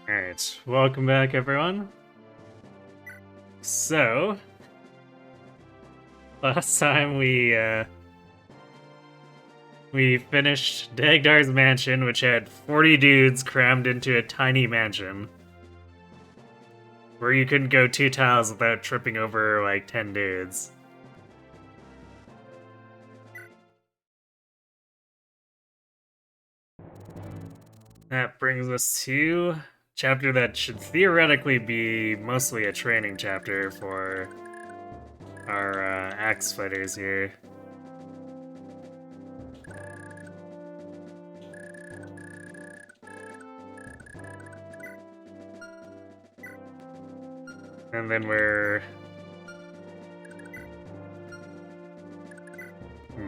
Alright, welcome back everyone. So, last time we finished Dagdar's mansion, which had 40 dudes crammed into a tiny mansion. Where you couldn't go 2 tiles without tripping over like 10 dudes. That brings us to chapter that should theoretically be mostly a training chapter for our axe fighters here. And then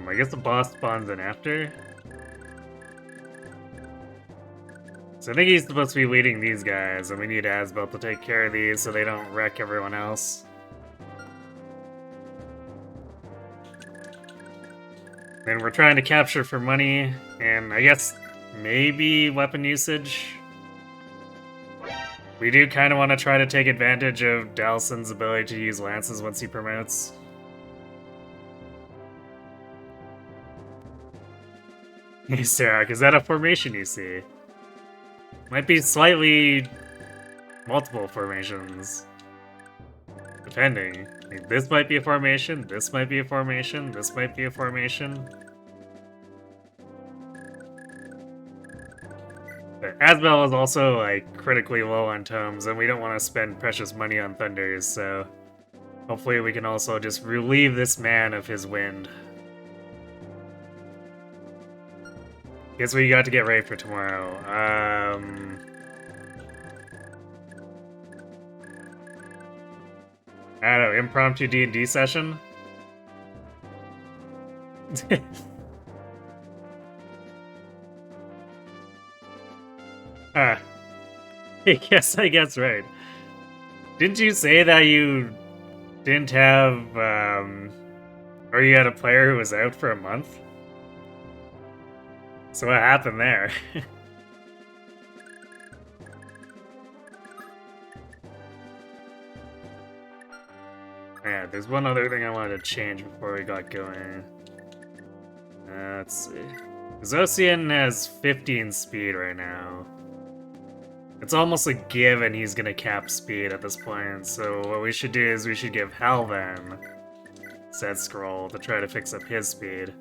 I guess the boss spawns in after. So I think he's supposed to be leading these guys, and we need Asbel to take care of these so they don't wreck everyone else. Then we're trying to capture for money, and I guess maybe weapon usage. We do kind of want to try to take advantage of Dalson's ability to use lances once he promotes. Hey Sarah, is that a formation you see? Might be slightly multiple formations. Depending. Like, this might be a formation, this might be a formation, this might be a formation. But Asbel is also, like, critically low on tomes, and we don't want to spend precious money on thunders, so hopefully we can also just relieve this man of his wind. Guess what you got to get ready for tomorrow. I don't know, impromptu D&D session? Ah. I guess right. Didn't you say that you didn't have, or you had a player who was out for a month? So what happened there? Yeah, there's one other thing I wanted to change before we got going. Let's see. Zosian has 15 speed right now. It's almost a given he's gonna cap speed at this point, so what we should do is we should give Halvan Set Scroll to try to fix up his speed.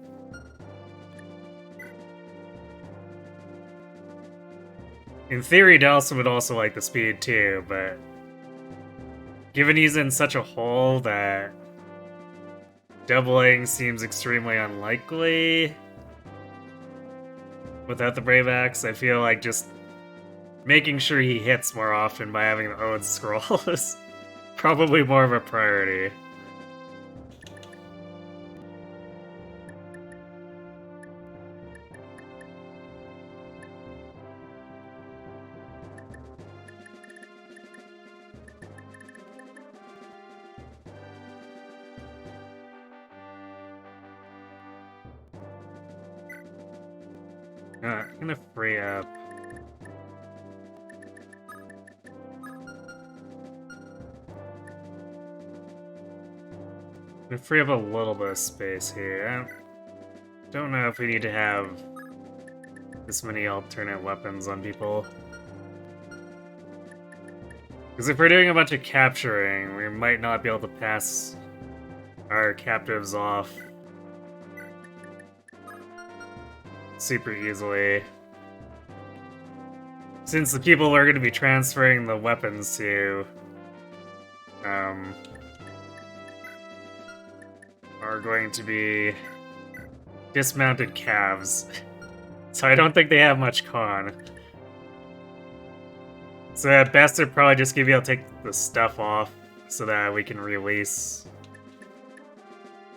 In theory, Dalson would also like the speed too, but given he's in such a hole that doubling seems extremely unlikely without the Brave Axe, I feel like just making sure he hits more often by having the Ode Scroll is probably more of a priority. I'm gonna free up. I'm gonna free up a little bit of space here. I don't know if we need to have this many alternate weapons on people. Because if we're doing a bunch of capturing, we might not be able to pass our captives off super easily. Since the people we're going to be transferring the weapons to are going to be dismounted calves. So I don't think they have much con. So at best they're probably just gonna be able to take the stuff off so that we can release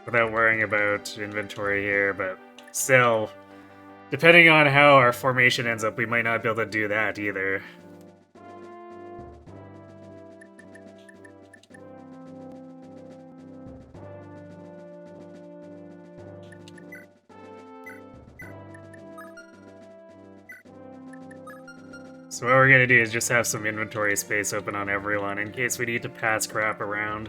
without worrying about inventory here, but still, depending on how our formation ends up, we might not be able to do that either. So what we're gonna do is just have some inventory space open on everyone in case we need to pass crap around.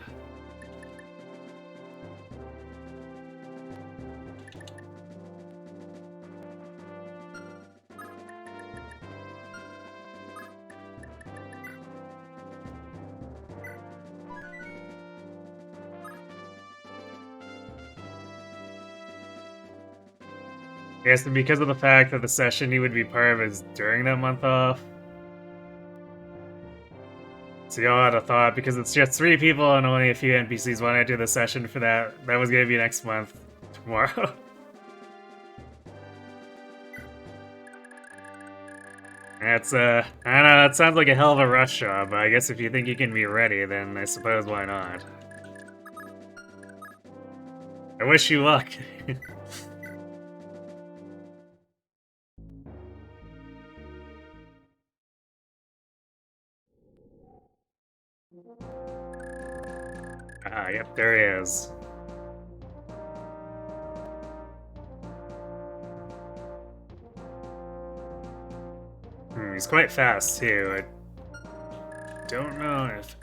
Yes, and because of the fact that the session you would be part of is during that month off. So y'all had a thought, because it's just 3 people and only a few NPCs want to do the session for that. That was gonna be next month, tomorrow. That's, I don't know, that sounds like a hell of a rush job, but I guess if you think you can be ready, then I suppose why not. I wish you luck. Ah, yep, there he is. He's quite fast, too. I don't know if...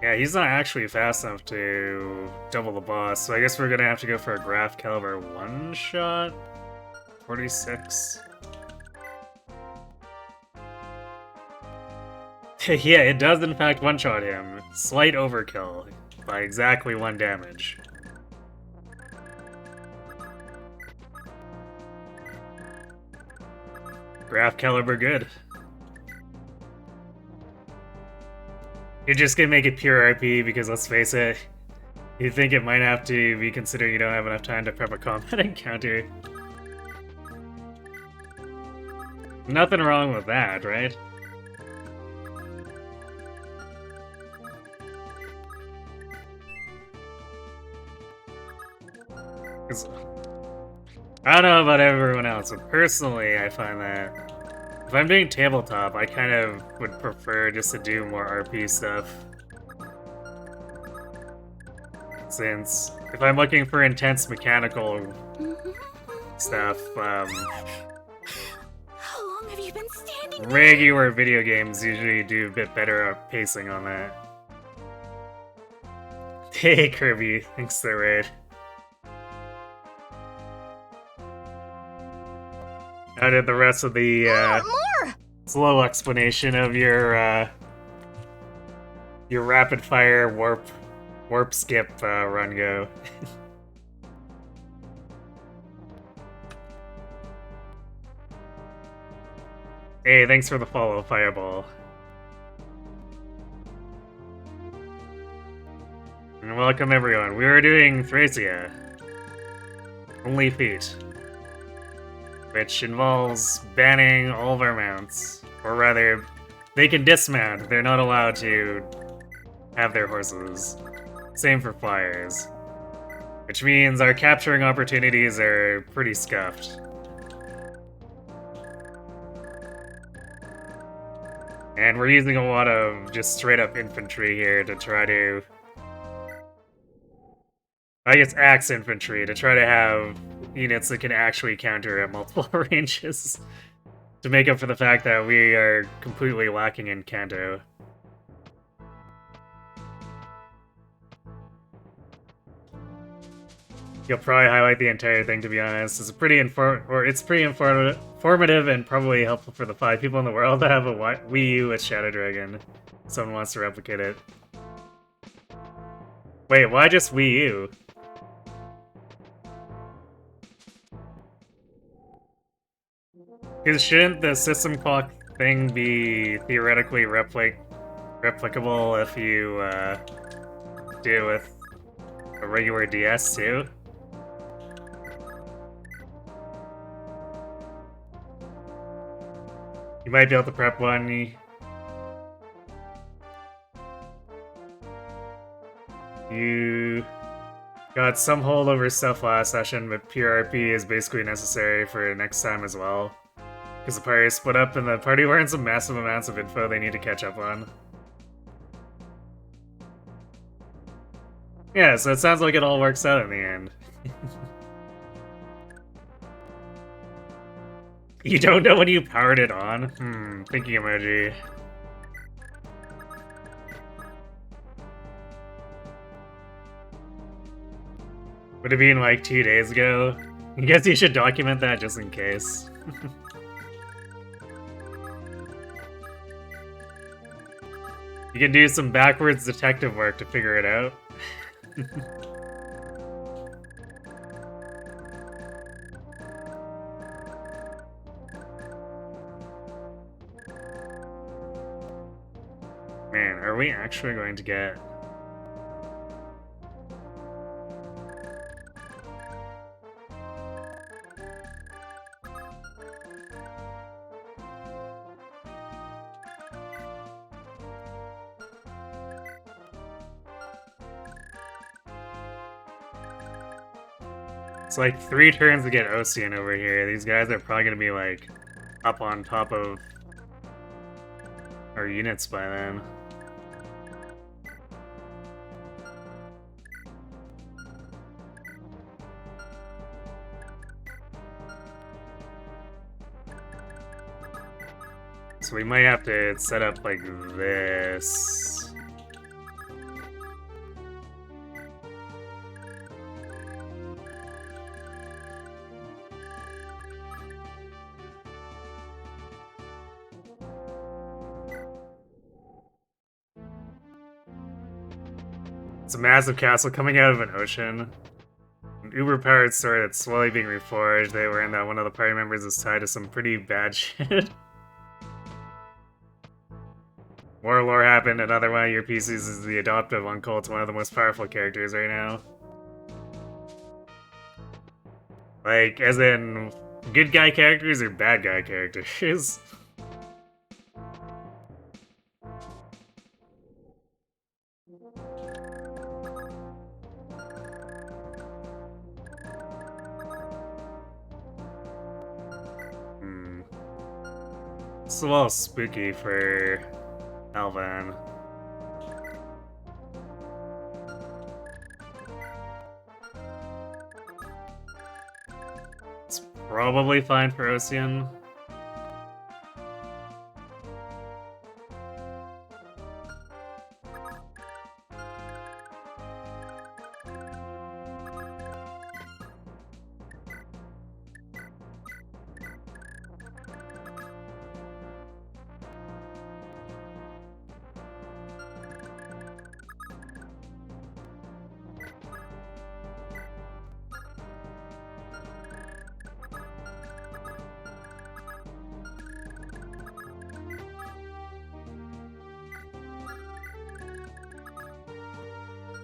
Yeah, he's not actually fast enough to double the boss, so I guess we're gonna have to go for a Graph Caliber one-shot? 46. Yeah, it does in fact one-shot him. Slight overkill, by exactly 1 damage. Graph Caliber good. You're just gonna make it pure RP because, let's face it, you think it might have to be considering you don't have enough time to prep a combat encounter. Nothing wrong with that, right? I don't know about everyone else, but personally I find that if I'm doing tabletop, I kind of would prefer just to do more RP stuff. Since if I'm looking for intense mechanical stuff, How long have you been standing there? regular video games usually do a bit better at pacing on that. Hey Kirby, thanks for the raid. How did the rest of the More! slow explanation of your rapid fire warp skip run go? Hey, thanks for the follow, Fireball. And welcome everyone. We are doing Thracia. Only feat. Which involves banning all of our mounts. Or rather, they can dismount, they're not allowed to have their horses. Same for flyers. Which means our capturing opportunities are pretty scuffed. And we're using a lot of just straight up infantry here to try to... I guess axe infantry, to try to have units that can actually counter at multiple ranges. To make up for the fact that we are completely lacking in Kanto. You'll probably highlight the entire thing, to be honest. It's pretty informative and probably helpful for the 5 people in the world that have a Wii U with Shadow Dragon. Someone wants to replicate it. Wait, why just Wii U? Because shouldn't the system clock thing be theoretically replicable if you do it with a regular DS too? You might be able to prep one. You got some holdover stuff last session, but PRP is basically necessary for next time as well. Because the party is split up and the party learned some massive amounts of info they need to catch up on. Yeah, so it sounds like it all works out in the end. You don't know when you powered it on? Thinking emoji. Would it be in like 2 days ago? I guess you should document that just in case. You can do some backwards detective work to figure it out. Man, are we actually going to get... It's like 3 turns to get Ocean over here. These guys are probably gonna be like up on top of our units by then. So we might have to set up like this. It's a massive castle coming out of an ocean. An uber-powered sword that's slowly being reforged. They were in that one of the party members is tied to some pretty bad shit. More lore happened, another one of your PCs is the adoptive uncle to one of the most powerful characters right now. Like, as in, good guy characters or bad guy characters? It's a little spooky for Alvan. It's probably fine for Ocean.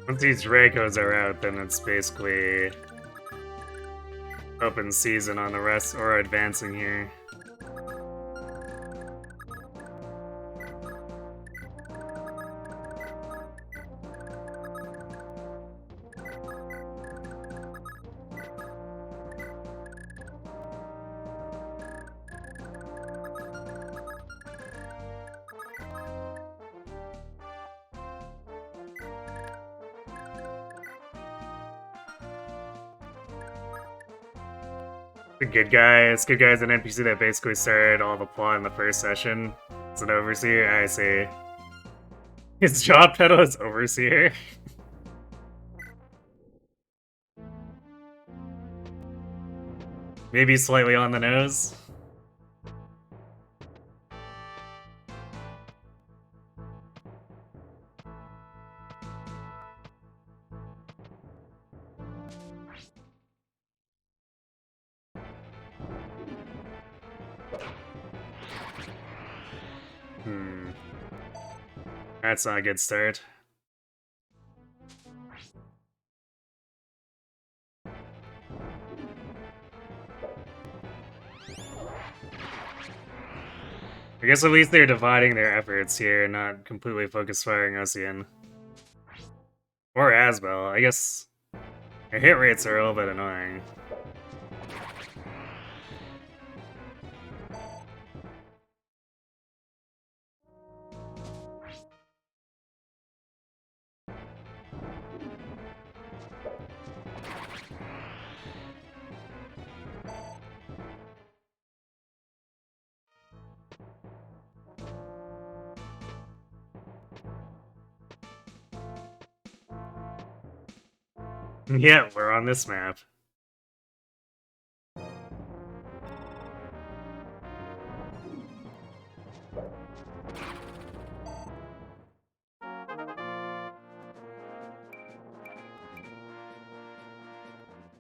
Once these Dracos are out, then it's basically open season on the rest, or advancing here. The good guy. This good guy is an NPC that basically started all the plot in the first session. It's an overseer. I see. His job title is overseer. Maybe slightly on the nose. That's not a good start. I guess at least they're dividing their efforts here, not completely focus firing Ocean. Or Asbel. I guess their hit rates are a little bit annoying. Yeah, we're on this map.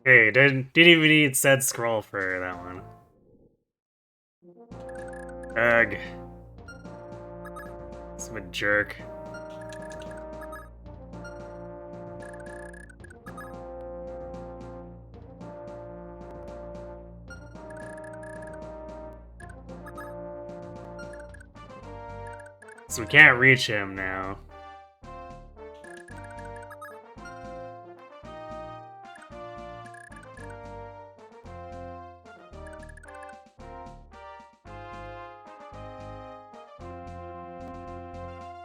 Hey, didn't even need said scroll for that one. Ugh. I'm a jerk. So we can't reach him now.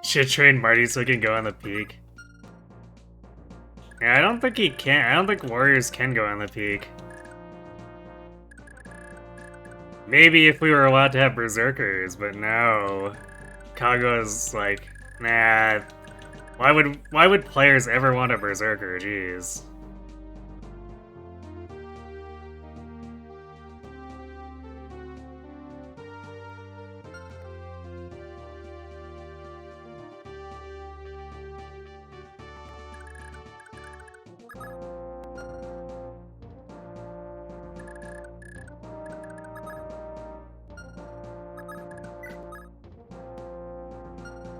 Should train Marty so he can go on the peak. Yeah, I don't think he can. I don't think warriors can go on the peak. Maybe if we were allowed to have berserkers, but no. Kago's like, nah. Why would players ever want a berserker? Jeez.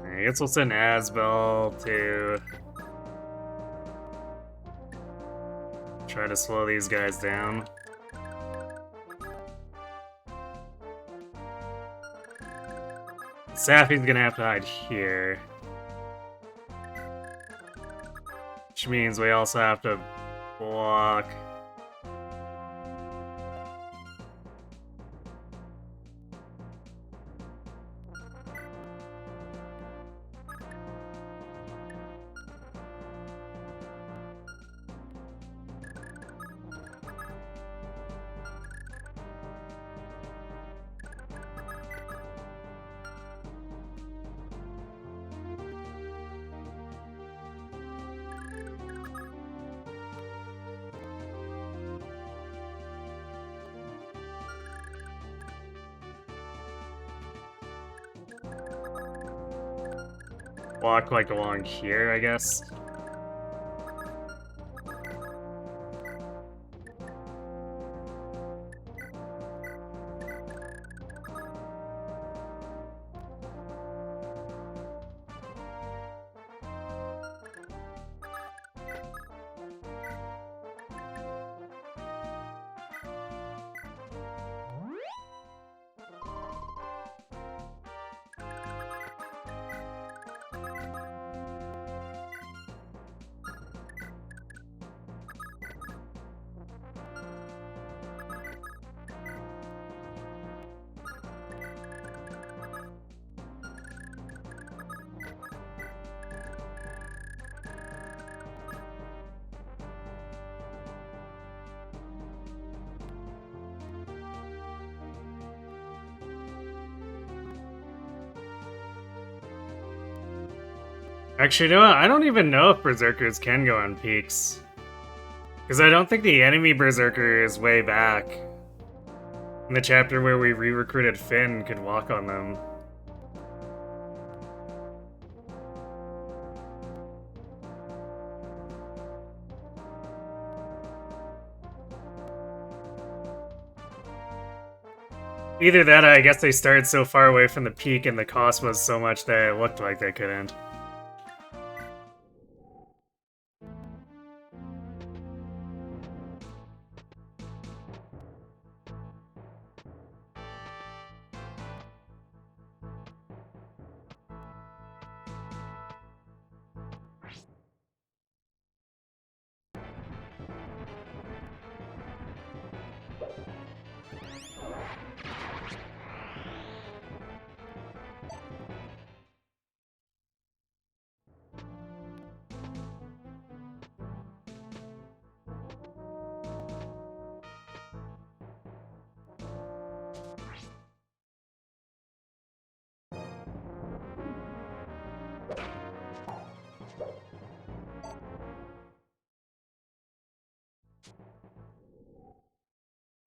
I guess we'll send Asbel to try to slow these guys down. Safi's gonna have to hide here. Which means we also have to block. Walk like along here, I guess. Actually, you know what? I don't even know if berserkers can go on peaks. Because I don't think the enemy berserker is way back. In the chapter where we re-recruited Finn could walk on them. Either that, or I guess they started so far away from the peak and the cost was so much that it looked like they couldn't.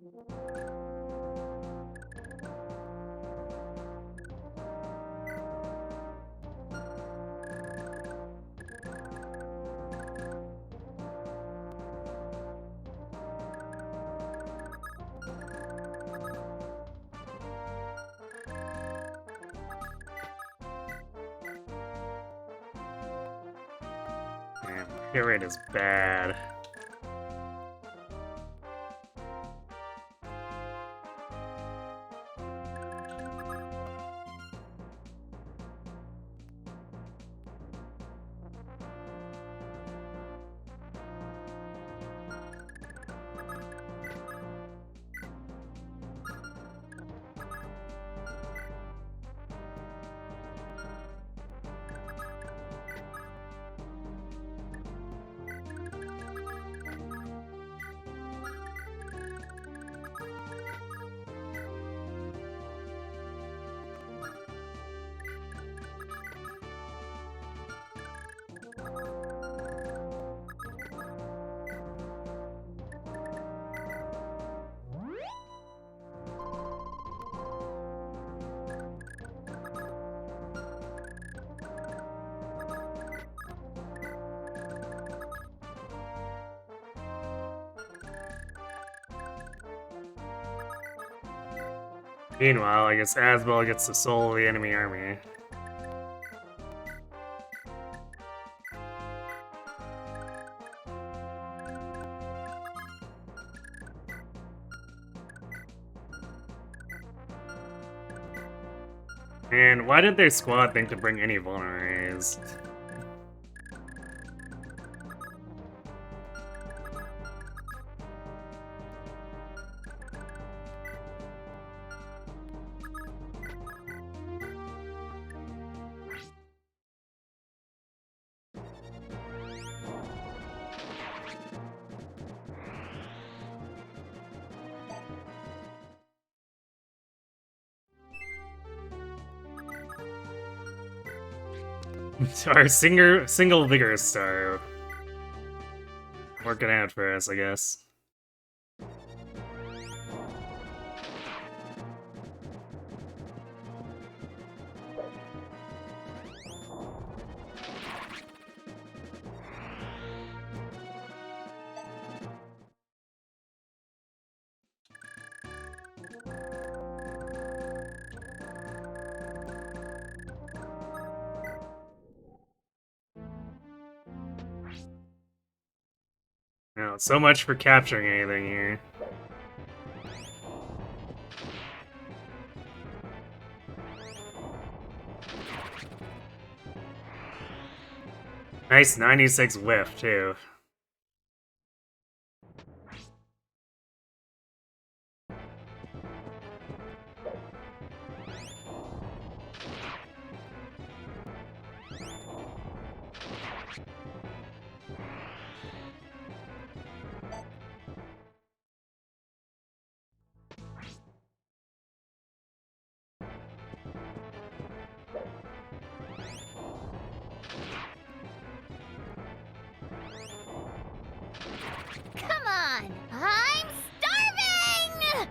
Man, hit rate is bad. Meanwhile, I guess Asbel gets the soul of the enemy army. And why did their squad think to bring any vulneraries? Our single vigorous star. Working out for us, I guess. Now, so much for capturing anything here. Nice 96 whiff, too. Come on! I'm starving!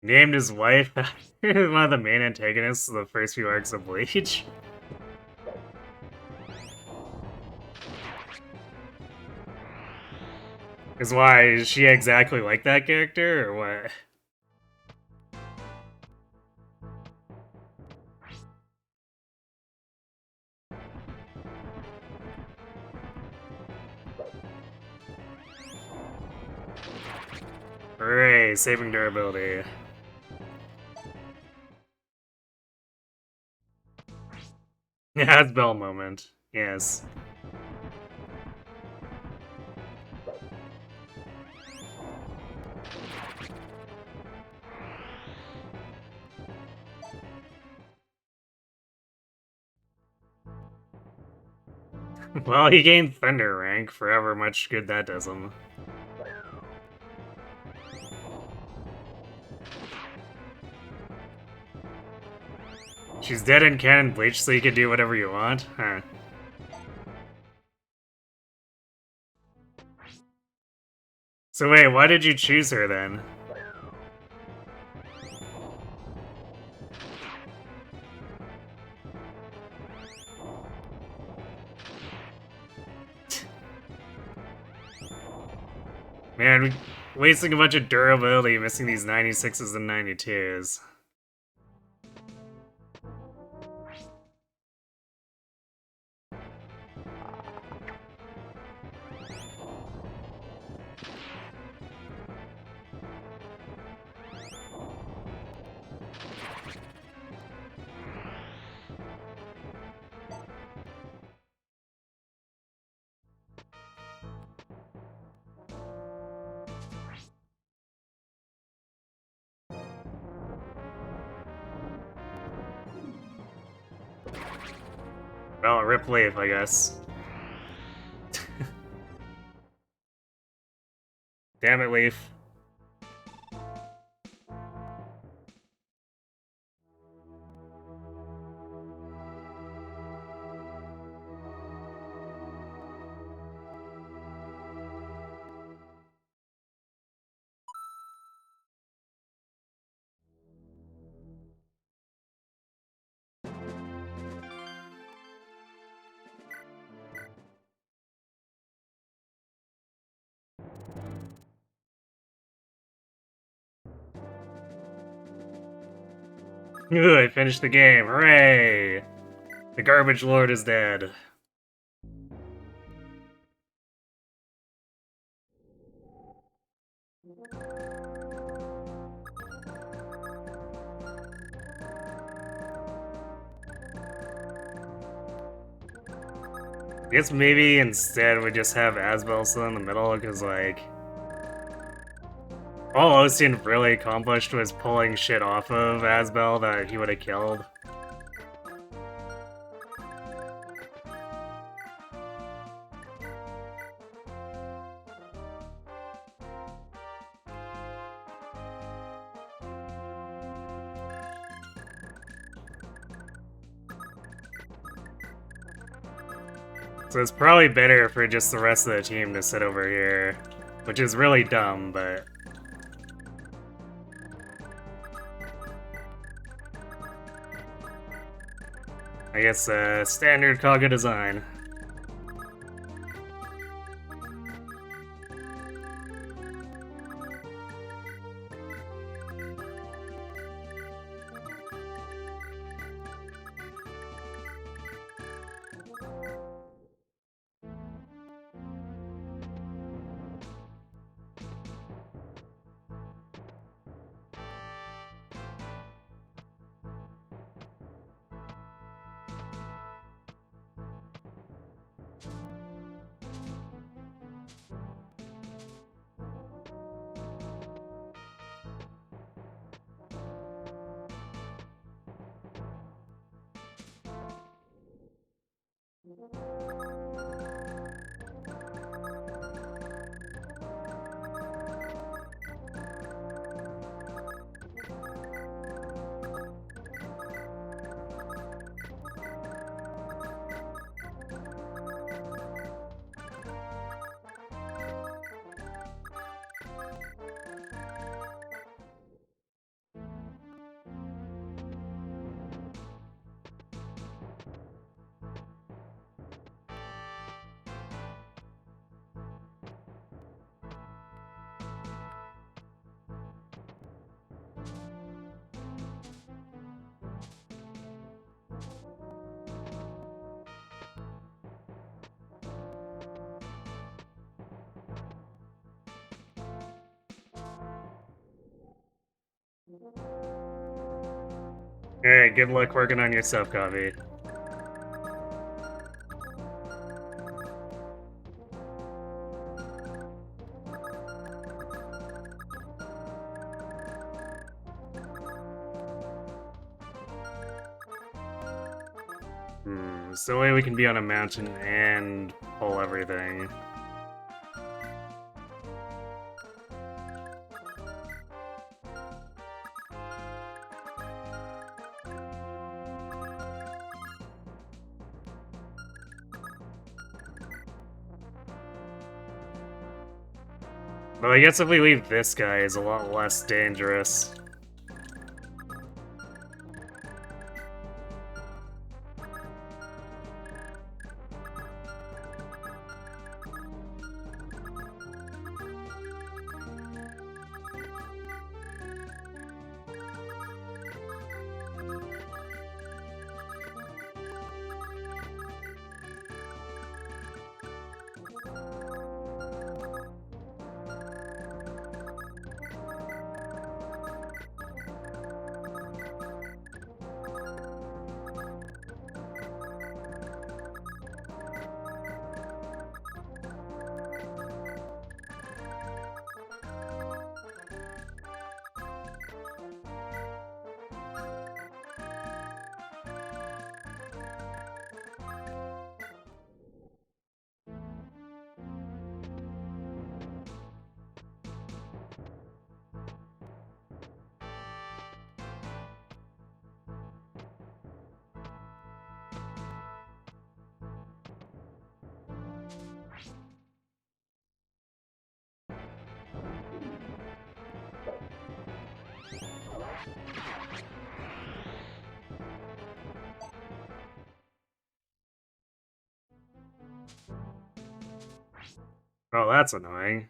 Named his wife after one of the main antagonists of the first few arcs of Bleach. Is why, is she exactly like that character, or what? Hooray, saving durability. Yeah, it's Bell moment. Yes. Well, he gained Thunder rank for however much good that does him. She's dead in canon bleach, so you can do whatever you want? Huh. So wait, why did you choose her then? Man, wasting a bunch of durability missing these 96s and 92s. Well, rip Leaf, I guess. Damn it, Leaf. Ooh, I finished the game, hooray! The Garbage Lord is dead. I guess maybe instead we just have Asbel still in the middle, because, like, all Ocean really accomplished was pulling shit off of Asbel that he would have killed. So it's probably better for just the rest of the team to sit over here, which is really dumb, but... I guess, standard Kaga design. Alright, good luck working on your self-copy. It's the way we can be on a mountain and pull everything. Well, I guess if we leave this guy, he's a lot less dangerous. Oh, that's annoying.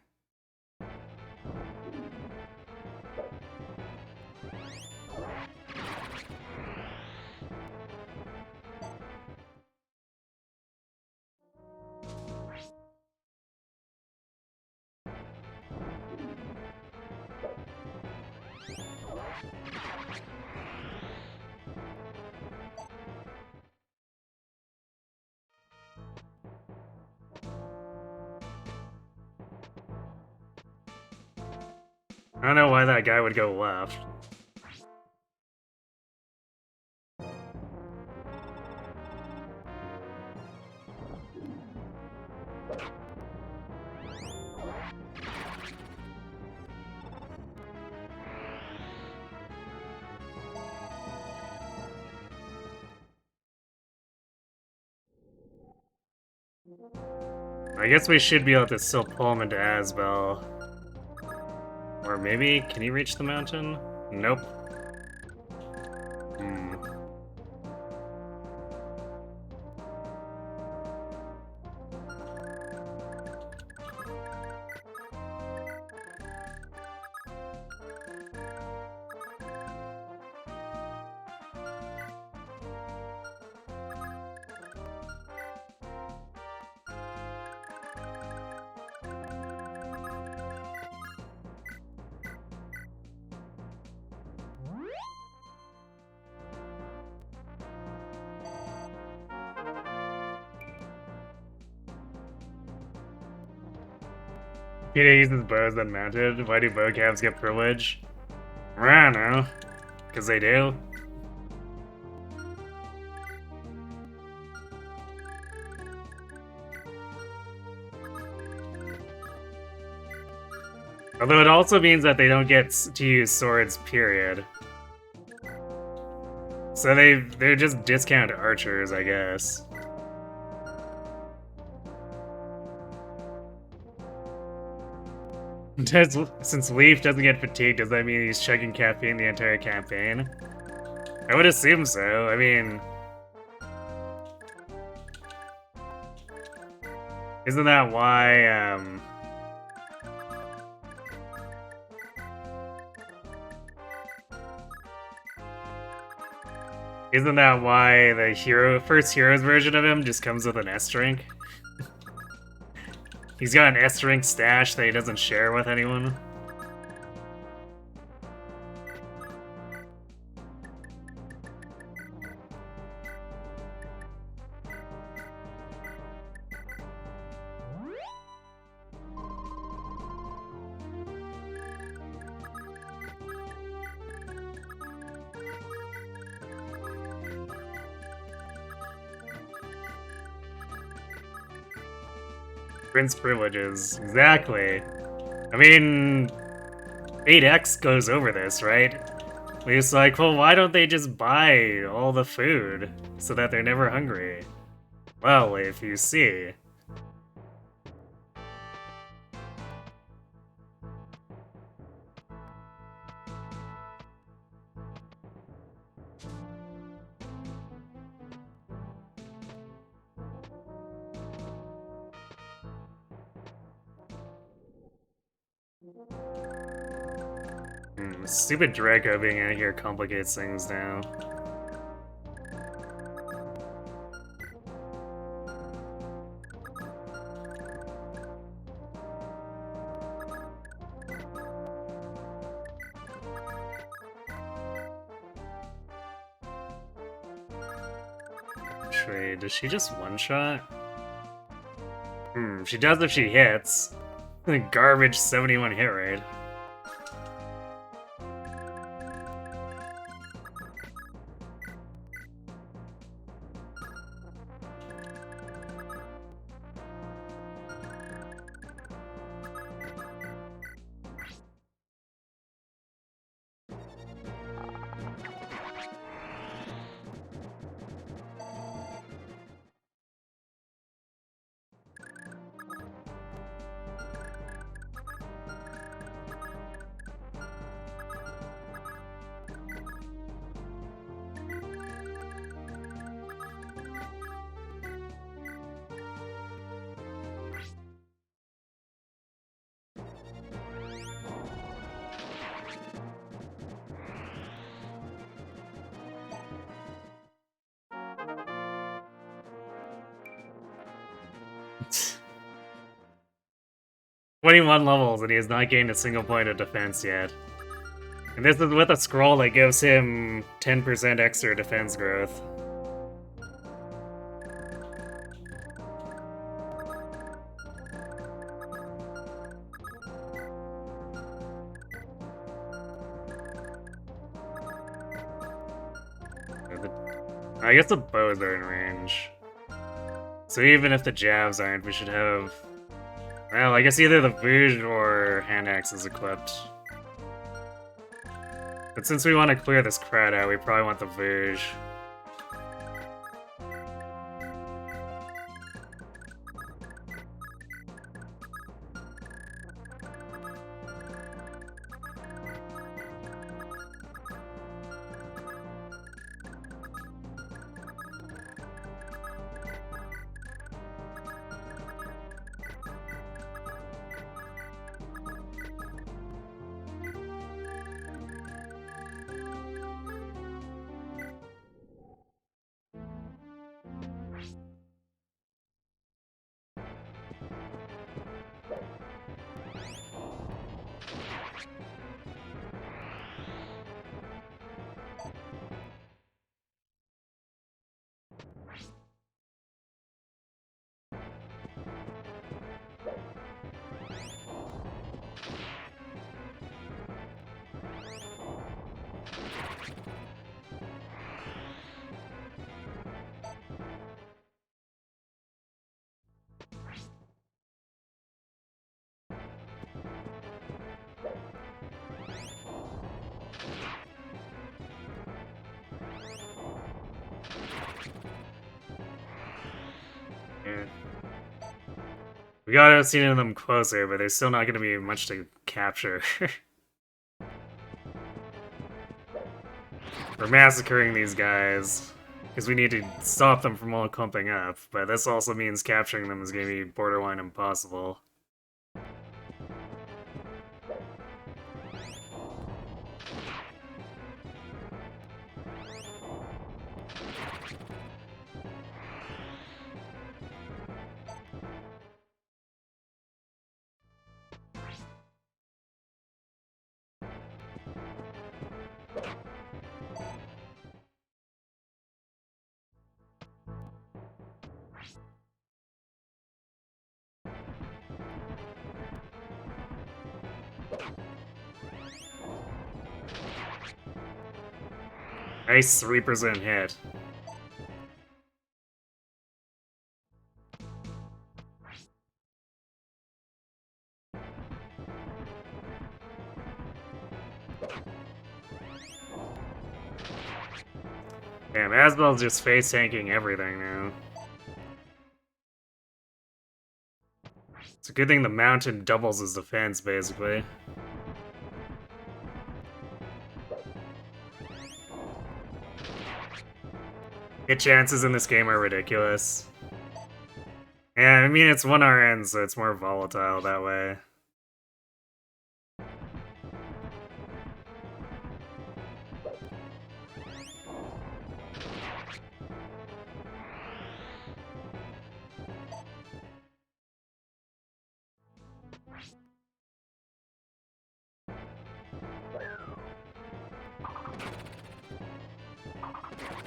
I don't know why that guy would go left. I guess we should be able to still pull him into Asbel. Or maybe, can he reach the mountain? Nope. Hmm. Peter uses bows unmounted. Why do bow calves get privilege? I don't know. Because they do. Although it also means that they don't get to use swords, period. So they're just discount archers, I guess. Since Leaf doesn't get fatigued, does that mean he's chugging caffeine the entire campaign? I would assume so. I mean... Isn't that why, Isn't that why the first Heroes version of him just comes with an S drink? He's got an S drink stash that he doesn't share with anyone. Prince privileges, exactly. I mean, 8X goes over this, right? He's like, well, why don't they just buy all the food so that they're never hungry? Well, if you see. Stupid Draco being out here complicates things now. Trade. Does she just one-shot? She does if she hits. Garbage 71 hit rate. "21 levels and he has not gained a single point of defense yet. And this is with a scroll that gives him 10% extra defense growth. I guess the bows are in range. So even if the jabs aren't, we should have... Well, I guess either the Vouge or Hand Axe is equipped. But since we want to clear this crowd out, we probably want the Vouge. We gotta see them closer, but there's still not gonna be much to capture. We're massacring these guys, because we need to stop them from all clumping up, but this also means capturing them is gonna be borderline impossible. Nice 3% hit. Damn, Asbel's just face tanking everything now. It's a good thing the mountain doubles his defense, basically. Hit chances in this game are ridiculous. Yeah, I mean, it's 1 RN, so it's more volatile that way.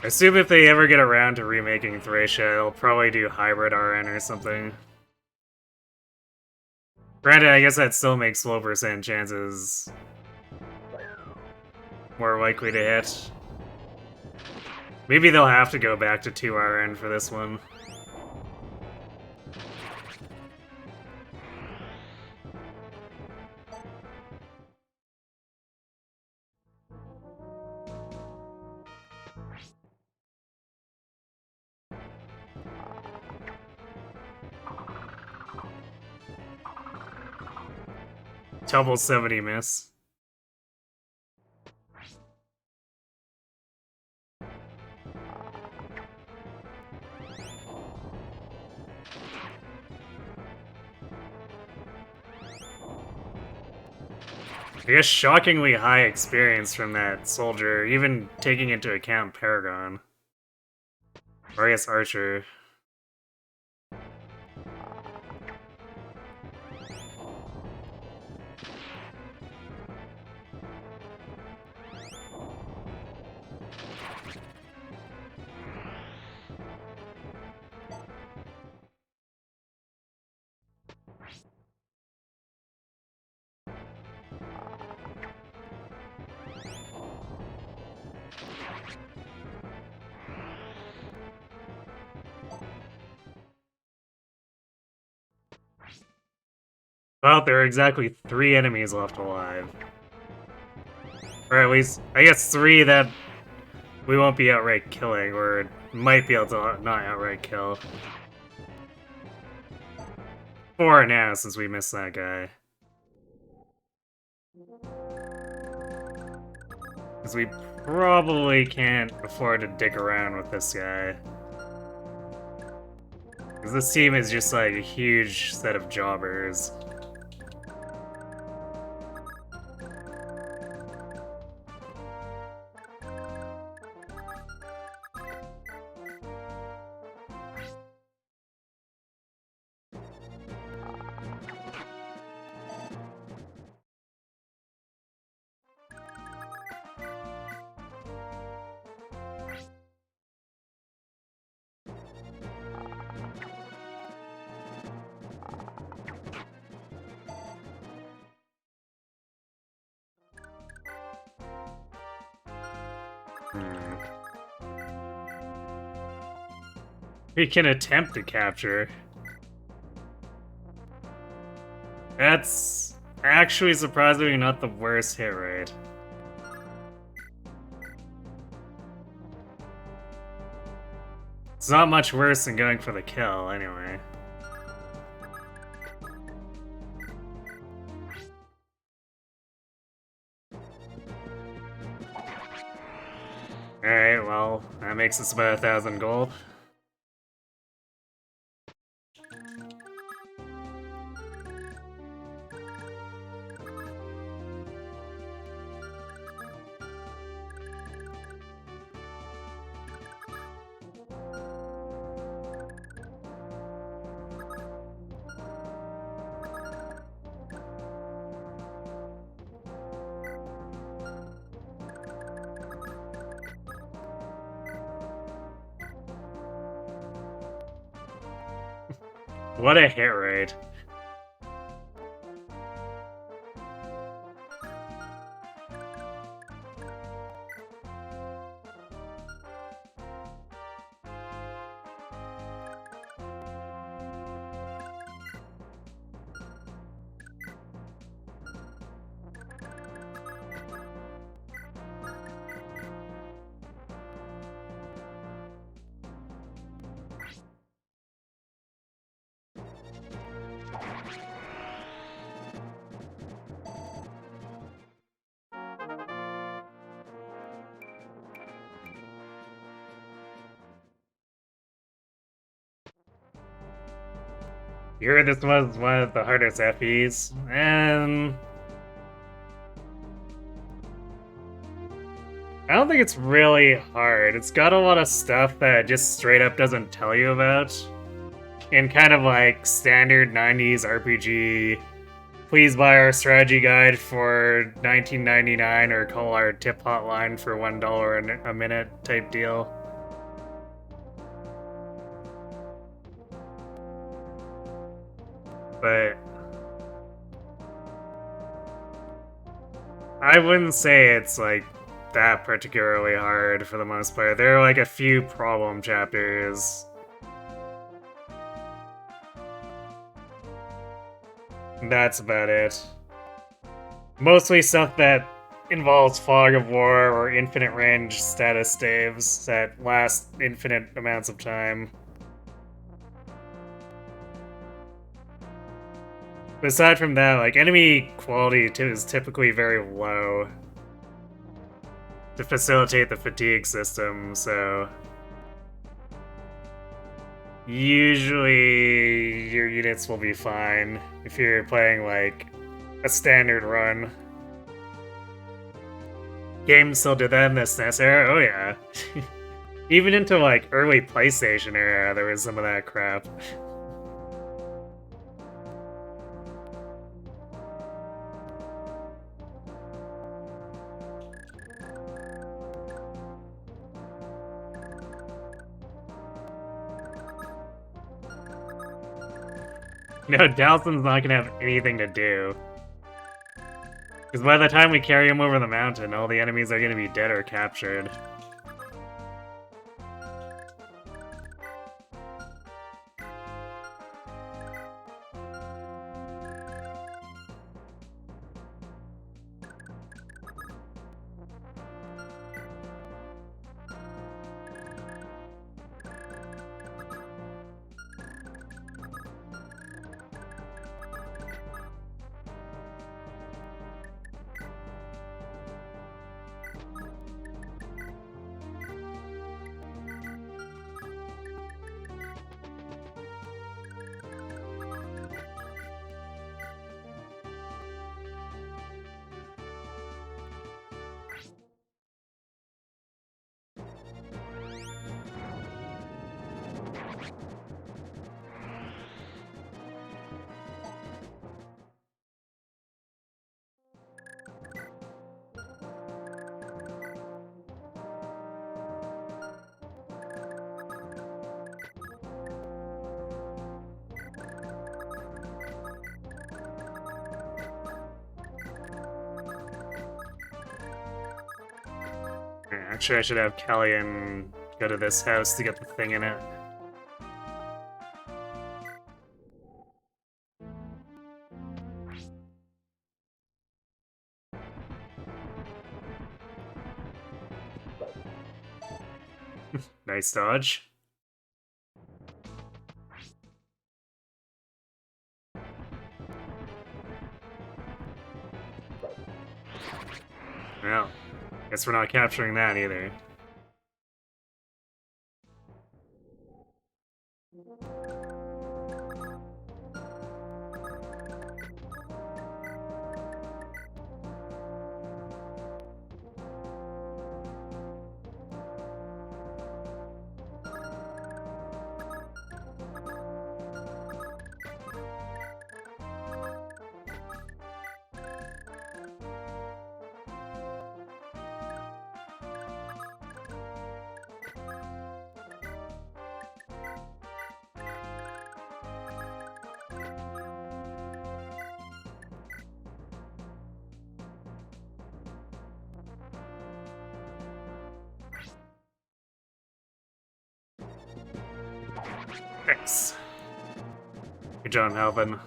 I assume if they ever get around to remaking Thracia, they'll probably do hybrid RN or something. Granted, I guess that still makes low percent chances more likely to hit. Maybe they'll have to go back to 2 RN for this one. Double 70 miss. I guess shockingly high experience from that soldier, even taking into account Paragon. Or I guess Archer. Well, there are exactly 3 enemies left alive. Or at least, I guess 3 that we won't be outright killing, or might be able to not outright kill. 4 now, since we missed that guy. Because we probably can't afford to dig around with this guy. Because this team is just like a huge set of jobbers. We can attempt to capture. That's actually surprisingly not the worst hit rate. It's not much worse than going for the kill, anyway. Alright, well, that makes us about 1,000 gold. What a hit rate. You heard this was one of the hardest FEs, and I don't think it's really hard. It's got a lot of stuff that just straight up doesn't tell you about in kind of like standard 90s RPG please buy our strategy guide for $19.99 or call our tip hotline for $1 a minute type deal. But I wouldn't say it's like that particularly hard for the most part. There are like a few problem chapters. That's about it. Mostly stuff that involves fog of war or infinite range status staves that last infinite amounts of time. But aside from that, like, enemy quality is typically very low to facilitate the fatigue system, so usually your units will be fine if you're playing like a standard run. Games still did that in the SNES era? Oh yeah. Even into like early PlayStation era, there was some of that crap. No, Dalson's not gonna have anything to do. Because by the time we carry him over the mountain, all the enemies are gonna be dead or captured. Actually, I should have Callian go to this house to get the thing in it. Nice dodge. Well, guess we're not capturing that either. Thanks. Good job, Alvin.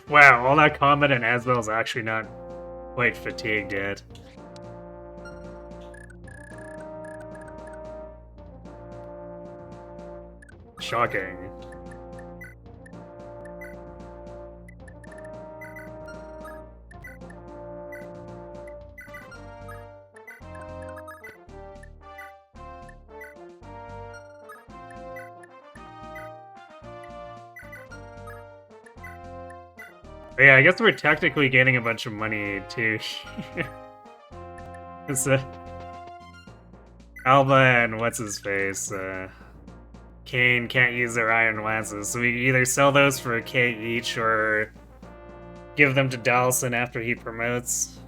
Wow, all that combat in Asbel's actually not quite fatigued yet. Shocking. But yeah, I guess we're technically gaining a bunch of money too. It's Alba and what's his face? Kane can't use their iron lances, so we either sell those for a K each or give them to Dallson after he promotes.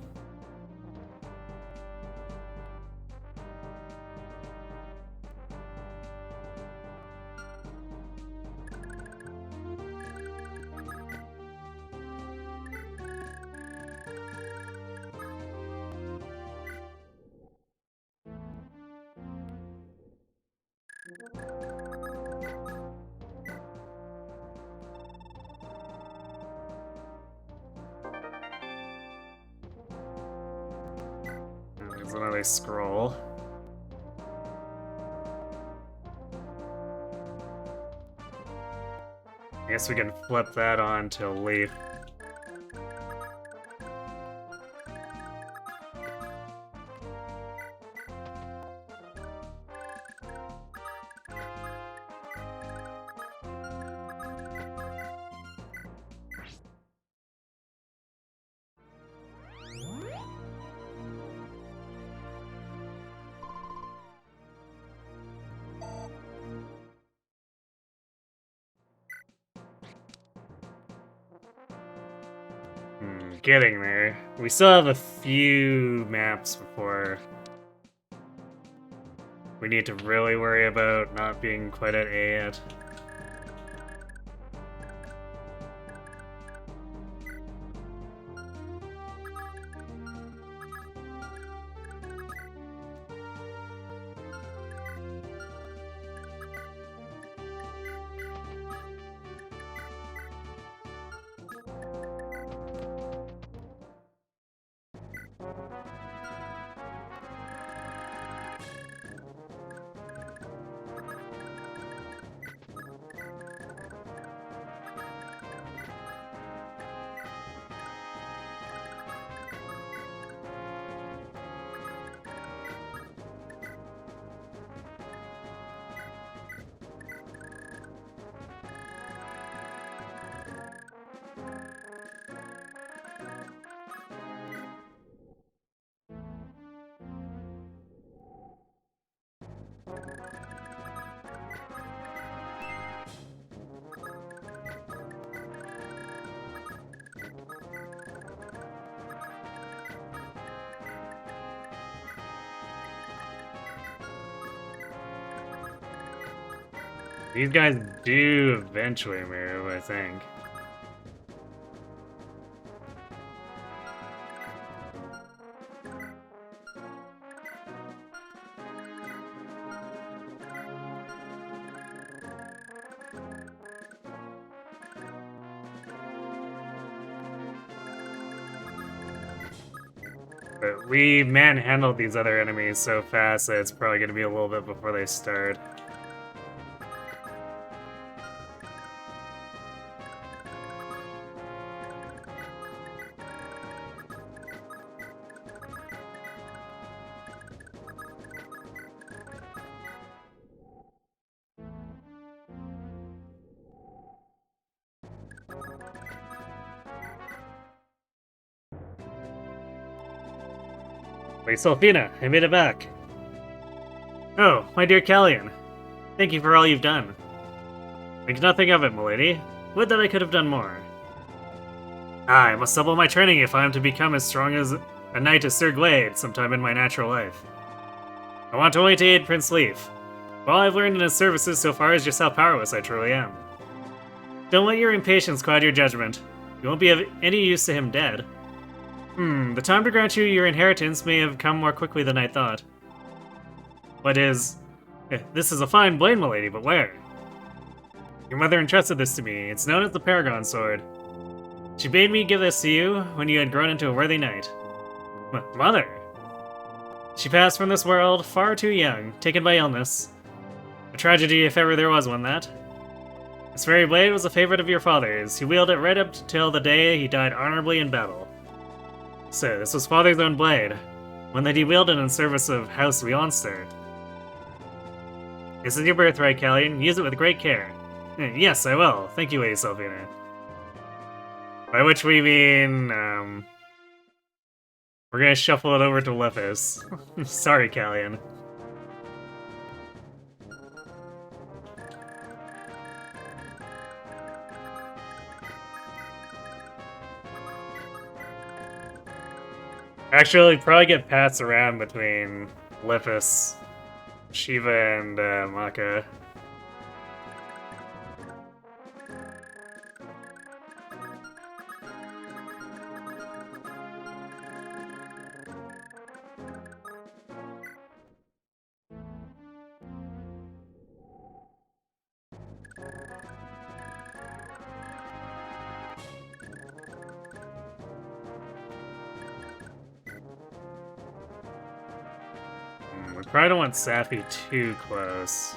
There's another scroll. I guess we can flip that on to Leaf. Getting there. We still have a few maps before we need to really worry about not being quite at A yet. These guys do eventually move, I think. But we manhandled these other enemies so fast that it's probably going to be a little bit before they start. Wait, Sylphina, I made it back. Oh, my dear Callian. Thank you for all you've done. Make nothing of it, milady. Would that I could have done more. I must double my training if I am to become as strong as a knight as Sir Glade sometime in my natural life. I want only to aid Prince Leaf. All I've learned in his services so far is just how powerless I truly am. Don't let your impatience cloud your judgment. You won't be of any use to him dead. The time to grant you your inheritance may have come more quickly than I thought. This is a fine blade, milady, but where? Your mother entrusted this to me. It's known as the Paragon Sword. She bade me give this to you when you had grown into a worthy knight. Mother! She passed from this world far too young, taken by illness. A tragedy if ever there was one, that. This very blade was a favorite of your father's. He wielded it right up till the day he died honorably in battle. So, this was father's own blade. One that he wielded in service of House Leonster. This is your birthright, Callian. Use it with great care. Yes, I will. Thank you, Lady Sylvina. By which we mean, we're gonna shuffle it over to Lefis. Sorry, Callian. Actually, probably get passed around between Lefis, Shiva, and Maka. We probably don't want Safi too close.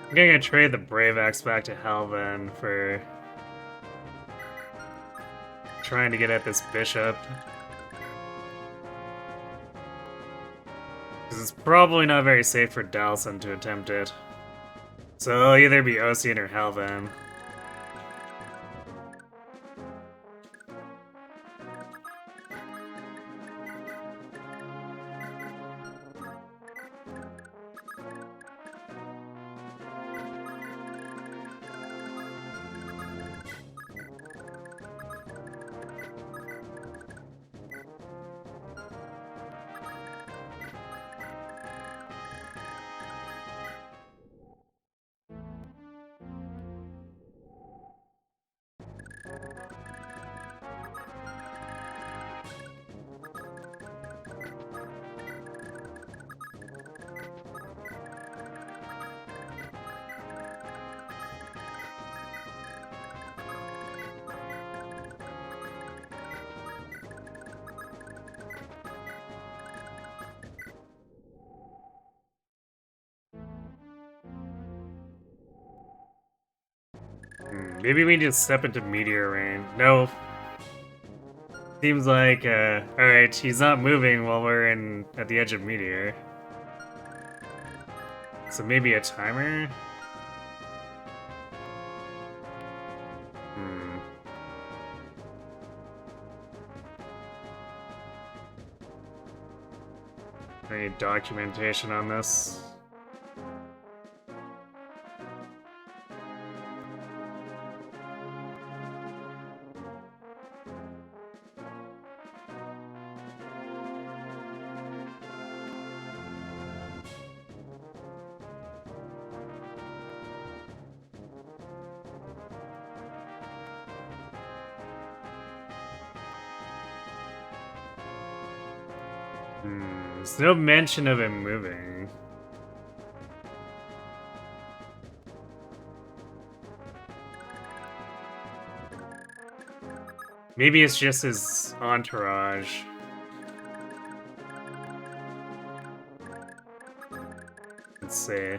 I'm gonna trade the Brave Axe back to Helven for trying to get at this bishop. Because it's probably not very safe for Dalson to attempt it. So it'll either be Ocean or Helven. Maybe we need to step into Meteor Rain. No. Seems like, alright, he's not moving while we're at the edge of Meteor. So maybe a timer? Any documentation on this? There's no mention of him moving. Maybe it's just his entourage. Let's see.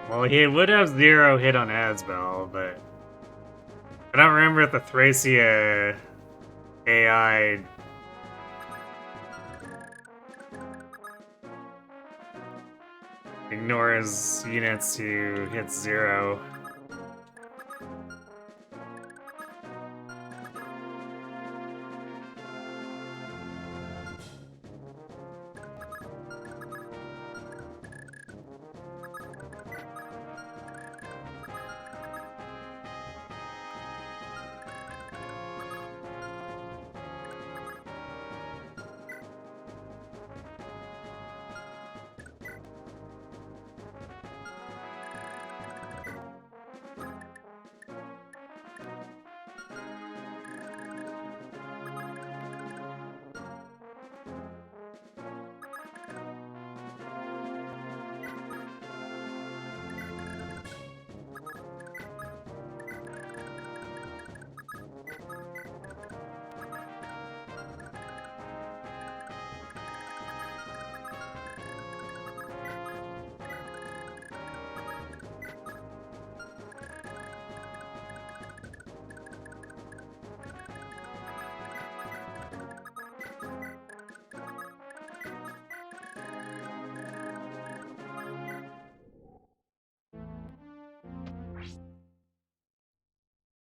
Well, he would have 0 hit on Asbel, but I don't remember if the Thracia AI ignores units who hit 0.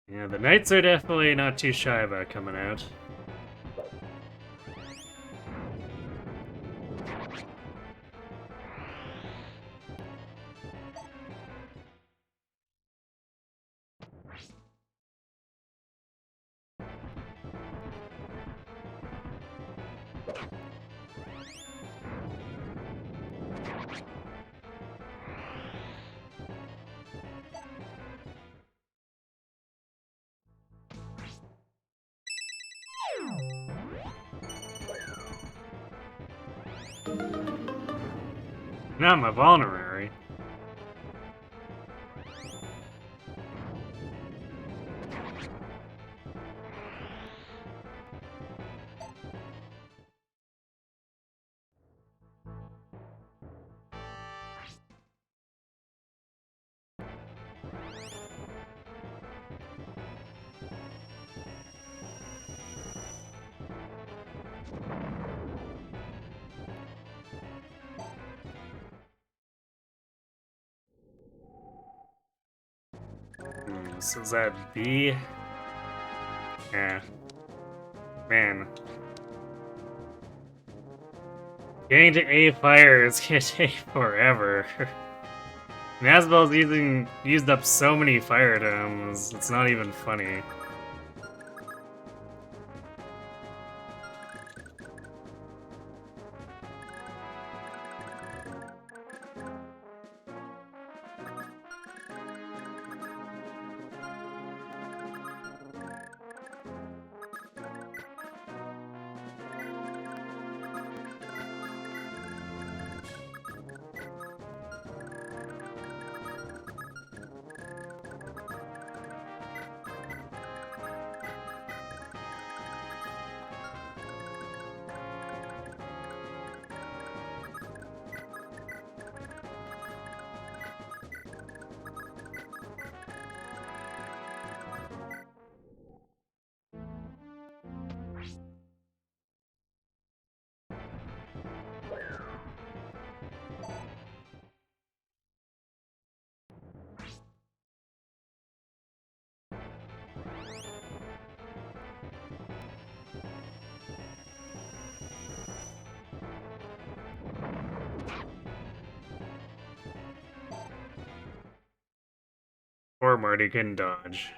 Yeah, the Knights are definitely not too shy about coming out. Not my vulnerary. So is that B? Yeah. Man. Getting to A fire is gonna take forever. Nazbel's used up so many fire domes, it's not even funny. Or Marty can dodge.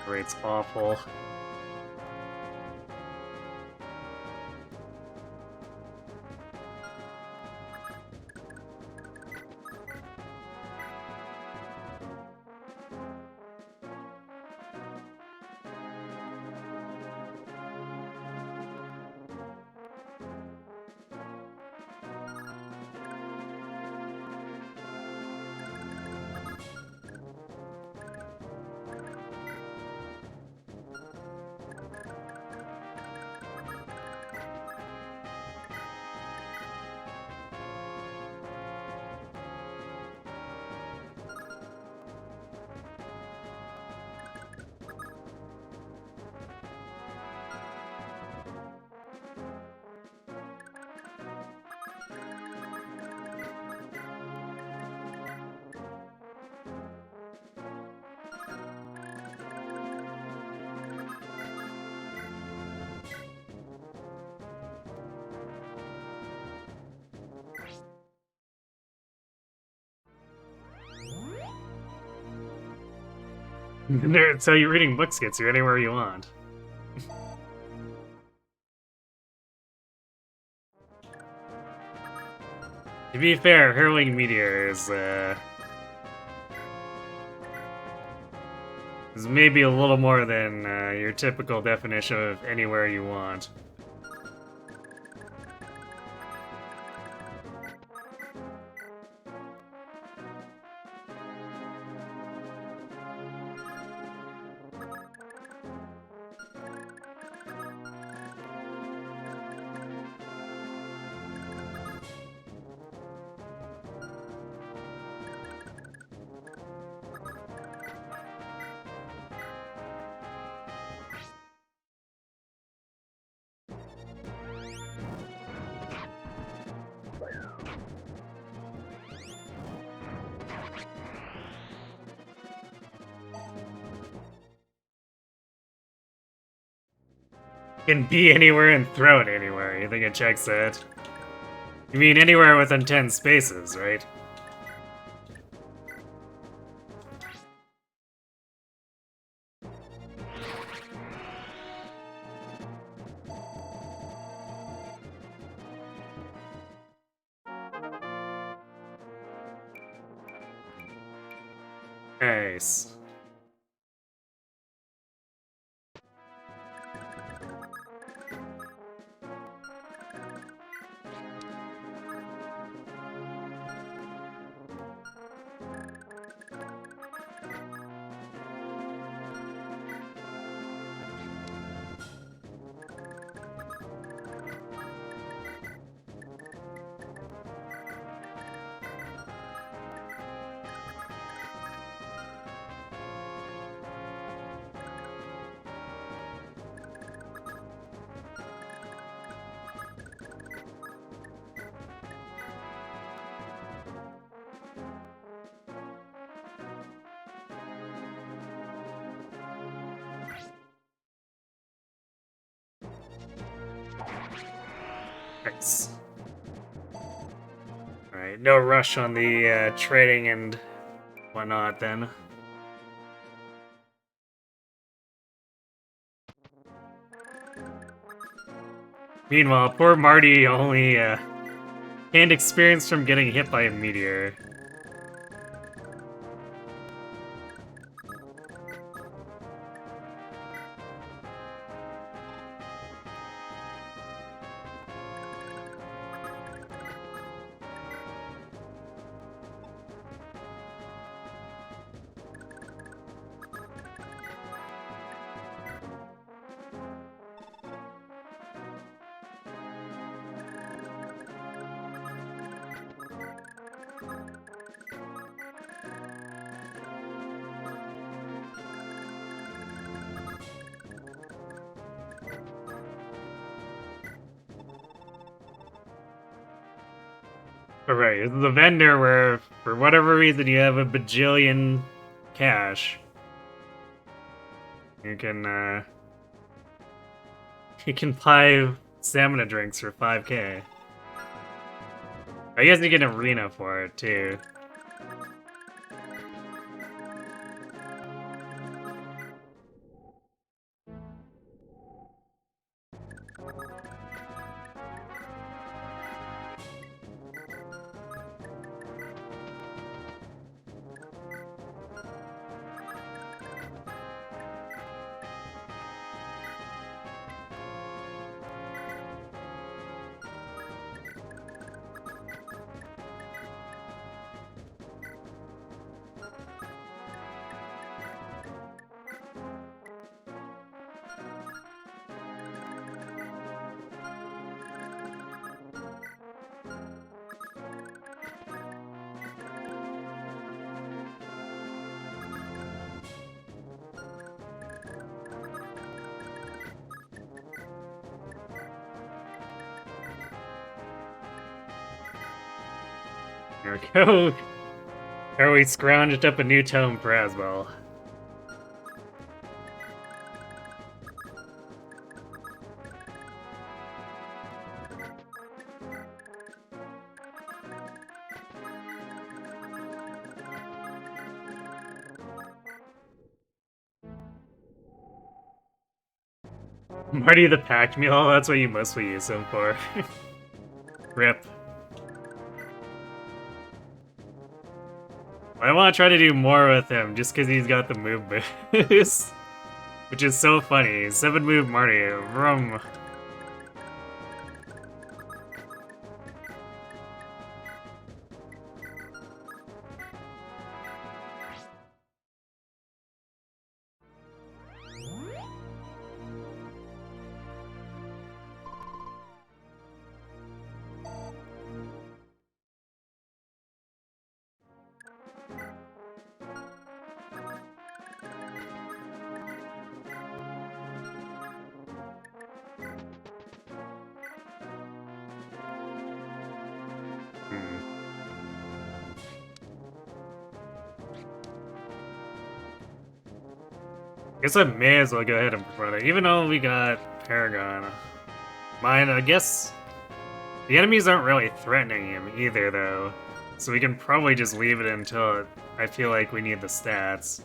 Rate's awful. So you reading books gets you anywhere you want. To be fair, hurling meteor is maybe a little more than your typical definition of anywhere you want. Can be anywhere and throw it anywhere. You think it checks that? You mean anywhere within 10 spaces, right? Nice. Nice. Alright, no rush on the trading and whatnot then. Meanwhile, poor Marty only gained experience from getting hit by a meteor. Alright, this is a vendor where, for whatever reason, you have a bajillion cash. You can buy stamina drinks for 5k. I guess you get an arena for it, too. There we go. There we scrounged up a new tome for Aswell. Marty the pack mule, that's what you mostly use him for. Rip. I want to try to do more with him just because he's got the move boost. Which is so funny. 7 move Marty. Vroom. Guess I may as well go ahead and promote it, even though we got Paragon. Mine, I guess the enemies aren't really threatening him either, though, so we can probably just leave it until I feel like we need the stats.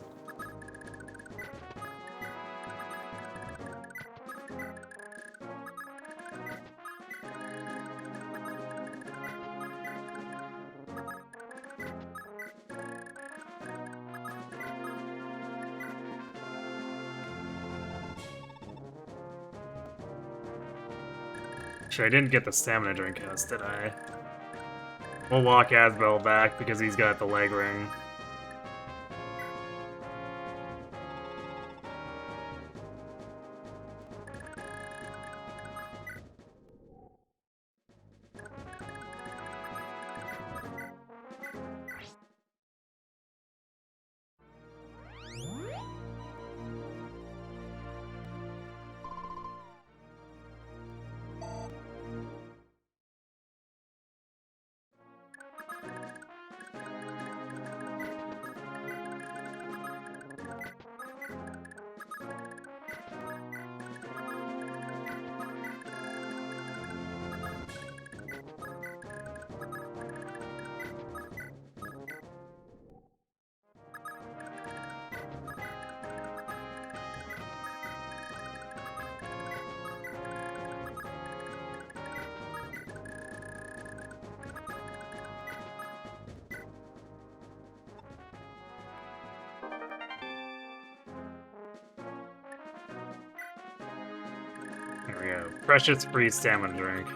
Sure, I didn't get the stamina drink house, did I? We'll walk Asbel back because he's got the leg ring. There we go. Precious free stamina drink.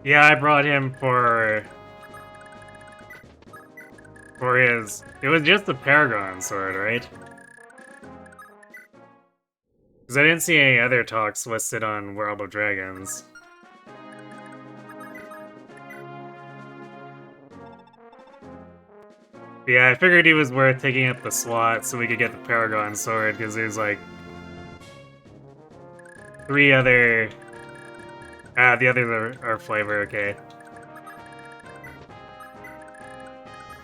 Yeah, I brought him for his... It was just the Paragon sword, right? Because I didn't see any other talks listed on World of Dragons. But yeah, I figured he was worth taking up the slot so we could get the Paragon sword, because there's like 3 other... Ah, the others are flavor, okay.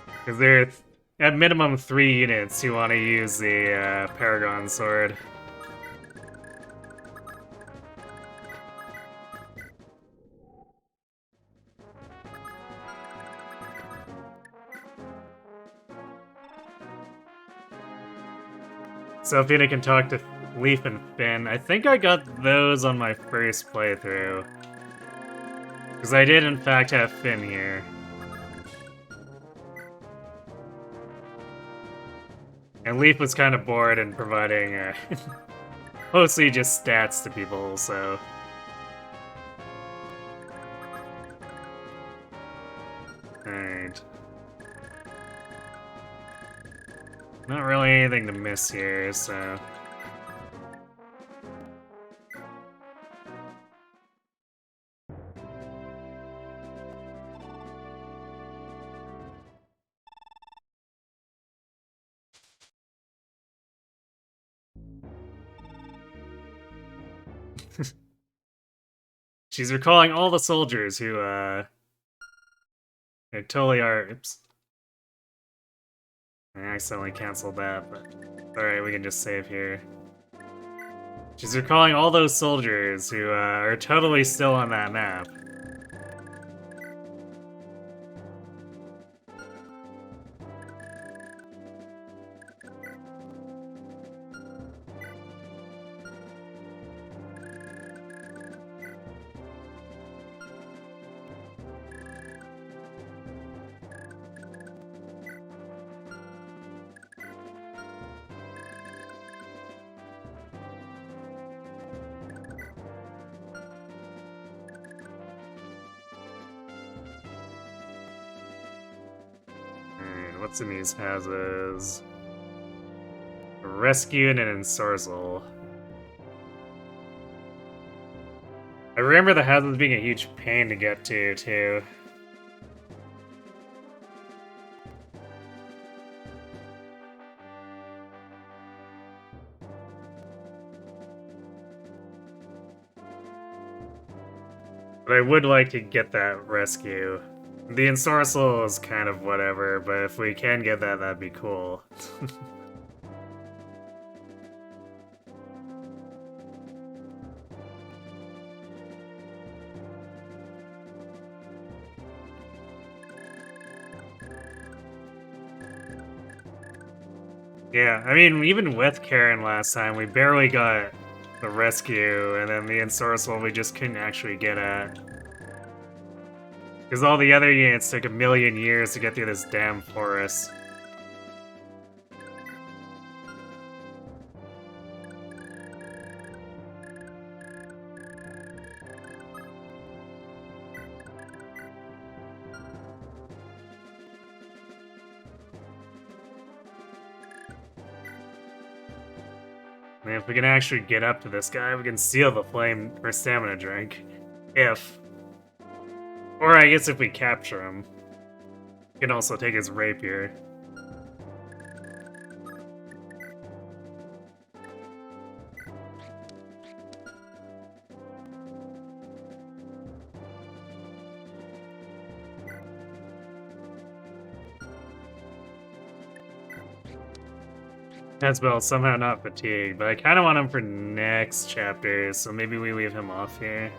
Because there are at minimum 3 units who want to use the Paragon sword. So Athena can talk to Leaf and Finn. I think I got those on my first playthrough. Because I did in fact have Finn here. And Leaf was kind of bored and providing mostly just stats to people, so. Alright. Not really anything to miss here, so. She's recalling all the soldiers who, they totally are. Oops. I accidentally canceled that, but. Alright, we can just save here. She's recalling all those soldiers who, are totally still on that map. What's in these houses? A rescue and an ensorcel. I remember the houses being a huge pain to get to, too. But I would like to get that rescue. The ensorcel is kind of whatever, but if we can get that, that'd be cool. Yeah, I mean, even with Karen last time, we barely got the rescue, and then the ensorcel we just couldn't actually get at. Because all the other units took a million years to get through this damn forest. And if we can actually get up to this guy, we can seal the flame for stamina drink. If. Or I guess if we capture him. We can also take his rapier. Hasbel's somehow not fatigued, but I kind of want him for next chapter, so maybe we leave him off here.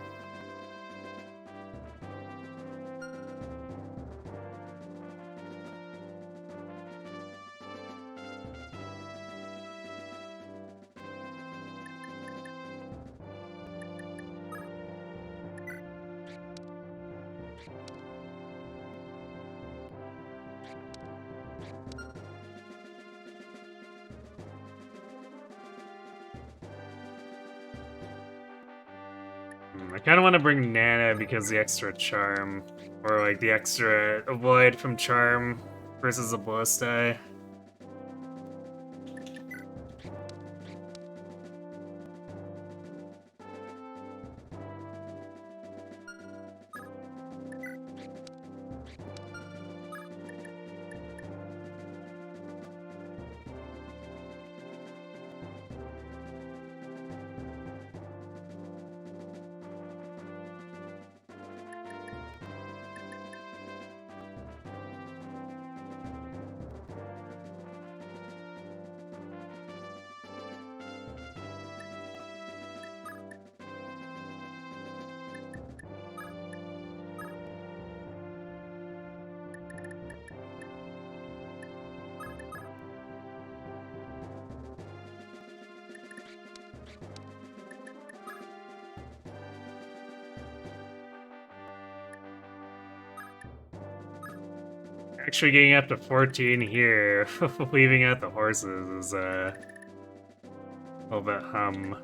I kind of want to bring Nana because the extra charm, or like the extra avoid from charm versus a ballista. Actually getting up to 14 here, leaving out the horses is a little bit hum.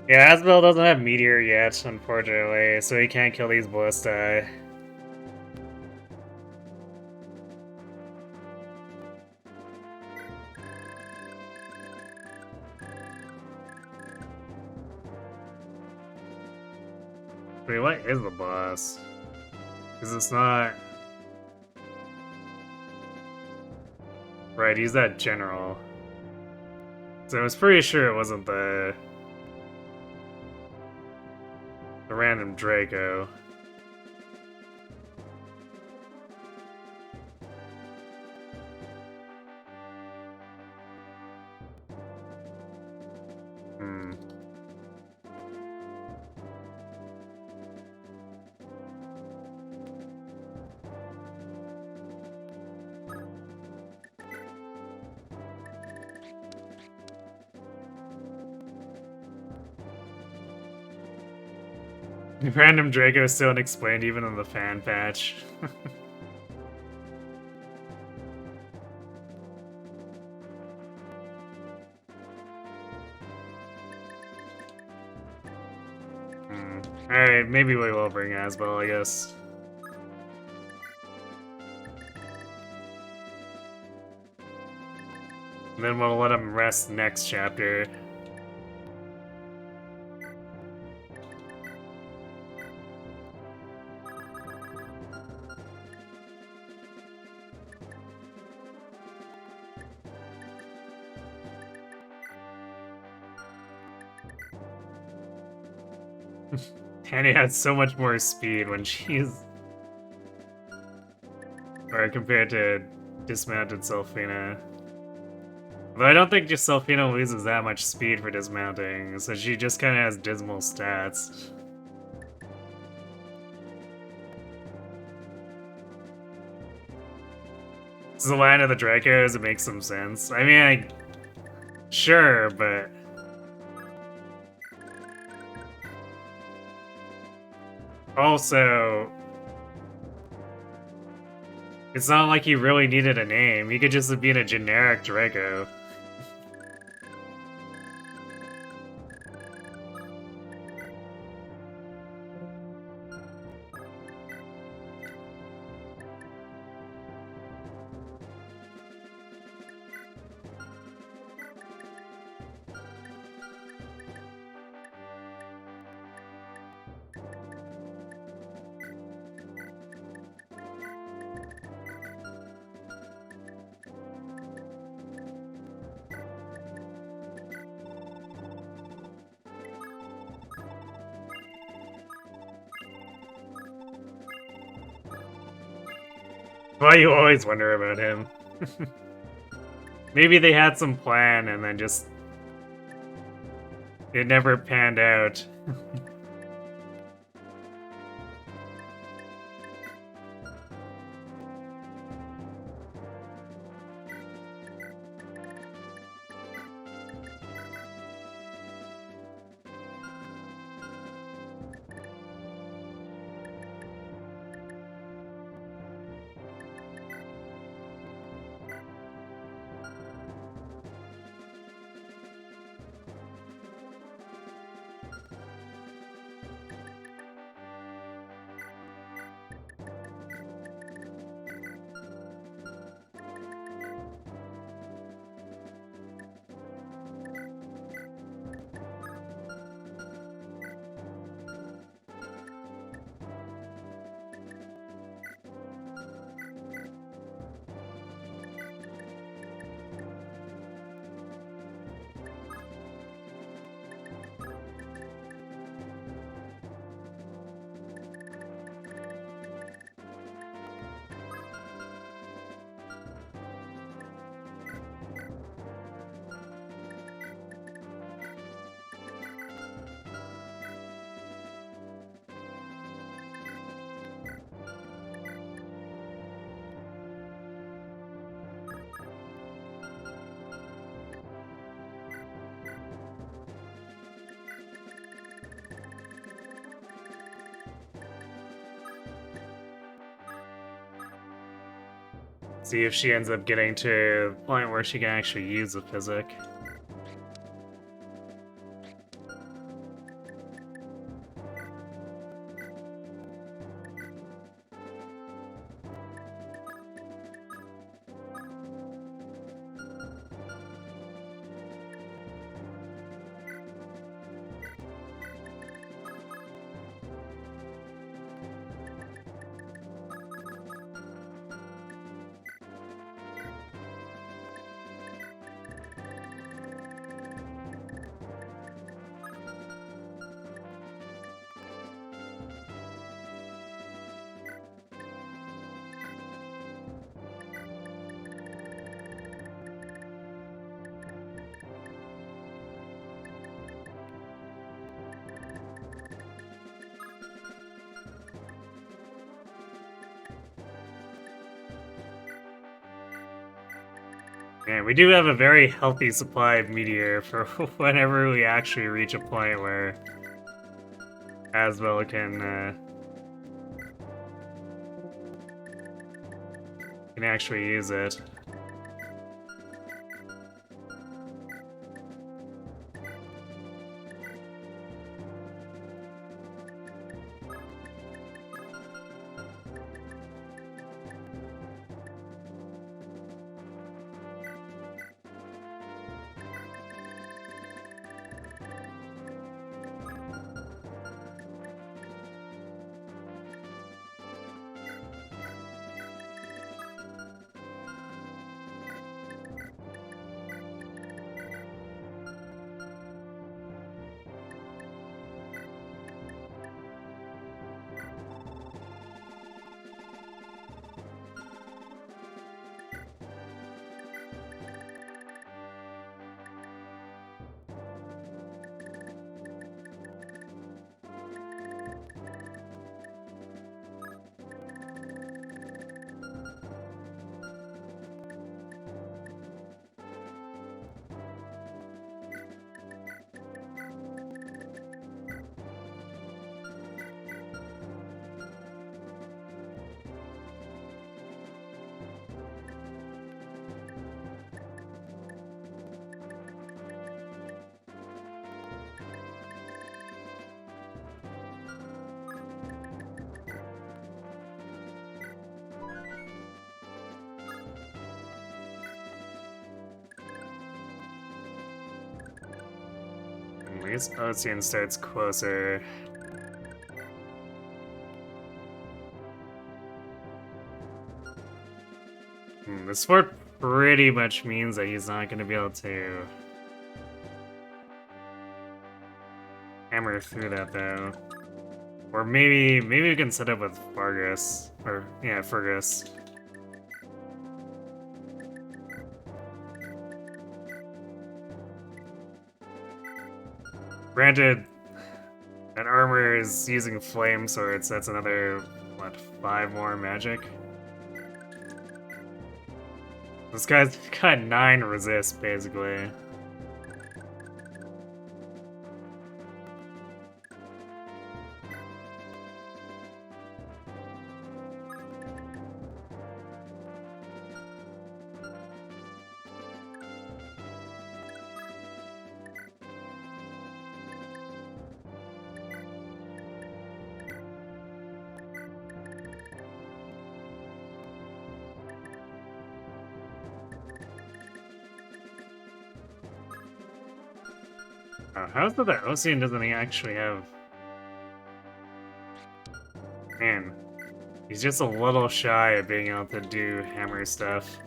Yeah, Asbel doesn't have Meteor yet, unfortunately, so he can't kill these Ballista. Wait, what is the boss? Because it's not... Right, he's that general. So I was pretty sure it wasn't the random Draco. Hmm. Random Draco is still unexplained even in the fan patch. Alright, maybe we will bring Asbel, I guess. And then we'll let him rest next chapter. Tanny had so much more speed when she's... Or compared to dismounted Selfina. Though I don't think just Selfina loses that much speed for dismounting, so she just kinda has dismal stats. This is the line of the Dracos, it makes some sense. I mean, sure, but... Also... It's not like he really needed a name, he could just have been a generic Draco. Why you always wonder about him? Maybe they had some plan and then just... It never panned out. See if she ends up getting to the point where she can actually use the physic. Man, we do have a very healthy supply of meteor for whenever we actually reach a point where Asbel can actually use it. I guess Ocean starts closer. This fort pretty much means that he's not going to be able to hammer through that, though. Or maybe we can set up with Fargus. Or, yeah, Fergus. Granted, that armor is using flame swords, that's another, what, 5 more magic? This guy's got 9 resist, basically. How's it that Ocean doesn't actually have... Man, he's just a little shy of being able to do hammer stuff.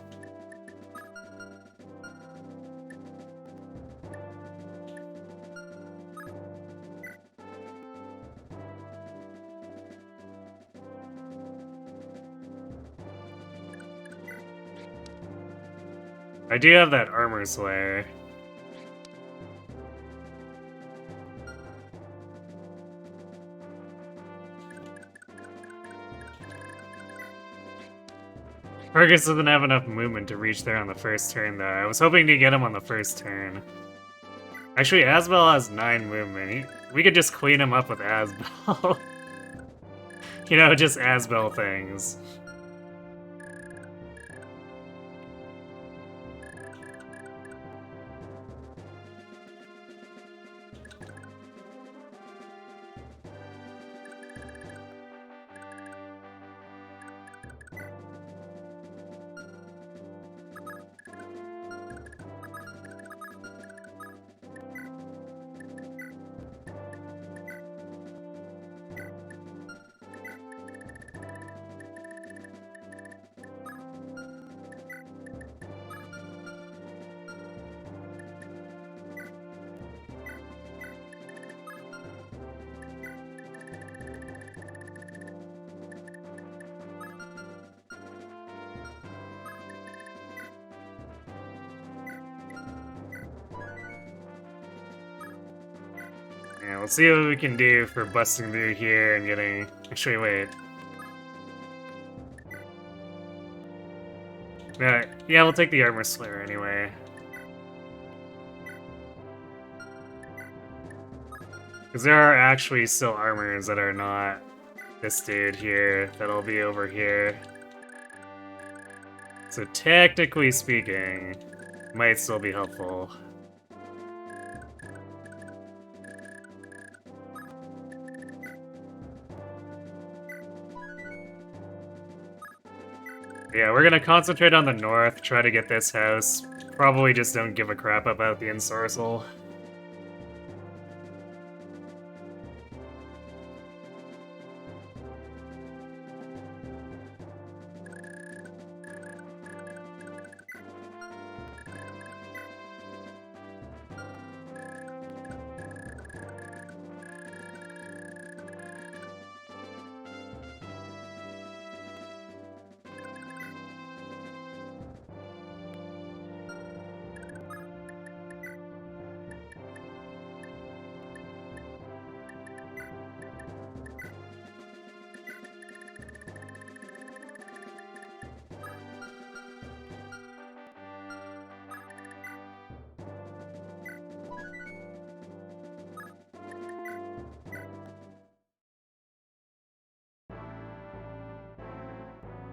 I do have that armor slayer. Fergus doesn't have enough movement to reach there on the first turn, though. I was hoping to get him on the first turn. Actually, Asbel has 9 movement. We could just clean him up with Asbel. You know, just Asbel things. Yeah, let's see what we can do for busting through here and getting... Actually, wait. Yeah, we'll take the Armor Slayer anyway. Because there are actually still armors that are not this dude here, that'll be over here. So technically speaking, might still be helpful. Yeah, we're gonna concentrate on the north, try to get this house. Probably just don't give a crap about the ensorcel.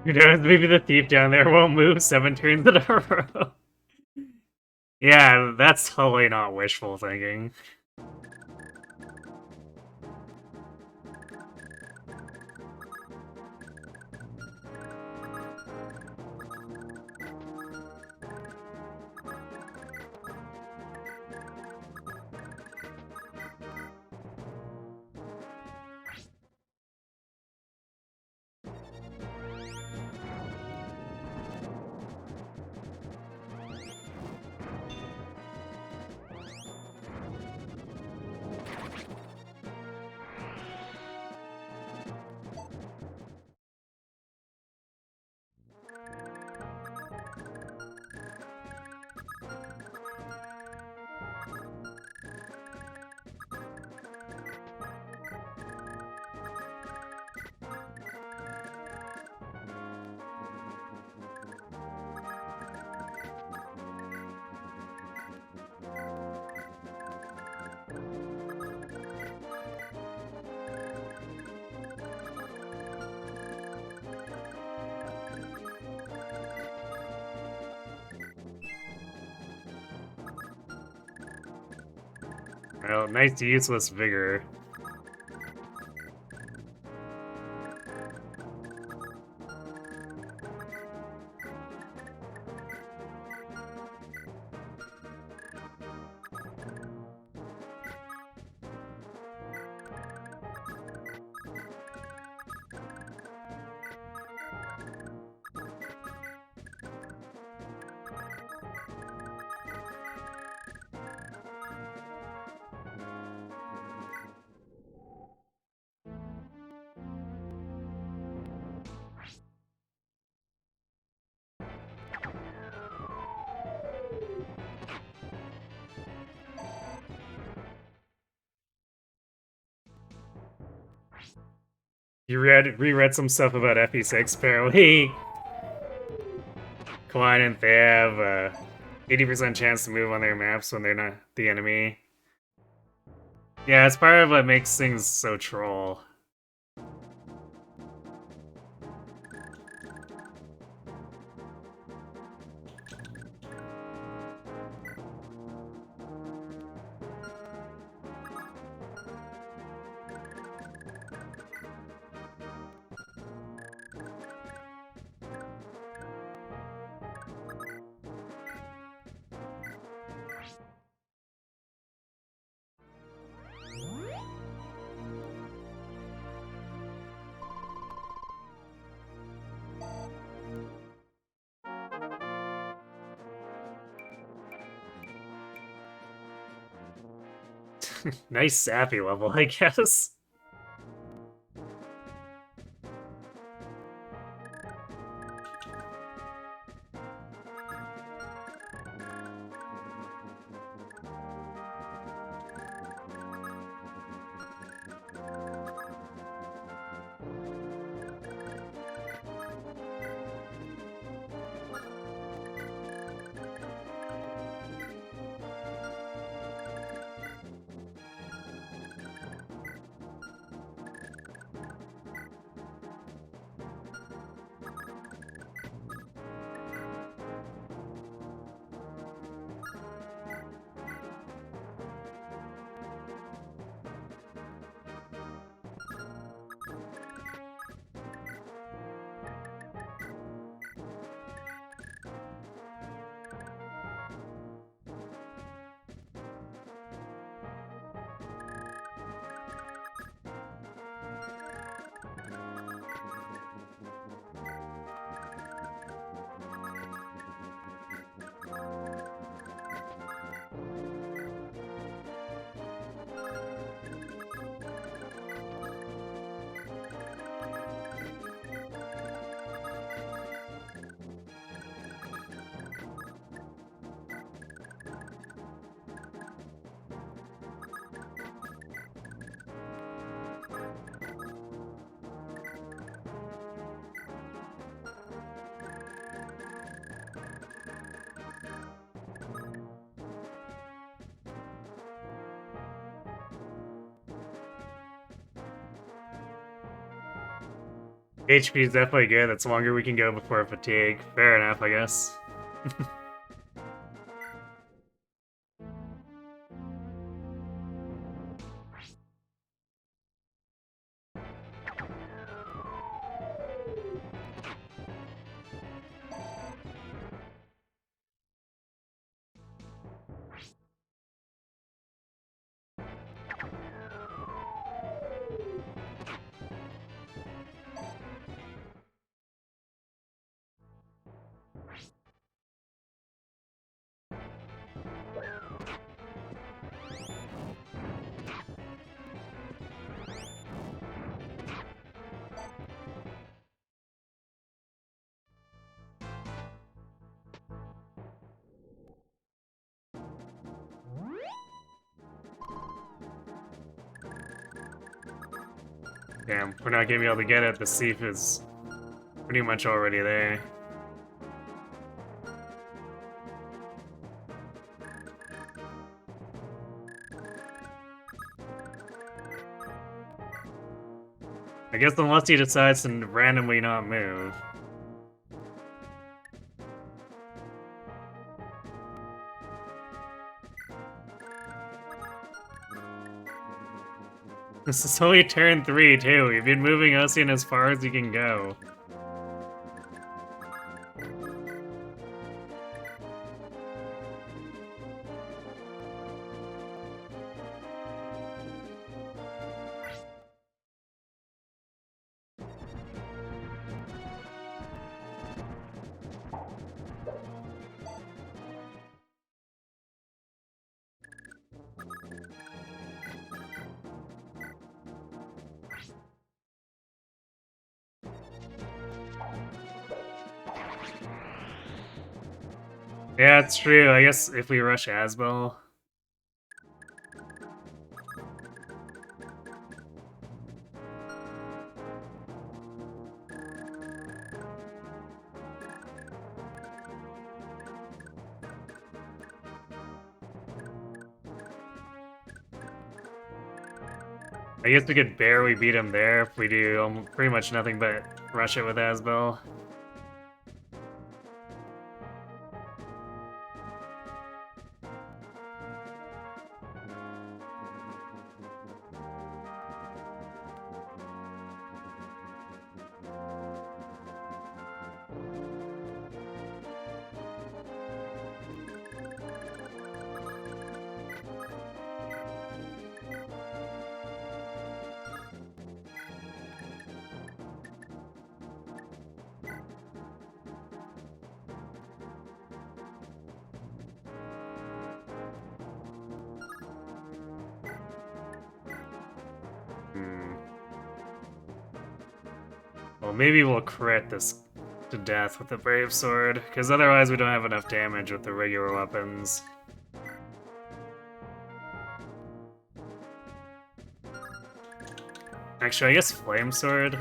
Who knows, maybe the thief down there won't move 7 turns in a row. Yeah, that's totally not wishful thinking. Well, nice useless vigor. You reread some stuff about FE6 apparently. Klein and they have a 80% chance to move on their maps when they're not the enemy. Yeah, it's part of what makes things so troll. Nice sappy level, I guess. HP is definitely good. That's longer we can go before fatigue. Fair enough, I guess. Damn, we're not gonna be able to get it. The Seif is pretty much already there. I guess unless he decides to randomly not move. This is only turn 3, too. You've been moving Ocean as far as you can go. Yeah, it's true. I guess if we rush Asbel. I guess we could barely beat him there if we do pretty much nothing but rush it with Asbel. Well, maybe we'll crit this to death with the Brave Sword, because otherwise we don't have enough damage with the regular weapons. Actually, I guess Flame Sword.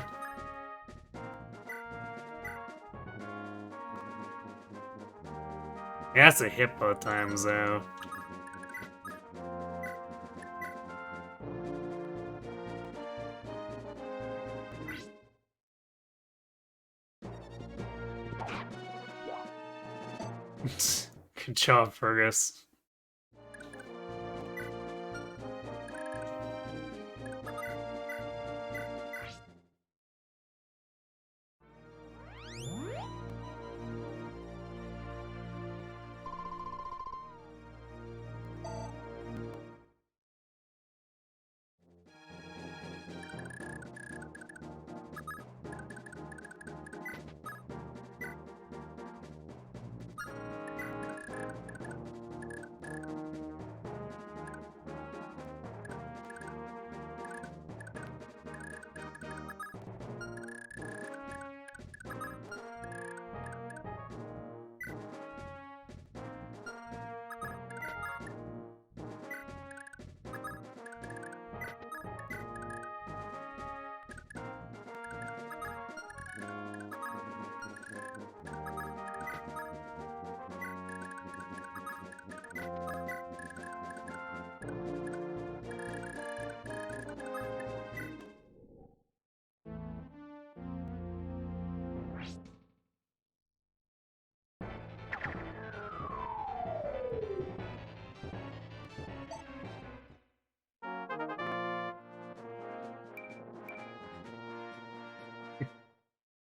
It has to hit both times, though. Good job, Fergus.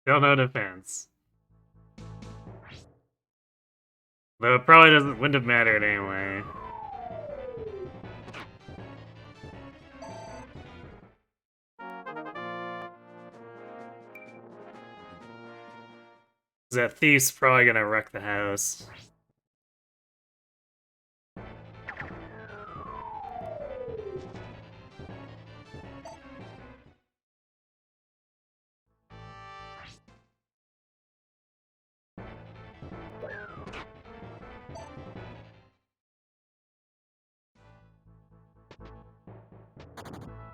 Still no defense. Though it probably wouldn't have mattered anyway. That thief's probably gonna wreck the house.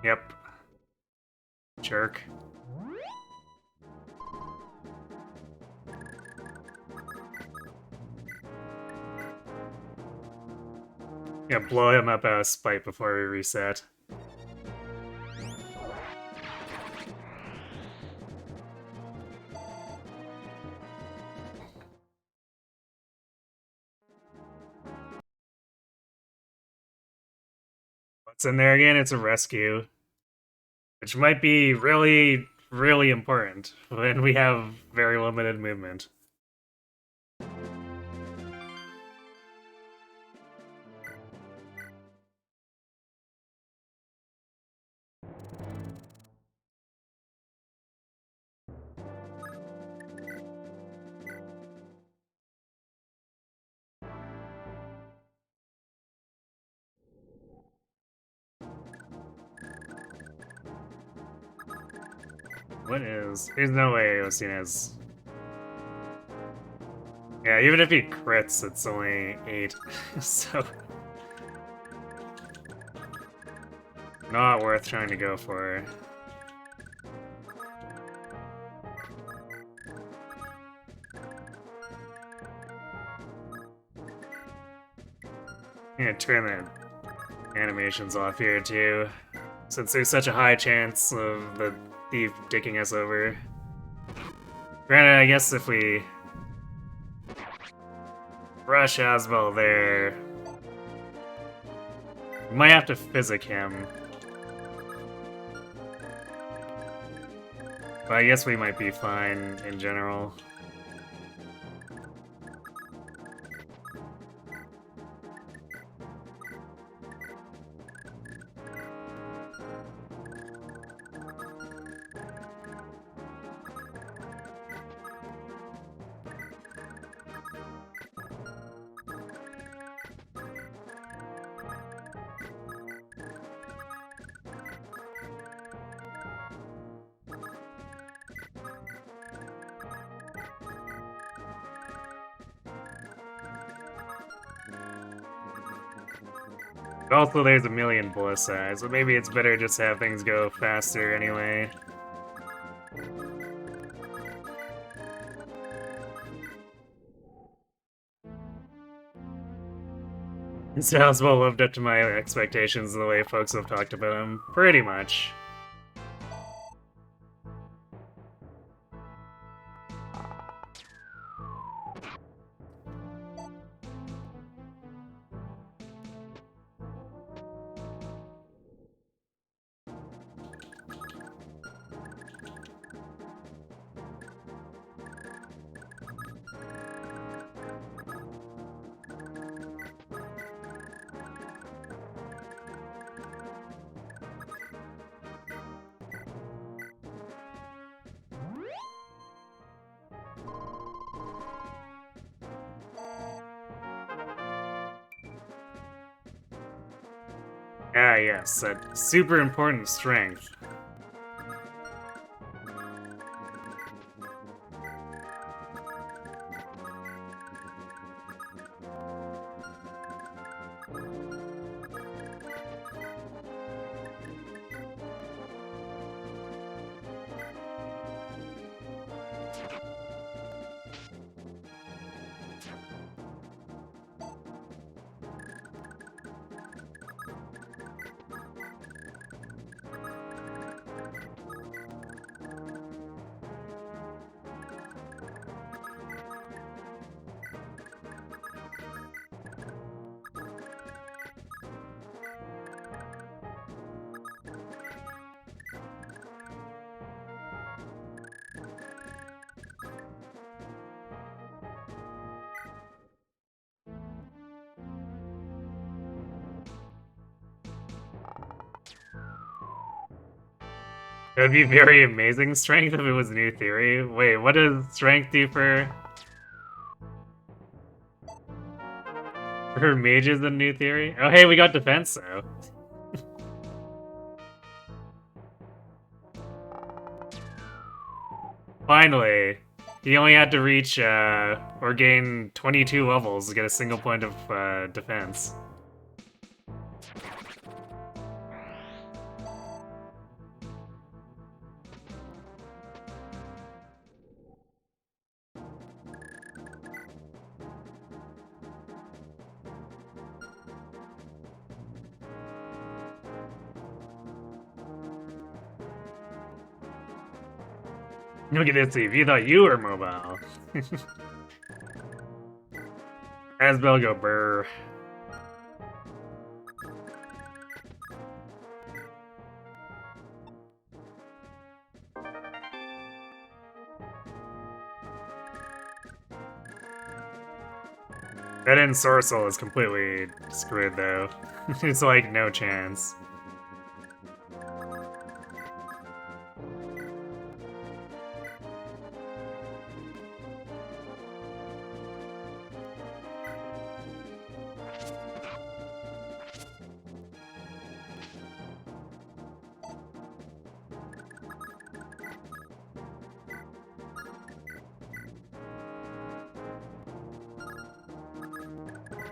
Yep. Jerk. Yeah, blow him up out of spite before we reset. What's in there again? It's a rescue. Which might be really, really important when we have very limited movement. What is... There's no way Osina's... Yeah, even if he crits, it's only 8, so... Not worth trying to go for. I'm gonna turn the animations off here too, since there's such a high chance of the thief dicking us over. Granted, I guess if we rush Asbel there, we might have to physic him. But I guess we might be fine in general. But also, there's a million ballista, so maybe it's better just to have things go faster anyway. Asbel lived up to my expectations the way folks have talked about him, pretty much. Ah, yes, that super important strength. That'd be very amazing strength if it was new theory. Wait, what does strength do for mages in new theory? Oh, hey, we got defense though. Finally, he only had to reach or gain 22 levels to get a single point of defense. Look at this, Steve. You thought you were mobile. Asbel go brr. That ensorcel is completely screwed though. It's like no chance.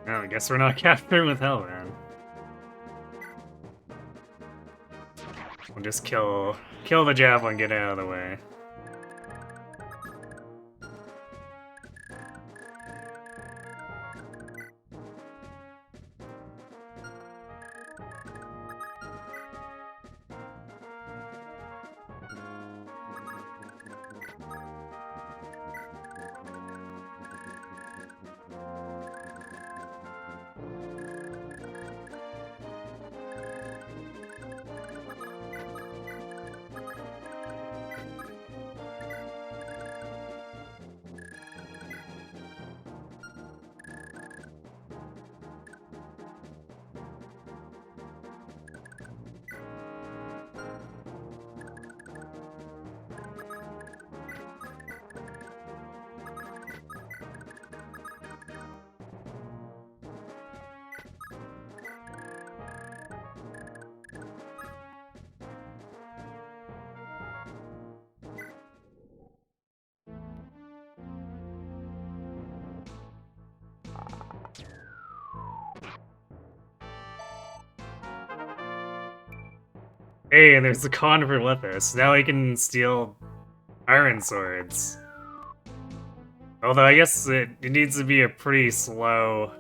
Well, I guess we're not capturing with hell then. We'll just kill the javelin, get out of the way. Hey, and there's the con for Lithus. Now he can steal iron swords. Although I guess it needs to be a pretty slow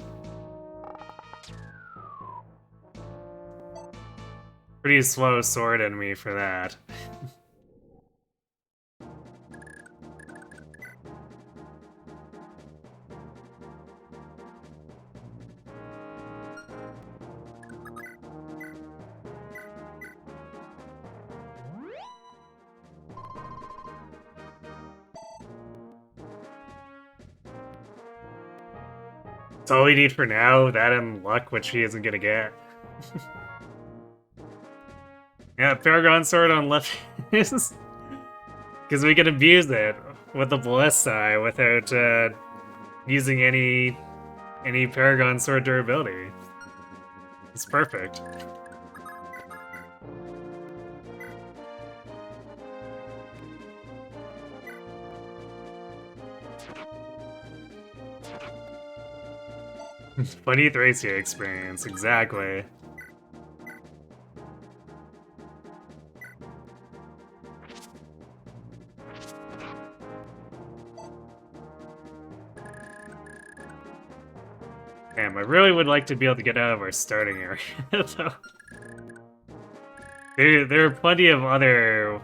sword enemy for that. That's all we need for now, that and luck, which he isn't gonna get. Yeah, Paragon Sword on left is... Because we can abuse it with the Ballista without using any Paragon Sword durability. It's perfect. Funny Thracia experience, exactly. Damn, I really would like to be able to get out of our starting area, though. There are plenty of other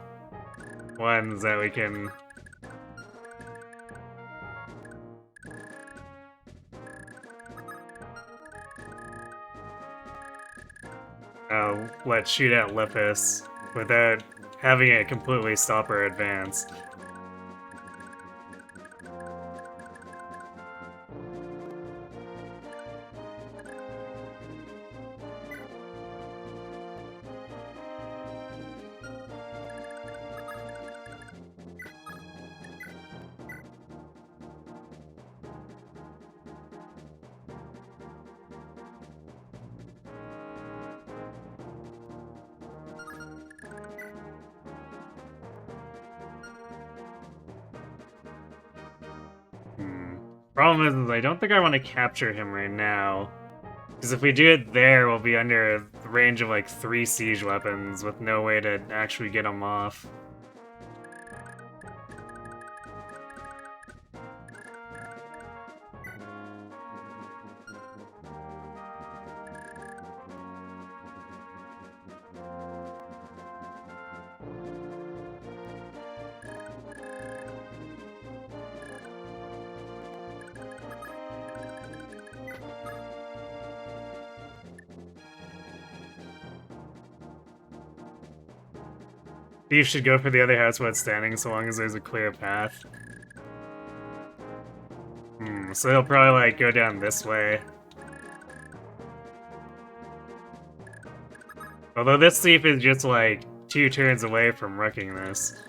ones that we can... let's shoot at Lithus without having it completely stop our advance. problem is I don't think I want to capture him right now. Because if we do it there, we'll be under the range of like 3 siege weapons with no way to actually get him off. Thief should go for the other house while it's standing, so long as there's a clear path. So he'll probably, like, go down this way. Although this thief is just, like, 2 turns away from wrecking this.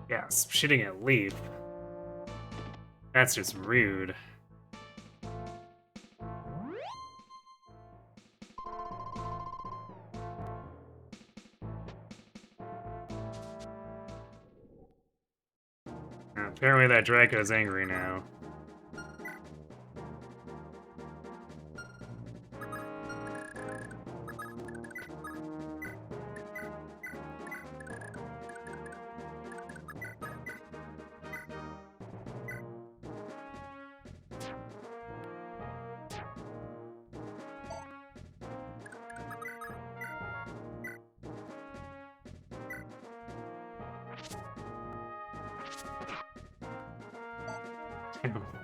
Yeah, shitting at Leaf. That's just rude. Apparently that Draco's angry now.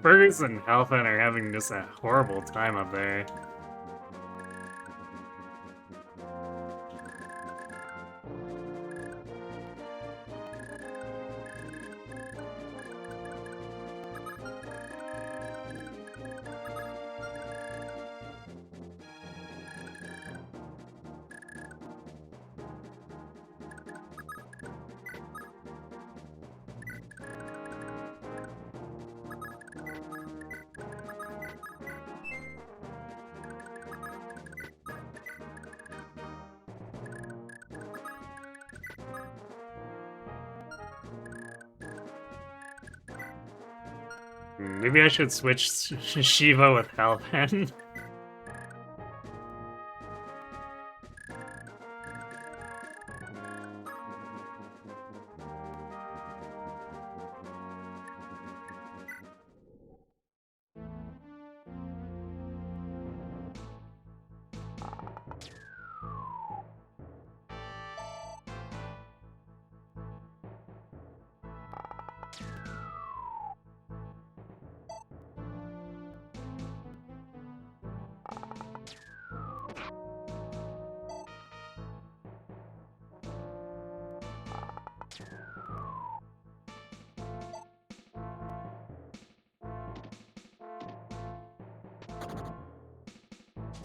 Burgers and Halfan are having just a horrible time up there. Maybe I should switch Shiva with Halfan.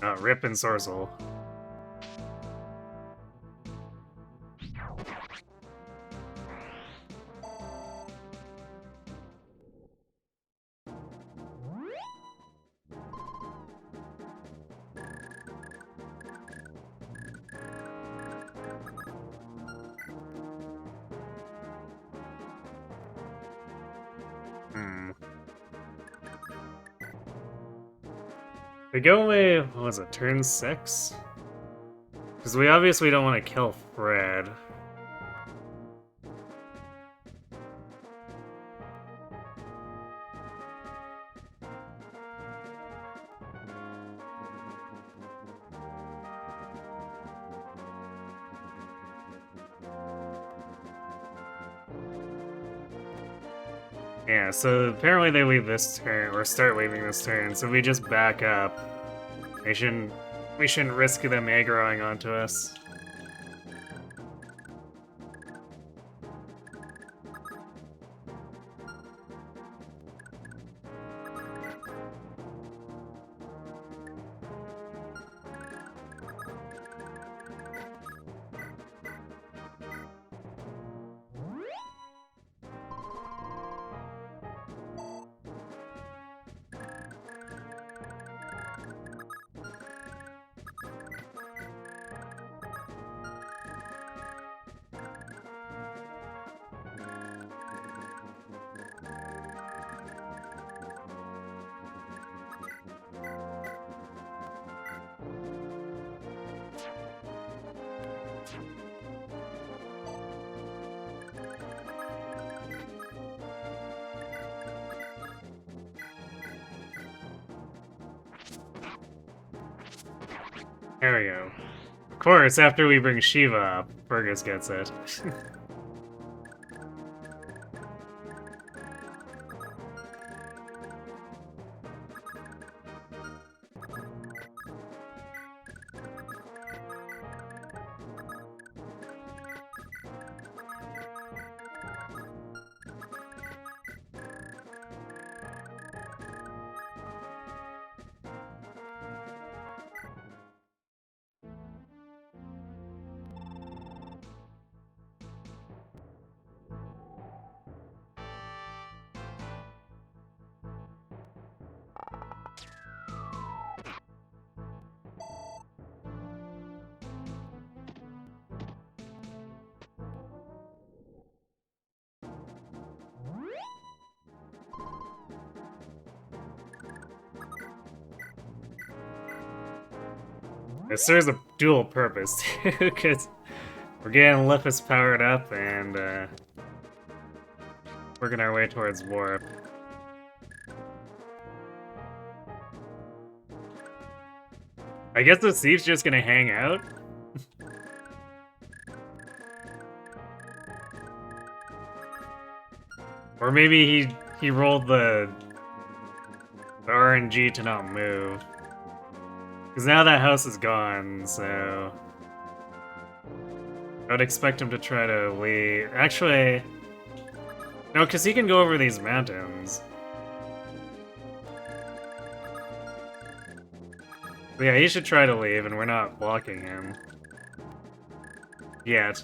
Rip and Sorcel. We go away, what was it, turn 6? Because we obviously don't want to kill Fred. Yeah, so apparently they leave this turn, or start leaving this turn, so we just back up. We shouldn't risk them aggroing onto us. There we go. Of course, after we bring Shiva up, Fergus gets it. It serves a dual purpose, too, because we're getting Lippis powered up and working our way towards Warp. I guess the thief's just gonna hang out? Or maybe he rolled the RNG to not move. Because now that house is gone, so... I would expect him to try to leave. Actually... No, because he can go over these mountains. But yeah, he should try to leave, and we're not blocking him. Yet.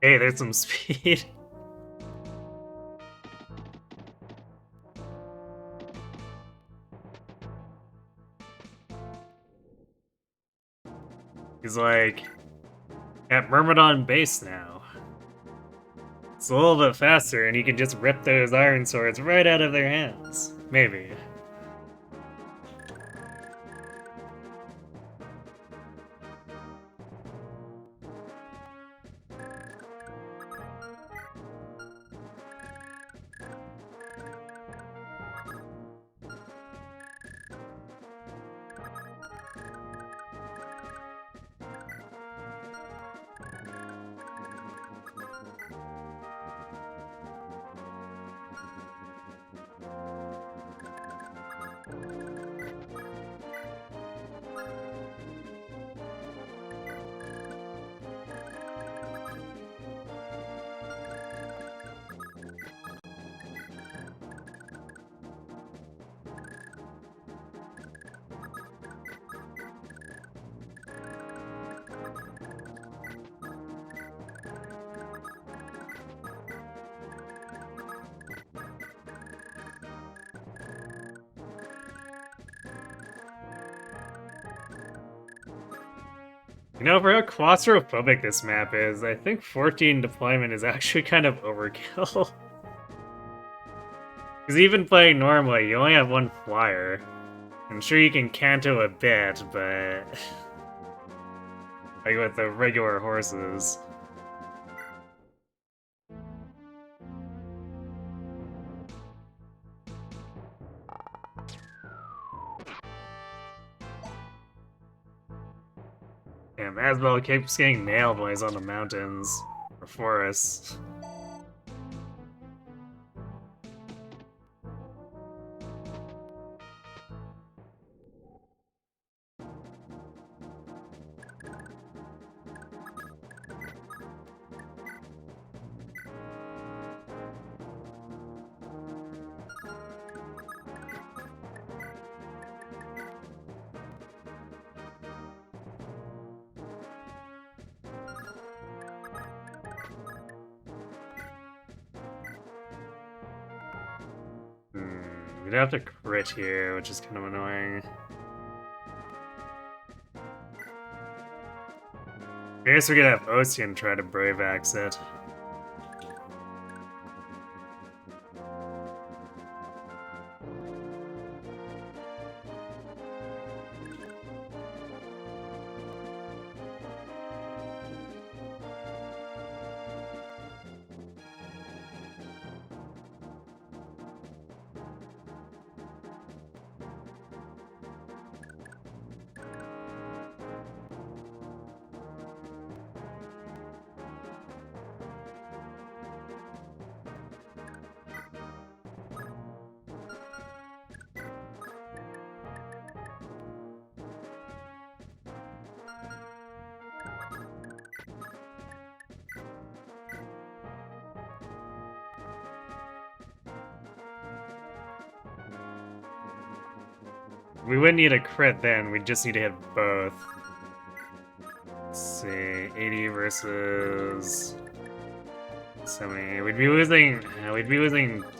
Hey, there's some speed. He's like at Myrmidon base now. It's a little bit faster, and he can just rip those iron swords right out of their hands. Maybe. You know, for how claustrophobic this map is, I think 14 deployment is actually kind of overkill. Because even playing normally, you only have one flyer. I'm sure you can canto a bit, but... like with the regular horses. Damn, Asbel keeps getting nailed when he's on the mountains. Or forests. We'd have to crit here, which is kind of annoying. I guess we could have Ocean try to Brave Axe it. We wouldn't need a crit then, we just need to hit both. Let's see, 80 versus 70. We'd be losing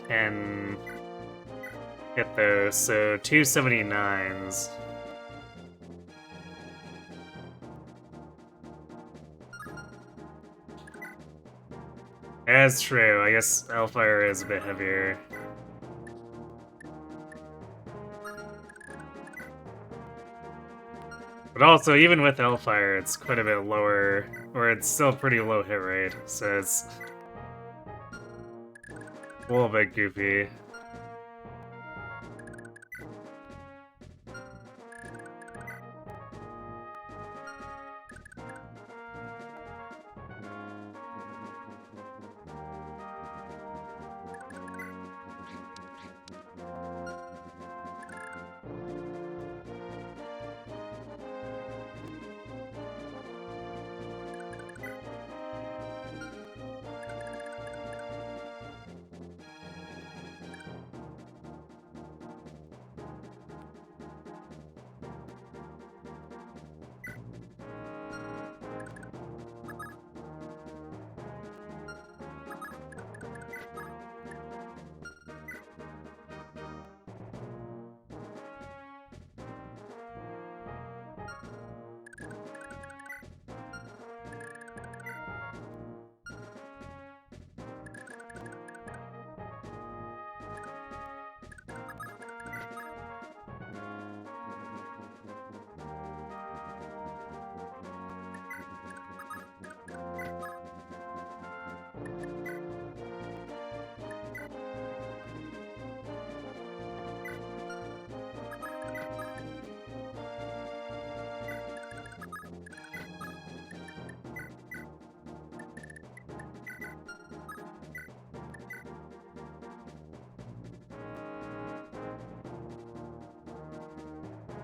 10 hit those, so 279s. That's true, I guess Hellfire is a bit heavier. But also, even with Hellfire, it's quite a bit lower, or it's still pretty low hit rate, so it's a little bit goofy.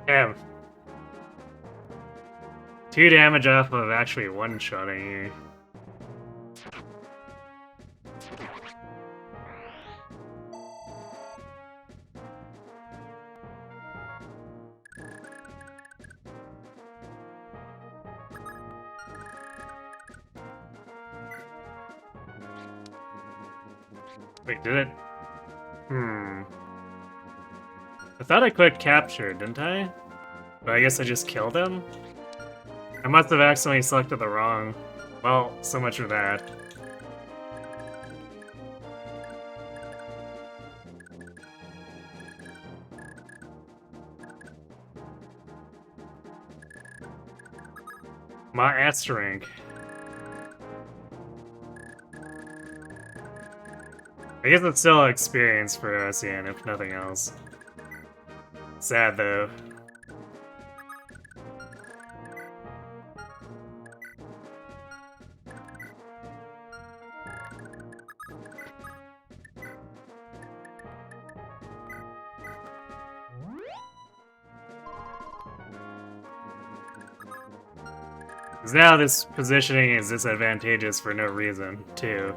Damn. 2 damage off of actually one-shotting you. Wait, did it? I thought I clicked capture, didn't I? But I guess I just killed him? I must have accidentally selected the wrong... Well, so much for that. My S rank. I guess it's still experience for Ocean, if nothing else. Sad though. Because now this positioning is disadvantageous for no reason, too.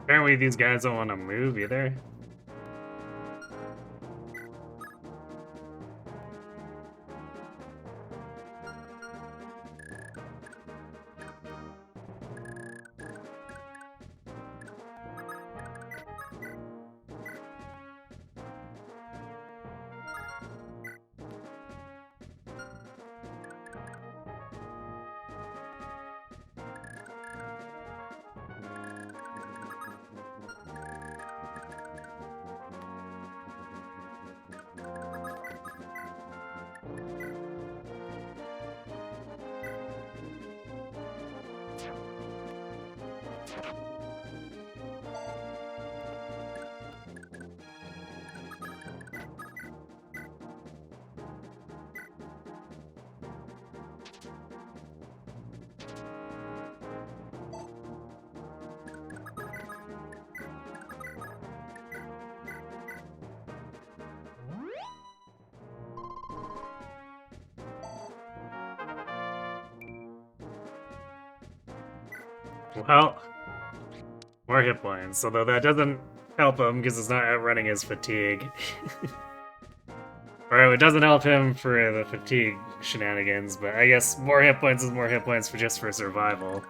Apparently these guys don't want to move either. Well, more hit points, although that doesn't help him because it's not outrunning his fatigue. Or it doesn't help him for the fatigue shenanigans, but I guess more hit points is more hit points for just for survival.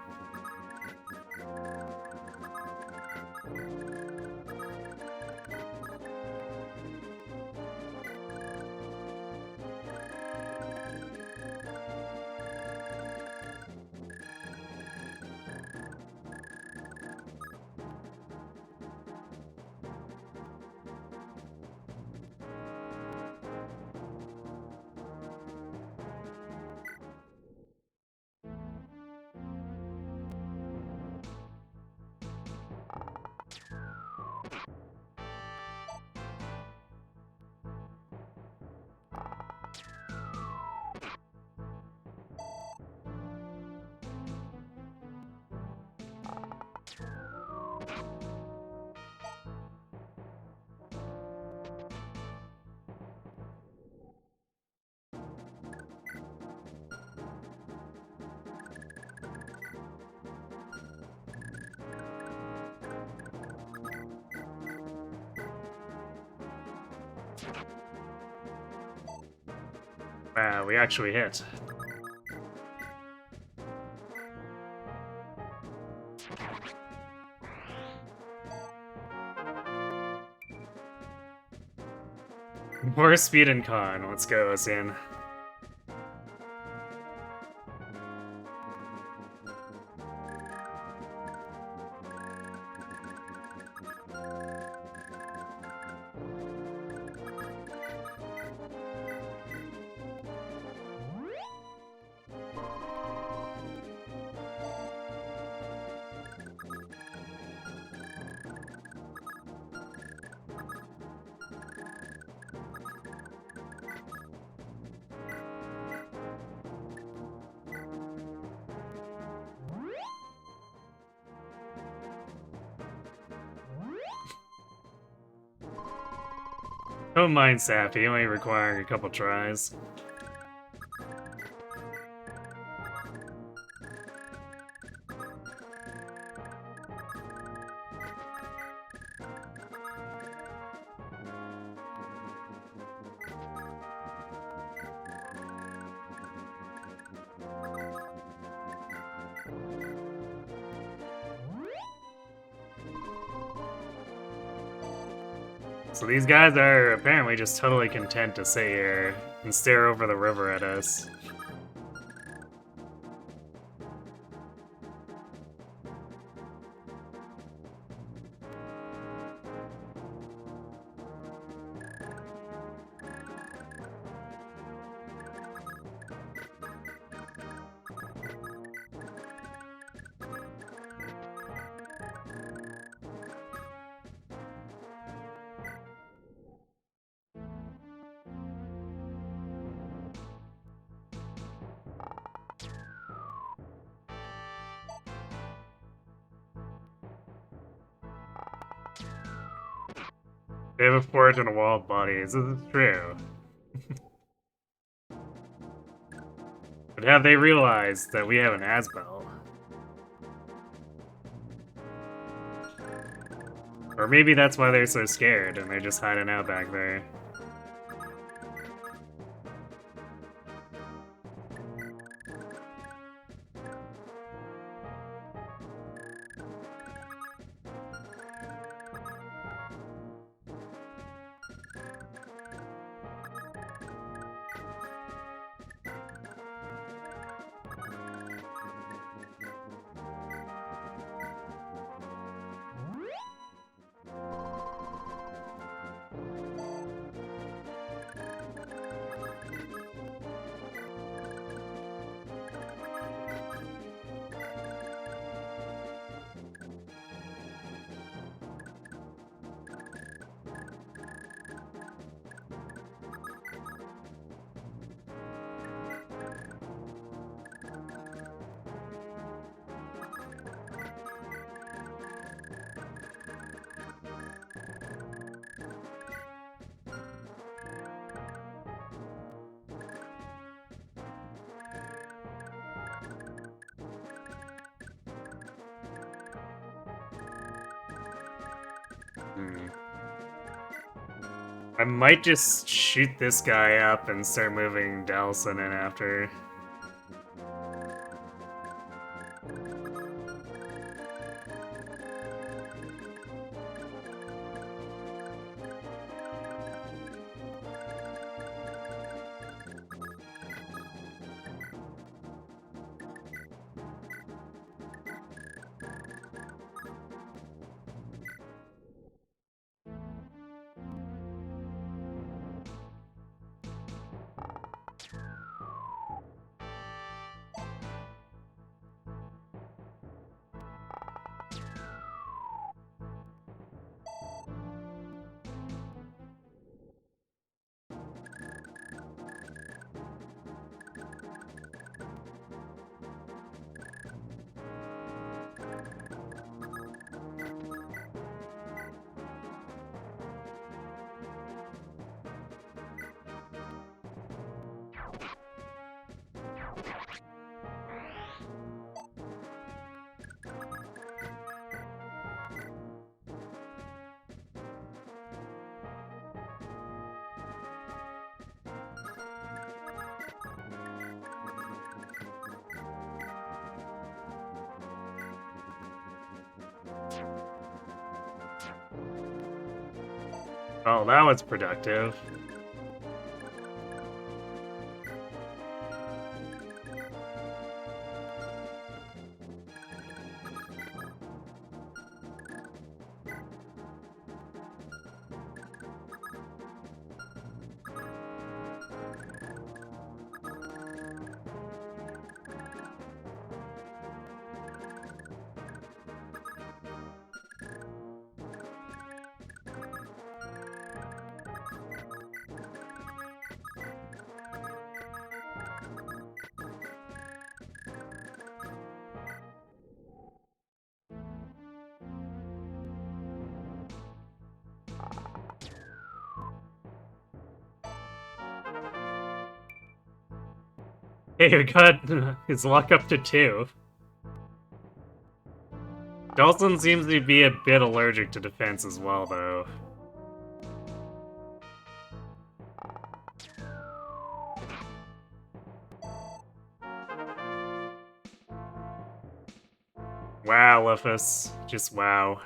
Wow, we actually hit. More speed and con. Let's go, Sin. Don't mind Sappy, only requiring a couple tries. So these guys are apparently just totally content to sit here and stare over the river at us. They have a forge and a wall of bodies. This is true. But have they realized that we have an Asbel? Or maybe that's why they're so scared and they're just hiding out back there. I might just shoot this guy up and start moving Delson in after. Oh, that was productive. Hey, we got his luck up to 2. Dawson seems to be a bit allergic to defense as well, though. Wow, Lufus. Just wow.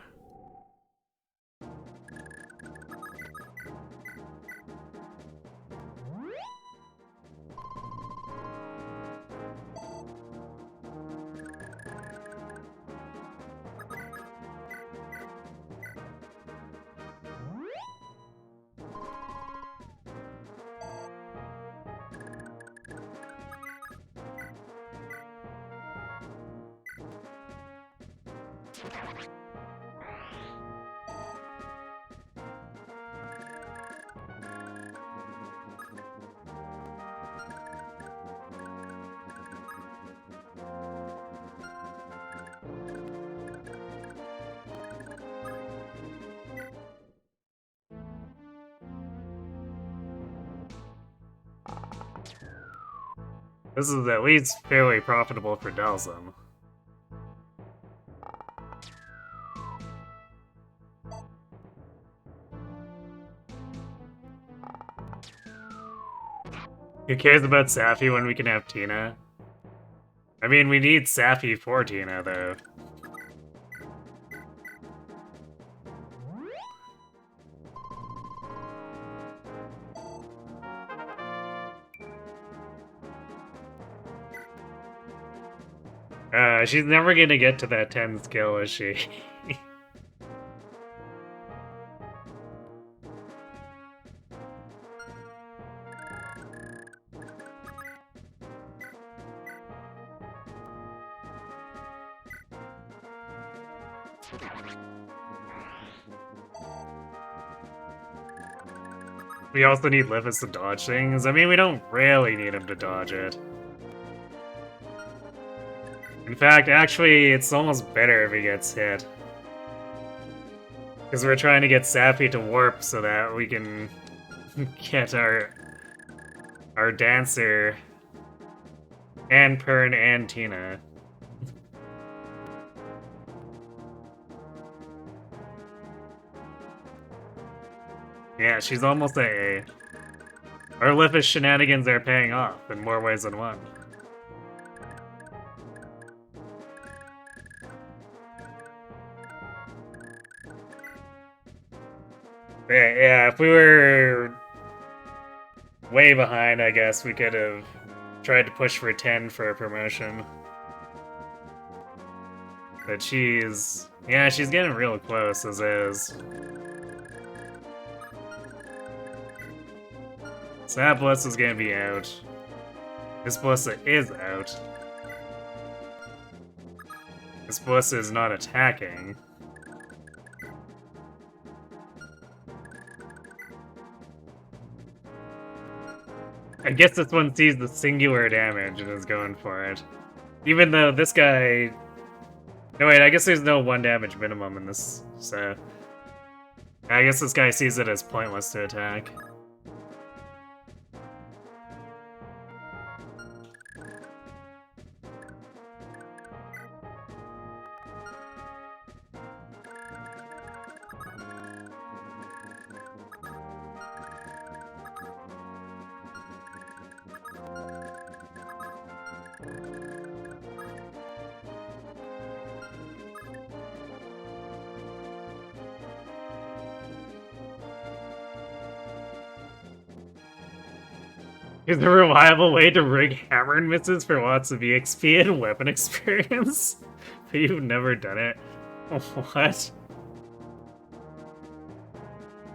This is at least fairly profitable for Delzum. Who cares about Safi when we can have Tina? I mean, we need Safi for Tina, though. She's never gonna get to that 10 skill, is she? We also need Lifus to dodge things. I mean, we don't really need him to dodge it. In fact, actually, it's almost better if he gets hit. Because we're trying to get Safi to warp so that we can get our dancer and Pern and Tina. Yeah, she's almost a. Our Lifus shenanigans are paying off in more ways than one. Yeah, if we were way behind, I guess we could have tried to push for 10 for a promotion. But she's getting real close as is. So that Blissa gonna be out. This Blissa is out. This Blissa is not attacking. I guess this one sees the singular damage and is going for it. Even though this guy... No, wait, I guess there's no 1 damage minimum in this, so... I guess this guy sees it as pointless to attack. Is there a reliable way to rig hammer and misses for lots of EXP and weapon experience? But you've never done it. What?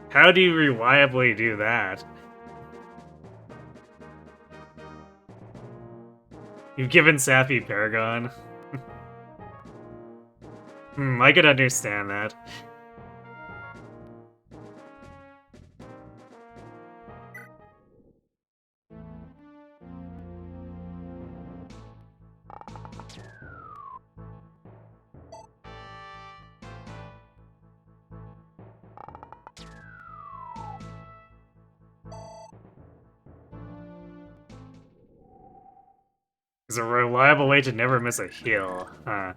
How do you reliably do that? You've given Sappy Paragon. I could understand that. There's a reliable way to never miss a heal, huh?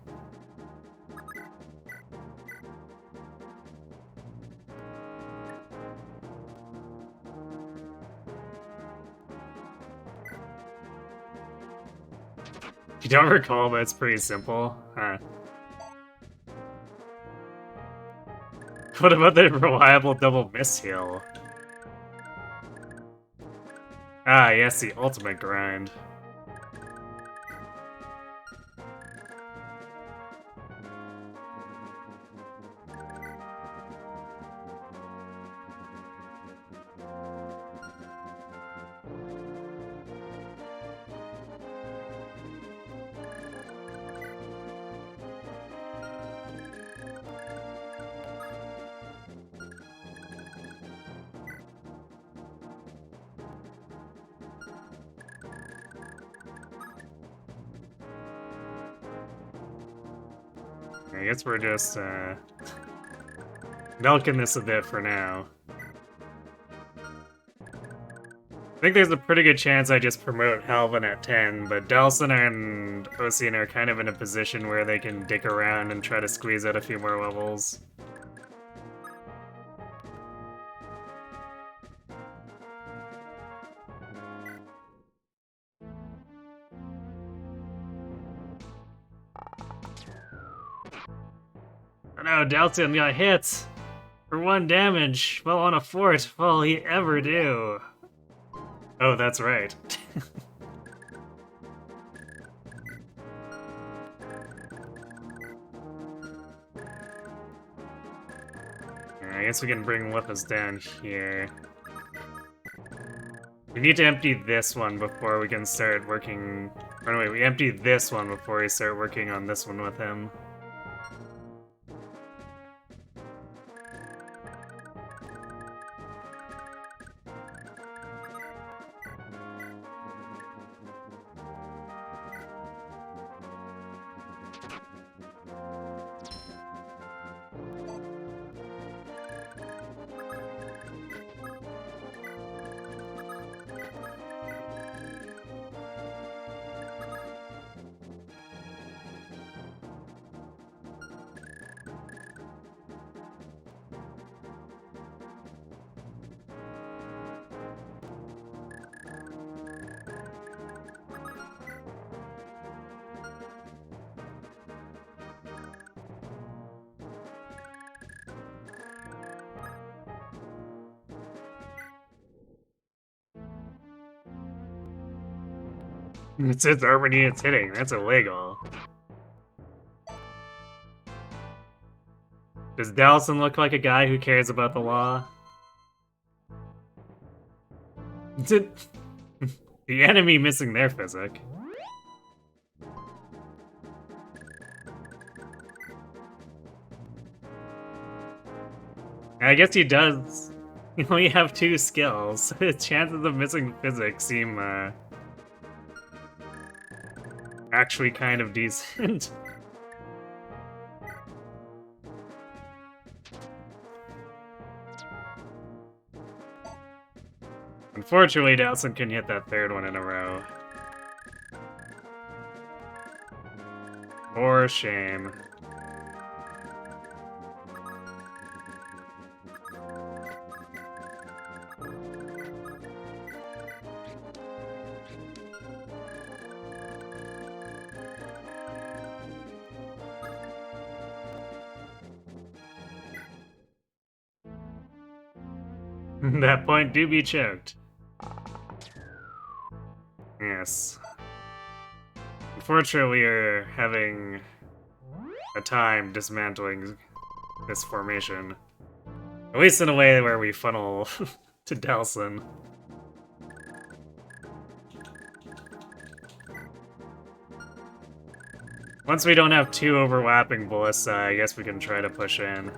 You don't recall, but it's pretty simple, huh? What about the reliable double miss heal? Ah, yes, the ultimate grind. I guess we're just, milking this a bit for now. I think there's a pretty good chance I just promote Halvin at 10, but Delson and Ocean are kind of in a position where they can dick around and try to squeeze out a few more levels. Oh no, Delson got hit! For 1 damage, while on a fort, will he ever do? Oh, that's right. I guess we can bring weapons down here. We need to empty this one before we can start working... Oh no, wait, we empty this one before we start working on this one with him. It says armor units hitting, that's illegal. Does Dallison look like a guy who cares about the law? The enemy missing their physic. I guess he does. You only have 2 skills, so his chances of missing physics seem, actually kind of decent. Unfortunately, Dowson couldn't hit that 3rd one in a row. For shame. That point do be choked. Yes. Unfortunately, we are having a time dismantling this formation. At least in a way where we funnel to Delson. Once we don't have two overlapping ballista, I guess we can try to push in.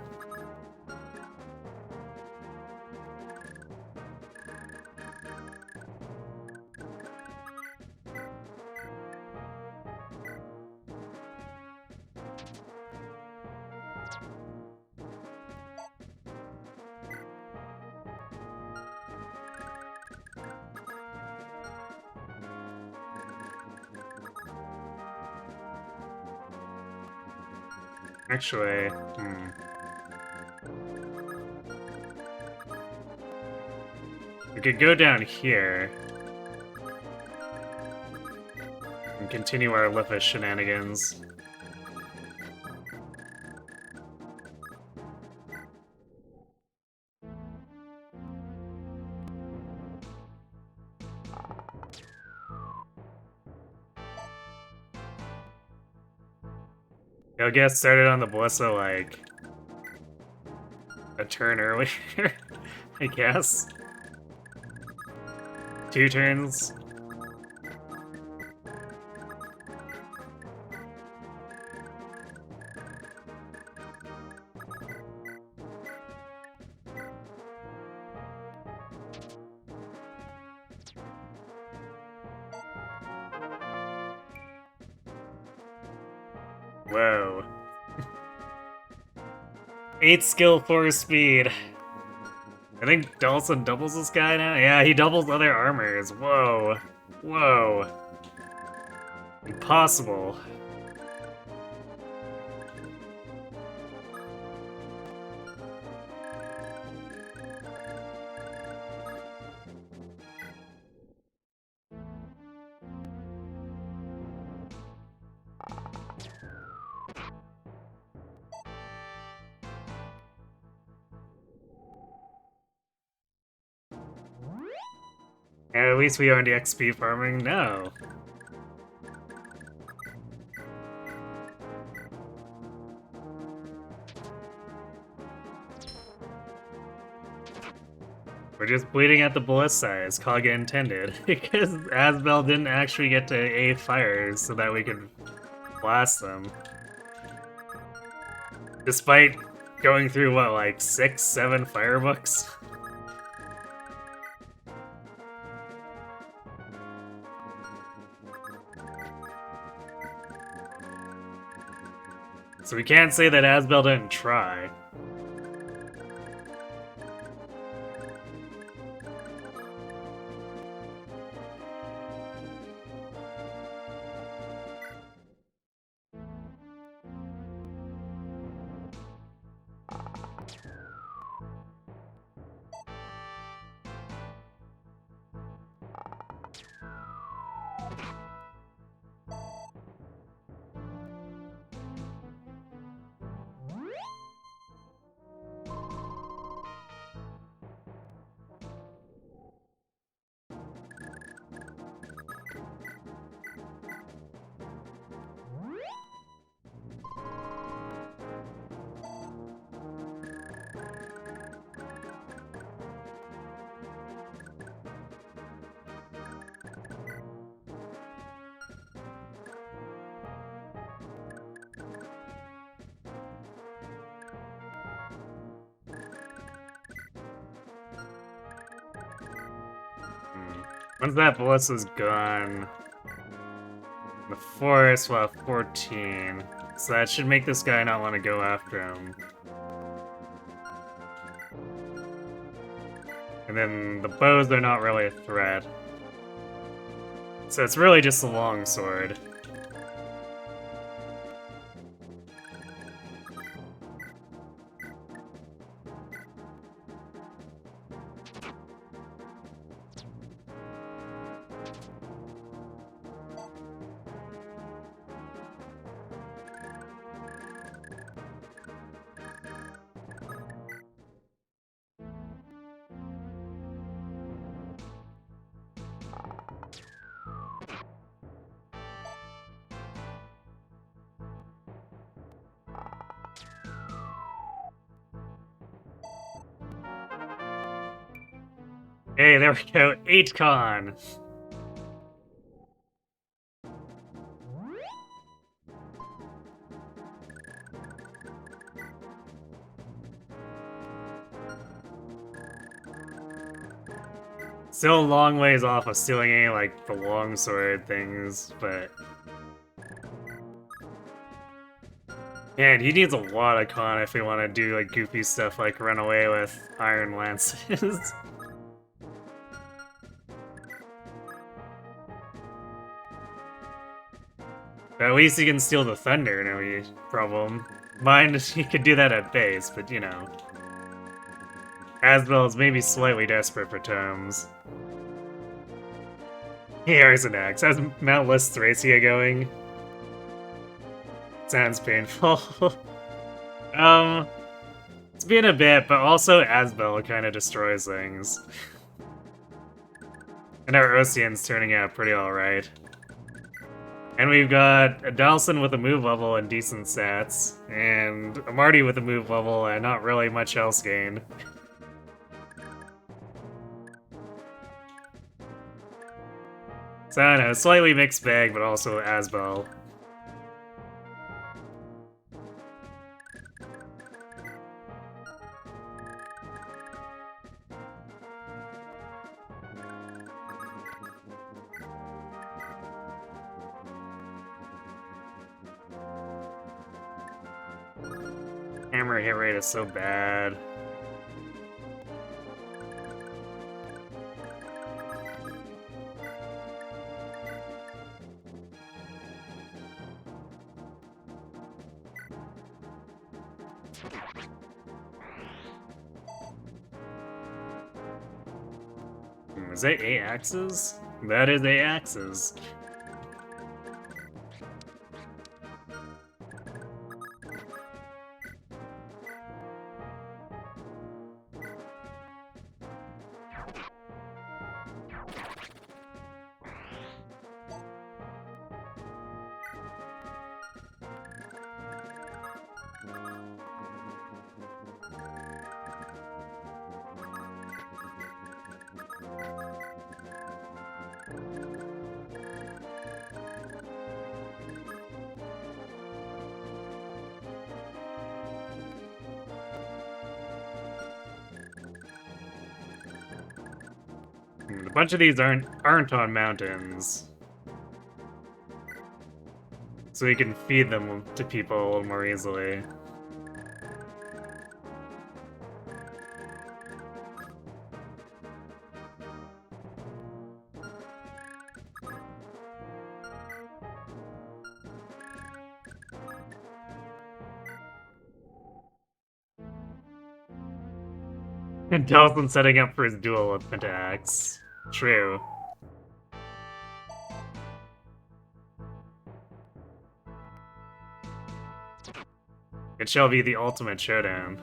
Actually, we could go down here and continue our Lithus shenanigans. I'll get started on the ballista like a turn earlier, I guess. 2 turns. Whoa. 8 skill, 4 speed. I think Dawson doubles this guy now? Yeah, he doubles other armors. Whoa. Whoa. Impossible. Yeah, at least we aren't XP farming? No. We're just bleeding at the ballista, as Kaga intended, because Asbel didn't actually get to A fires so that we could blast them. Despite going through, what, like 6, 7 firebooks? So we can't say that Asbel didn't try. Once that ballista's gone, the forest will have 14. So that should make this guy not want to go after him. And then the bows are not really a threat. So it's really just a longsword. Hey, there we go. 8con. Still a long ways off of stealing any, like, the longsword things, but... Man, he needs a lot of con if we want to do, like, goofy stuff like run away with iron lances. But at least he can steal the thunder, no problem. Mind, he could do that at base, but you know. Asbel is maybe slightly desperate for tomes. Here's an axe. How's Mount West Thracia going? Sounds painful. It's been a bit, but also Asbel kind of destroys things. And our Ocean's turning out pretty alright. And we've got a Dalson with a move level and decent stats, and a Marty with a move level and not really much else gained. So I don't know, slightly mixed bag, but also Asbel. Hammer hit rate is so bad. Is that 8 axes? That is 8 axes. A bunch of these aren't on mountains. So we can feed them to people a little more easily. And Dalton setting up for his duel with Pentax. True. It shall be the ultimate showdown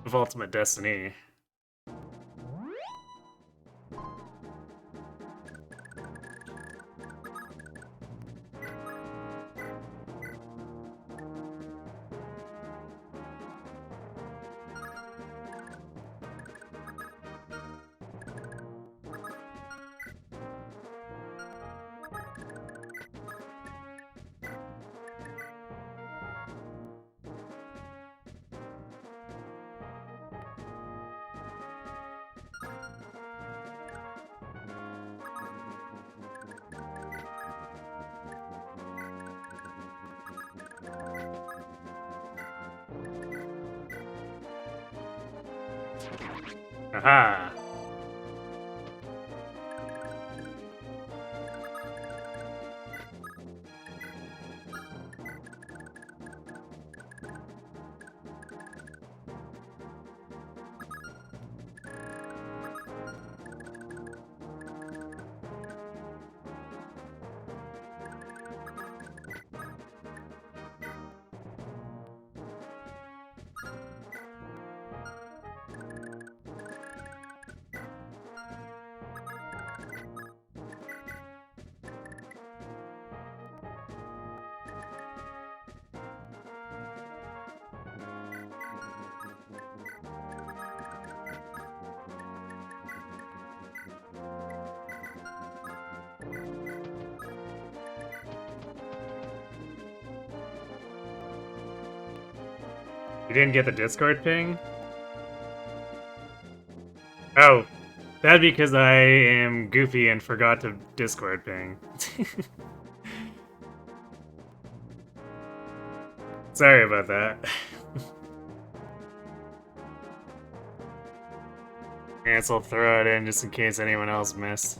of ultimate destiny. Aha! You didn't get the Discord ping? Oh, that'd be because I am goofy and forgot to Discord ping. Sorry about that. I guess I'll throw it in just in case anyone else missed.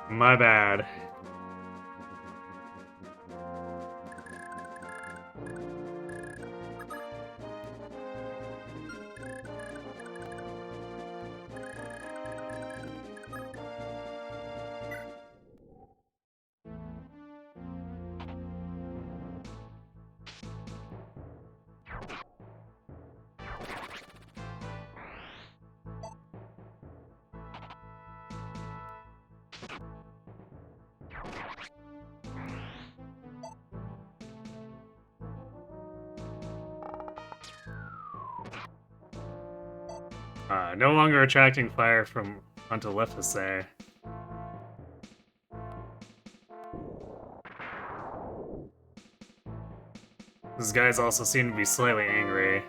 My bad. No longer attracting fire from onto Lephasay. These guys also seem to be slightly angry.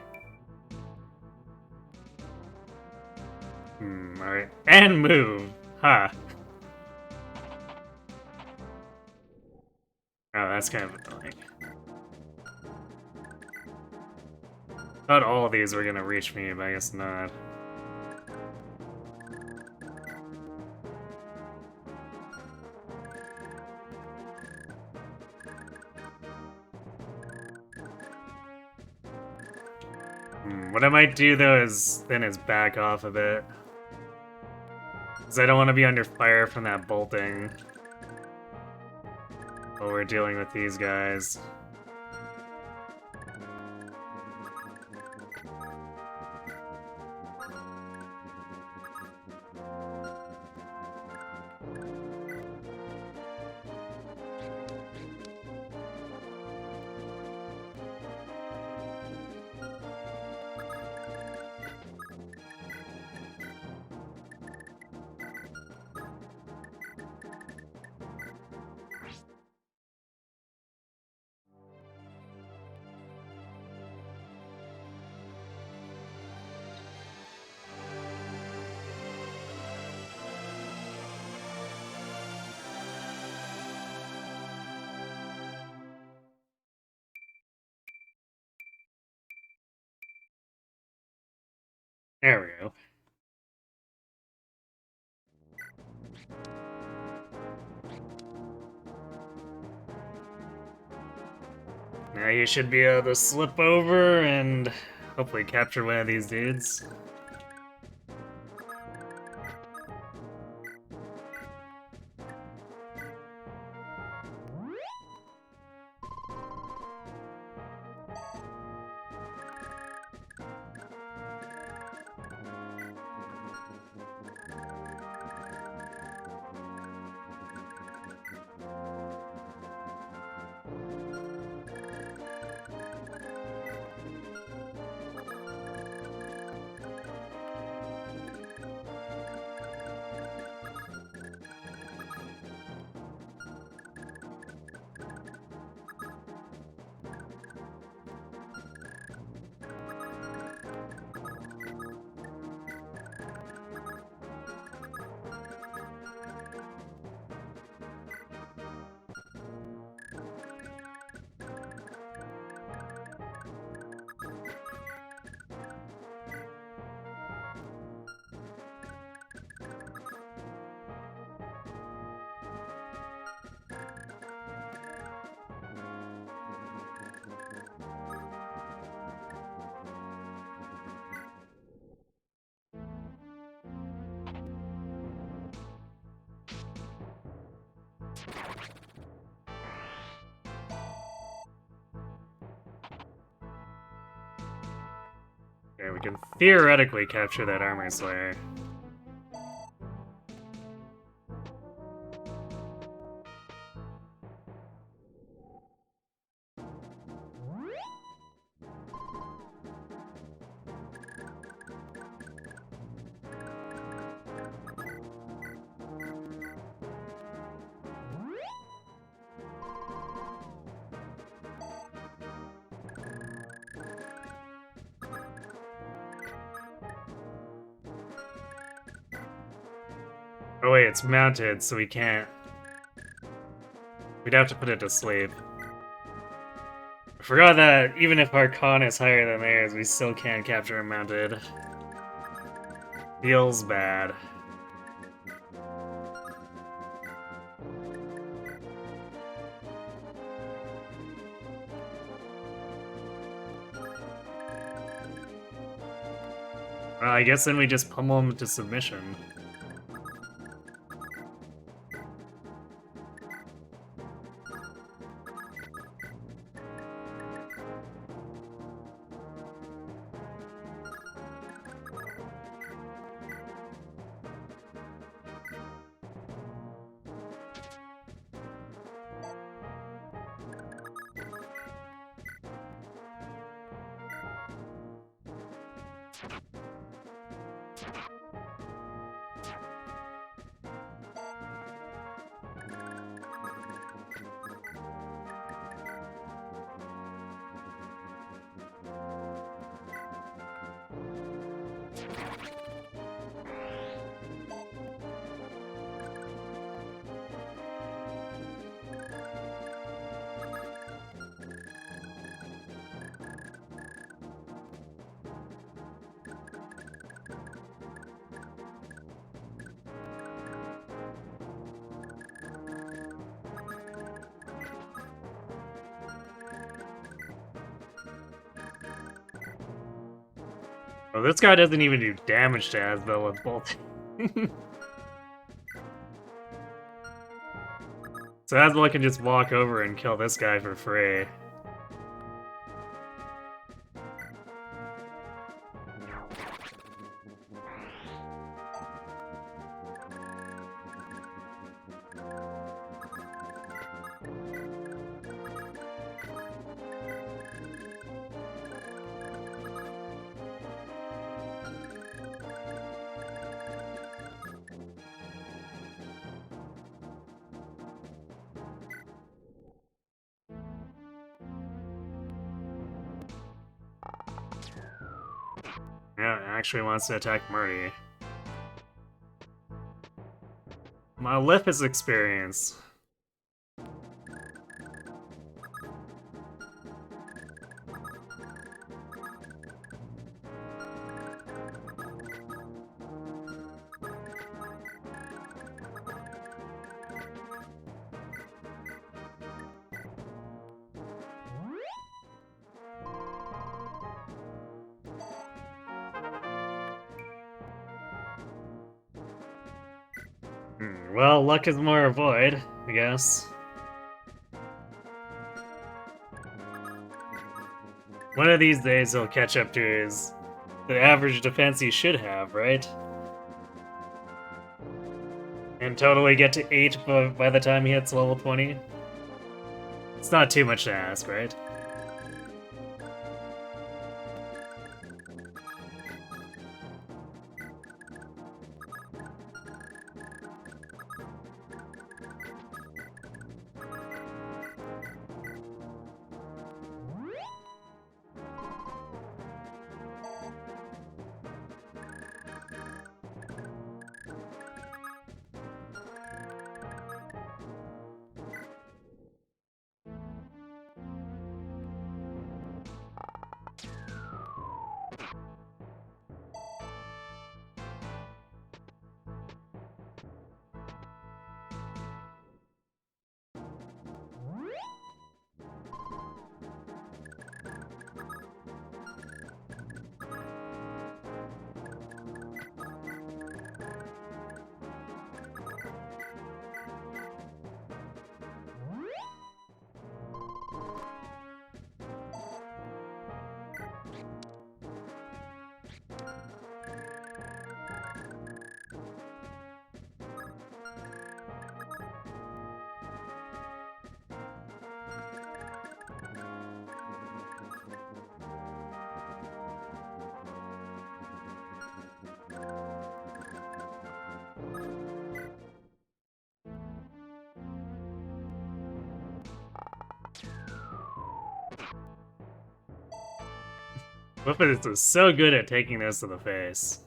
Alright. And move! Huh. Oh, that's kind of annoying. Thought all of these were gonna reach me, but I guess not. What I might do though is back off a bit. Because I don't want to be under fire from that bolting while we're dealing with these guys. There we go. Now you should be able to slip over and hopefully capture one of these dudes. Okay, we can theoretically capture that armor slayer. Oh wait, it's mounted, so we can't... We'd have to put it to sleep. I forgot that even if our con is higher than theirs, we still can't capture him mounted. Feels bad. Well, I guess then we just pummel him to submission. Well, this guy doesn't even do damage to Asbel with bolt. So Asbel can just walk over and kill this guy for free. Yeah, it actually wants to attack Marty. Malefic's experience. Well, luck is more avoid, I guess. One of these days he'll catch up to the average defense he should have, right? And totally get to 8 by the time he hits level 20. It's not too much to ask, right? Whippet is so good at taking those to the face.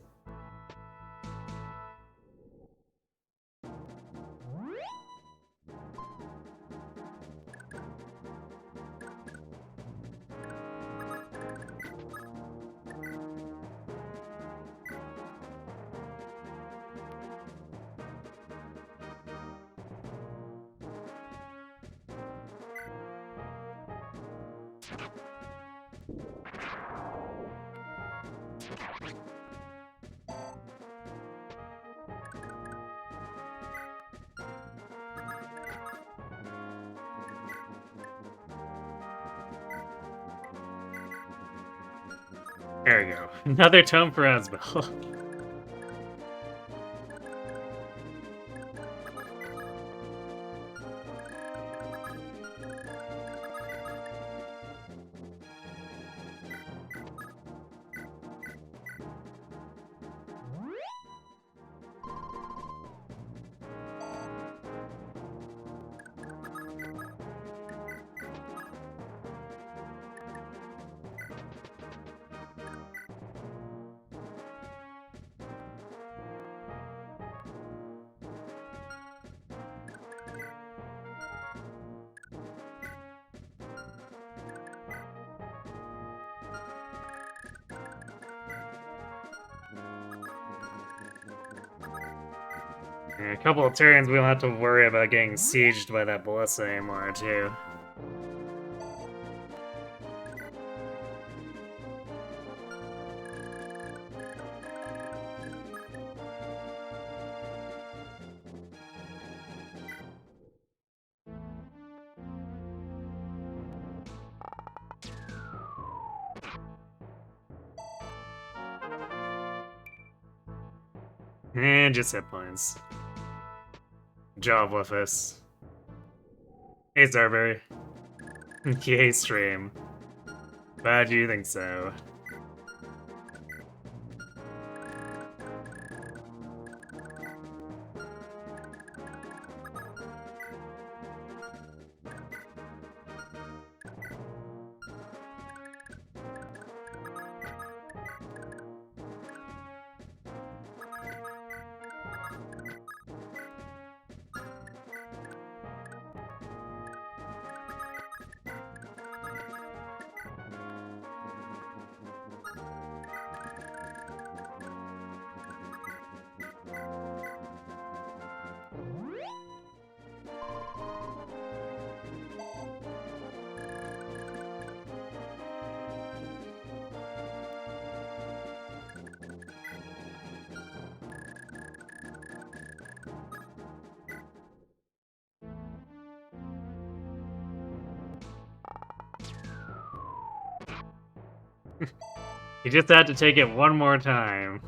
There you go. Another tome for Asbel. In a couple of turns, we don't have to worry about getting sieged by that ballista anymore, too. And just hit points. Job with us. Hey, Starberry. Yay, stream. Glad you think so. You just had to take it one more time.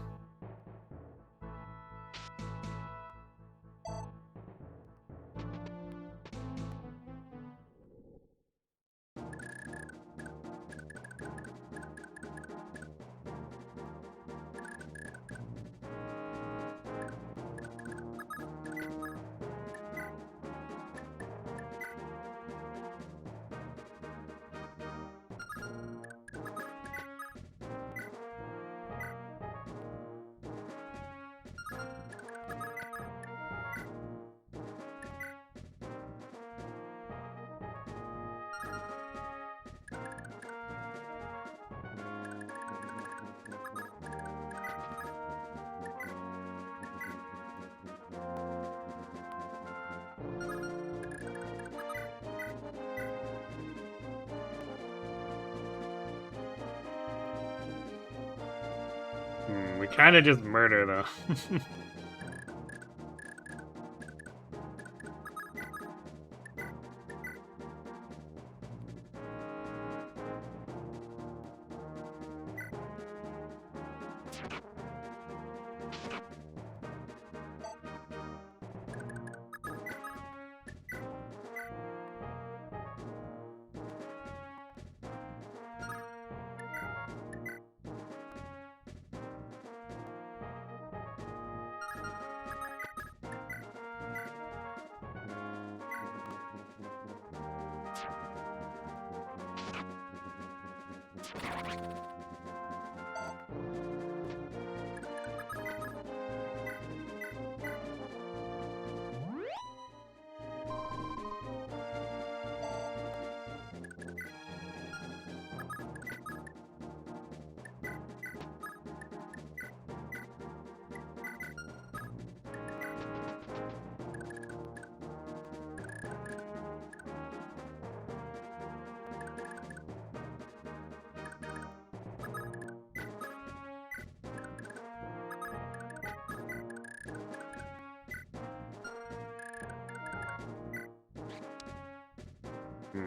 We kind of just murder, though.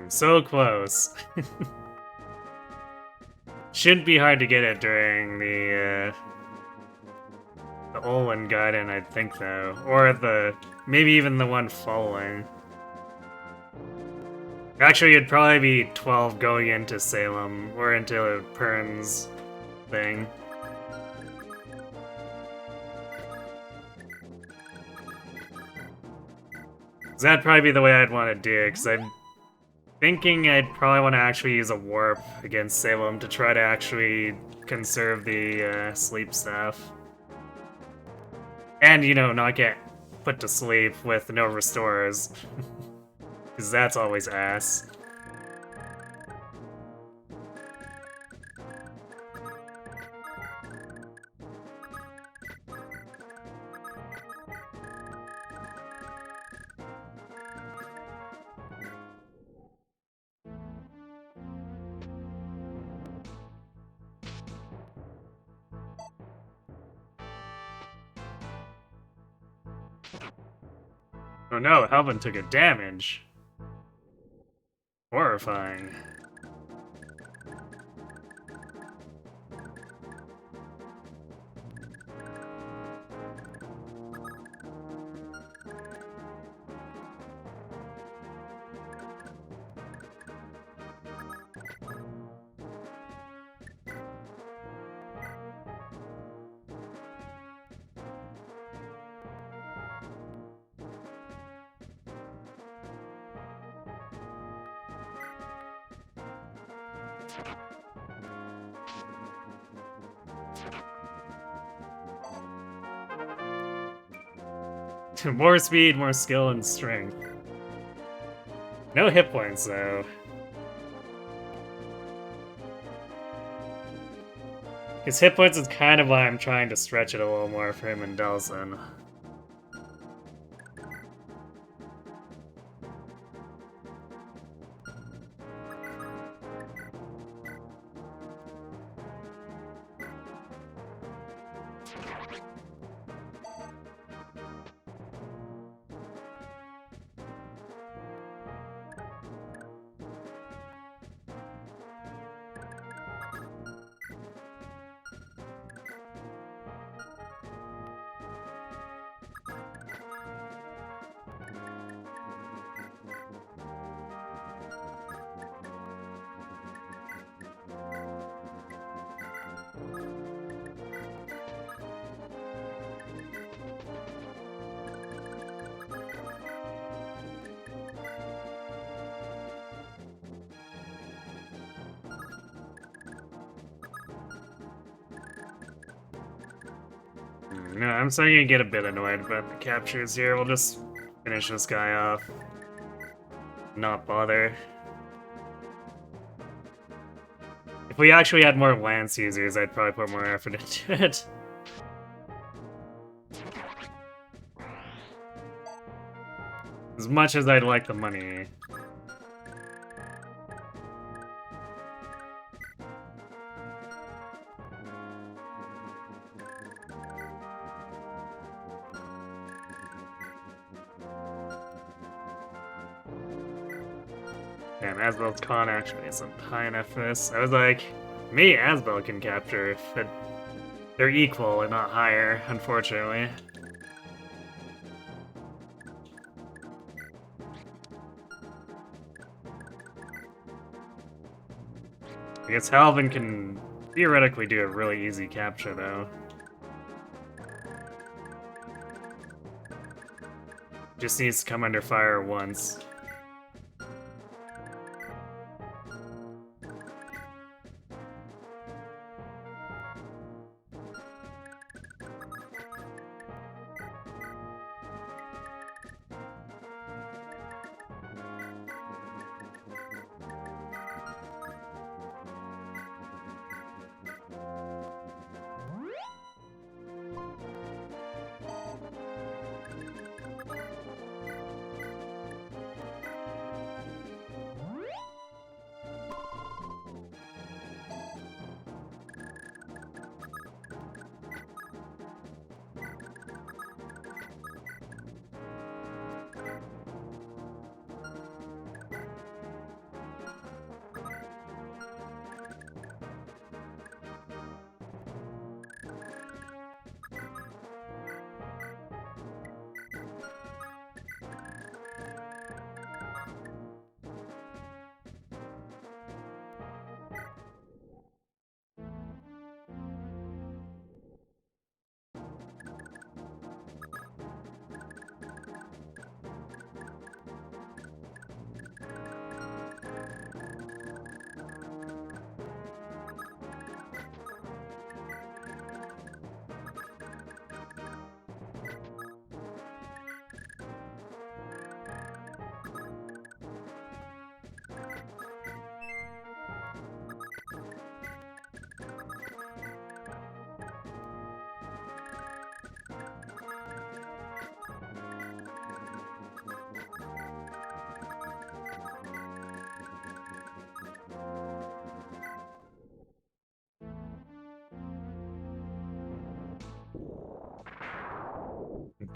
So close. Shouldn't be hard to get it during the Olin Gaiden, I think, though. Or maybe even the one following. Actually, it'd probably be 12 going into Salem, or into Pern's thing. So that'd probably be the way I'd want to do it, because I'm thinking I'd probably want to actually use a warp against Salem to try to actually conserve the sleep stuff. And, you know, not get put to sleep with no restores. Because that's always ass. Oh no, Helvin took a damage. Horrifying. More speed, more skill, and strength. No hit points, though. His hit points is kind of why I'm trying to stretch it a little more for him and Delson. No, I'm starting to get a bit annoyed about the captures here. We'll just finish this guy off. Not bother. If we actually had more Lance users, I'd probably put more effort into it. As much as I'd like the money. Damn, Asbel's con actually isn't high enough for this. I was like, maybe Asbel can capture, but they're equal and not higher, unfortunately. I guess Halvin can theoretically do a really easy capture, though. Just needs to come under fire once.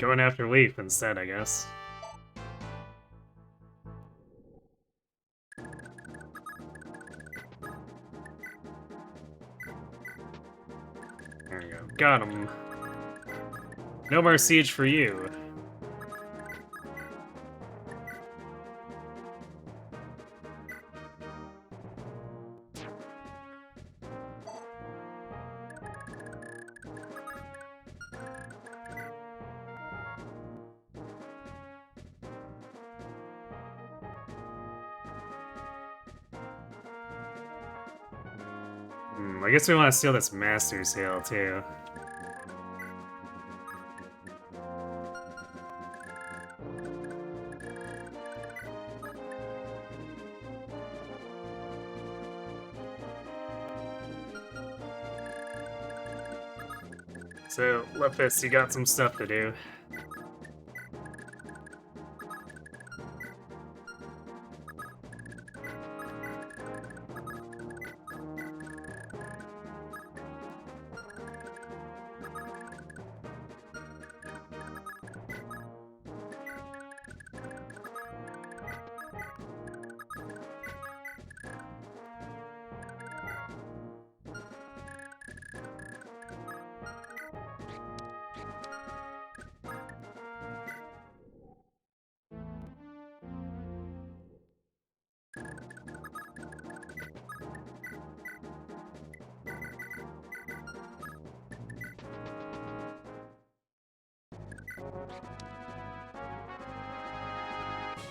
going after Leaf instead, I guess. There we go. Got him. No more siege for you. I guess we want to steal this Master's Hail, too. So, Lepus, you got some stuff to do.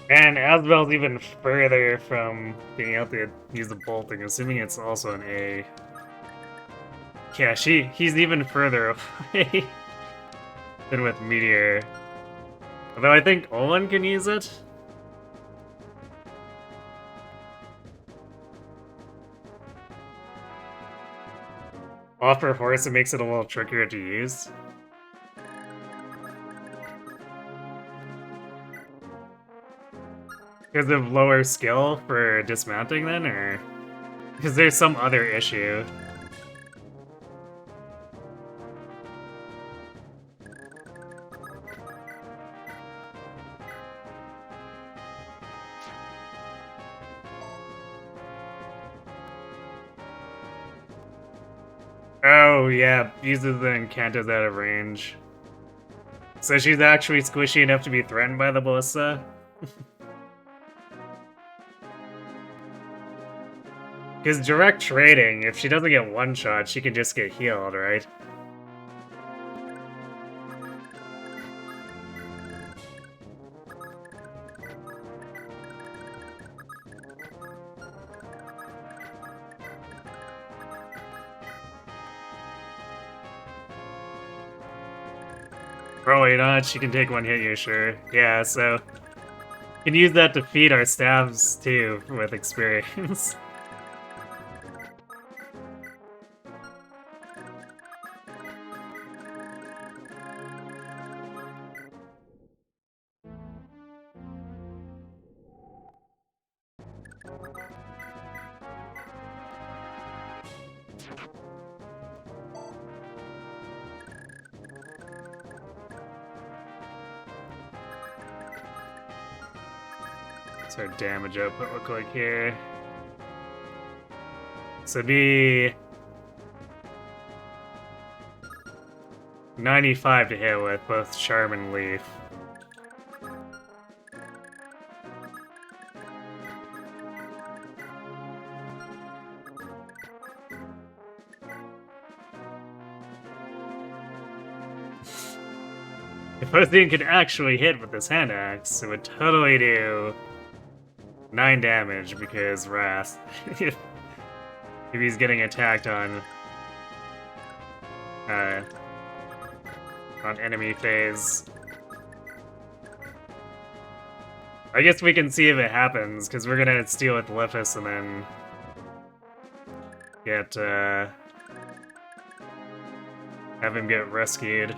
And Asbel's even further from being able to use the bolting, assuming it's also an A. Yeah, he's even further away than with Meteor. Although I think Olin can use it. Offer Horse, it makes it a little trickier to use. Because of lower skill for dismounting then, or? Because there's some other issue. Oh yeah, uses the Encantos out of range. So she's actually squishy enough to be threatened by the Ballista? Because direct trading, if she doesn't get one shot, she can just get healed, right? Probably not, she can take one hit, you sure. Yeah, so... can use that to feed our stabs, too, with experience. What's our damage output look like here? So it'd be 95 to hit with both Charm and Leaf. If Ocean could actually hit with this hand axe, it would totally do 9 damage because Wrath. if he's getting attacked on enemy phase. I guess we can see if it happens, because we're gonna steal with Lithus and then get have him get rescued.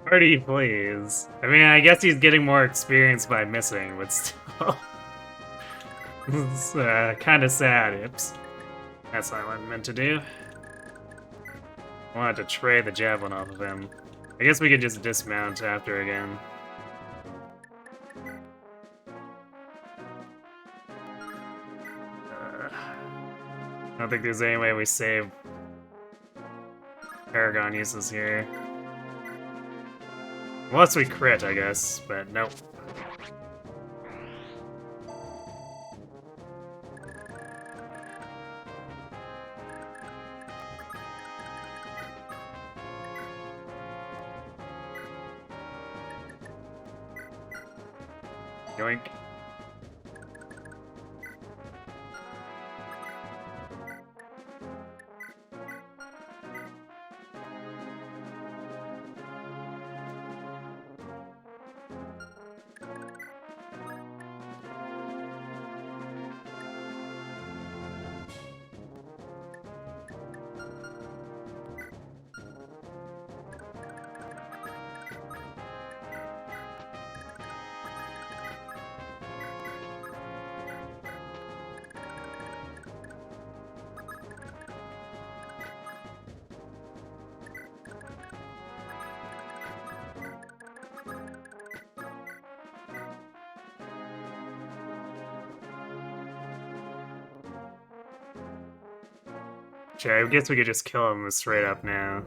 Marty, please. I mean, I guess he's getting more experience by missing, but still. It's kind of sad. Oops. That's not what I meant to do. I wanted to trade the javelin off of him. I guess we could just dismount after again. I don't think there's any way we save Paragon uses here. Unless we crit, I guess, but nope. Yoink. Okay, I guess we could just kill him straight up now.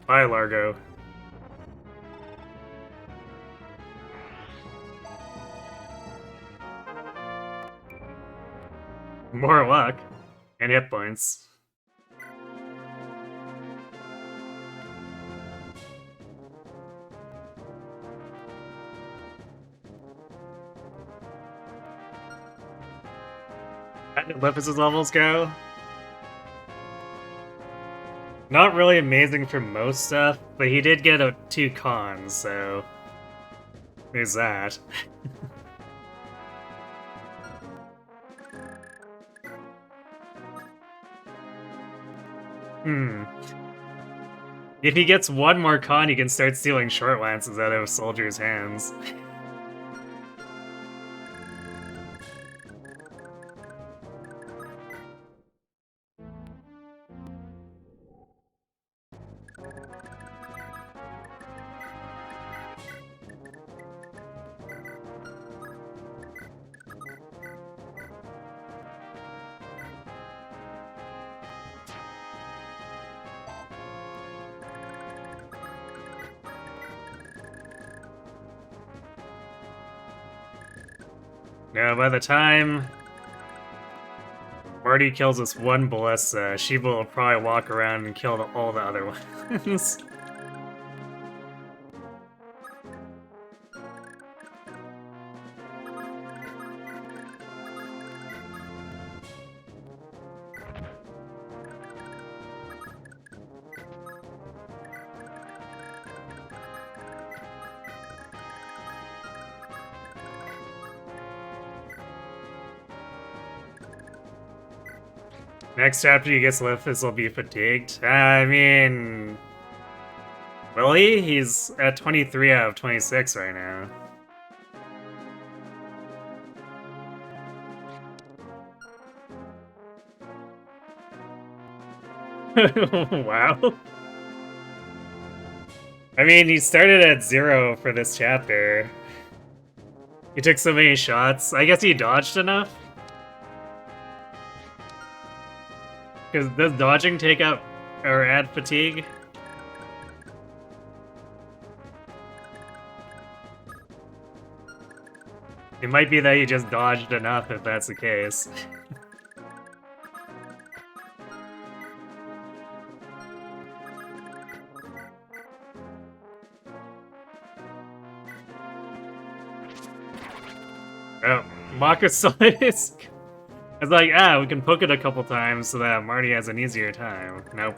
Bye, Largo. More luck. And hit points. How did Lepus' levels go? Not really amazing for most stuff, but he did get 2 cons, so there's that. If he gets 1 more con, he can start stealing short lances out of soldiers' hands. Now, by the time Marty kills this one ballista, she will probably walk around and kill all the other ones. Next chapter he gets Lithis will be fatigued. I mean... Will he? He's at 23 out of 26 right now. Wow. I mean, he started at 0 for this chapter. He took so many shots. I guess he dodged enough? Because does dodging take up or add fatigue? It might be that you just dodged enough if that's the case. Oh, Makasonisk. It's like, we can poke it a couple times so that Marty has an easier time. Nope.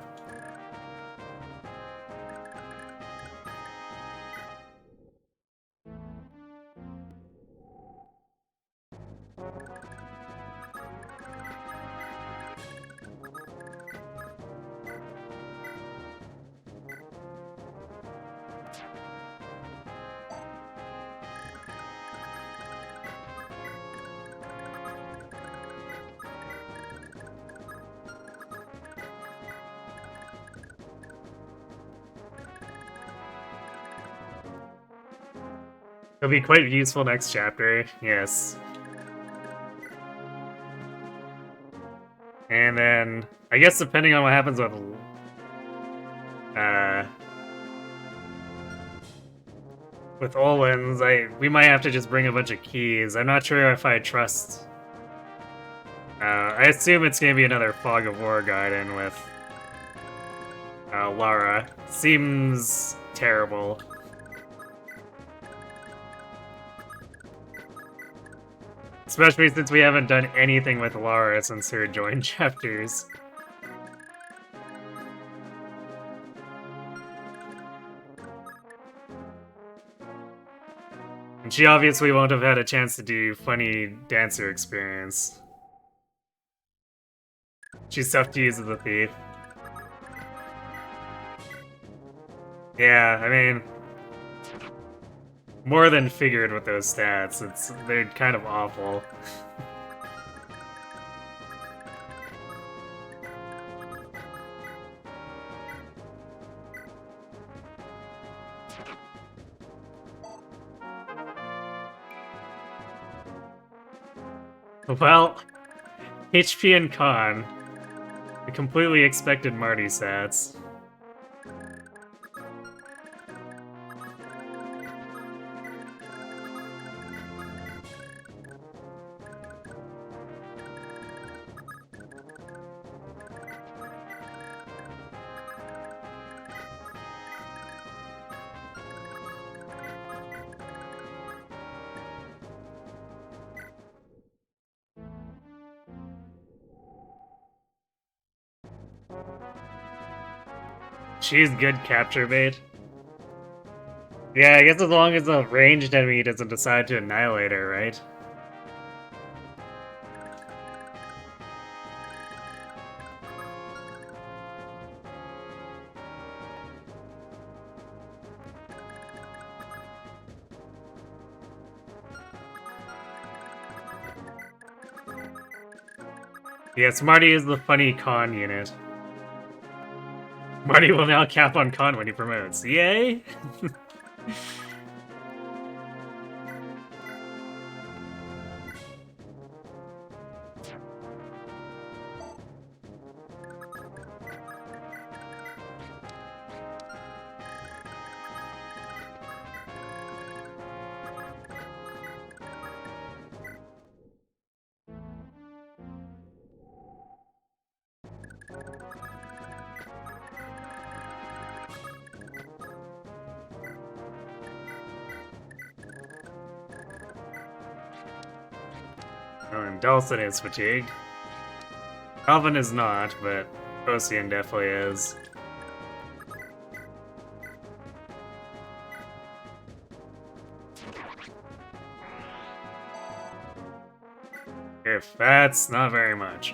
It'll be quite useful next chapter, yes. And then, I guess depending on what happens with Olins, we might have to just bring a bunch of keys. I'm not sure if I trust... I assume it's gonna be another Fog of War Garden with Lara. Seems terrible. Especially since we haven't done anything with Lara since her join chapters. And she obviously won't have had a chance to do funny dancer experience. She's tough to use as a thief. Yeah, I mean... more than figured with those stats. They're kind of awful. Well, HP and Con. I completely expected Marty stats. She's good capture bait. Yeah, I guess as long as the ranged enemy doesn't decide to annihilate her, right? Yes, Marty is the funny con unit. Marty will now cap on con when he promotes. Yay! Oh, and Dawson is fatigued. Calvin is not, but Ocean definitely is. If that's not very much.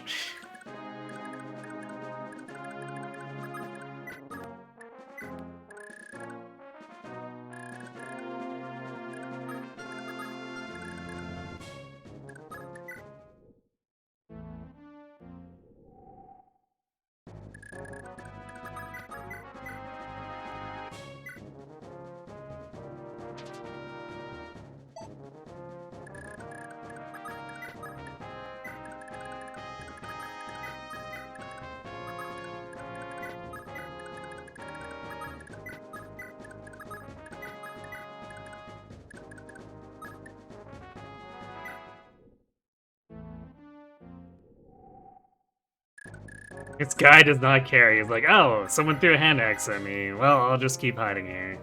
This guy does not care. He's like, oh, someone threw a hand axe at me. Well, I'll just keep hiding here.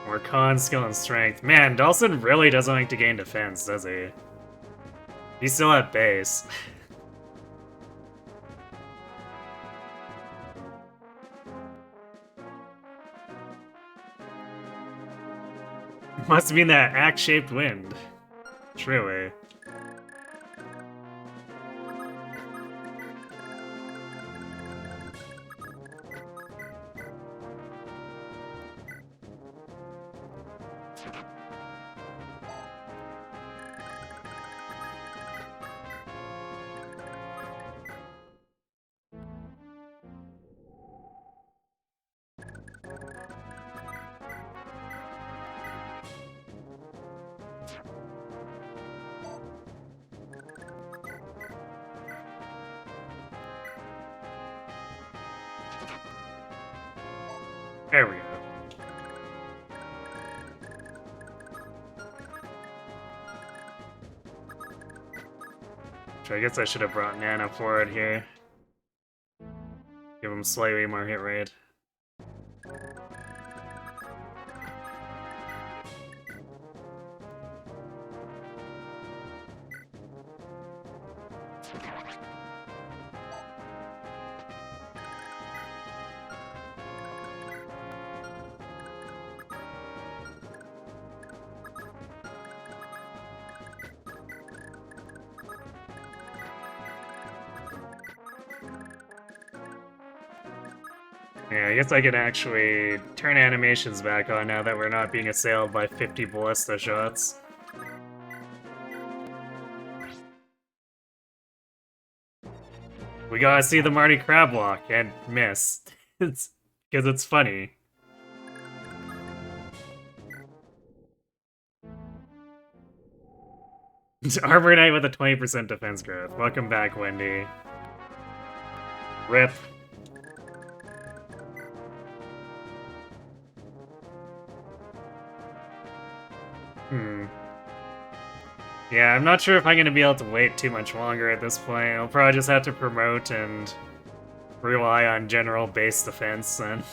More con, skill, and strength. Man, Dawson really doesn't like to gain defense, does he? He's still at base. Must have been that axe-shaped wind. Truly. I guess I should have brought Nana forward here. Give him slightly more hit rate. Yeah, I guess I can actually turn animations back on now that we're not being assailed by 50 ballista shots. We gotta see the Marty crab walk and miss. It's because it's funny. Arbor Knight with a 20% defense growth. Welcome back, Wendy. Rip. Yeah, I'm not sure if I'm gonna be able to wait too much longer at this point. I'll probably just have to promote and rely on general base defense then.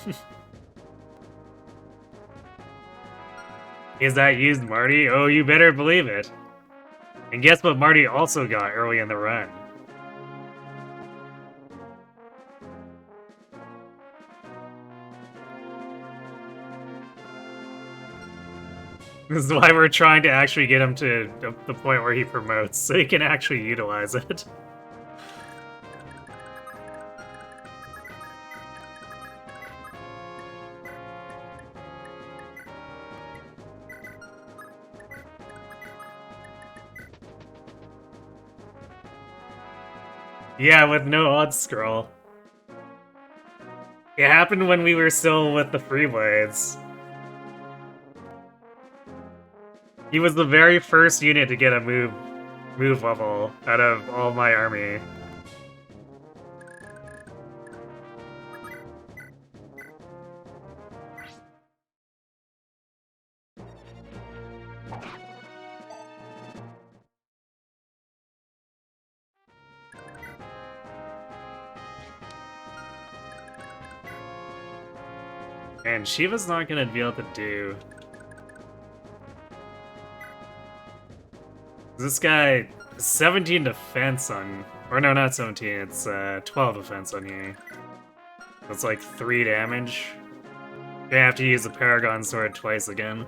Is that used Marty? Oh, you better believe it. And guess what Marty also got early in the run? This is why we're trying to actually get him to the point where he promotes, so he can actually utilize it. Yeah, with no odds scroll. It happened when we were still with the Freeblades. He was the very first unit to get a move level out of all my army. And Shiva's not gonna be able to do... This guy, 17 defense on... Or no, not 17, it's 12 defense on you. That's like 3 damage. You're gonna have to use the Paragon Sword twice again.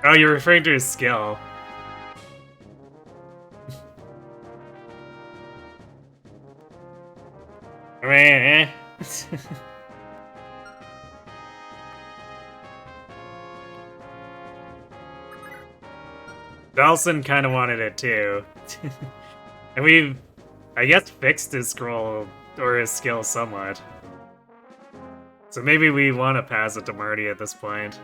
Oh, you're referring to his skill. I mean, eh. Dawson kind of wanted it too. And we've, I guess, fixed his scroll or his skill somewhat. So maybe we want to pass it to Marty at this point.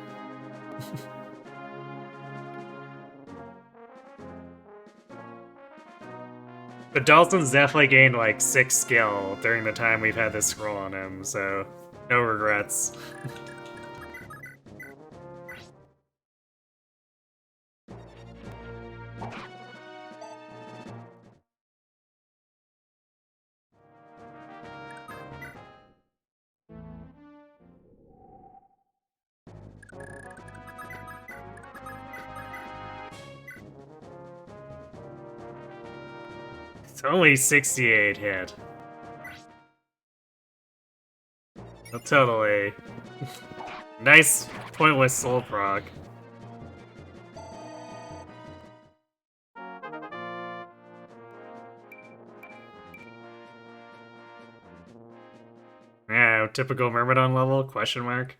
But Dalton's definitely gained like 6 skill during the time we've had this scroll on him, so no regrets. It's only 68 hit. Oh, totally. Nice pointless soul proc. Yeah, typical Myrmidon level, question mark.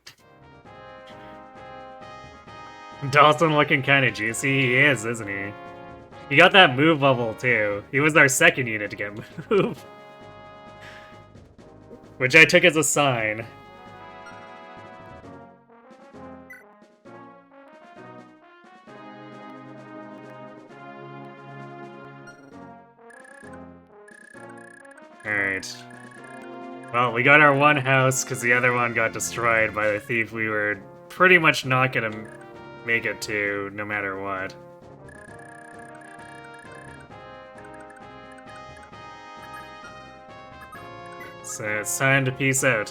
Dawson looking kinda juicy. He is, isn't he? He got that move level too. He was our second unit to get move. Which I took as a sign. Alright. Well, we got our one house because the other one got destroyed by the thief we were pretty much not gonna make it to, no matter what. So it's time to peace out.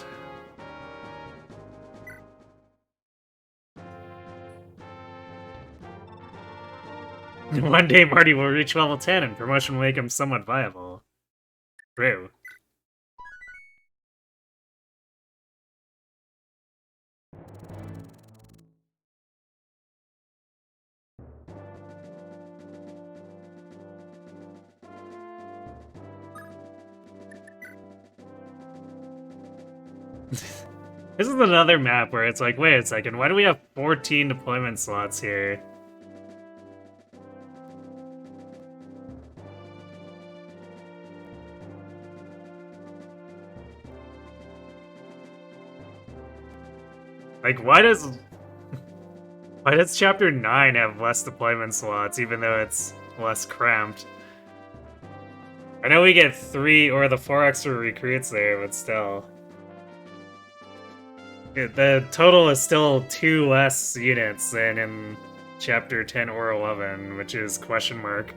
One day Marty will reach level 10 and promotion will make him somewhat viable. True. This is another map where it's like, wait a second, why do we have 14 deployment slots here? Like, why does chapter 9 have less deployment slots, even though it's less cramped? I know we get 3 or the 4 extra recruits there, but still. The total is still 2 less units than in chapter 10 or 11, which is question mark.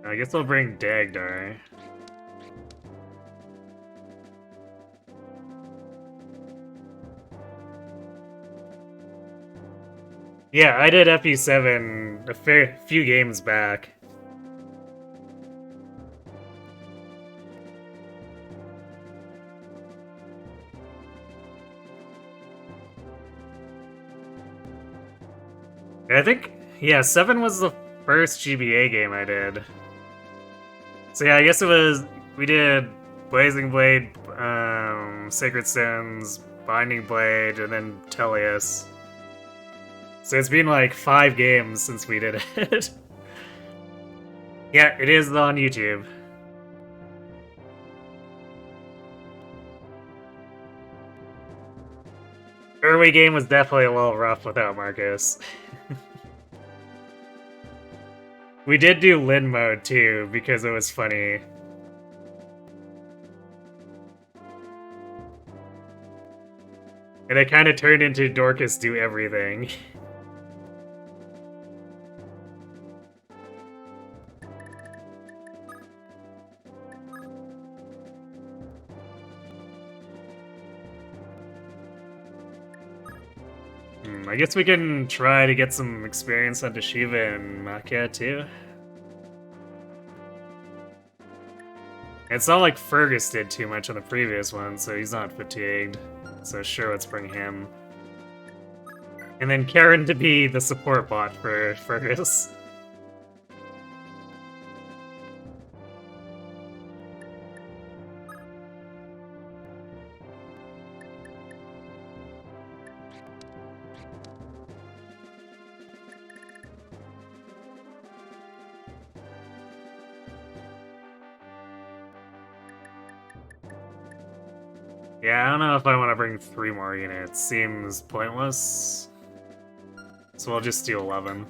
I guess I'll bring Dagdar. Yeah, I did FE7 a few games back. I think, yeah, 7 was the first GBA game I did. So yeah, I guess we did Blazing Blade, Sacred Stones, Binding Blade, and then Teleus. So it's been like 5 games since we did it. Yeah, it is on YouTube. Early game was definitely a little rough without Marcus. We did do Lin mode too, because it was funny. And it kind of turned into Dorcas do everything. I guess we can try to get some experience onto Shiva and Makia too. It's not like Fergus did too much on the previous one, so he's not fatigued. So sure, let's bring him. And then Karen to be the support bot for Fergus. Yeah, I don't know if I want to bring 3 more units. Seems pointless. So we'll just do 11.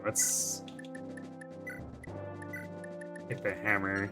Let's hit the hammer.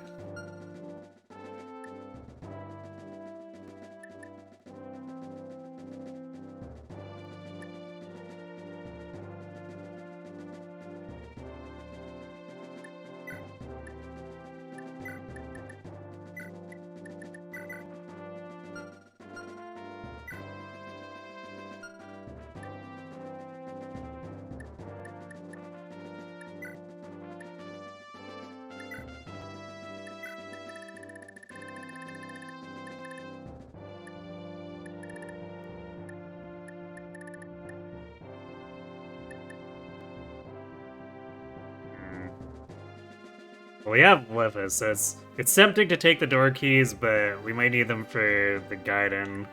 Well, we have Lithus, so it's tempting to take the door keys, but we might need them for the Gaiden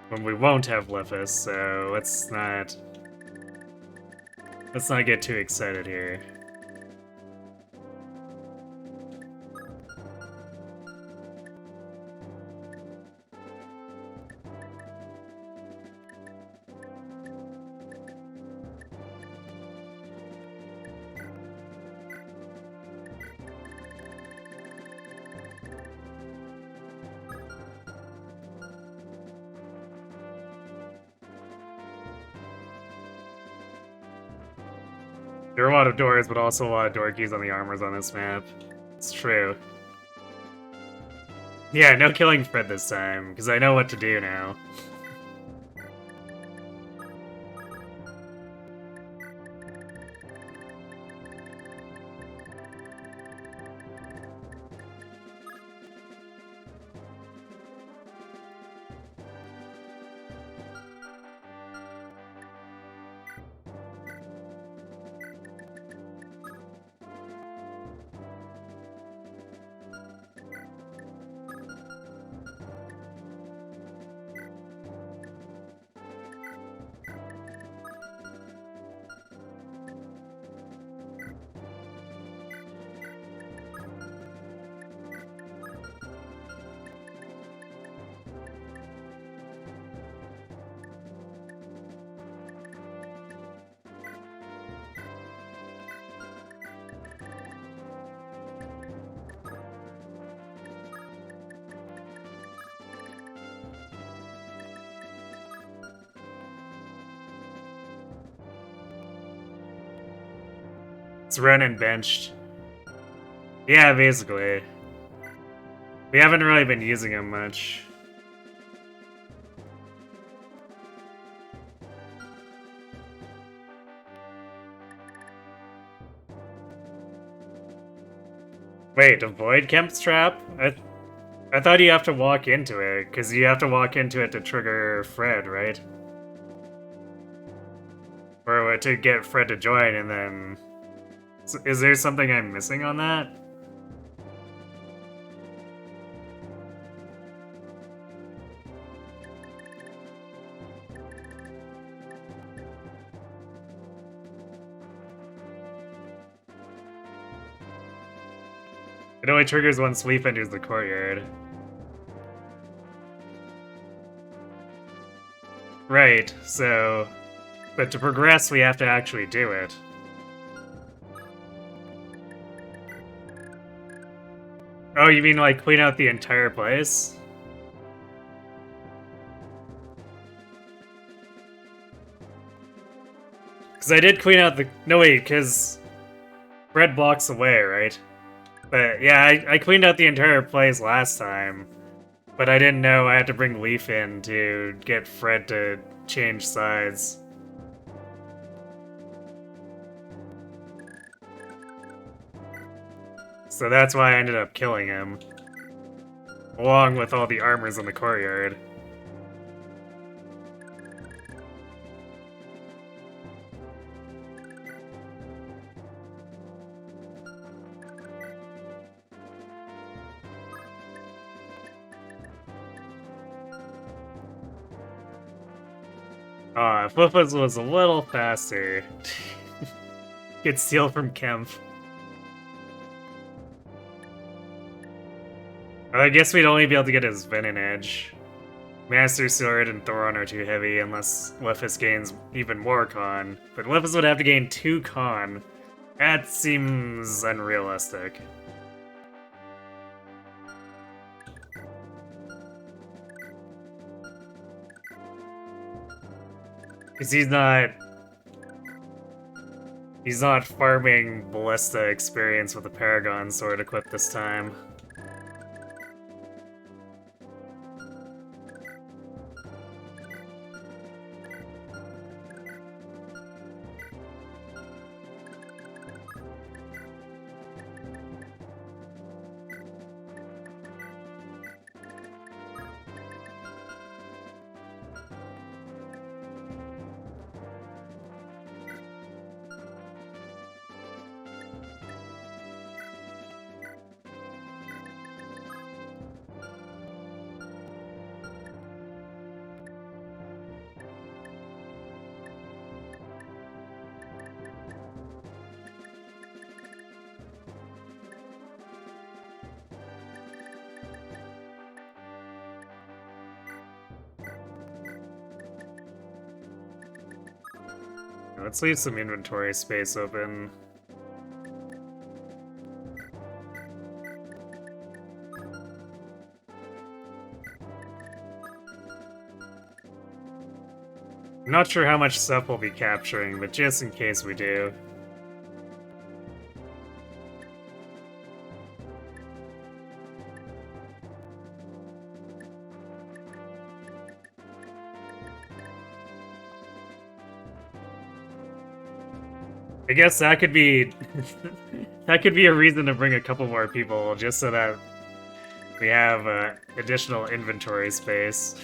when we won't have Lithus, so let's not get too excited here. There are a lot of doors, but also a lot of door keys on the armors on this map. It's true. Yeah, no killing Fred this time, because I know what to do now. It's Ronin benched. Yeah, basically. We haven't really been using him much. Wait, avoid Kemp's trap? I thought you have to walk into it, because you have to walk into it to trigger Fred, right? Or to get Fred to join, and then... Is there something I'm missing on that? It only triggers once Leaf enters the courtyard. Right, so... But to progress, we have to actually do it. Oh, you mean like clean out the entire place? Because I did clean out the... No, wait, because... Fred blocks the way, right? But yeah, I cleaned out the entire place last time. But I didn't know I had to bring Leaf in to get Fred to change sides. So that's why I ended up killing him. Along with all the armors in the courtyard. If Whoopus was a little faster. Get steal from Kemp. I guess we'd only be able to get his Venom Edge. Master Sword and Thoron are too heavy unless Lefis gains even more con. But Lefis would have to gain 2 con. That seems unrealistic. Because he's not farming Ballista experience with the Paragon Sword equipped this time. Let's leave some inventory space open. I'm not sure how much stuff we'll be capturing, but just in case we do. I guess that could be that could be a reason to bring a couple more people, just so that we have additional inventory space.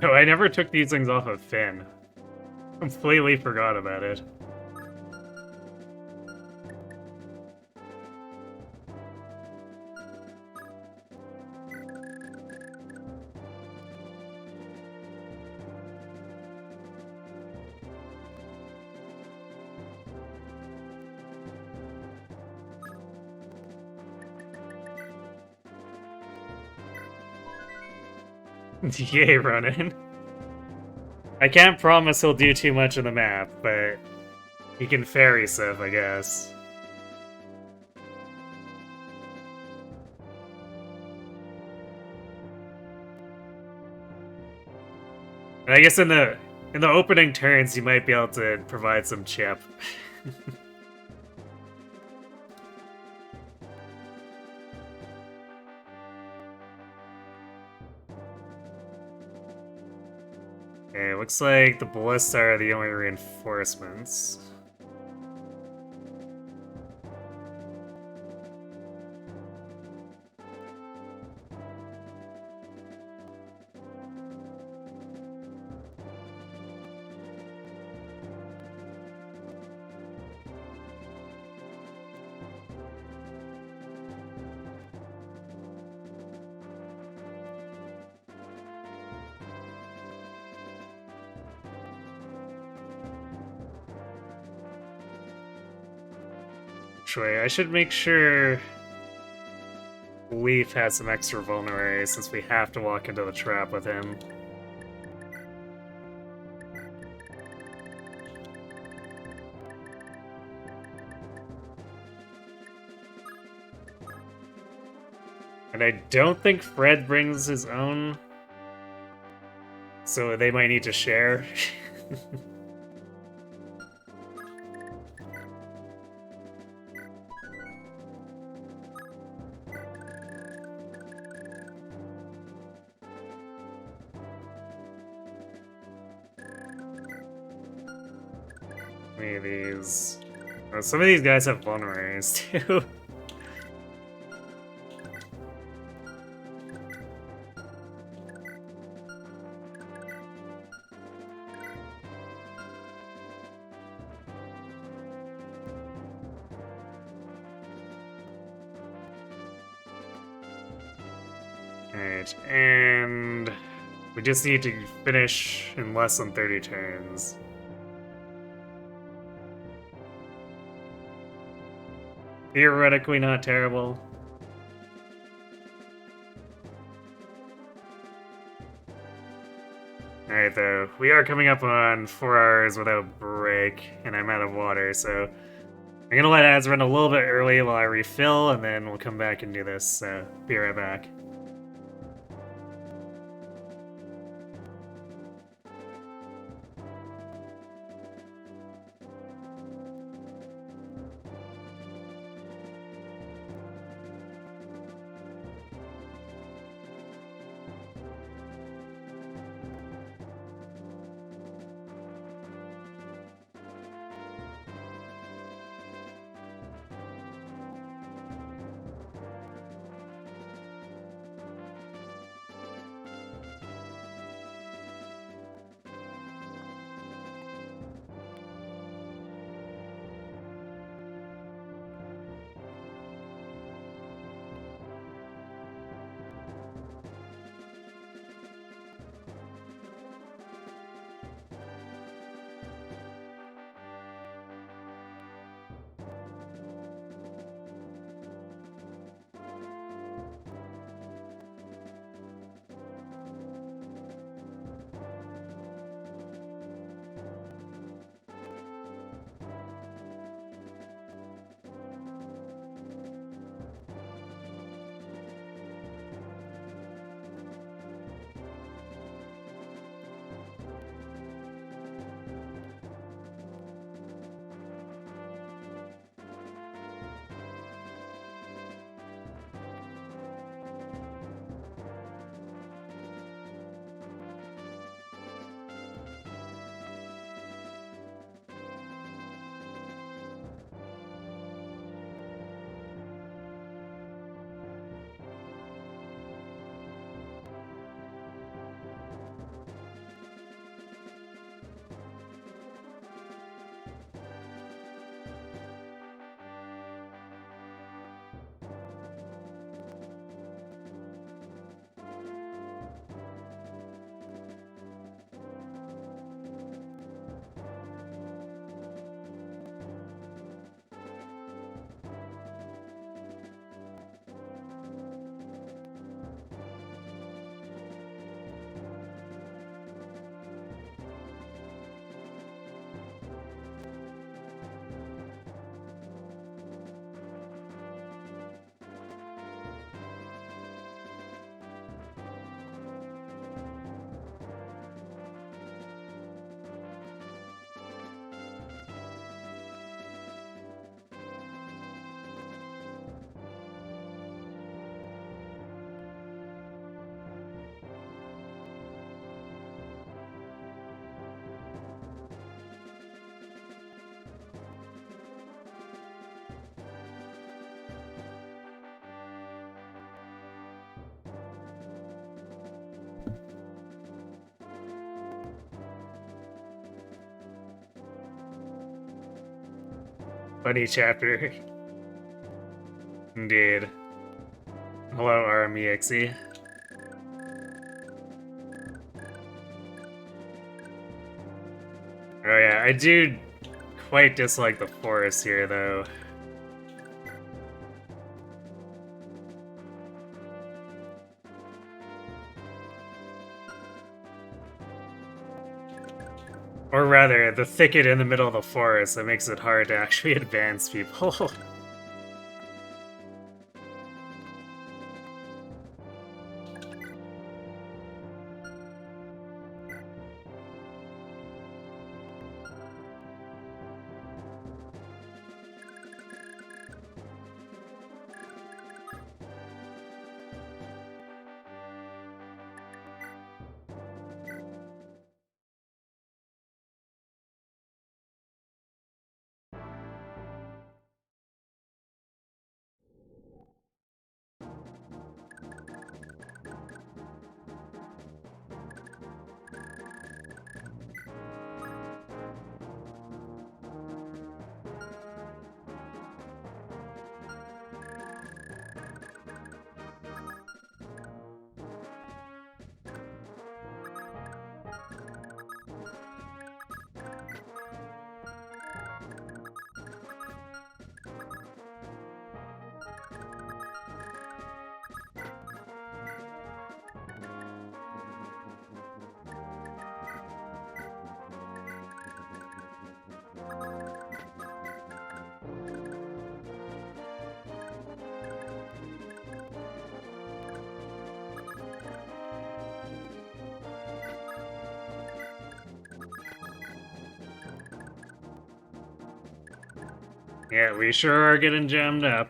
Oh, I never took these things off of Finn. Completely forgot about it. Yay, Ronan. I can't promise he'll do too much of the map, but he can ferry stuff, I guess. And I guess in the opening turns, you might be able to provide some chip. Okay, looks like the ballista are the only reinforcements. I should make sure Leaf has some extra vulnerary since we have to walk into the trap with him. And I don't think Fred brings his own, so they might need to share. Maybe these... Oh, some of these guys have vulneraries too. Alright, and we just need to finish in less than 30 turns. Theoretically not terrible. Alright though, we are coming up on 4 hours without break, and I'm out of water, so I'm gonna let ads run a little bit early while I refill, and then we'll come back and do this, so be right back. Funny chapter. Indeed. Hello, RMEXE. Oh yeah, I do quite dislike the forest here, though. Or rather, the thicket in the middle of the forest that makes it hard to actually advance people. Yeah, we sure are getting jammed up.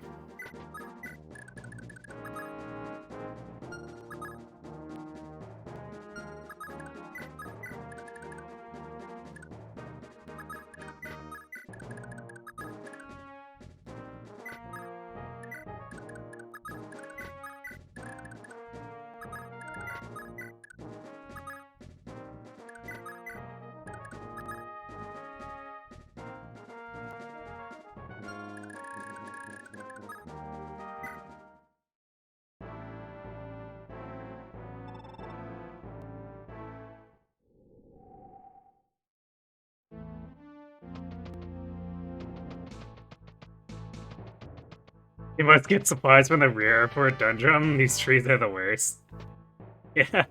You must get supplies from the rear airport dungeon. These trees are the worst. Yeah.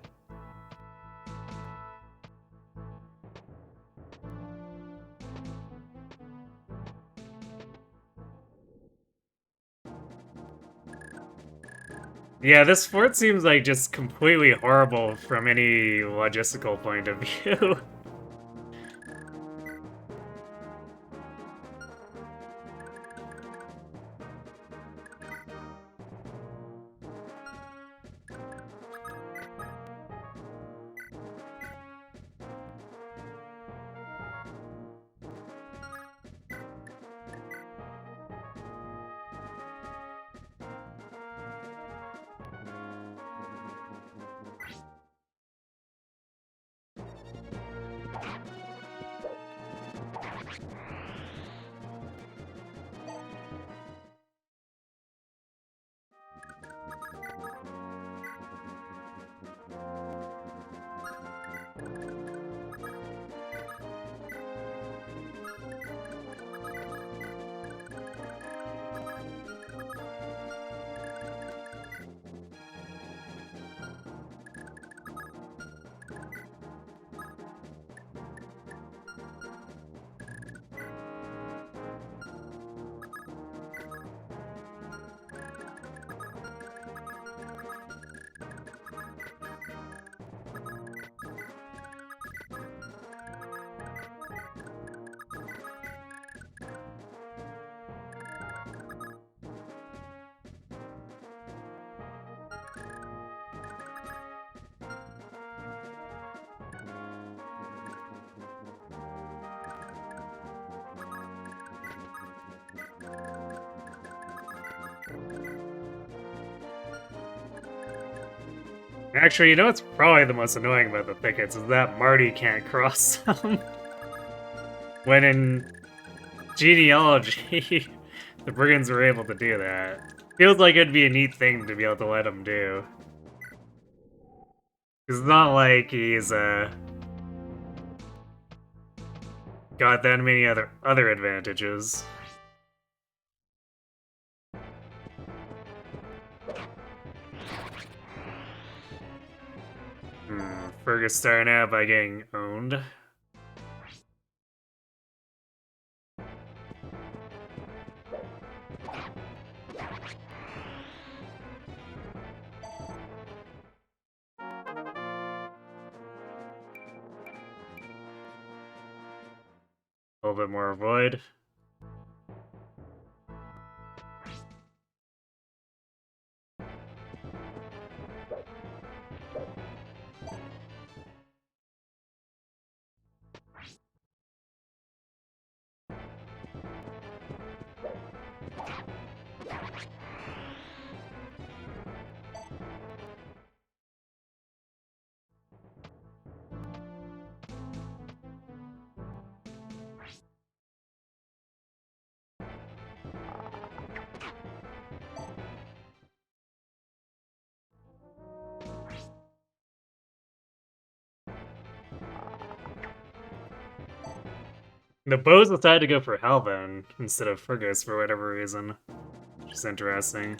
Yeah, this fort seems like just completely horrible from any logistical point of view. Actually, you know what's probably the most annoying about the thickets is that Marty can't cross them. When in genealogy. The brigands were able to do that. Feels like it'd be a neat thing to be able to let him do. It's not like he's got that many other advantages. Fergus starting out by getting owned. A little bit more void. The bows decided to go for Halvan instead of Fergus for whatever reason. Which is interesting.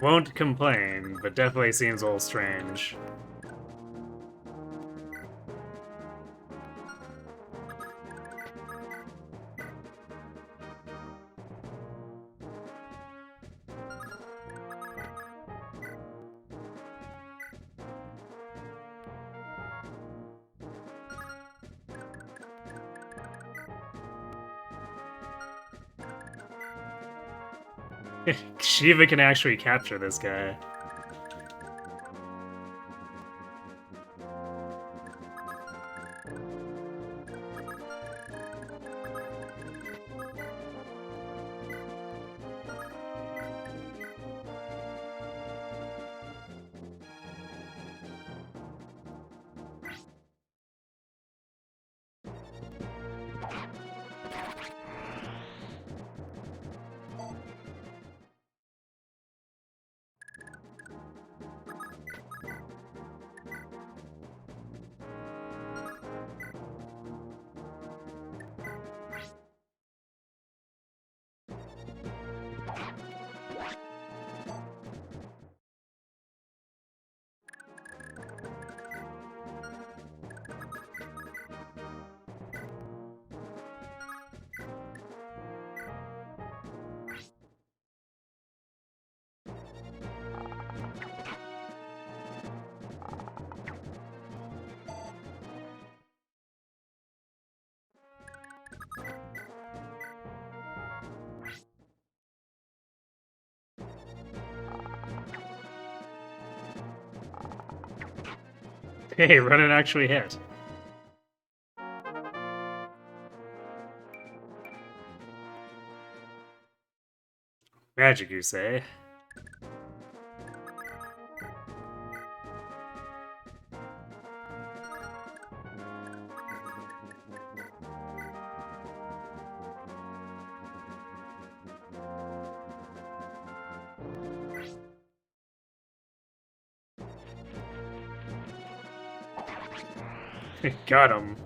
Won't complain, but definitely seems a little strange. Shiva can actually capture this guy. Hey, running actually hit. Magic, you say? Got him.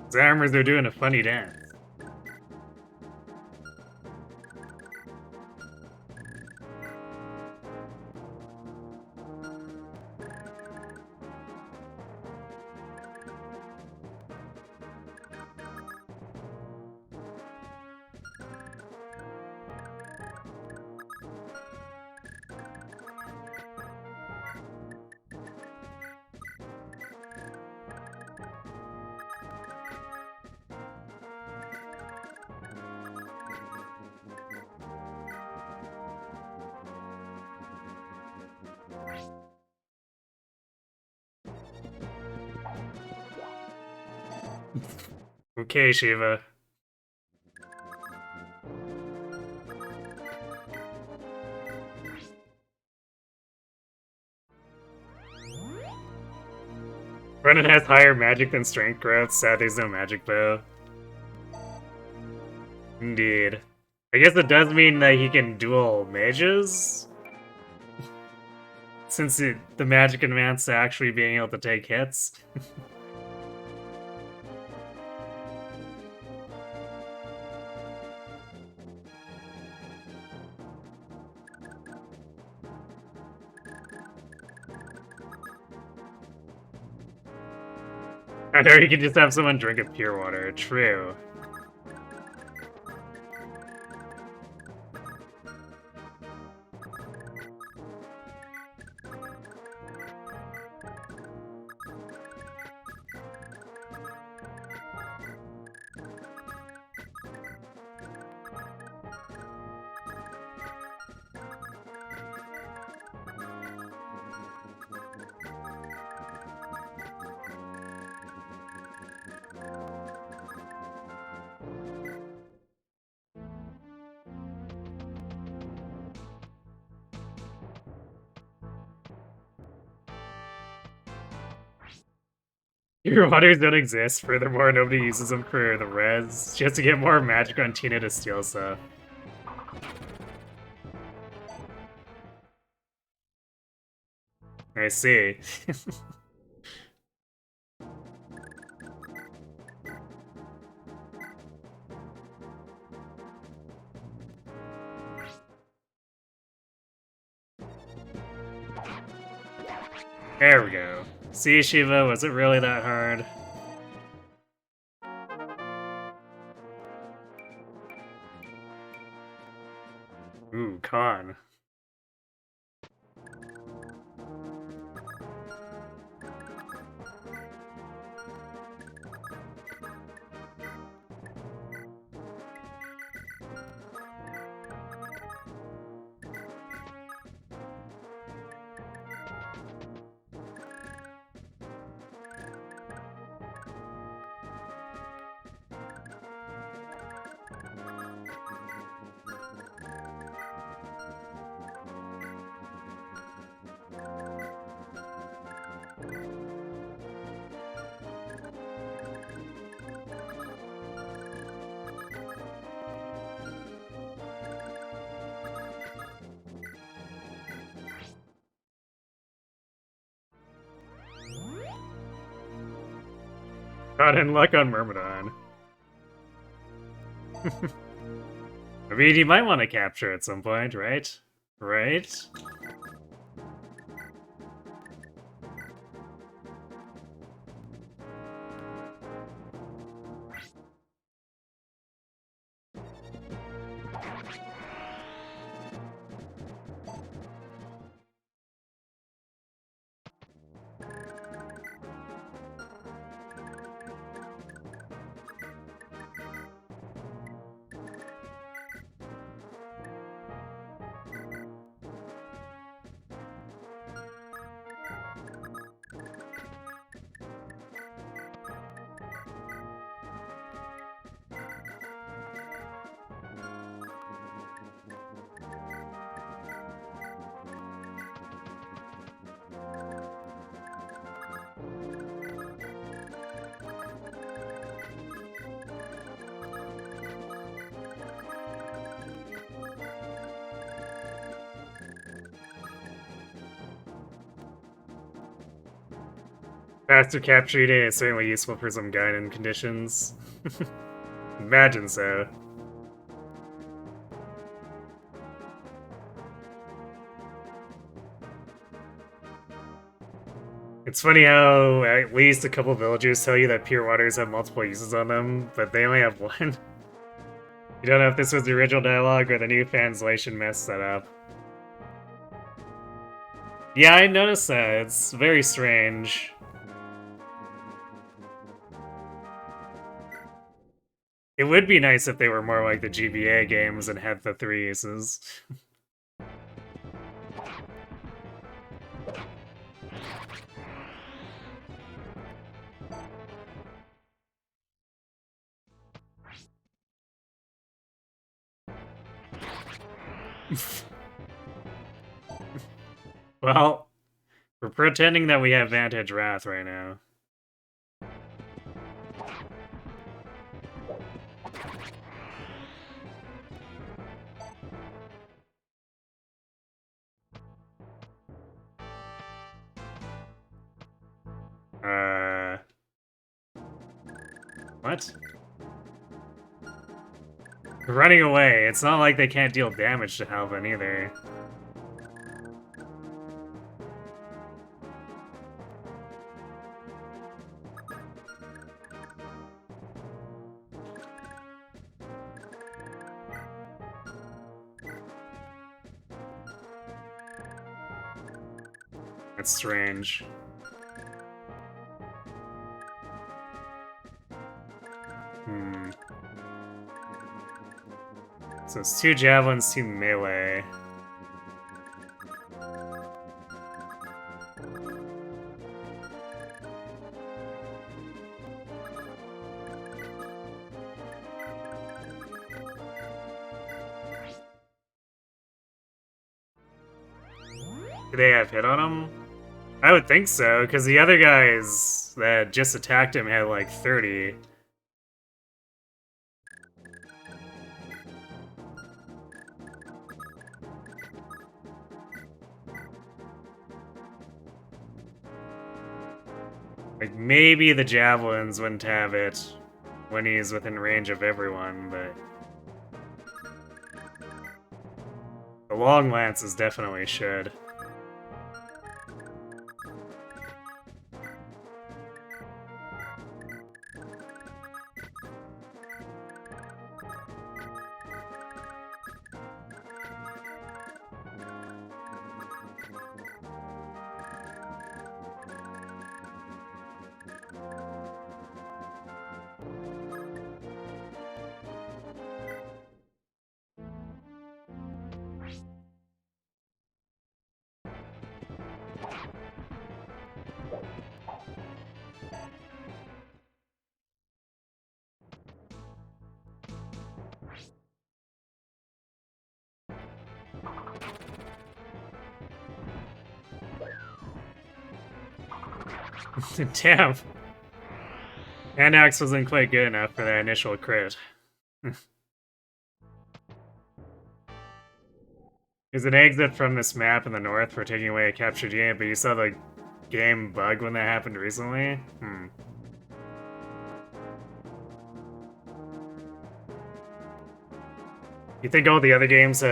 Zammers, they're doing a funny dance. Okay, Shiva. Brennan has higher magic than strength growth. Sad there's no magic bow. Indeed. I guess it does mean that he can duel mages? Since the magic amounts to actually being able to take hits. I know you can just have someone drink a pure water. True. Your waters don't exist. Furthermore, nobody uses them for the res. Just to get more magic on Tina to steal stuff. I see. There we go. See, Shiva, was it really that hard? Ooh, con. Got in luck on Myrmidon. I mean, you might want to capture at some point, right? Right? Faster capture eating is certainly useful for some Guinan conditions. Imagine so. It's funny how at least a couple villagers tell you that pure waters have multiple uses on them, but they only have one. You don't know if this was the original dialogue or the new translation messed that up. Yeah, I noticed that. It's very strange. It would be nice if they were more like the GBA games and had the 3 uses. Well, we're pretending that we have Vantage Wrath right now. What? They're running away. It's not like they can't deal damage to Halvin either. That's strange. So it's 2 javelins, 2 melee. Do they have hit on him? I would think so, because the other guys that just attacked him had like 30. Like, maybe the javelins wouldn't have it when he's within range of everyone, but... the long lances definitely should. Damn. Hand-axe wasn't quite good enough for that initial crit. There's an exit from this map in the north for taking away a captured unit, but you saw the game bug when that happened recently? You think all the other games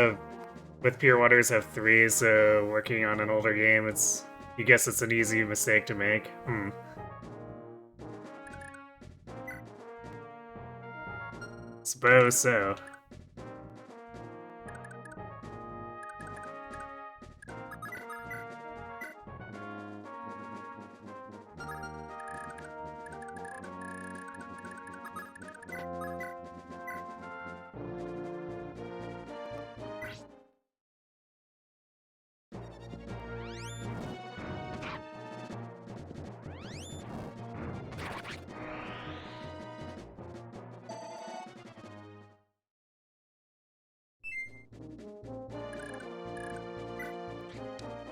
with Pure Waters have 3, so working on an older game, you guess it's an easy mistake to make? Suppose so.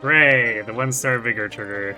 Hooray! The 1-star Vigor trigger.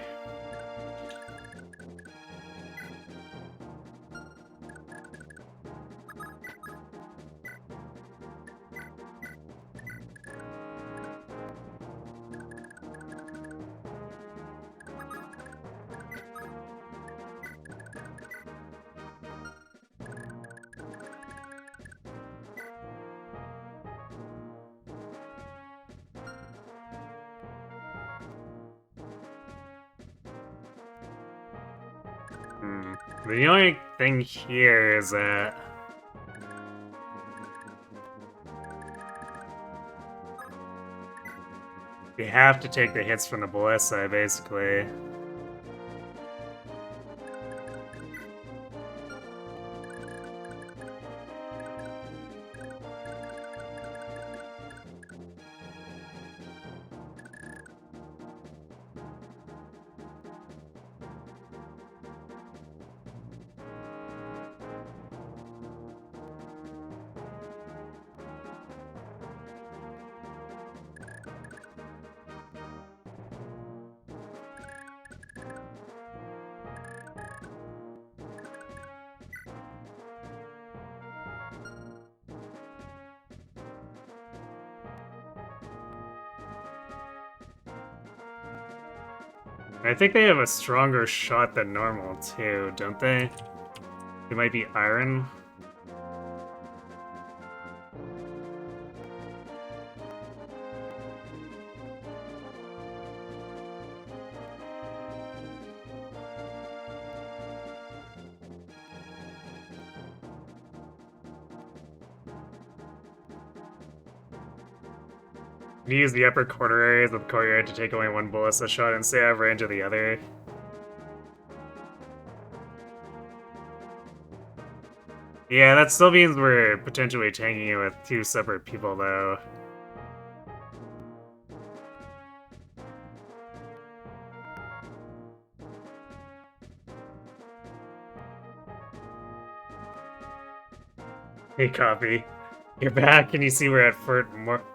The only thing here is that... you have to take the hits from the Ballista, basically. I think they have a stronger shot than normal, too, don't they? It might be iron. You use the upper corner areas of the courtyard to take away one ballista shot and stay out of range of the other. Yeah, that still means we're potentially tanking it with two separate people, though. Hey, Coffee. You're back, and you see we're at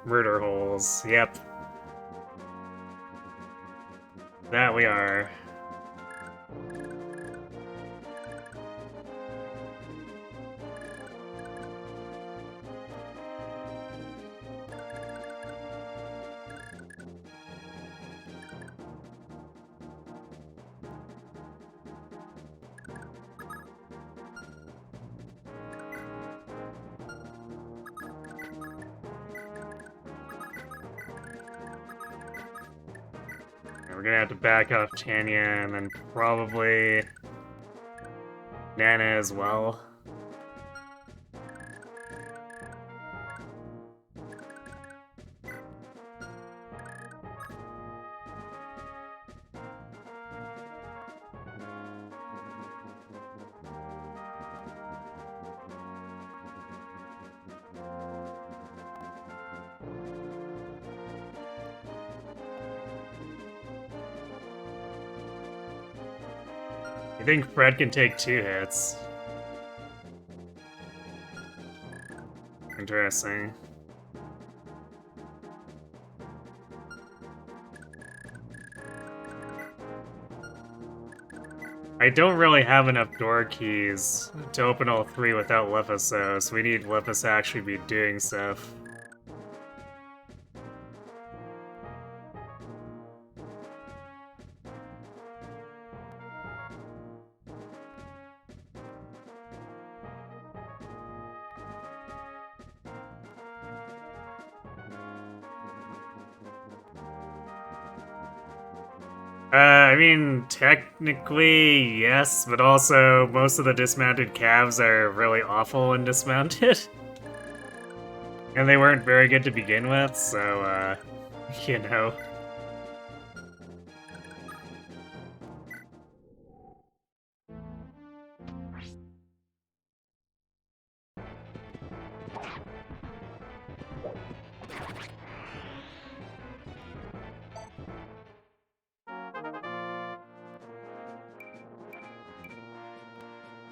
murder holes. Yep. That we are. We're gonna have to back off Tanya and then probably Nana as well. I think Fred can take 2 hits. Interesting. I don't really have enough door keys to open all 3 without Lefis, though, so we need Lefis to actually be doing stuff. I mean, technically, yes, but also most of the dismounted calves are really awful when dismounted. And they weren't very good to begin with, so, you know.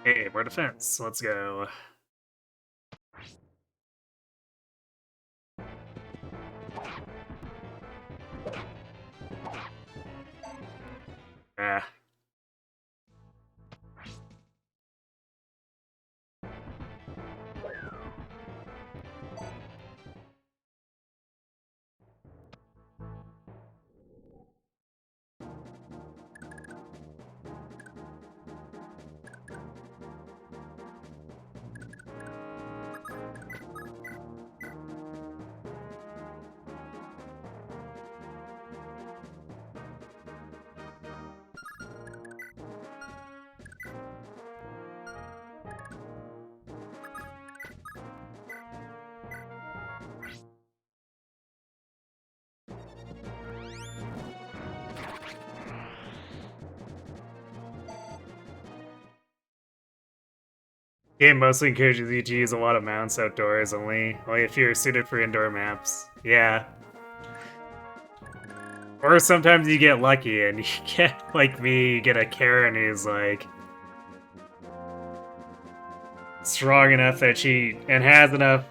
Hey, more defense. Let's go. Ah. Game mostly encourages you to use a lot of mounts outdoors only if you're suited for indoor maps. Yeah. Or sometimes you get lucky and you get, like me, you get a Karen who's like strong enough that and has enough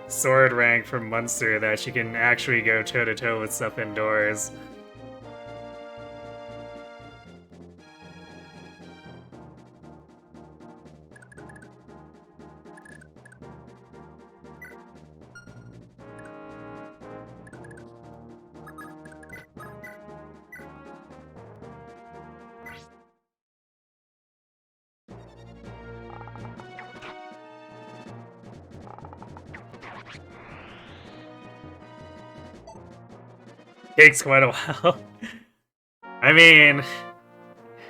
sword rank from Munster that she can actually go toe-to-toe with stuff indoors. Takes quite a while. I mean,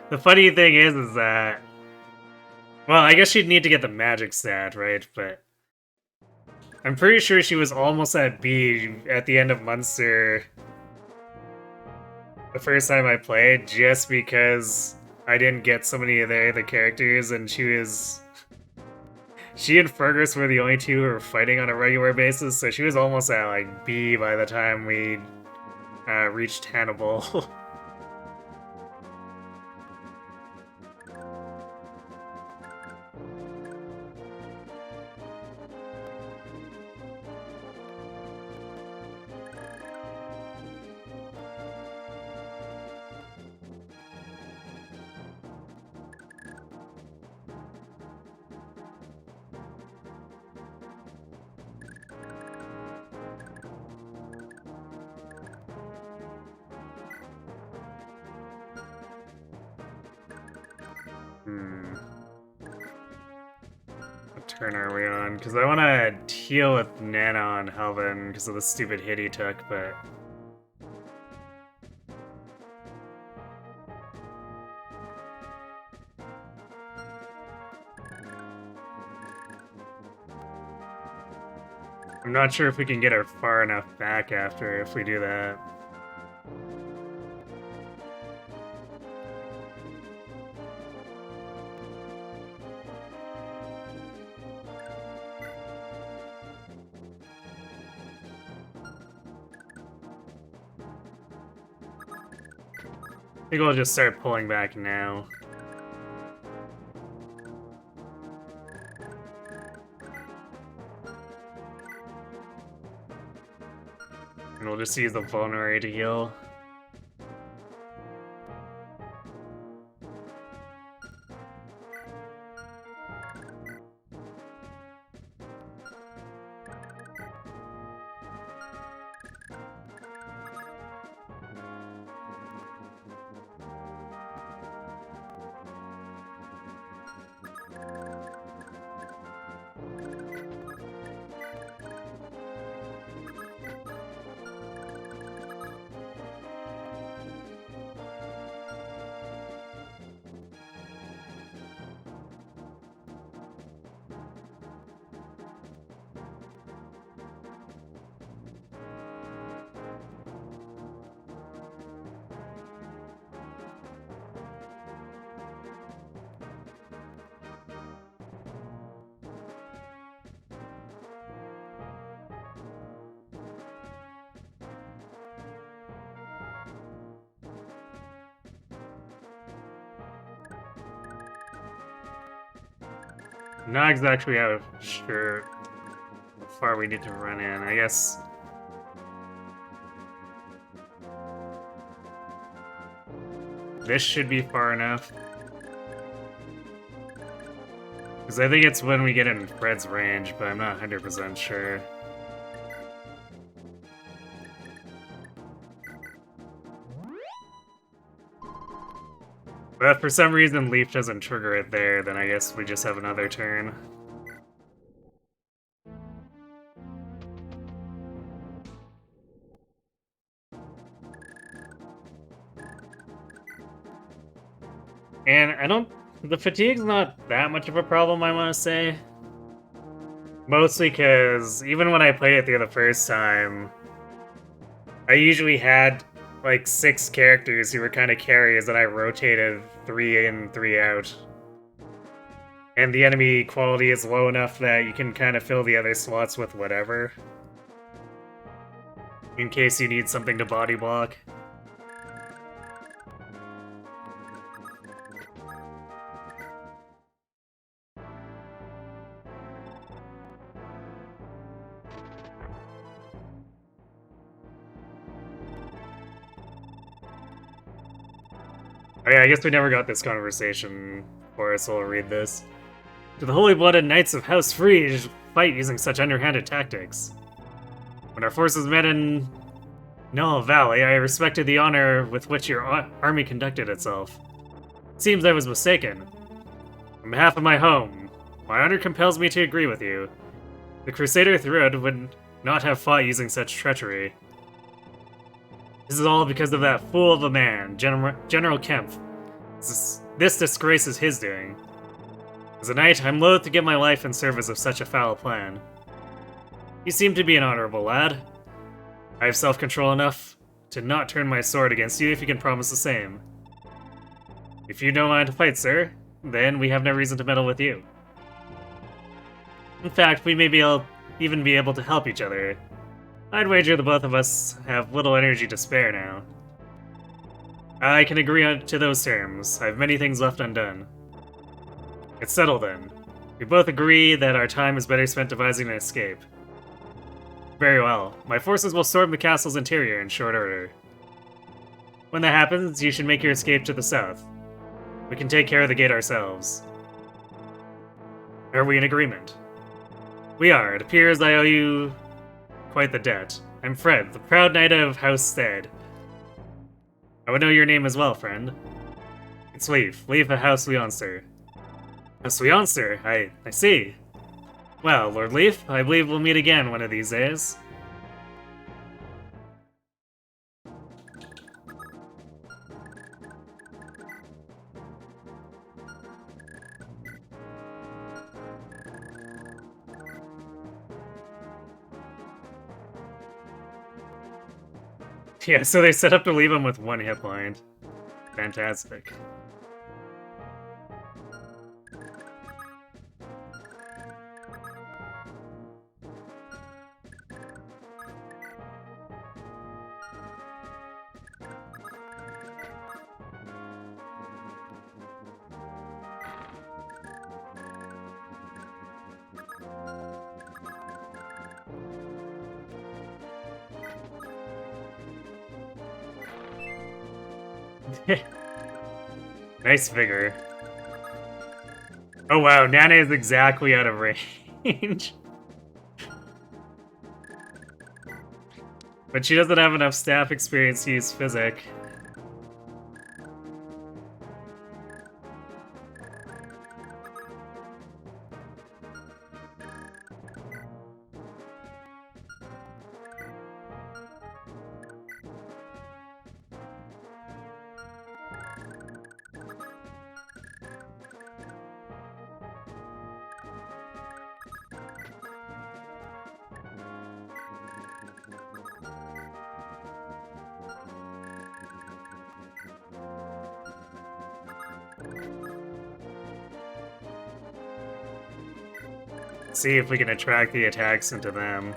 the funny thing is that... Well, I guess she'd need to get the magic stat, right? But I'm pretty sure she was almost at B at the end of Munster the first time I played, just because I didn't get so many of the other characters, and she and Fergus were the only two who were fighting on a regular basis, so she was almost at, like, B by the time we reached Hannibal. What turn are we on? Because I want to heal with Nana on Helvin because of the stupid hit he took, but... I'm not sure if we can get her far enough back after if we do that. I think we'll just start pulling back now. And we'll just use the vulnerary to heal. Not exactly sure how far we need to run in. I guess... this should be far enough. Because I think it's when we get in Fred's range, but I'm not 100% sure. But if for some reason Leaf doesn't trigger it there, then I guess we just have another turn. And I don't... the fatigue's not that much of a problem, I want to say. Mostly because even when I played it the first time, I usually had like 6 characters who were kind of carriers that I rotated 3 in, 3 out. And the enemy quality is low enough that you can kind of fill the other slots with whatever. In case you need something to body block. Oh yeah, I guess we never got this conversation before, so I'll read this. Do the Holy-Blooded Knights of House Frege fight using such underhanded tactics? When our forces met in Null Valley, I respected the honor with which your army conducted itself. It seems I was mistaken. On behalf of my home, my honor compels me to agree with you. The Crusader Thrud would not have fought using such treachery. This is all because of that fool of a man, General Kempf. This disgrace is his doing. As a knight, I'm loath to give my life in service of such a foul plan. You seem to be an honorable lad. I have self-control enough to not turn my sword against you if you can promise the same. If you don't mind to fight, sir, then we have no reason to meddle with you. In fact, we may even be able to help each other. I'd wager the both of us have little energy to spare now. I can agree to those terms. I have many things left undone. It's settled then. We both agree that our time is better spent devising an escape. Very well. My forces will storm the castle's interior in short order. When that happens, you should make your escape to the south. We can take care of the gate ourselves. Are we in agreement? We are. It appears I owe you quite the debt. I'm Fred, the proud knight of House Stead. I would know your name as well, friend. It's Leif. Leif of House Leonster. House Leonster? I see. Well, Lord Leif, I believe we'll meet again one of these days. Yeah, so they set up to leave him with one hit point. Fantastic. Nice vigor. Oh wow, Nana is exactly out of range. But she doesn't have enough staff experience to use Physic. See if we can attract the attacks into them.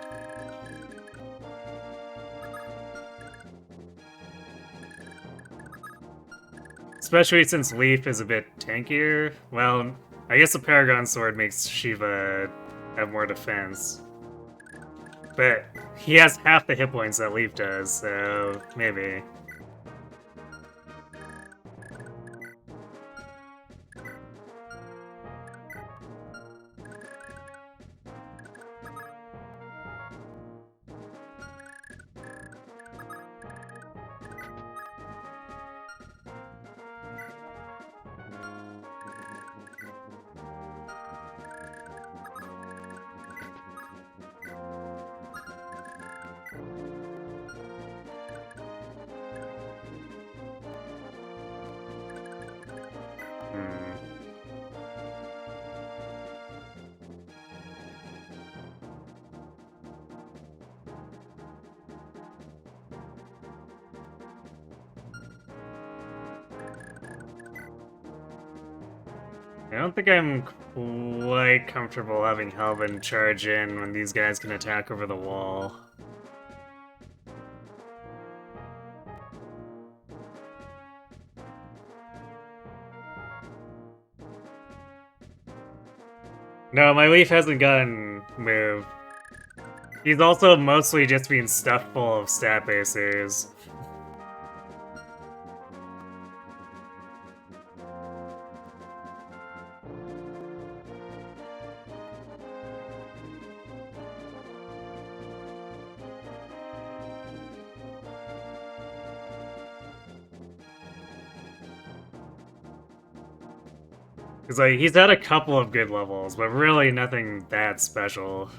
Especially since Leaf is a bit tankier. Well, I guess a Paragon Sword makes Shiva have more defense. But he has half the hit points that Leaf does, so maybe. I don't think I'm quite comfortable having Helvin charge in when these guys can attack over the wall. No, my Leaf hasn't gotten moved. He's also mostly just being stuffed full of stat basers. Because like, he's had a couple of good levels, but really nothing that special.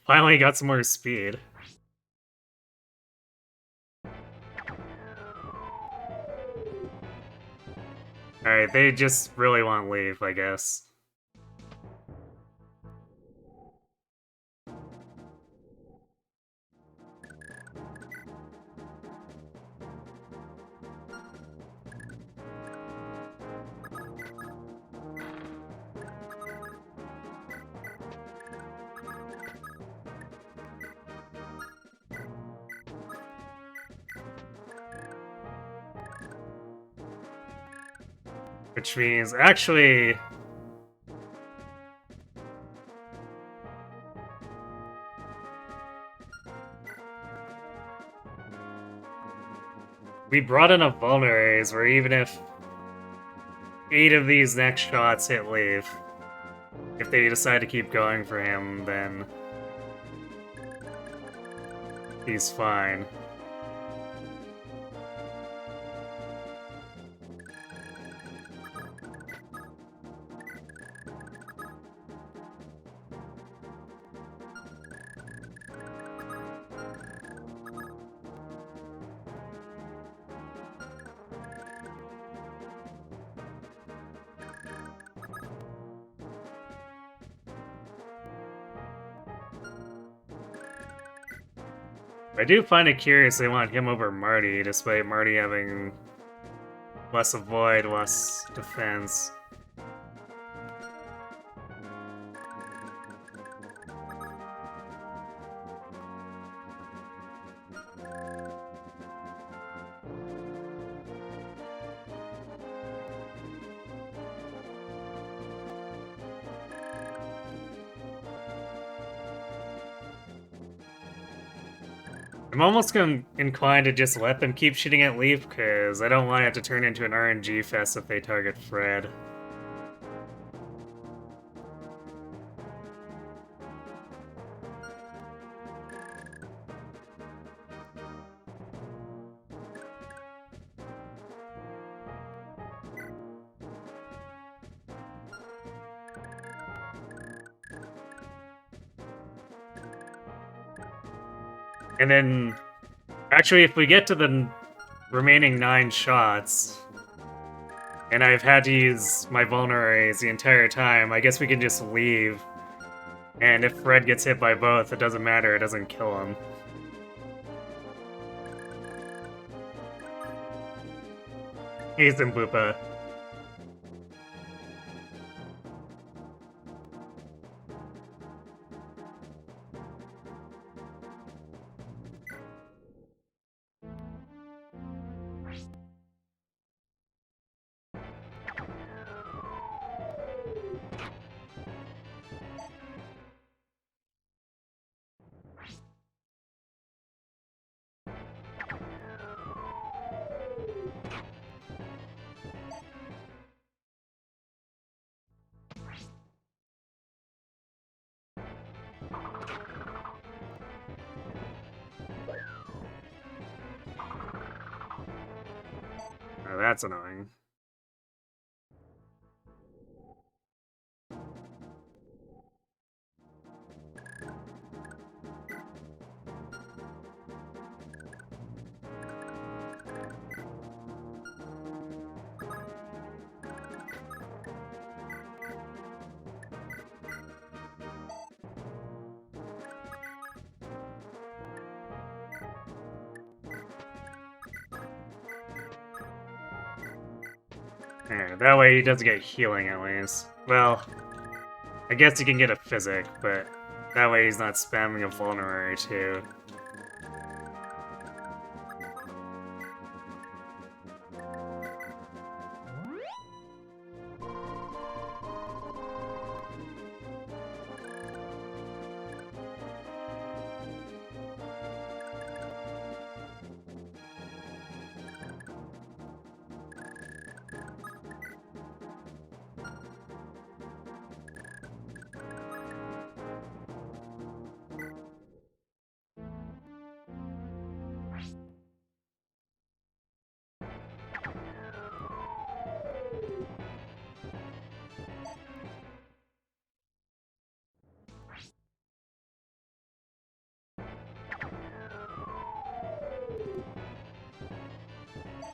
Finally got some more speed. Alright, they just really want leaf, I guess. Which means, actually... we brought in a vulneraries where even if 8 of these next shots hit leaf, if they decide to keep going for him, then he's fine. I do find it curious they want him over Marty, despite Marty having less avoid, less defense. I'm almost inclined to just let them keep shooting at Leaf, because I don't want it to turn into an RNG fest if they target Fred. And then, actually, if we get to the remaining 9 shots, and I've had to use my vulneraries the entire time, I guess we can just leave. And if Fred gets hit by both, it doesn't matter, it doesn't kill him. He's in Boopa. Oh, that's annoying. Yeah, that way he doesn't get healing at least. Well, I guess he can get a physic, but that way he's not spamming a vulnerary too.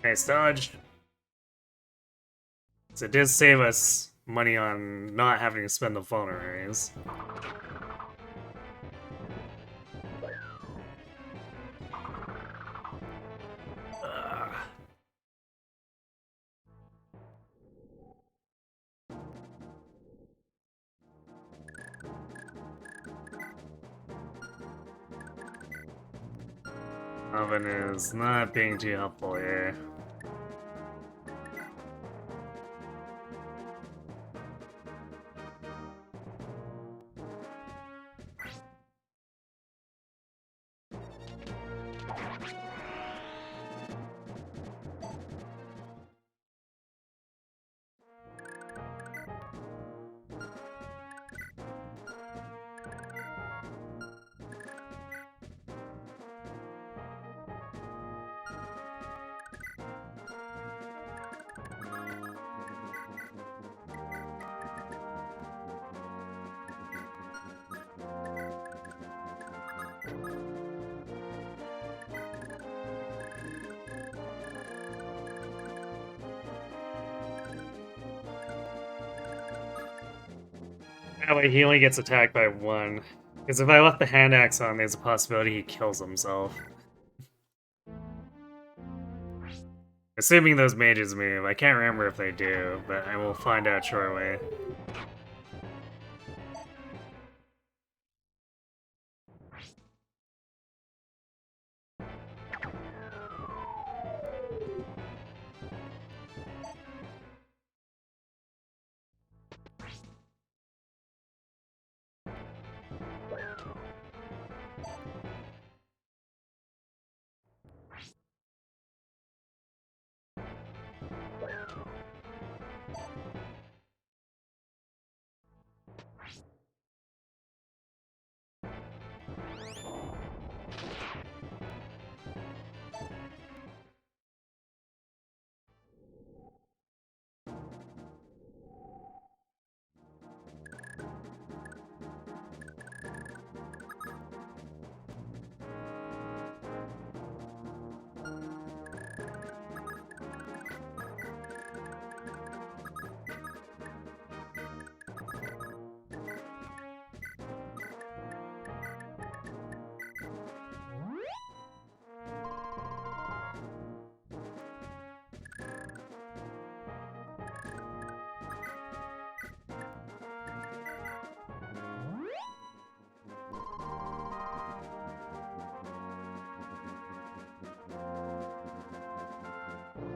Nice dodge. So it did save us money on not having to spend the vulneraries. Oven is not being too helpful here. That way he only gets attacked by one. Because if I left the hand axe on, there's a possibility he kills himself. Assuming those mages move. I can't remember if they do, but I will find out shortly.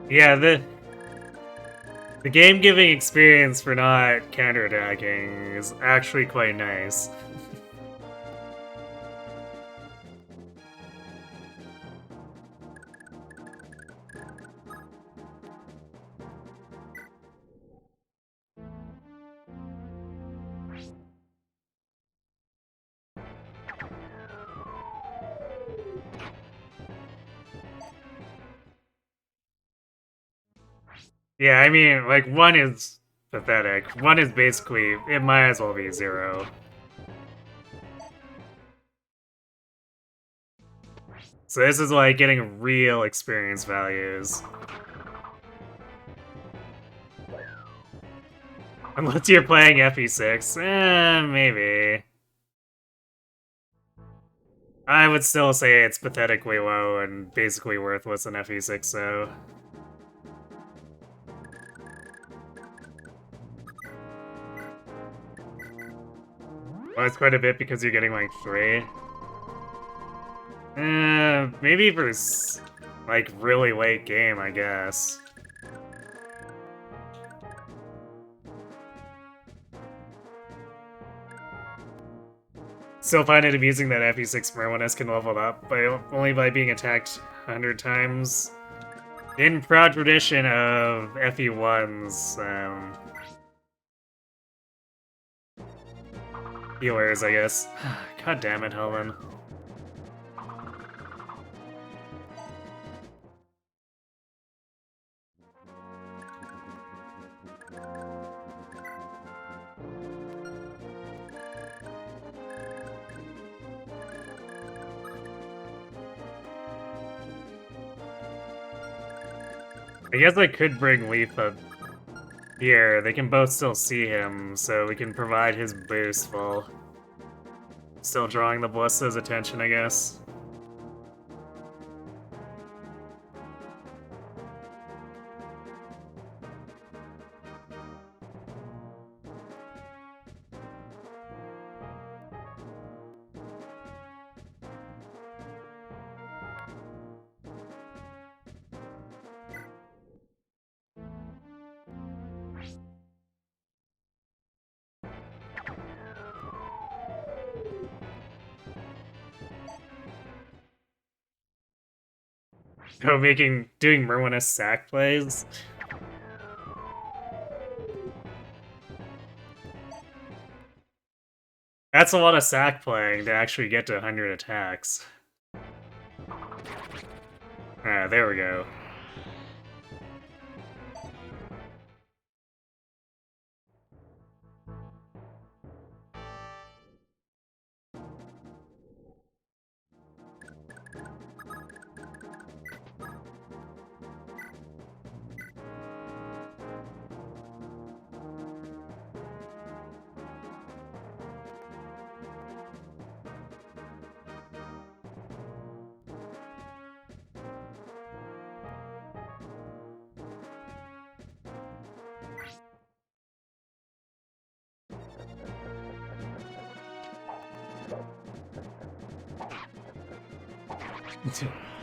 Yeah, the game-giving experience for not counterattacking is actually quite nice. Yeah, I mean, like, 1 is pathetic. 1 is basically, it might as well be 0. So this is like getting real experience values. Unless you're playing FE6, maybe. I would still say it's pathetically low and basically worthless in FE6, so... Well, it's quite a bit because you're getting like 3. Maybe for like really late game, I guess. Still find it amusing that FE6 Merlinus can level up, but only by being attacked 100 times. In proud tradition of FE1's, healers, I guess. God damn it, Helen. I guess I could bring Leaf up here. They can both still see him, so we can provide his boost while still drawing the Ballista's attention, I guess. Oh, doing Merwinist sack plays? That's a lot of sack playing to actually get to 100 attacks. Ah, there we go.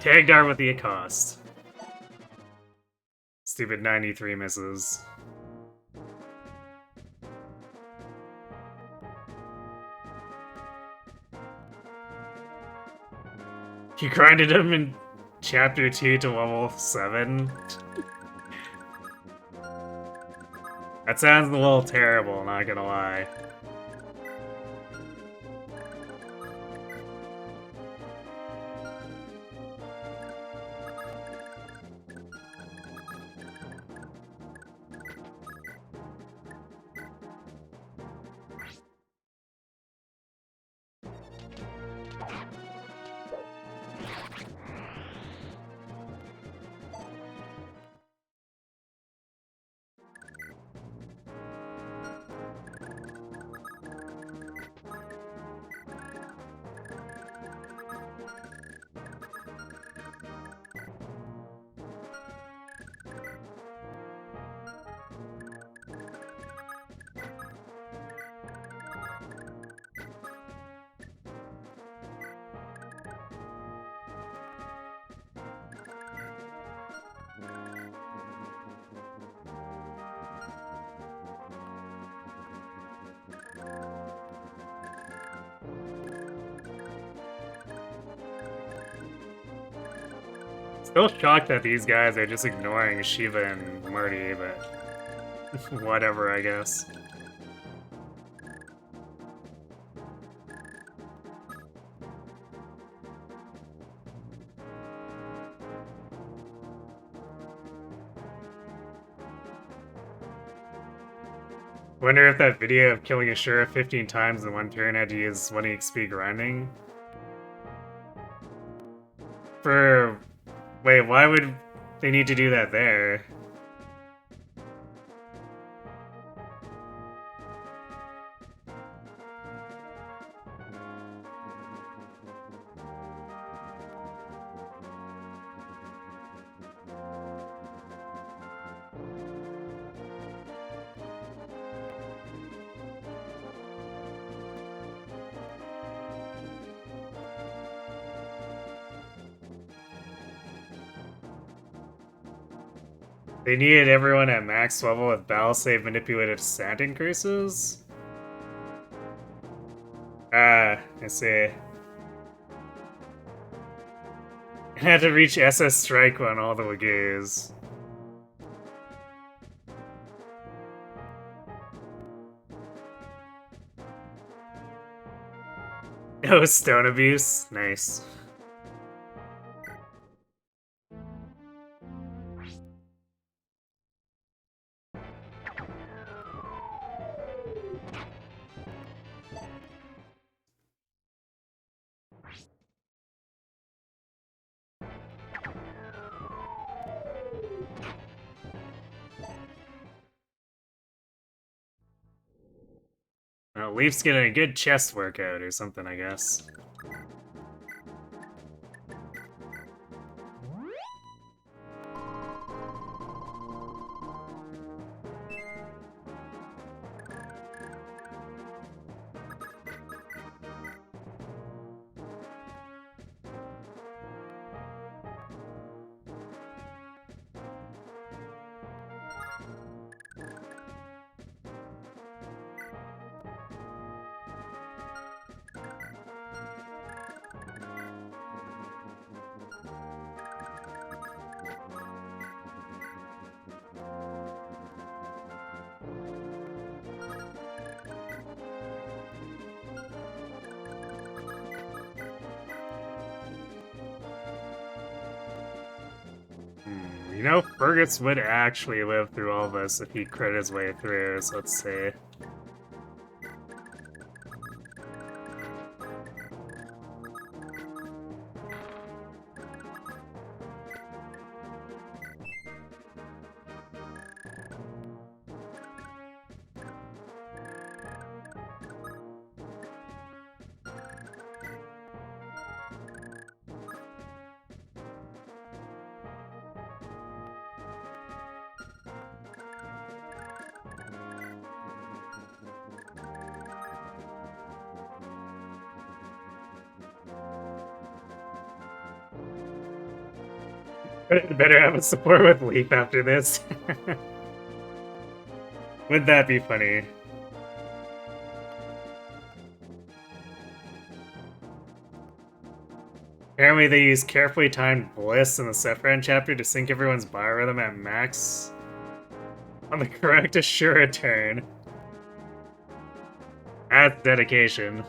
Tag Dart with the accost. Stupid 93 misses. You grinded him in Chapter 2 to level 7? That sounds a little terrible, not gonna lie. Still shocked that these guys are just ignoring Shiva and Marty, but whatever, I guess. Wonder if that video of killing a sheriff 15 times in one turn had to use 1 XP grinding? Wait, why would they need to do that there? They needed everyone at max level with battle save manipulated stat increases? Ah, I see. I had to reach SS Strike on all the Lagoos. Oh, stone abuse? Nice. Leaf's getting a good chest workout or something, I guess. You know, Fergus would actually live through all this if he crit his way through, so let's see. Better have a support with Leaf after this. Would that be funny? Apparently they use carefully timed bliss in the Sephiron chapter to sync everyone's biorhythm at max on the correct Ashura turn. That's dedication.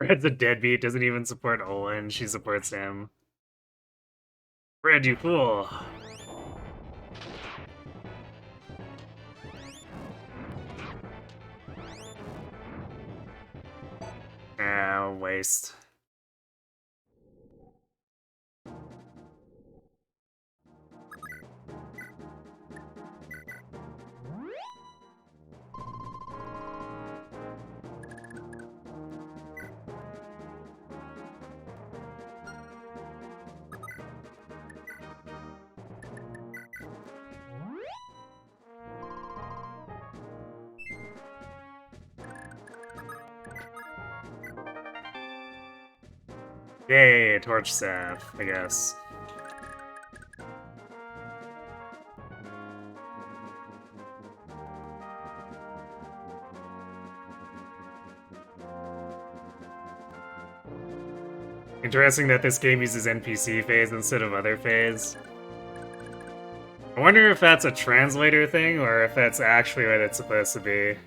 Red's a deadbeat, doesn't even support Olin, she supports him. Red, you fool! Ah, waste. Yay, torch staff, I guess. Interesting that this game uses NPC phase instead of other phase. I wonder if that's a translator thing or if that's actually what it's supposed to be.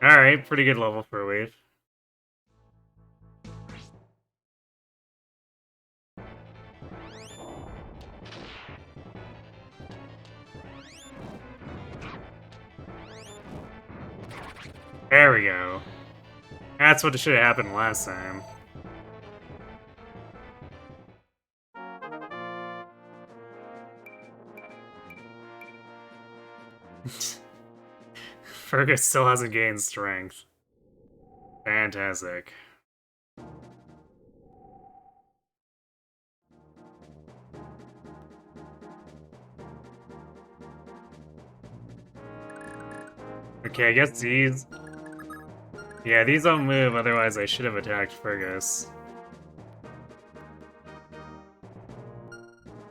Alright, pretty good level for a wave. There we go. That's what should have happened last time. Fergus still hasn't gained strength. Fantastic. Okay, I guess these... Yeah, these don't move, otherwise I should have attacked Fergus.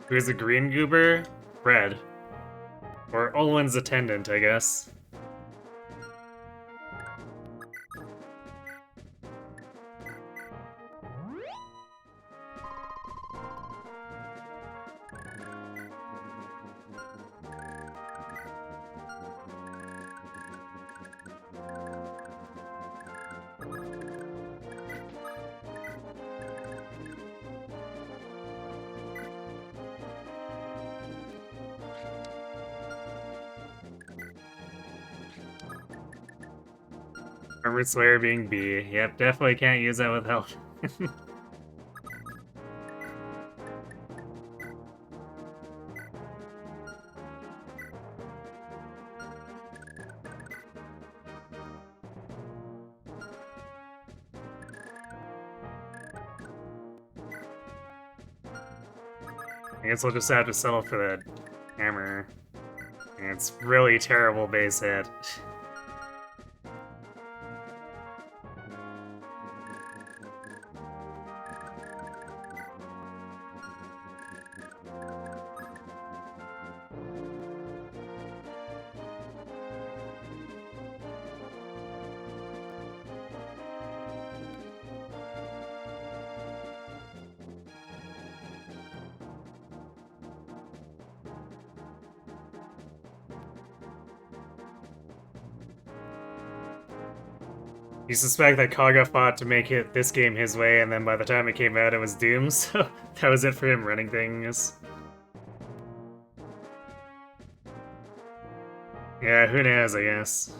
Who's the green goober? Red. Or Olwen's attendant, I guess. Armor Slayer being B. Yep, definitely can't use that with health. I guess we'll just have to settle for that hammer. And it's really terrible base hit. You suspect that Kaga fought to make it this game his way, and then by the time it came out, it was doomed, so that was it for him running things. Yeah, who knows, I guess.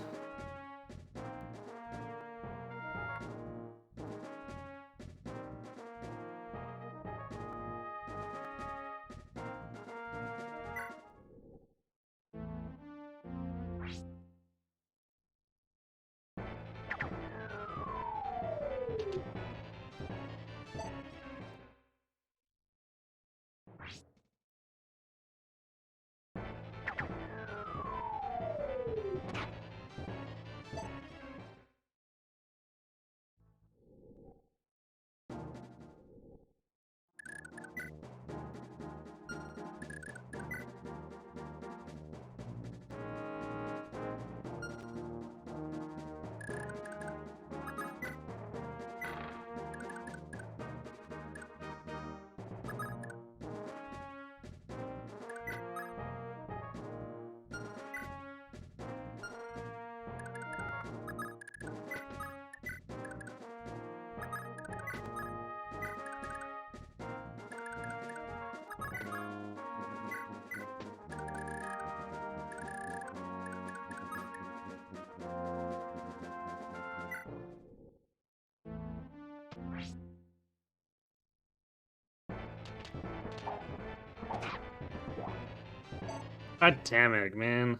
God damn it, man.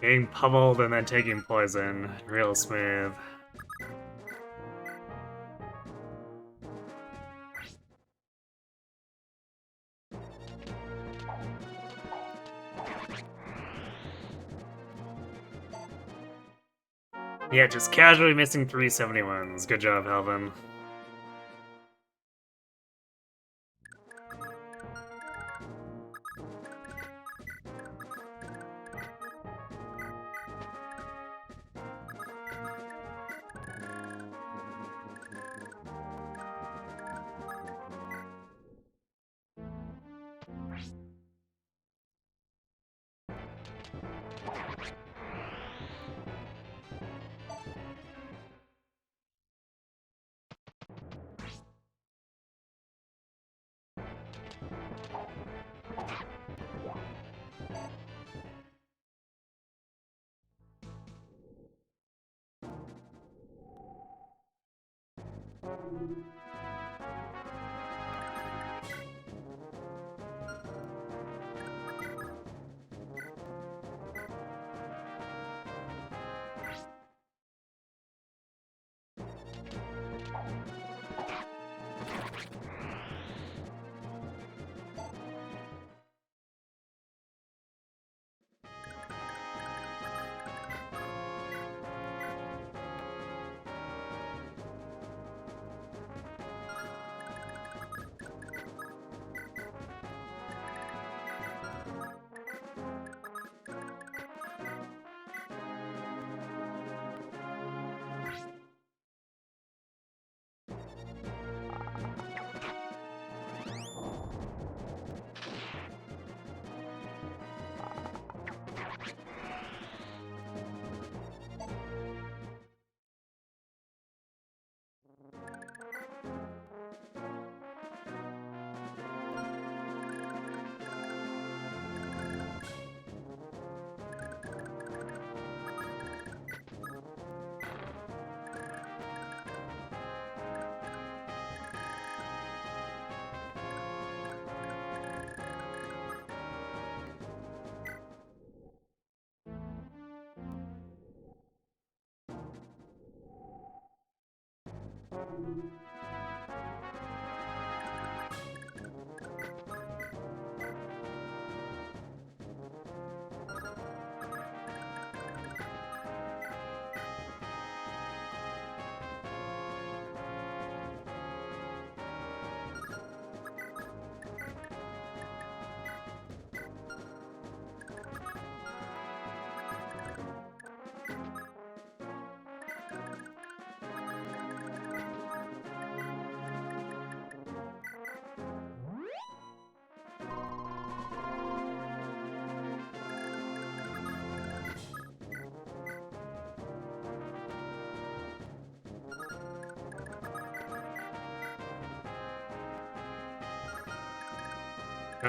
Getting pummeled and then taking poison. Real smooth. Yeah, just casually missing 371s. Good job, Helvin.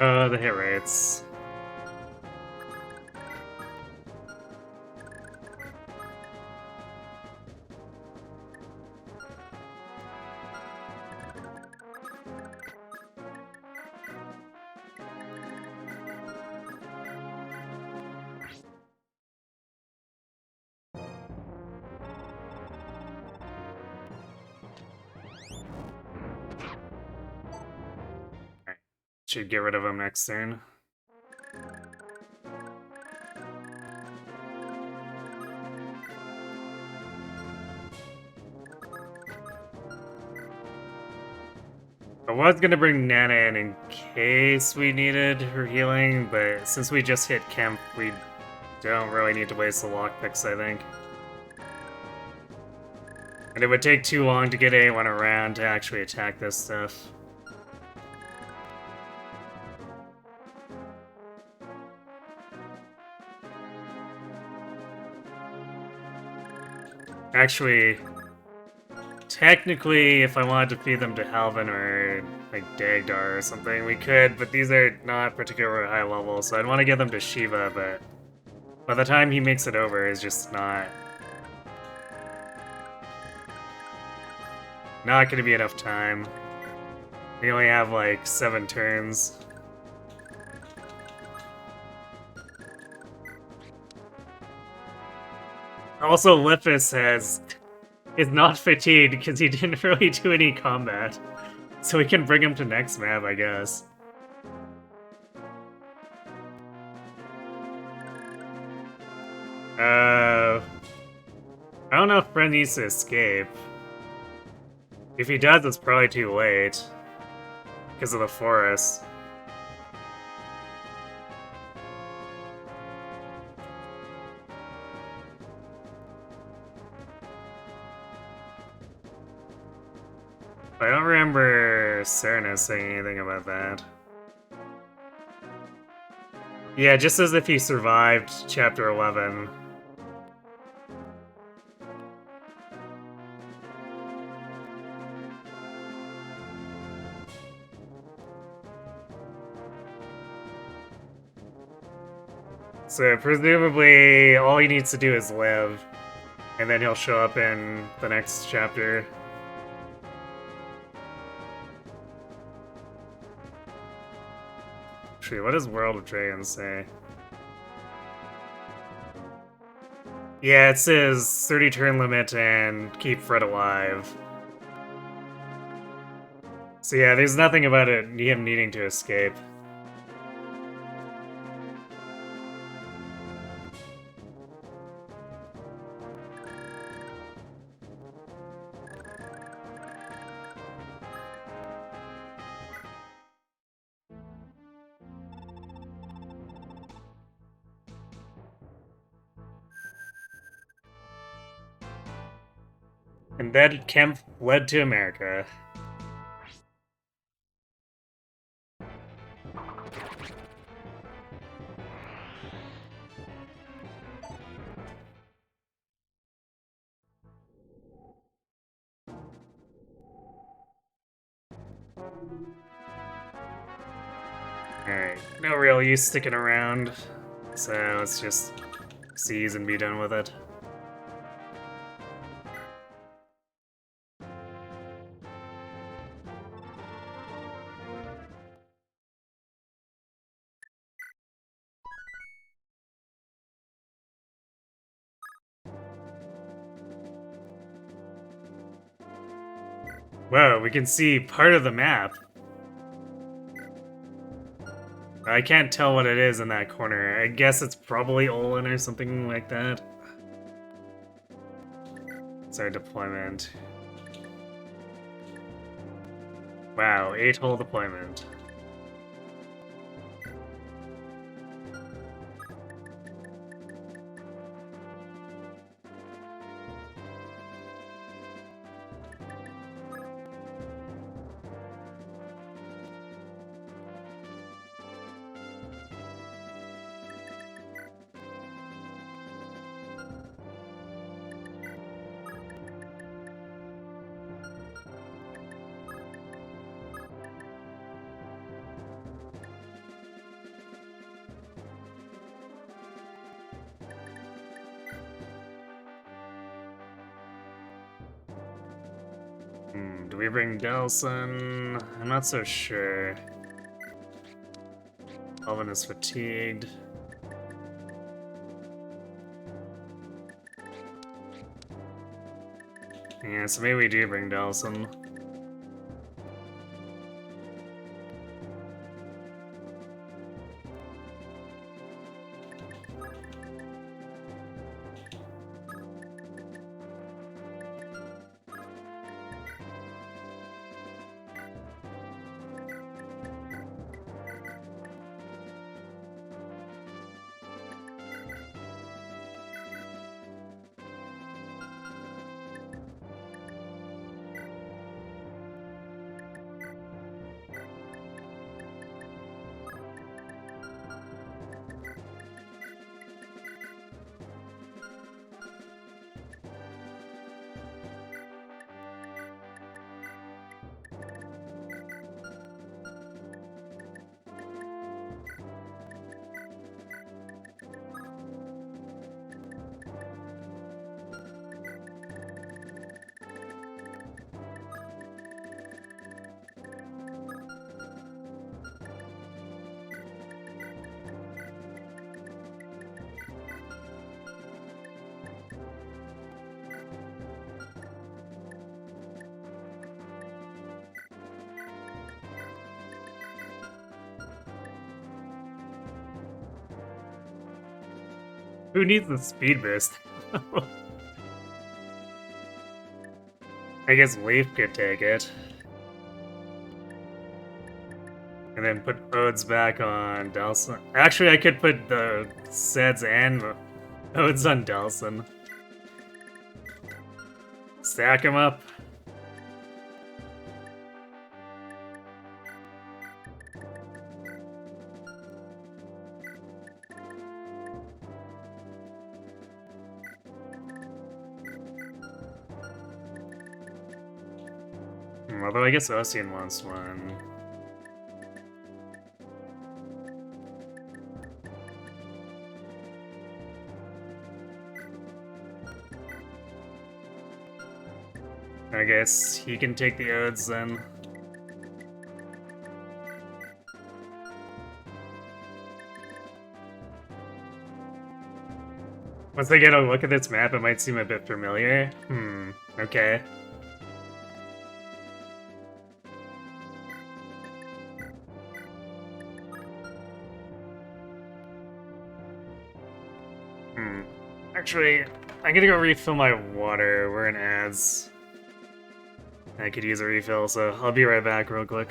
Oh, the hit rates. Should get rid of him next turn. I was gonna bring Nana in case we needed her healing, but since we just hit Kemp, we don't really need to waste the lockpicks, I think. And it would take too long to get anyone around to actually attack this stuff. Actually, technically, if I wanted to feed them to Halvin or like Dagdar or something, we could, but these are not particularly high level, so I'd want to get them to Shiva, but by the time he makes it over, it's just not gonna be enough time. We only have like 7 turns. Also, Lippis is not fatigued because he didn't really do any combat. So we can bring him to next map, I guess. I don't know if Fred needs to escape. If he does, it's probably too late. Because of the forest. I don't remember Serenus saying anything about that. Yeah, just as if he survived Chapter 11. So presumably, all he needs to do is live, and then he'll show up in the next chapter. Actually, what does World of Dragons say? Yeah, it says 30 turn limit and keep Fred alive. So yeah, there's nothing about him needing to escape. And then Kemp fled to America. Alright, no real use sticking around, so let's just seize and be done with it. Whoa, we can see part of the map. I can't tell what it is in that corner. I guess it's probably Olin or something like that. It's our deployment. Wow, 8-hole deployment. Do we bring Delson? I'm not so sure. Elvin is fatigued. Yeah, so maybe we do bring Delson. Who needs the speed boost? I guess Leaf could take it. And then put Odes back on Delson. Actually, I could put the Seds and Odes on Delson. Stack him up. Although I guess Ocean wants one. I guess he can take the Odes then. Once I get a look at this map, it might seem a bit familiar. Okay. Actually, I'm gonna go refill my water. We're in ads. I could use a refill, so I'll be right back real quick.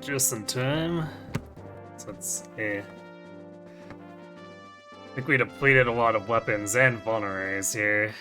just in time. So it's I think we depleted a lot of weapons and vulneraries here.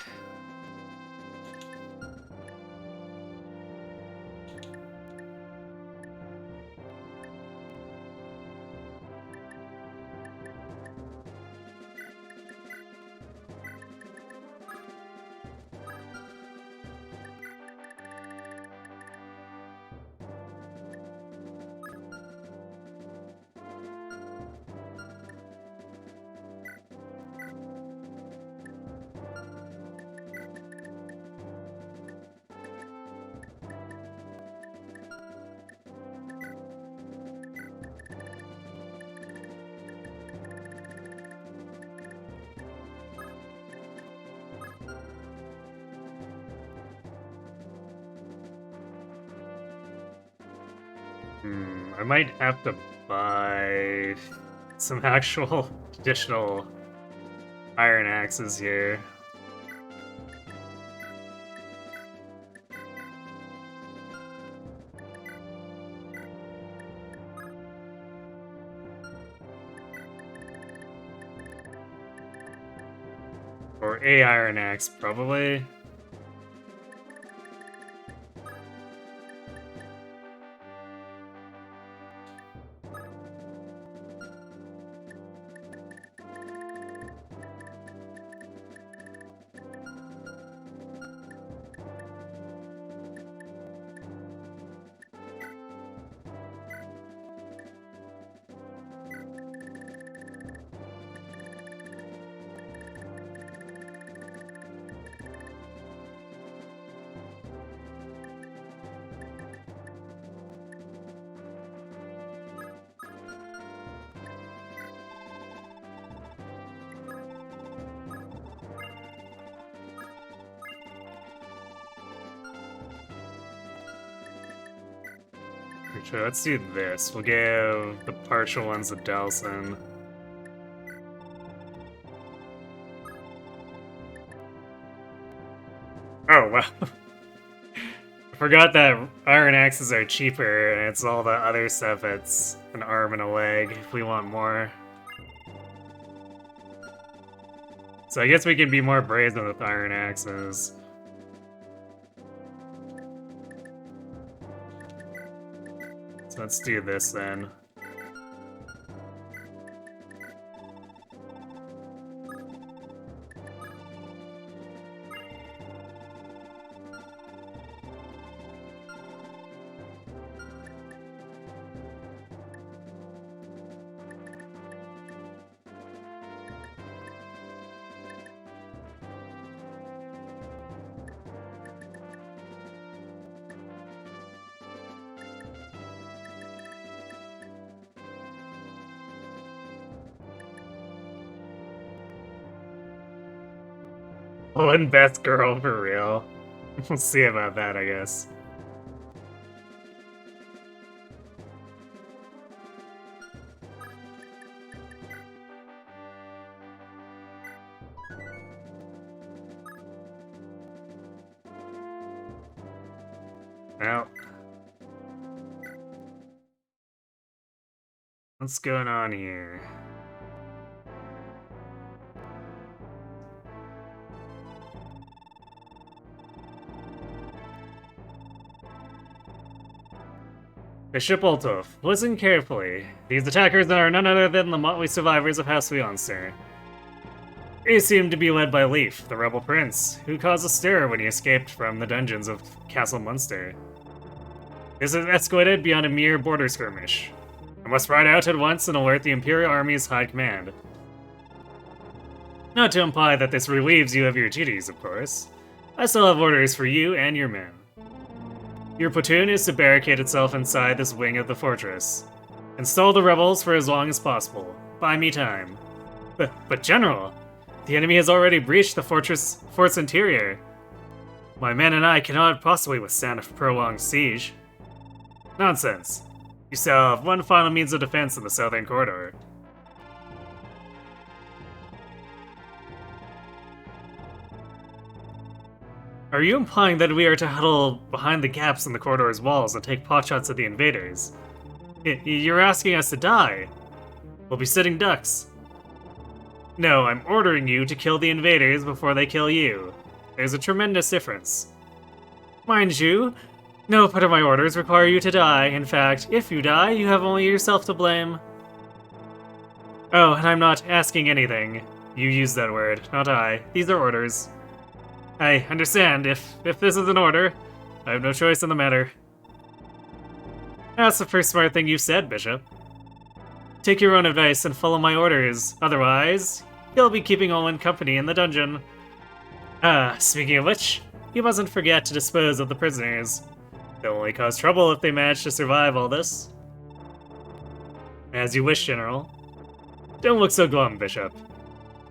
I might have to buy some actual additional iron axes here. Or a iron axe, probably. Sure, let's do this. We'll give the partial ones to Delson. Oh, wow. I forgot that iron axes are cheaper, and it's all the other stuff that's an arm and a leg if we want more. So I guess we can be more brazen with iron axes. So let's do this then. One best girl for real. We'll see about that, I guess. Well, what's going on here? Bishop Oltov, listen carefully. These attackers are none other than the motley survivors of House Leonster. They seem to be led by Leaf, the rebel prince, who caused a stir when he escaped from the dungeons of Castle Munster. This has escalated beyond a mere border skirmish. I must ride out at once and alert the Imperial Army's High Command. Not to imply that this relieves you of your duties, of course. I still have orders for you and your men. Your platoon is to barricade itself inside this wing of the fortress. Install the rebels for as long as possible. Buy me time. But General, the enemy has already breached the fort's interior. My men and I cannot possibly withstand a prolonged siege. Nonsense. You still have one final means of defense in the southern corridor. Are you implying that we are to huddle behind the gaps in the corridor's walls and take potshots at the invaders? You're asking us to die. We'll be sitting ducks. No, I'm ordering you to kill the invaders before they kill you. There's a tremendous difference. Mind you, no part of my orders require you to die. In fact, if you die, you have only yourself to blame. Oh, and I'm not asking anything. You used that word, not I. These are orders. I understand. If this is an order, I have no choice in the matter. That's the first smart thing you said, Bishop. Take your own advice and follow my orders. Otherwise, you'll be keeping Olin company in the dungeon. Speaking of which, you mustn't forget to dispose of the prisoners. They'll only cause trouble if they manage to survive all this. As you wish, General. Don't look so glum, Bishop.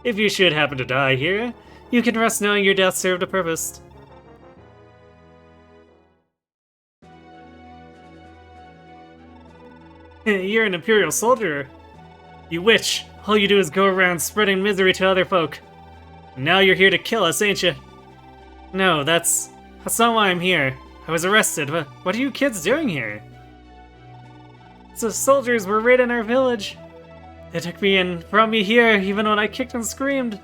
If you should happen to die here, you can rest knowing your death served a purpose. You're an Imperial soldier. You witch. All you do is go around spreading misery to other folk. And now you're here to kill us, ain't you? No, that's not why I'm here. I was arrested. What are you kids doing here? The soldiers were raiding our village. They took me and brought me here even when I kicked and screamed.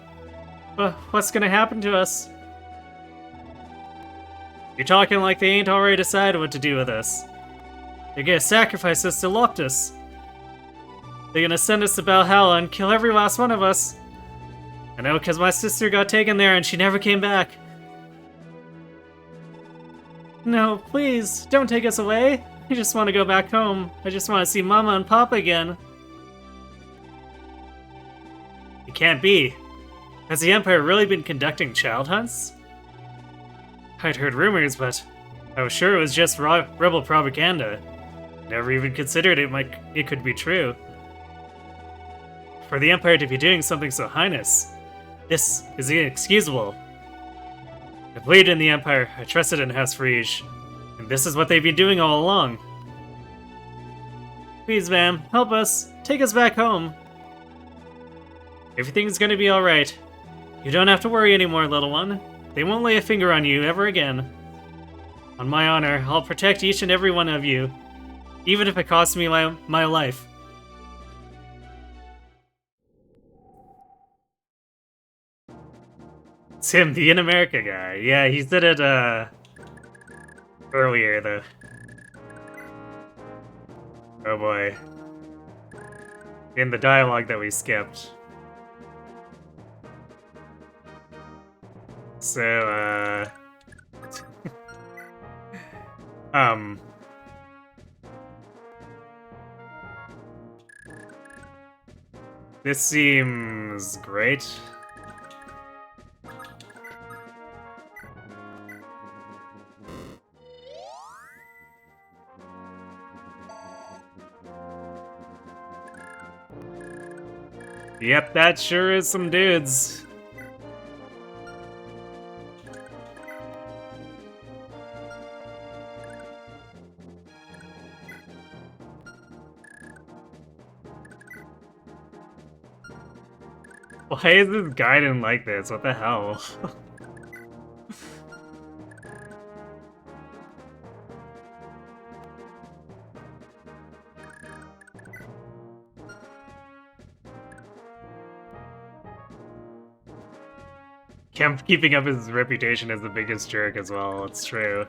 What's gonna happen to us? You're talking like they ain't already decided what to do with us. They're gonna sacrifice us to Loctus. They're gonna send us to Valhalla and kill every last one of us. I know, because my sister got taken there and she never came back. No, please, don't take us away. I just want to go back home. I just want to see Mama and Papa again. It can't be. Has the Empire really been conducting child hunts? I'd heard rumors, but I was sure it was just rebel propaganda. Never even considered it could be true. For the Empire to be doing something so heinous, this is inexcusable. I believed in the Empire, I trusted in House Frege, and this is what they've been doing all along. Please, ma'am, help us. Take us back home. Everything's gonna be alright. You don't have to worry anymore, little one. They won't lay a finger on you ever again. On my honor, I'll protect each and every one of you, even if it costs me my life. It's him, the In America guy. Yeah, he said it, earlier, though. Oh boy. In the dialogue that we skipped. So, this seems great. Yep, that sure is some dudes. Why is this Gaiden like this? What the hell? Keeping up his reputation as the biggest jerk as well, it's true.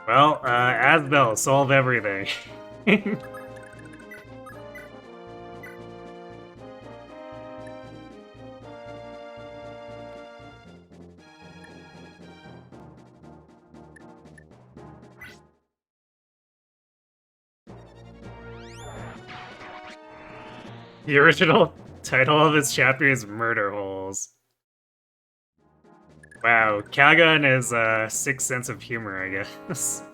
Well, Asbel, solve everything. The original title of this chapter is Murder Holes. Wow, Calgon is a sixth sense of humor, I guess.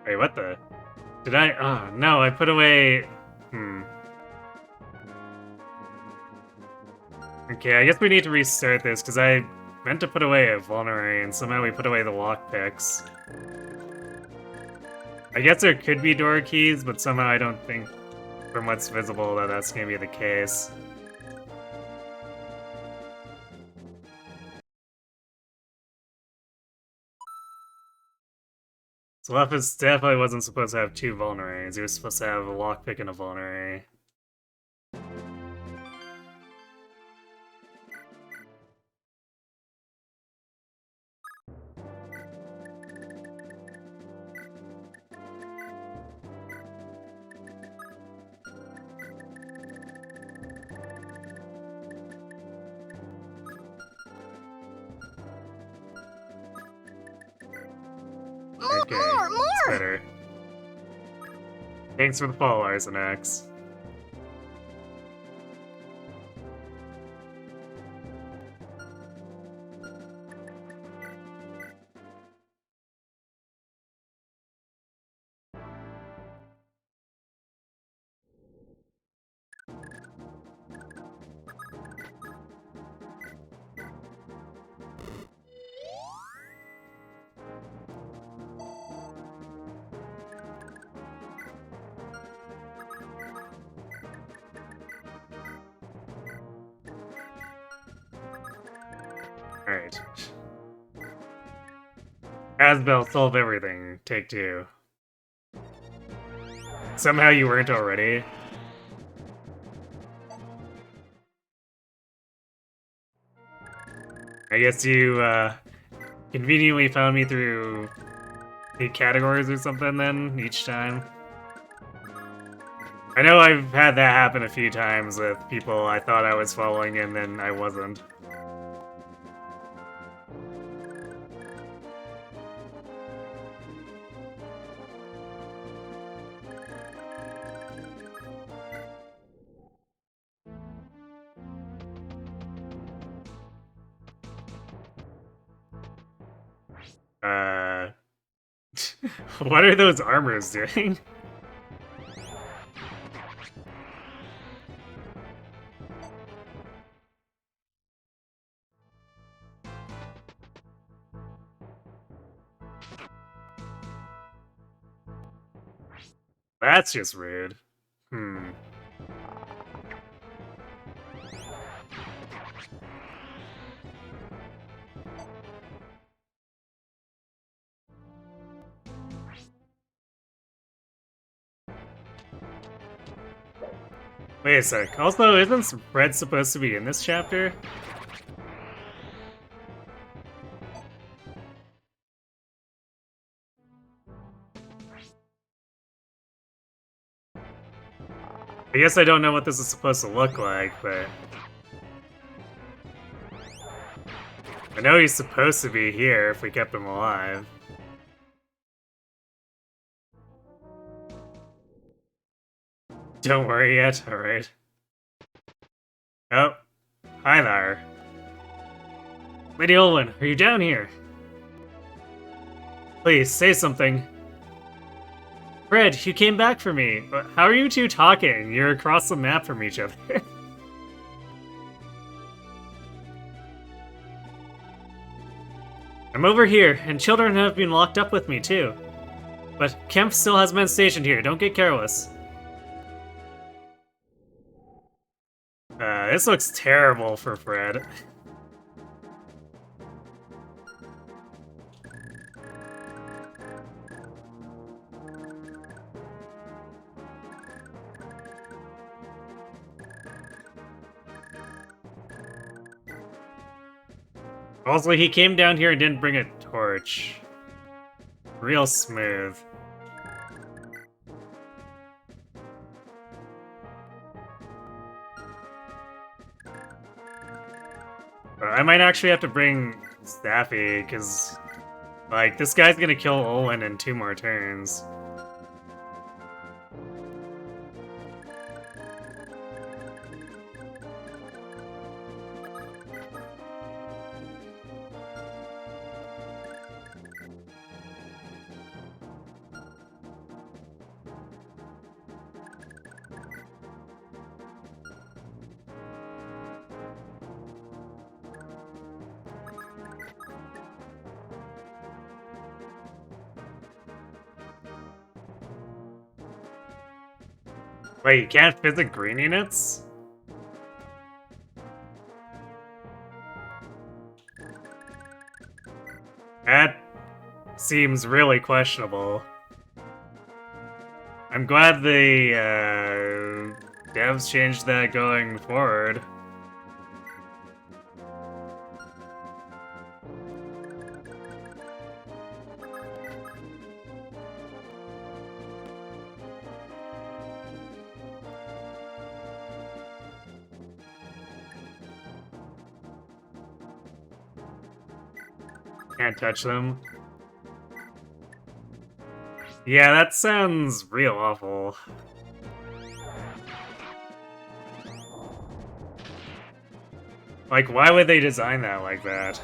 Wait, what the? Did I? Oh, no, I put away... Okay, I guess we need to restart this, because I meant to put away a vulnerary, and somehow we put away the lockpicks. I guess there could be door keys, but somehow I don't think, from what's visible, that that's going to be the case. Lepus definitely wasn't supposed to have 2 vulneraries. He was supposed to have a lockpick and a vulnerary. Okay, it's better. Thanks for the follow, Arsenax. Alright. Asbel, solve everything. Take 2. Somehow you weren't already. I guess you, conveniently found me through the categories or something then, each time. I know I've had that happen a few times with people I thought I was following and then I wasn't. What are those armors doing? That's just rude. Wait a sec. Also, isn't Fred supposed to be in this chapter? I guess I don't know what this is supposed to look like, but... I know he's supposed to be here if we kept him alive. Don't worry yet, alright. Oh, hi there. Lady Olwen, are you down here? Please, say something. Fred, you came back for me. How are you two talking? You're across the map from each other. I'm over here, and children have been locked up with me too. But Kemp still has men stationed here, don't get careless. This looks terrible for Fred. Also, he came down here and didn't bring a torch. Real smooth. I might actually have to bring Staffy, because, like, this guy's gonna kill Olwen in 2 more turns. Wait, you can't visit green units? That seems really questionable. I'm glad the devs changed that going forward. Can't touch them. Yeah, that sounds real awful. Like, why would they design that like that?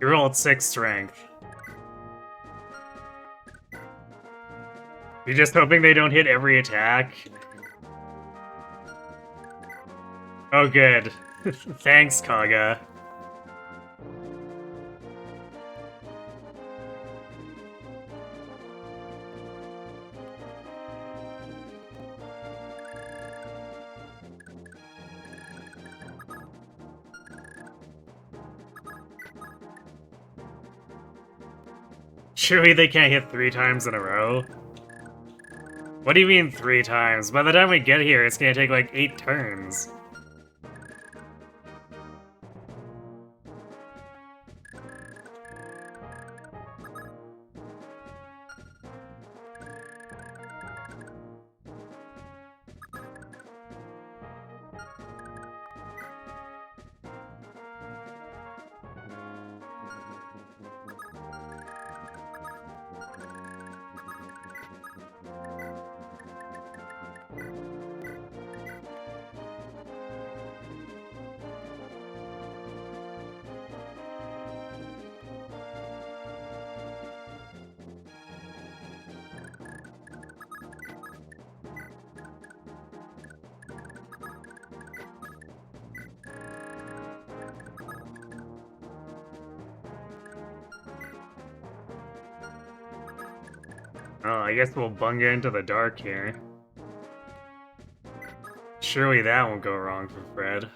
You rolled 6 strength. You're just hoping they don't hit every attack? Oh, good. Thanks, Kaga. Surely they can't hit 3 times in a row? What do you mean 3 times? By the time we get here, it's gonna take like 8 turns. Oh, I guess we'll bunga into the dark here. Surely that won't go wrong for Fred.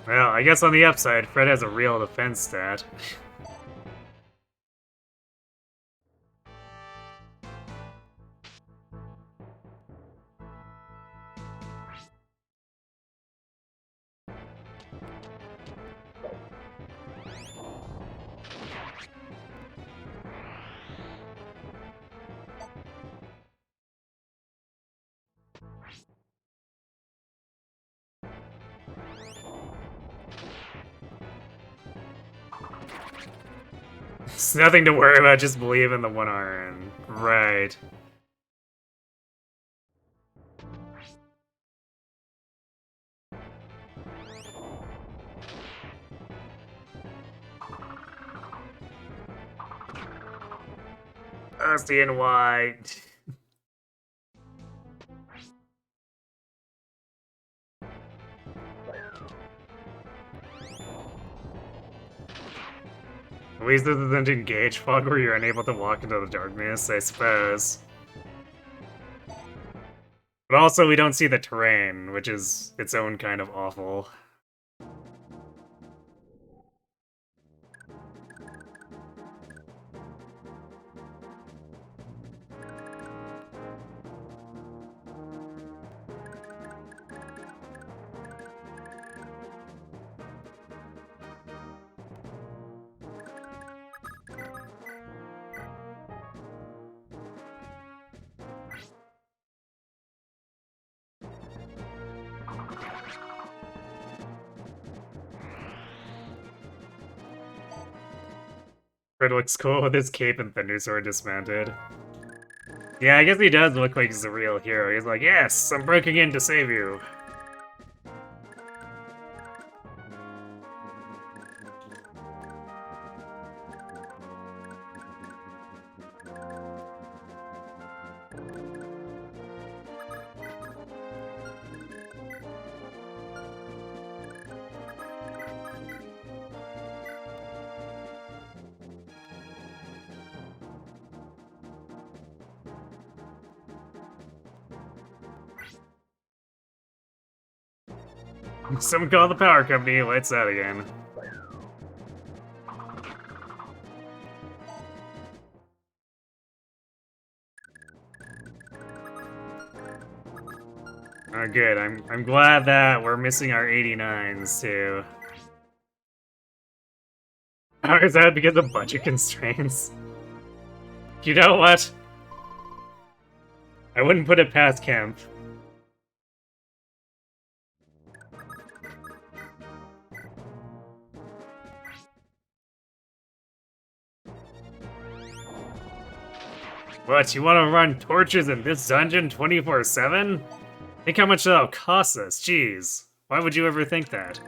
Well, I guess on the upside, Fred has a real defense stat. It's nothing to worry about, just believe in the one iron. Right. Dusty and white. At least this isn't engage fog where you're unable to walk into the darkness, I suppose. But also, we don't see the terrain, which is its own kind of awful. Fred looks cool with his cape and thundersword dismounted. Yeah, I guess he does look like he's a real hero. He's like, yes, I'm breaking in to save you. Someone call the power company, lights out again. Oh, good. I'm glad that we're missing our 89s too. How is that because of budget constraints? You know what? I wouldn't put it past Kemp. What, you want to run torches in this dungeon 24/7? Think how much that'll cost us, jeez. Why would you ever think that?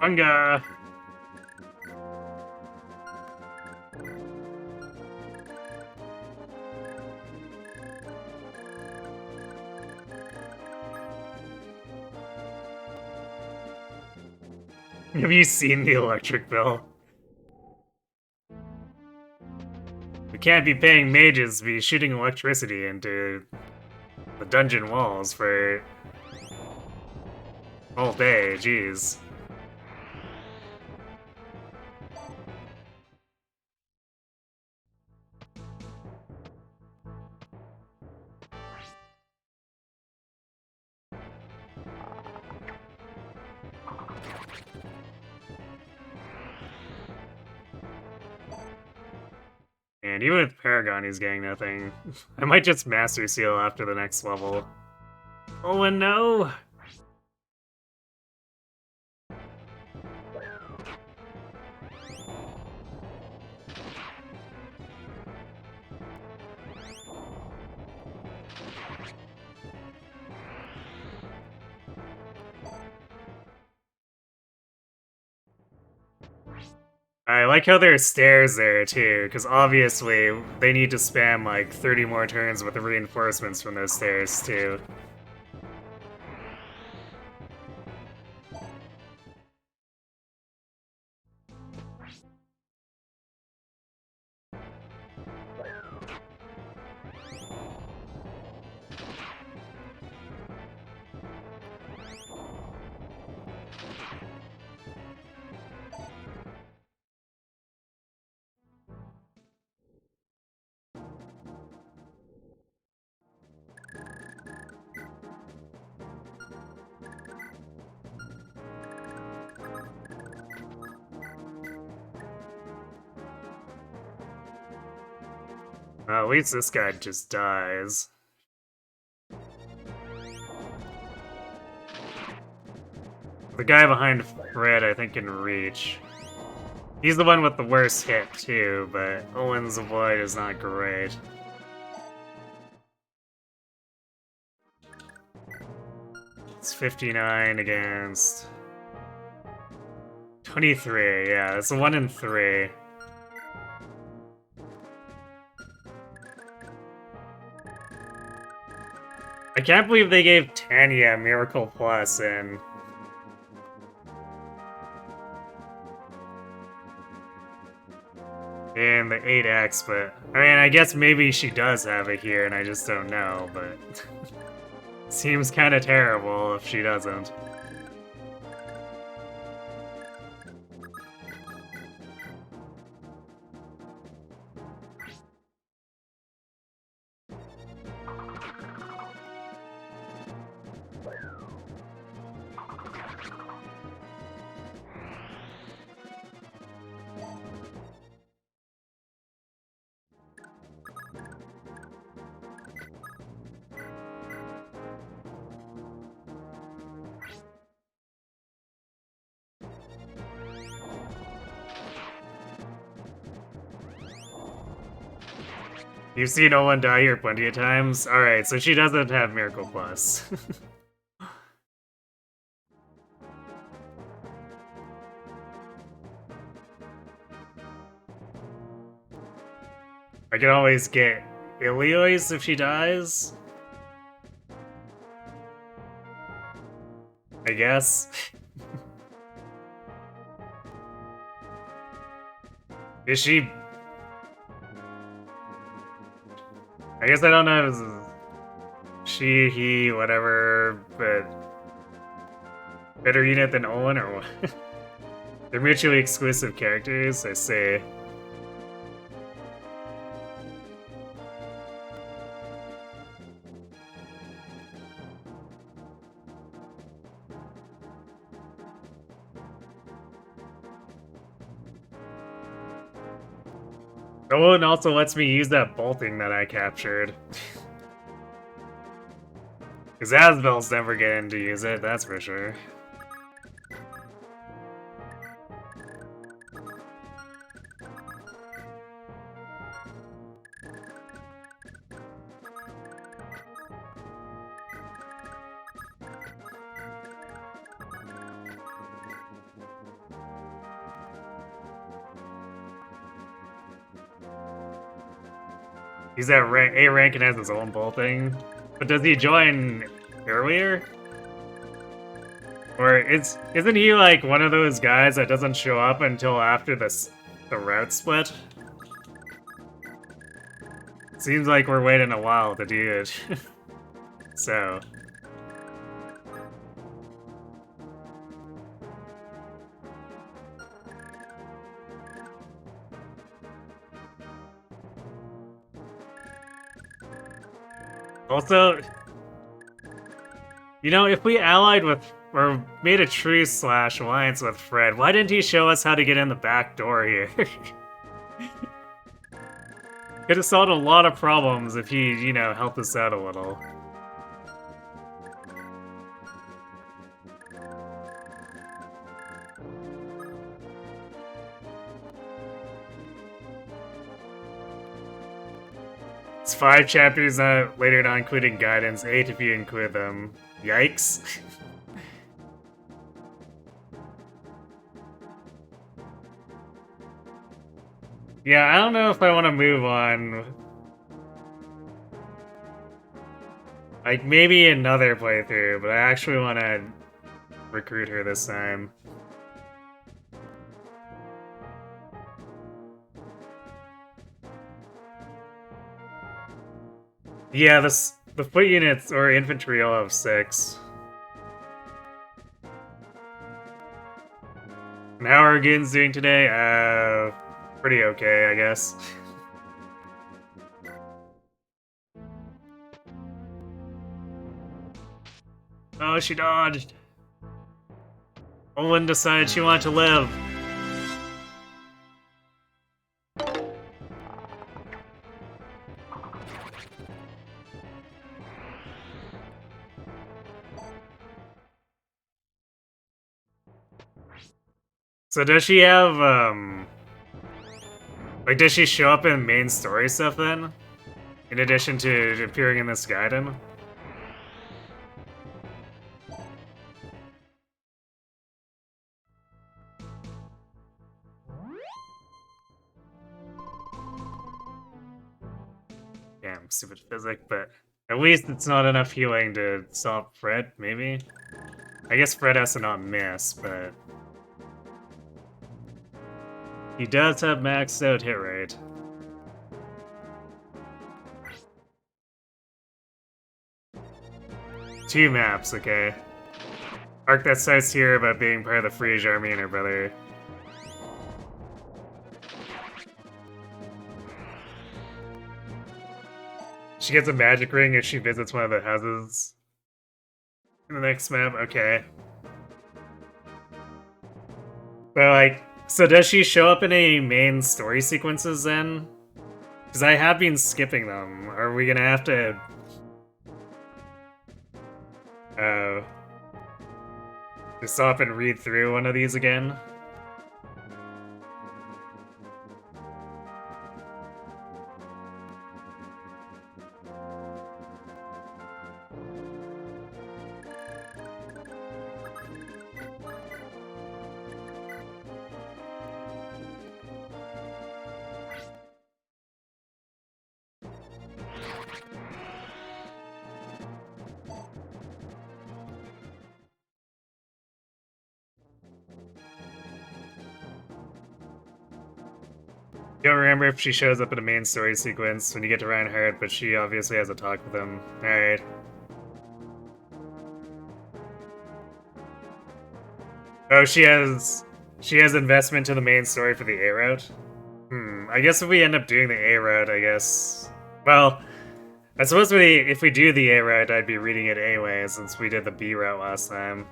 Bunga! Have you seen the electric bill? We can't be paying mages to be shooting electricity into the dungeon walls for all day, jeez. And even with Paragon, he's getting nothing. I might just Master Seal after the next level. Oh, and no! I like how there are stairs there, too, because obviously they need to spam like 30 more turns with the reinforcements from those stairs, too. Well, at least this guy just dies. The guy behind Fred, I think, can reach. He's the one with the worst hit, too, but Owen's Avoid is not great. It's 59 against 23, yeah, it's a 1 in 3. I can't believe they gave Tanya Miracle Plus in the 8X, but I mean, I guess maybe she does have it here and I just don't know, but seems kind of terrible if she doesn't. You've seen Olin die here plenty of times? Alright, so she doesn't have Miracle Plus. I can always get Iliois if she dies. I guess. Is she... I guess I don't know if it's she, he, whatever, but... better unit than Olin or what? They're mutually exclusive characters, I say. Olin also lets me use that bolting that I captured. Because Asbel's never getting to use it, that's for sure. He's at A rank and has his own bolting. But does he join earlier? Or isn't he like one of those guys that doesn't show up until after the route split? Seems like we're waiting a while to do it. So... Also, you know, if we allied with, or made a truce/alliance with Fred, why didn't he show us how to get in the back door here? Could have solved a lot of problems if he, you know, helped us out a little. It's 5 chapters, later not including guidance, 8 if you include them. Yikes. Yeah, I don't know if I want to move on. Like, maybe another playthrough, but I actually want to recruit her this time. Yeah, the foot units or infantry all have 6. And how are our goons doing today? Pretty okay, I guess. Oh, she dodged. Olin decided she wanted to live. So does she have, like, does she show up in main story stuff then? In addition to appearing in this Gaiden? Damn, stupid physics, but at least it's not enough healing to stop Fred, maybe? I guess Fred has to not miss, but... he does have maxed out hit rate. Two maps, okay. Arc that starts here about being part of the Thracia army and her brother. She gets a magic ring if she visits one of the houses in the next map, okay. But like, so does she show up in any main story sequences then? Because I have been skipping them. Are we gonna have to... to stop and read through one of these again? Don't remember if she shows up in a main story sequence when you get to Reinhardt, but she obviously has a talk with him. Alright. Oh, she has investment to the main story for the A route? I guess if we end up doing the A route, I guess. Well, I suppose if we do the A route, I'd be reading it anyway, since we did the B route last time.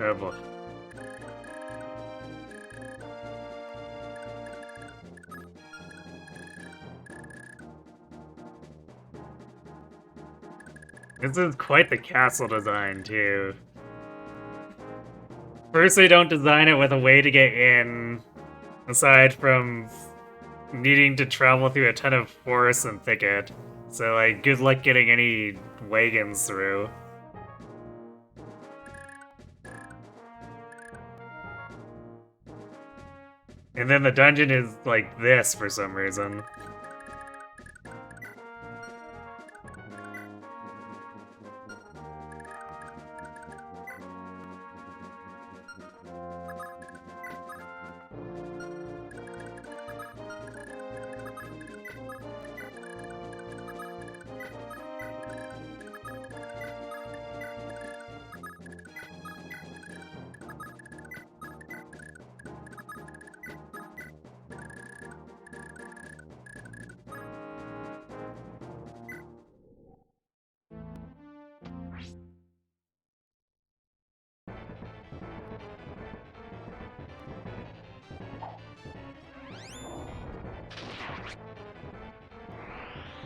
Oh boy. This is quite the castle design, too. First, they don't design it with a way to get in, aside from needing to travel through a ton of forest and thicket. So, like, good luck getting any wagons through. And then the dungeon is like this for some reason.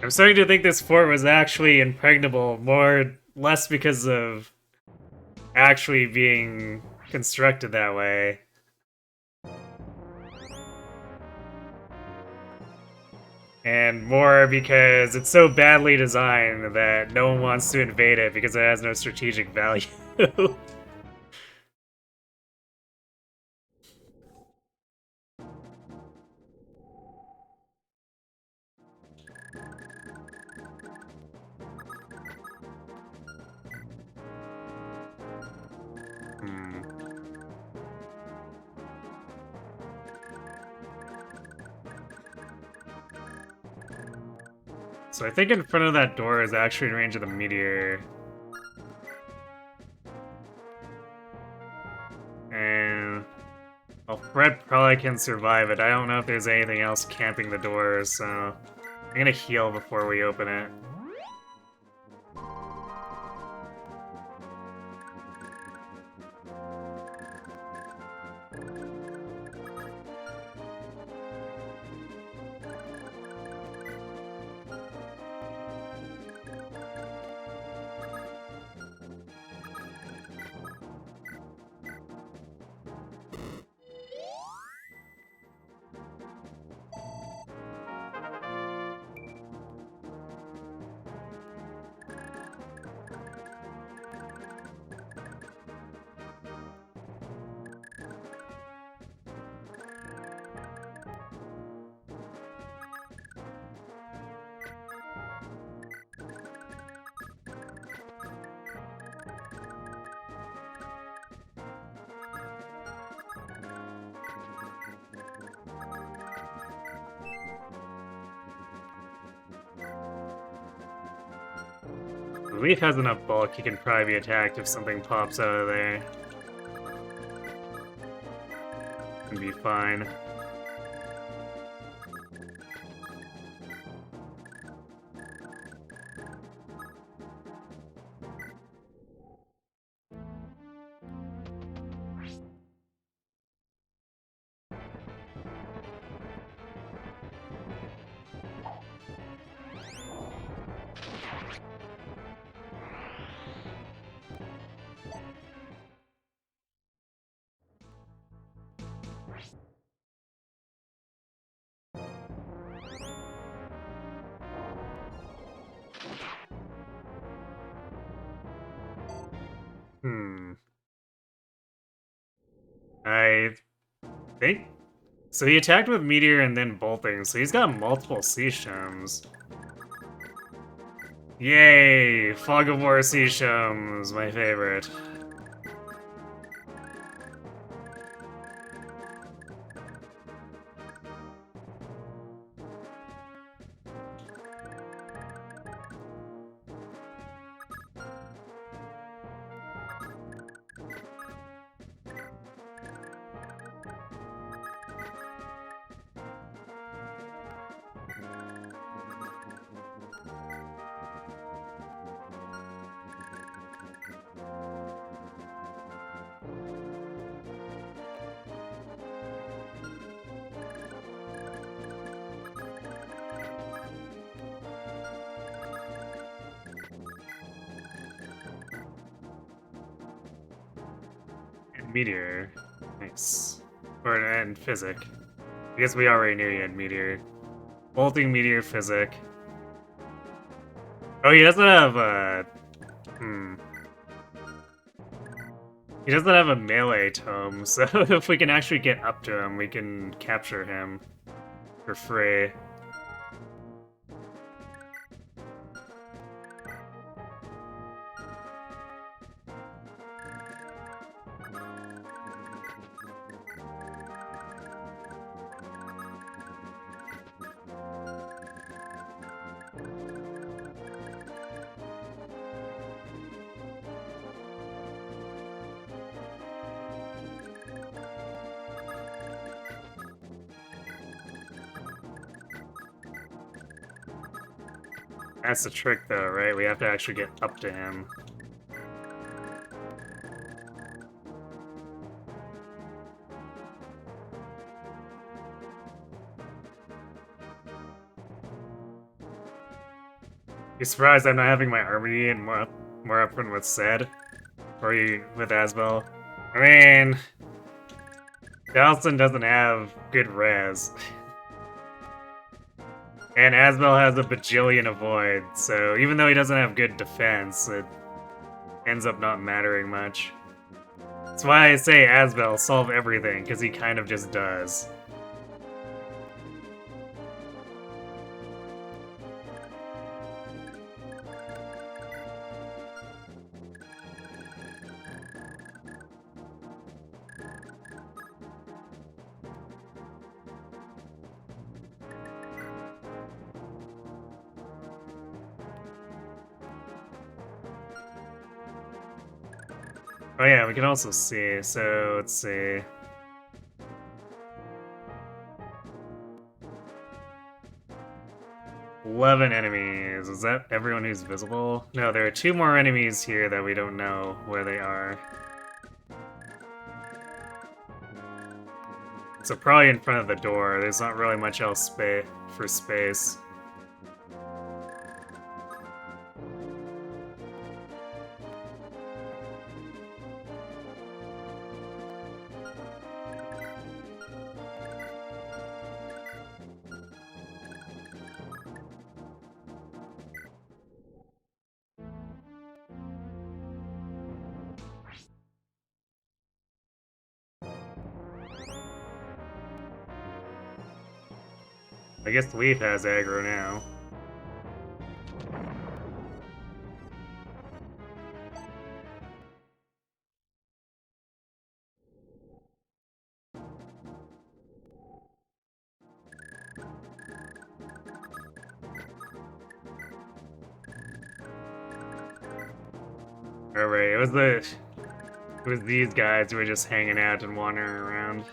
I'm starting to think this fort was actually impregnable, less because of actually being constructed that way. And more because it's so badly designed that no one wants to invade it because it has no strategic value. So I think in front of that door is actually in range of the meteor. And... well, Fred probably can survive it. I don't know if there's anything else camping the door, so... I'm gonna heal before we open it. The Leaf has enough bulk, he can probably be attacked if something pops out of there. And be fine. I think so. He attacked with meteor and then bolting, so he's got multiple sea shums. Yay! Fog of War sea shums, my favorite. Meteor. Nice. And Physic. I guess we already knew you had Meteor. Bolting, Meteor, Physic. Oh, he doesn't have He doesn't have a melee tome, so if we can actually get up to him, we can capture him for free. That's the trick, though, right? We have to actually get up to him. You surprised I'm not having my army and more up front with Sed? Or you with Asbel? I mean, Dalston doesn't have good res. And Asbel has a bajillion avoid, so even though he doesn't have good defense, it ends up not mattering much. That's why I say Asbel solve everything, because he kind of just does. Oh yeah, we can also see, so let's see. "11 enemies. Is that everyone who's visible? No, there are 2 more enemies here that we don't know where they are. So probably in front of the door. There's not really much else for space. I guess Leaf has aggro now. Alright, it was these guys who were just hanging out and wandering around.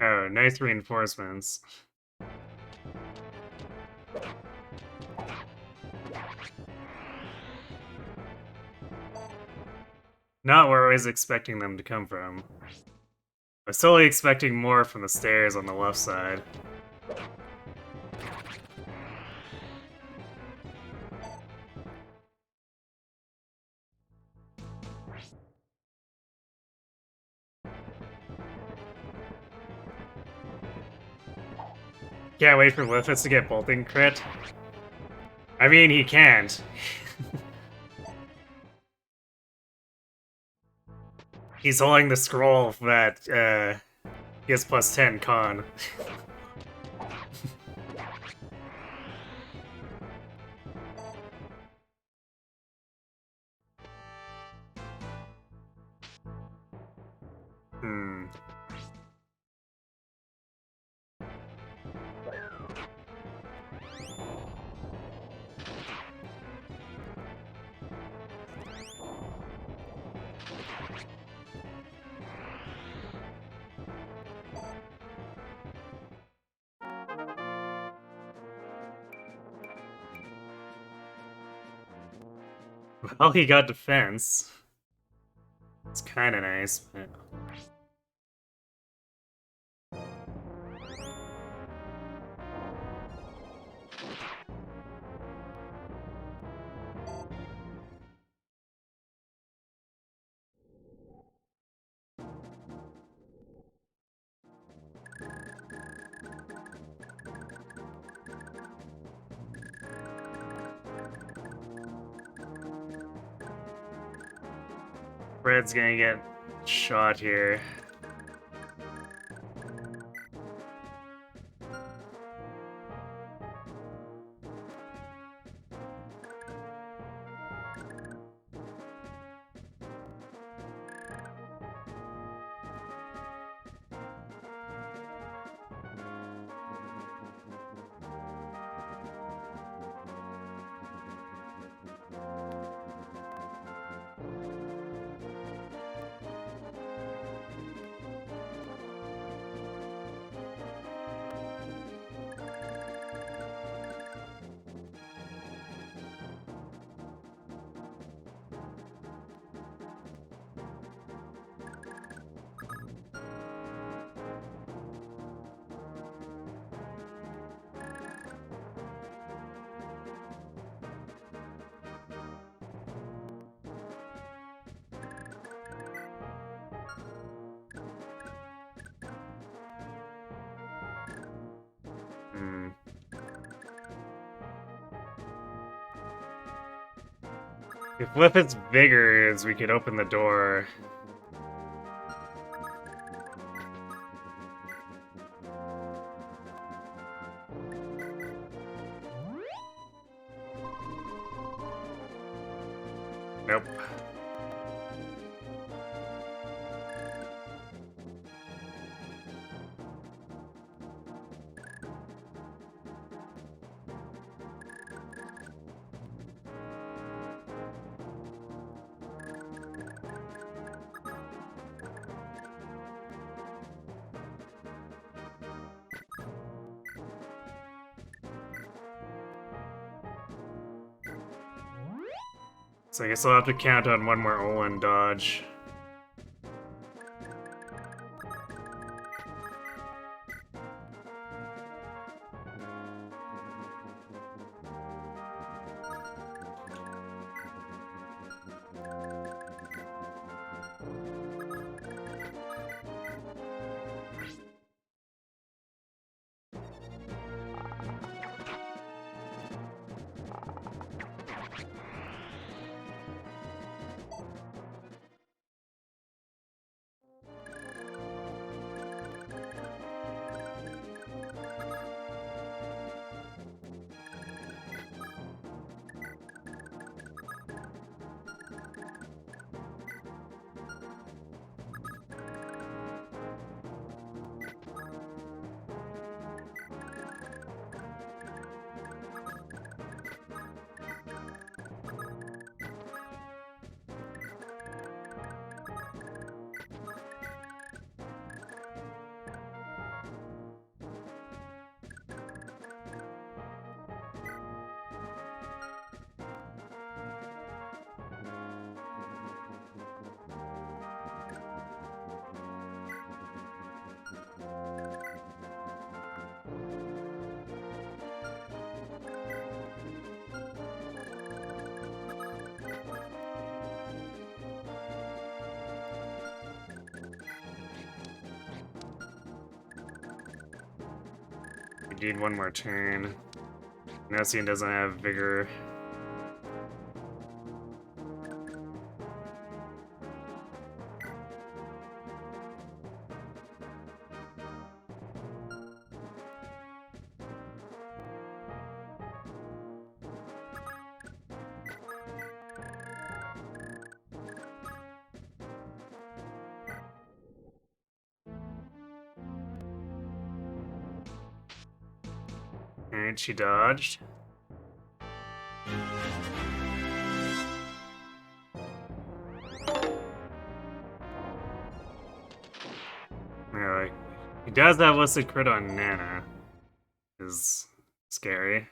Oh, nice reinforcements. Not where I was expecting them to come from. I was totally expecting more from the stairs on the left side. Can't wait for Lithus to get bolting crit. I mean, he can't. He's holding the scroll that gives plus 10 con. Hmm. Well, he got defense. It's kinda nice, but... Fred's gonna get shot here. Hmm. If Lith's vigor is, we could open the door. Nope. So I guess I'll have to count on one more Olin dodge. need one more turn. Nessian doesn't have vigor. Alright, she dodged. Alright. He does have listed crit on Nana. Is scary.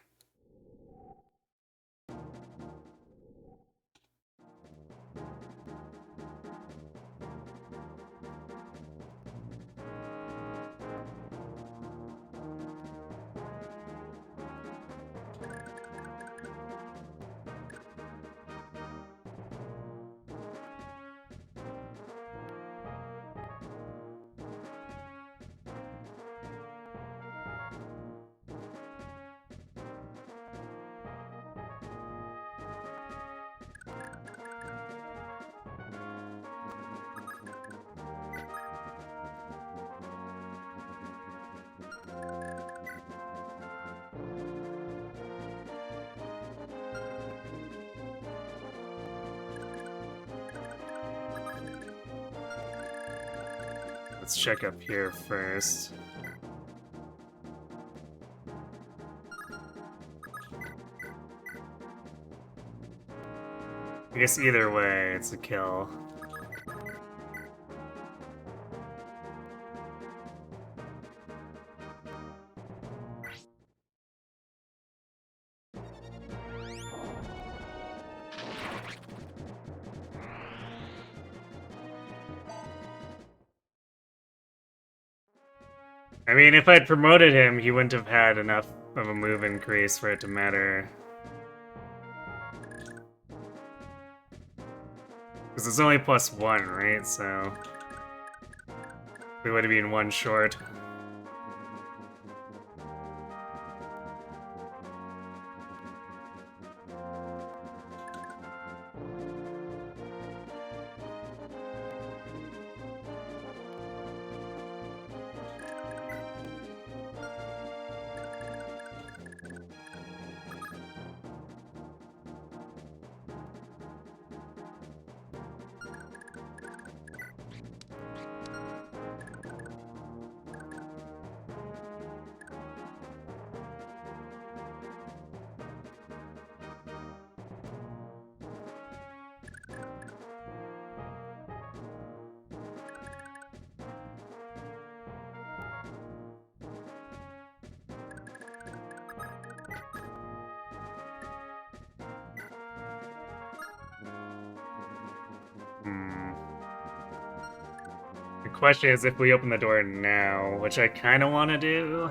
Let's check up here first. I guess either way, it's a kill. I mean, if I'd promoted him, he wouldn't have had enough of a move increase for it to matter. Because it's only +1, right? So we would have been one short. The question is if we open the door now, which I kind of want to do.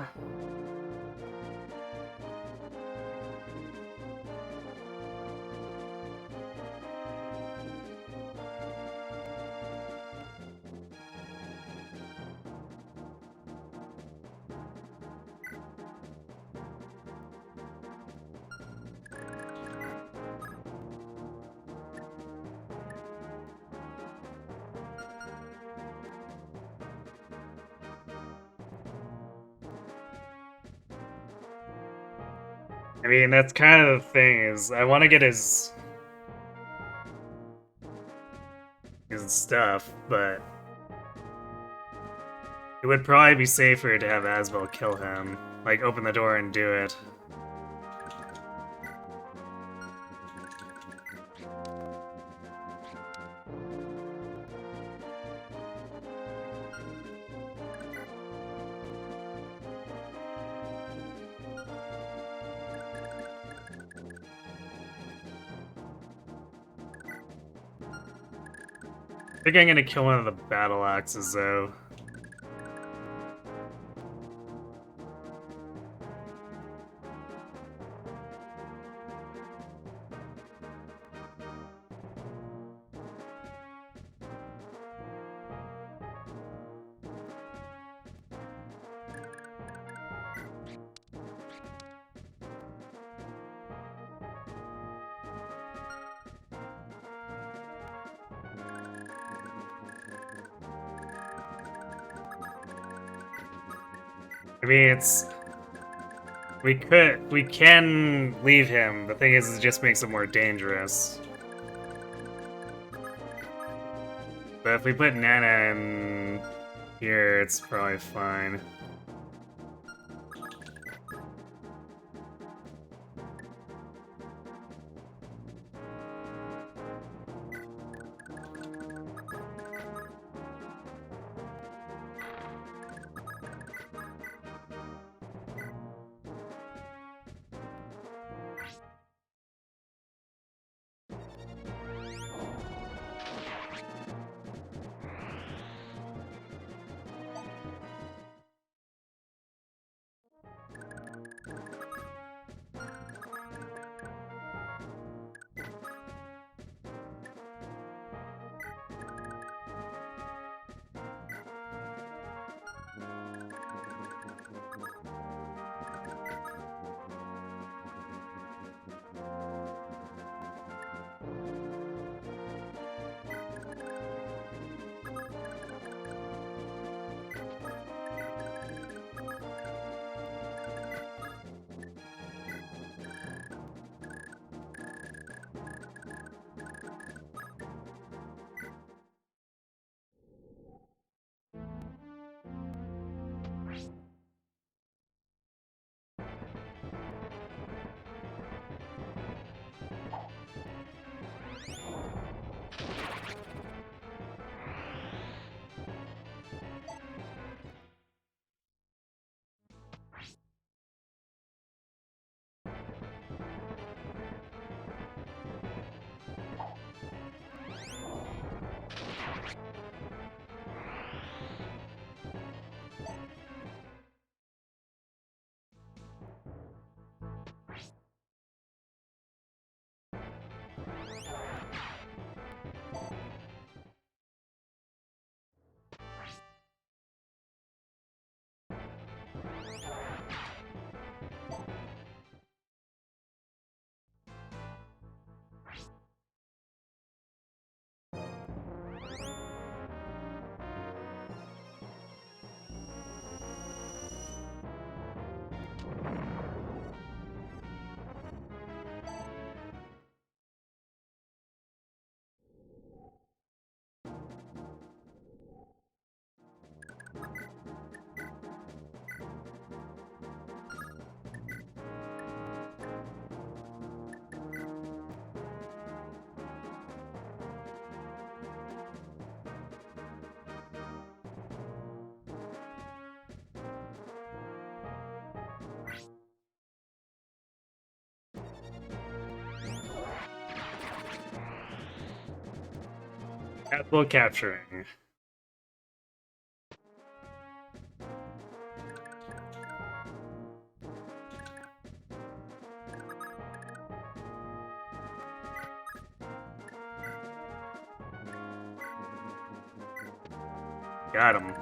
I mean, that's kind of the thing, is I want to get his stuff, but it would probably be safer to have Asbel kill him. Like, open the door and do it. I think I'm gonna kill one of the battle axes, though. I mean, it's... We can leave him. The thing is, it just makes it more dangerous. But if we put Nana in here, it's probably fine. Capital capturing. Got him.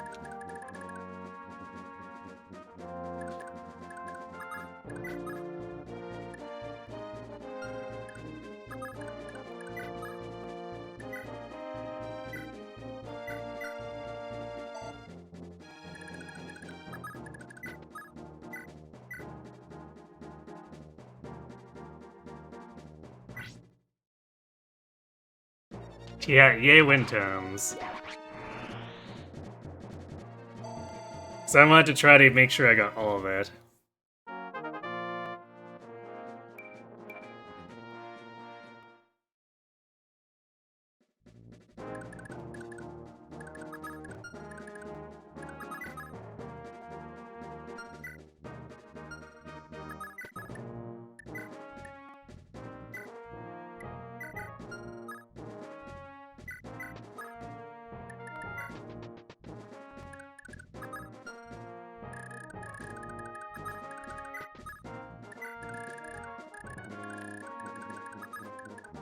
Yeah, yay wind tones. So I wanted to try to make sure I got all of it.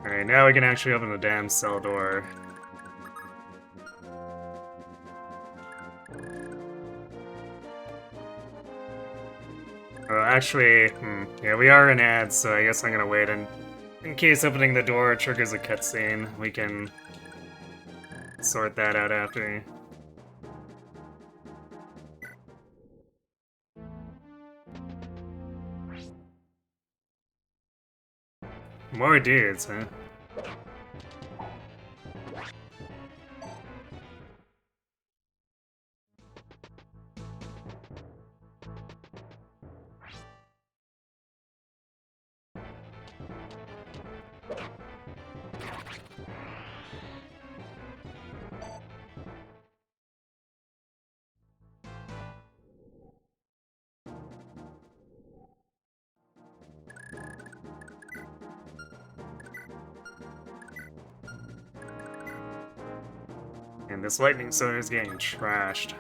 Alright, now we can actually open the damn cell door. Actually, yeah, we are in ads, so I guess I'm gonna wait, and in case opening the door triggers a cutscene, we can sort that out after. More dudes, huh? And this lightning sword is getting trashed.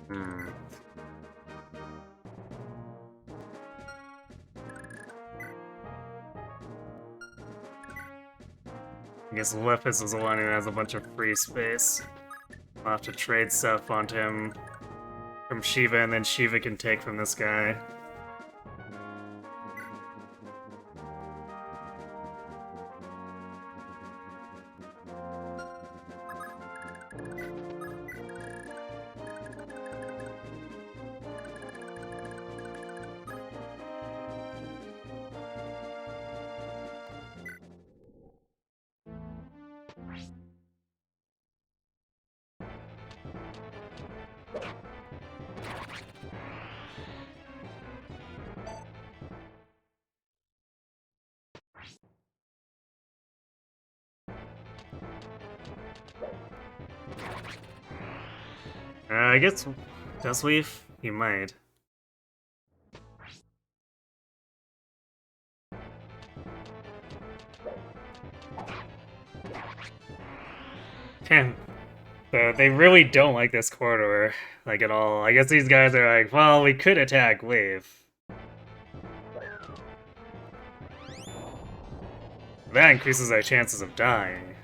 Hmm. I guess Lefis is the one who has a bunch of free space. I'll have to trade stuff onto him from Shiva, and then Shiva can take from this guy. I guess, does Leaf? He might. Damn. They really don't like this corridor, like, at all. I guess these guys are like, well, we could attack Leaf. That increases our chances of dying.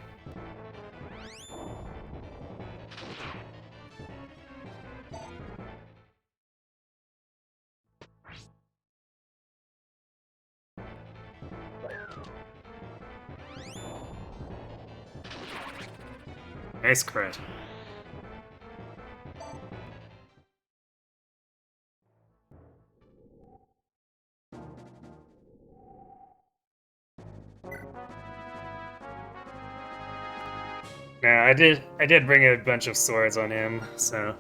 Nice crit. Yeah, I did bring a bunch of swords on him, so.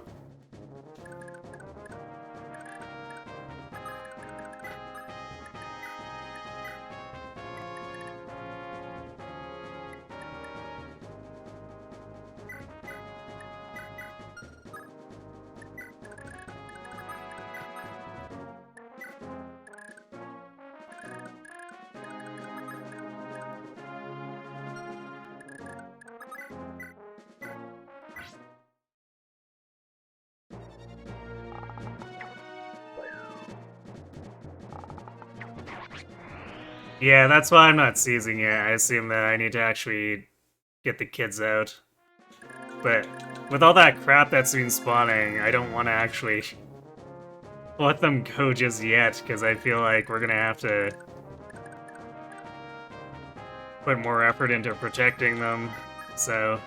Yeah, that's why I'm not seizing it. I assume that I need to actually get the kids out. But with all that crap that's been spawning, I don't want to actually let them go just yet, because I feel like we're gonna have to put more effort into protecting them, so.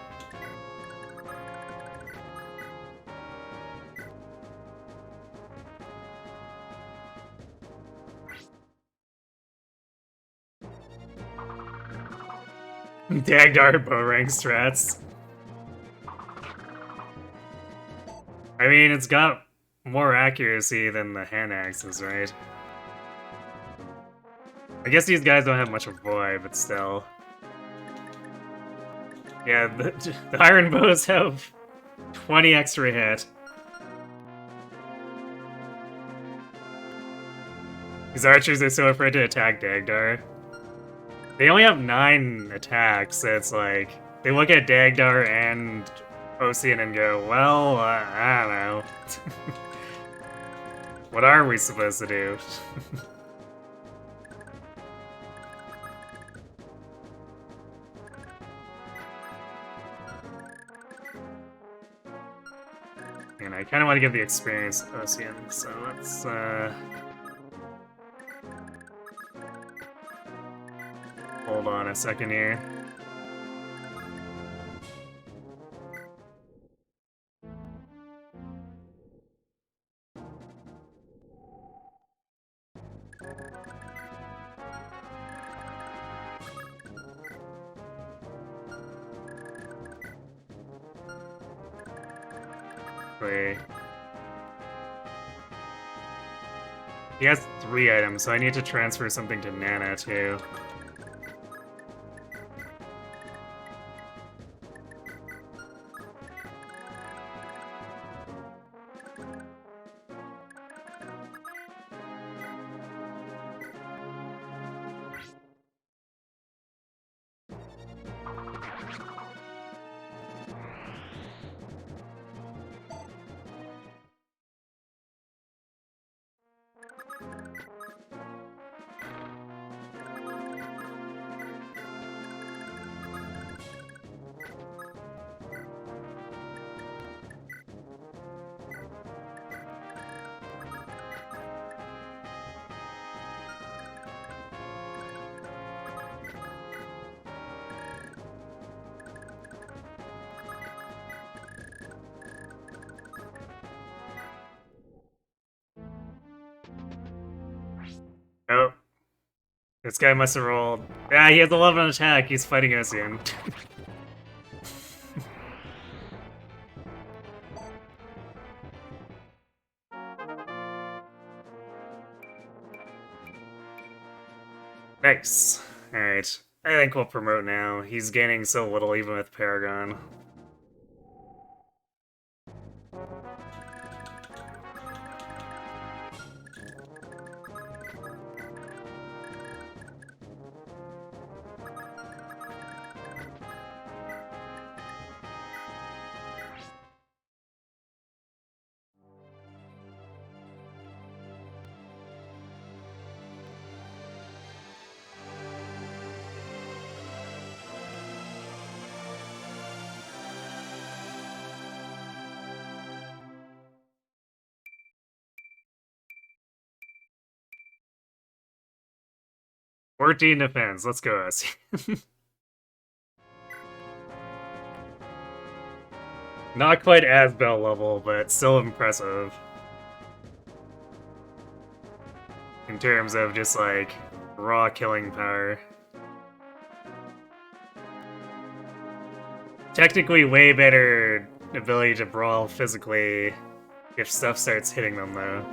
Dagdar bow rank strats. I mean, it's got more accuracy than the hand axes, right? I guess these guys don't have much of void, but still. Yeah, the iron bows have 20 extra hit. These archers are so afraid to attack Dagdar. They only have 9 attacks, so it's like, they look at Dagdar and Ocean and go, well, I don't know. What are we supposed to do? And I kind of want to give the experience to Ocean, so let's, hold on a second here. Wait. He has 3 items, so I need to transfer something to Nana, too. Oh. This guy must have rolled. Ah, he has 11 attack. He's fighting Ocean. Nice. Alright. I think we'll promote now. He's gaining so little even with Paragon. Fourteen defense. Let's go, Ocean. Not quite as bell level, but still impressive. In terms of just like raw killing power. Technically way better ability to brawl physically if stuff starts hitting them though.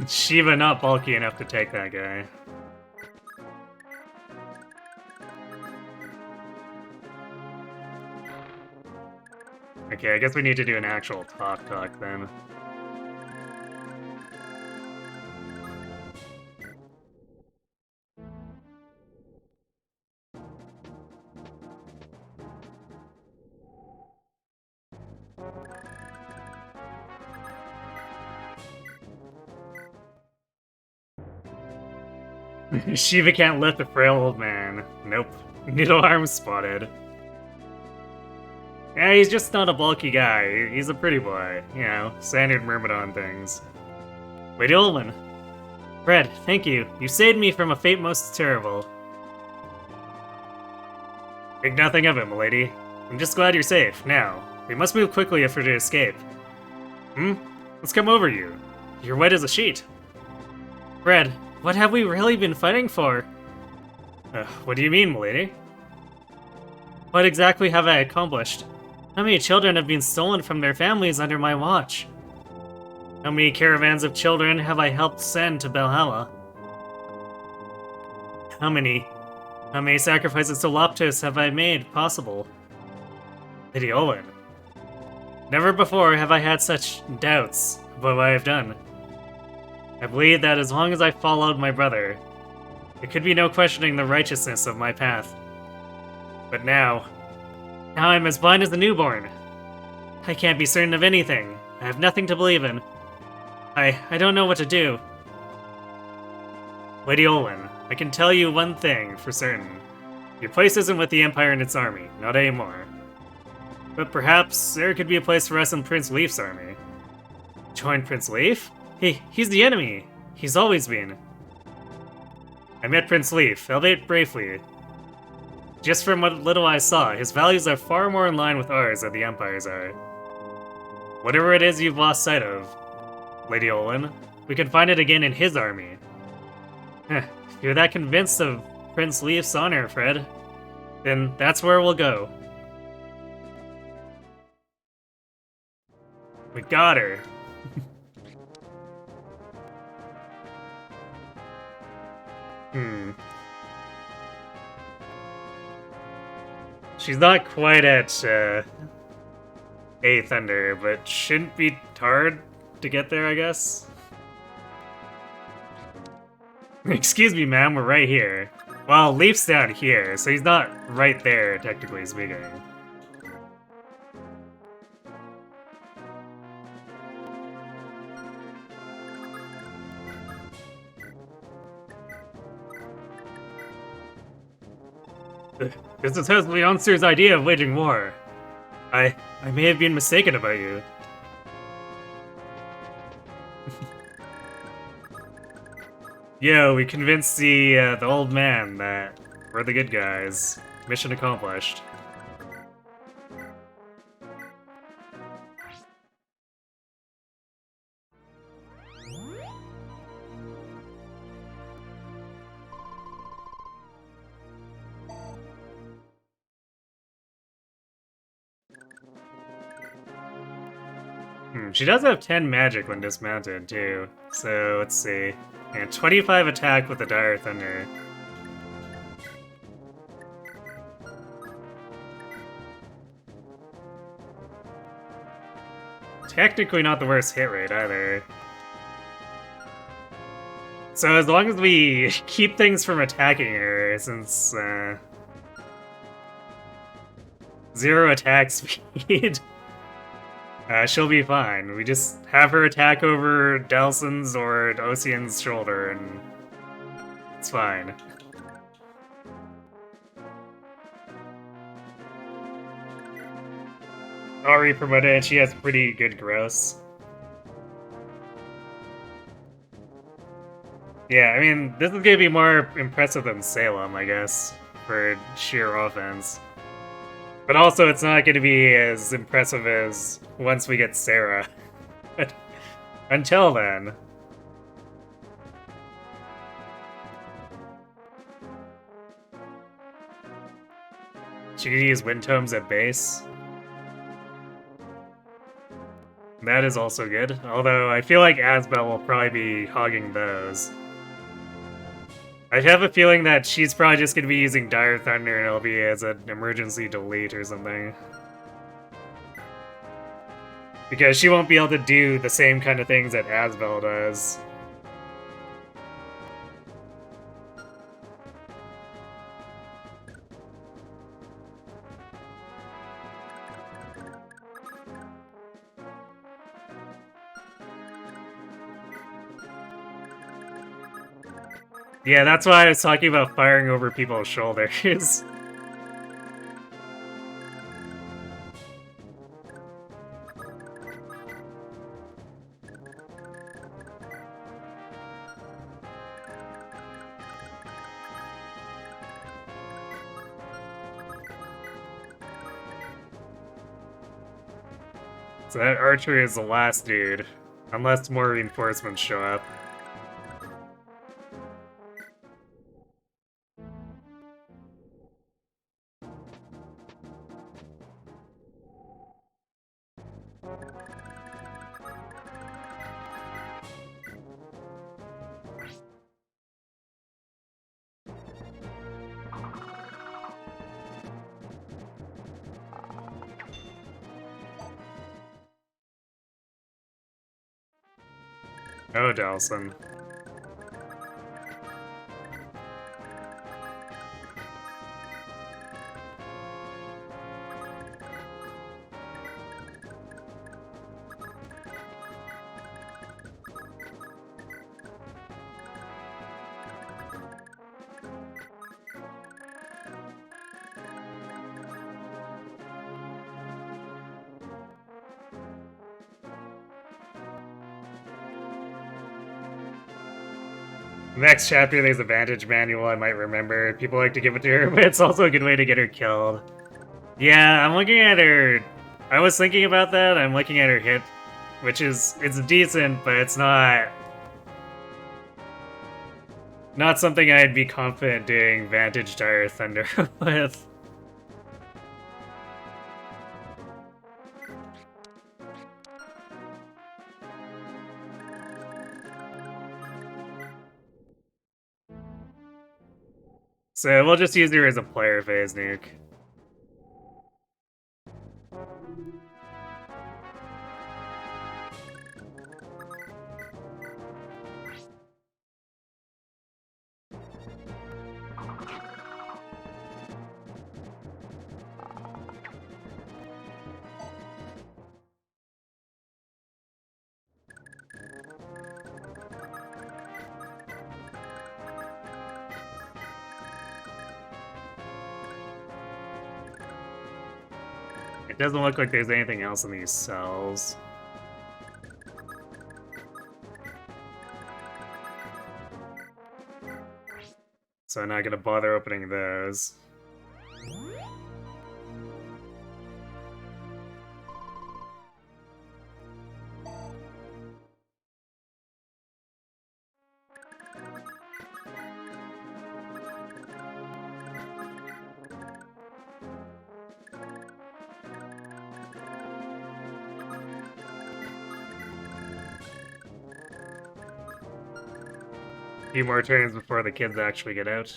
Shiva not bulky enough to take that guy. Okay, I guess we need to do an actual talk then. Shiva can't lift a frail old man. Nope. Needle arm spotted. Yeah, he's just not a bulky guy. He's a pretty boy. You know, standard Myrmidon things. Lady Olman. Fred, thank you. You saved me from a fate most terrible. Think nothing of it, milady. I'm just glad you're safe. Now, we must move quickly if we're to escape. Let's come over you. You're wet as a sheet. Fred, what have we really been fighting for? What do you mean, milady? What exactly have I accomplished? How many children have been stolen from their families under my watch? How many caravans of children have I helped send to Valhalla? How many sacrifices to Loptos have I made possible? Lady Olin, never before have I had such doubts about what I have done. I believe that as long as I followed my brother, there could be no questioning the righteousness of my path. But now I'm as blind as a newborn. I can't be certain of anything. I have nothing to believe in. I don't know what to do. Lady Olin, I can tell you one thing for certain. Your place isn't with the Empire and its army, not anymore. But perhaps there could be a place for us in Prince Leaf's army. Join Prince Leaf? He's the enemy. He's always been. I met Prince Leaf, albeit briefly. Just from what little I saw, his values are far more in line with ours than the Empire's are. Whatever it is you've lost sight of, Lady Olin, we can find it again in his army. If you're that convinced of Prince Leaf's honor, Fred, then that's where we'll go. We got her. She's not quite at 8th Thunder, but shouldn't be hard to get there, I guess. Excuse me, ma'am, we're right here. Well, Leaf's down here, so he's not right there, technically speaking. This is Hesly Unster's idea of waging war. I may have been mistaken about you. Yo, we convinced the old man that we're the good guys. Mission accomplished. She does have 10 magic when dismounted, too. So, let's see. And 25 attack with the Dire Thunder. Technically not the worst hit rate, either. So as long as we keep things from attacking her, since, 0 attack speed, she'll be fine. We just have her attack over Delson's or Ocean's shoulder, and it's fine. Already promoted, and she has pretty good gross. Yeah, I mean, this is gonna be more impressive than Salem, I guess, for sheer offense. But also, it's not gonna be as impressive as once we get Sarah. But until then... She could use Wind Tomes at base. That is also good, although I feel like Asbel will probably be hogging those. I have a feeling that she's probably just going to be using Dire Thunder and it'll be as an emergency delete or something. Because she won't be able to do the same kind of things that Asbel does. Yeah, that's why I was talking about firing over people's shoulders. So that archer is the last dude, unless more reinforcements show up. Oh, Delson. Next chapter, there's a Vantage manual I might remember. People like to give it to her, but it's also a good way to get her killed. Yeah, I'm looking at her... I was thinking about that. I'm looking at her hit, which is... It's decent, but it's not... Not something I'd be confident doing Vantage Dire Thunder with. So we'll just use her as a player phase nuke. It doesn't look like there's anything else in these cells. So I'm not gonna bother opening those. A few more turns before the kids actually get out.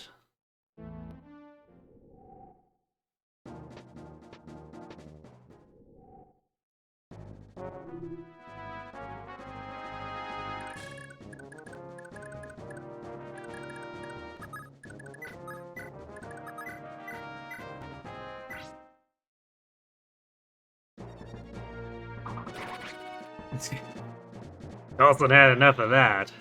Dawson had enough of that.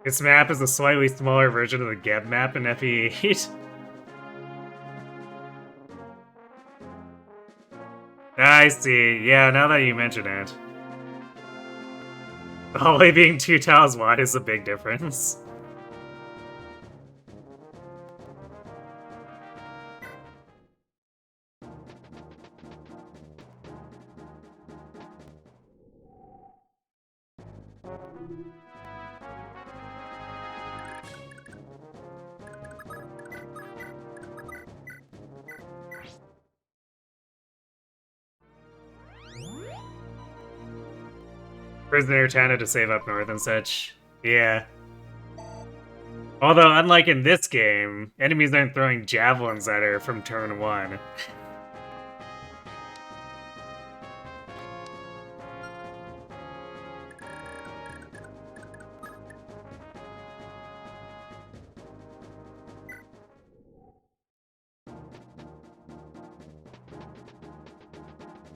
This map is a slightly smaller version of the Geb map in FE8. I see. Yeah, now that you mention it. The hallway being 2 tiles wide is a big difference. Prisoner Tana to save up north and such. Yeah. Although, unlike in this game, enemies aren't throwing javelins at her from turn 1.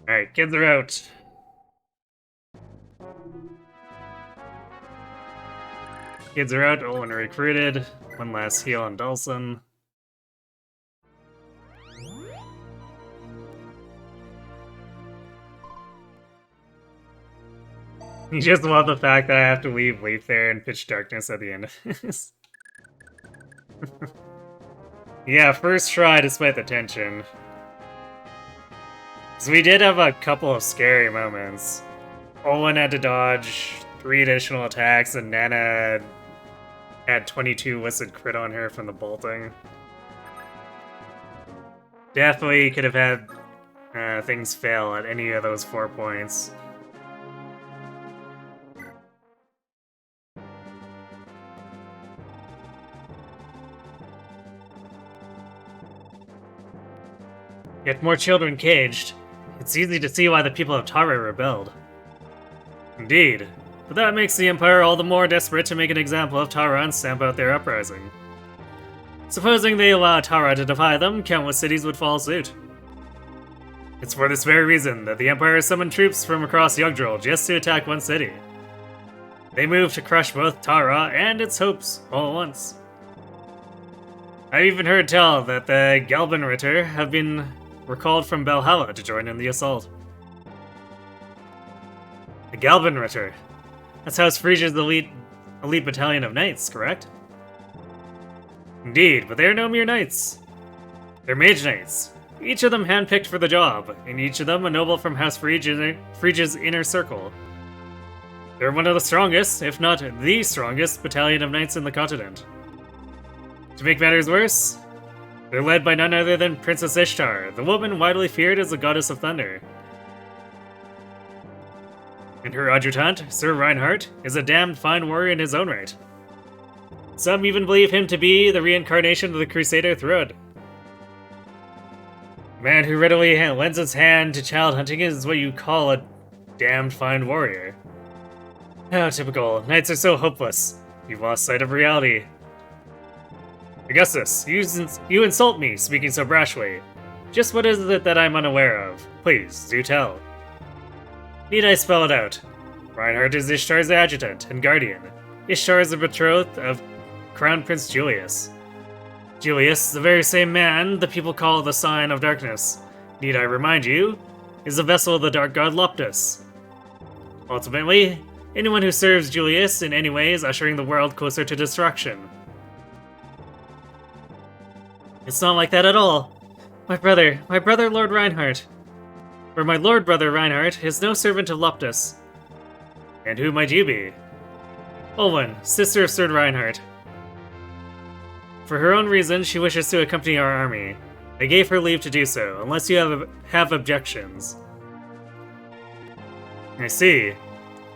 Alright, kids are out. Kids are out, Olin recruited. One last heal on Dawson. You just love the fact that I have to leave Leaf there in pitch darkness at the end of this. Yeah, first try despite the tension. So we did have a couple of scary moments. Olin had to dodge 3 additional attacks, and Nana had 22 Wizard crit on her from the bolting. Definitely could have had things fail at any of those 4 points. Yet more children caged. It's easy to see why the people of Tara rebelled. Indeed, but that makes the Empire all the more desperate to make an example of Tara and stamp out their uprising. Supposing they allow Tara to defy them, countless cities would follow suit. It's for this very reason that the Empire summoned troops from across Yggdrasil just to attack one city. They moved to crush both Tara and its hopes all at once. I've even heard tell that the Galbenritter have been recalled from Valhalla to join in the assault. The Galbenritter. That's House Frisia's elite battalion of knights, correct? Indeed, but they are no mere knights. They're mage knights, each of them handpicked for the job, and each of them a noble from House Frisia's inner circle. They're one of the strongest, if not the strongest, battalion of knights in the continent. To make matters worse, they're led by none other than Princess Ishtar, the woman widely feared as the goddess of thunder. And her adjutant, Sir Reinhardt, is a damned fine warrior in his own right. Some even believe him to be the reincarnation of the Crusader Thrud. A man who readily lends his hand to child hunting is what you call a damned fine warrior. How typical. Knights are so hopeless. You've lost sight of reality. Augustus, you insult me, speaking so brashly. Just what is it that I'm unaware of? Please, do tell. Need I spell it out? Reinhardt is Ishtar's adjutant and guardian. Ishtar is the betrothed of Crown Prince Julius. Julius, the very same man the people call the Sign of Darkness, need I remind you, is a vessel of the dark god Loptus. Ultimately, anyone who serves Julius in any way is ushering the world closer to destruction. It's not like that at all. My brother Lord Reinhardt. For my lord brother Reinhardt is no servant of Loptus. And who might you be? Olwen, sister of Sir Reinhardt. For her own reasons, she wishes to accompany our army. I gave her leave to do so, unless you have objections. I see.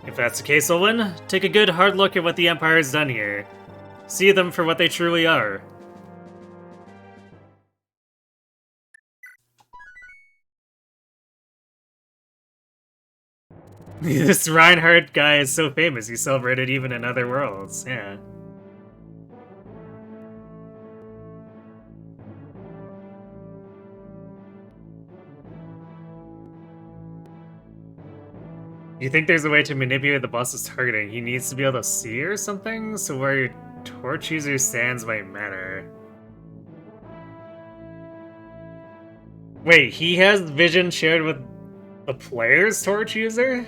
If that's the case, Olwen, take a good hard look at what the Empire has done here. See them for what they truly are. This Reinhardt guy is so famous, he's celebrated even in other worlds, yeah. You think there's a way to manipulate the boss's targeting? He needs to be able to see or something? So where your torch user stands might matter. Wait, he has vision shared with the player's torch user?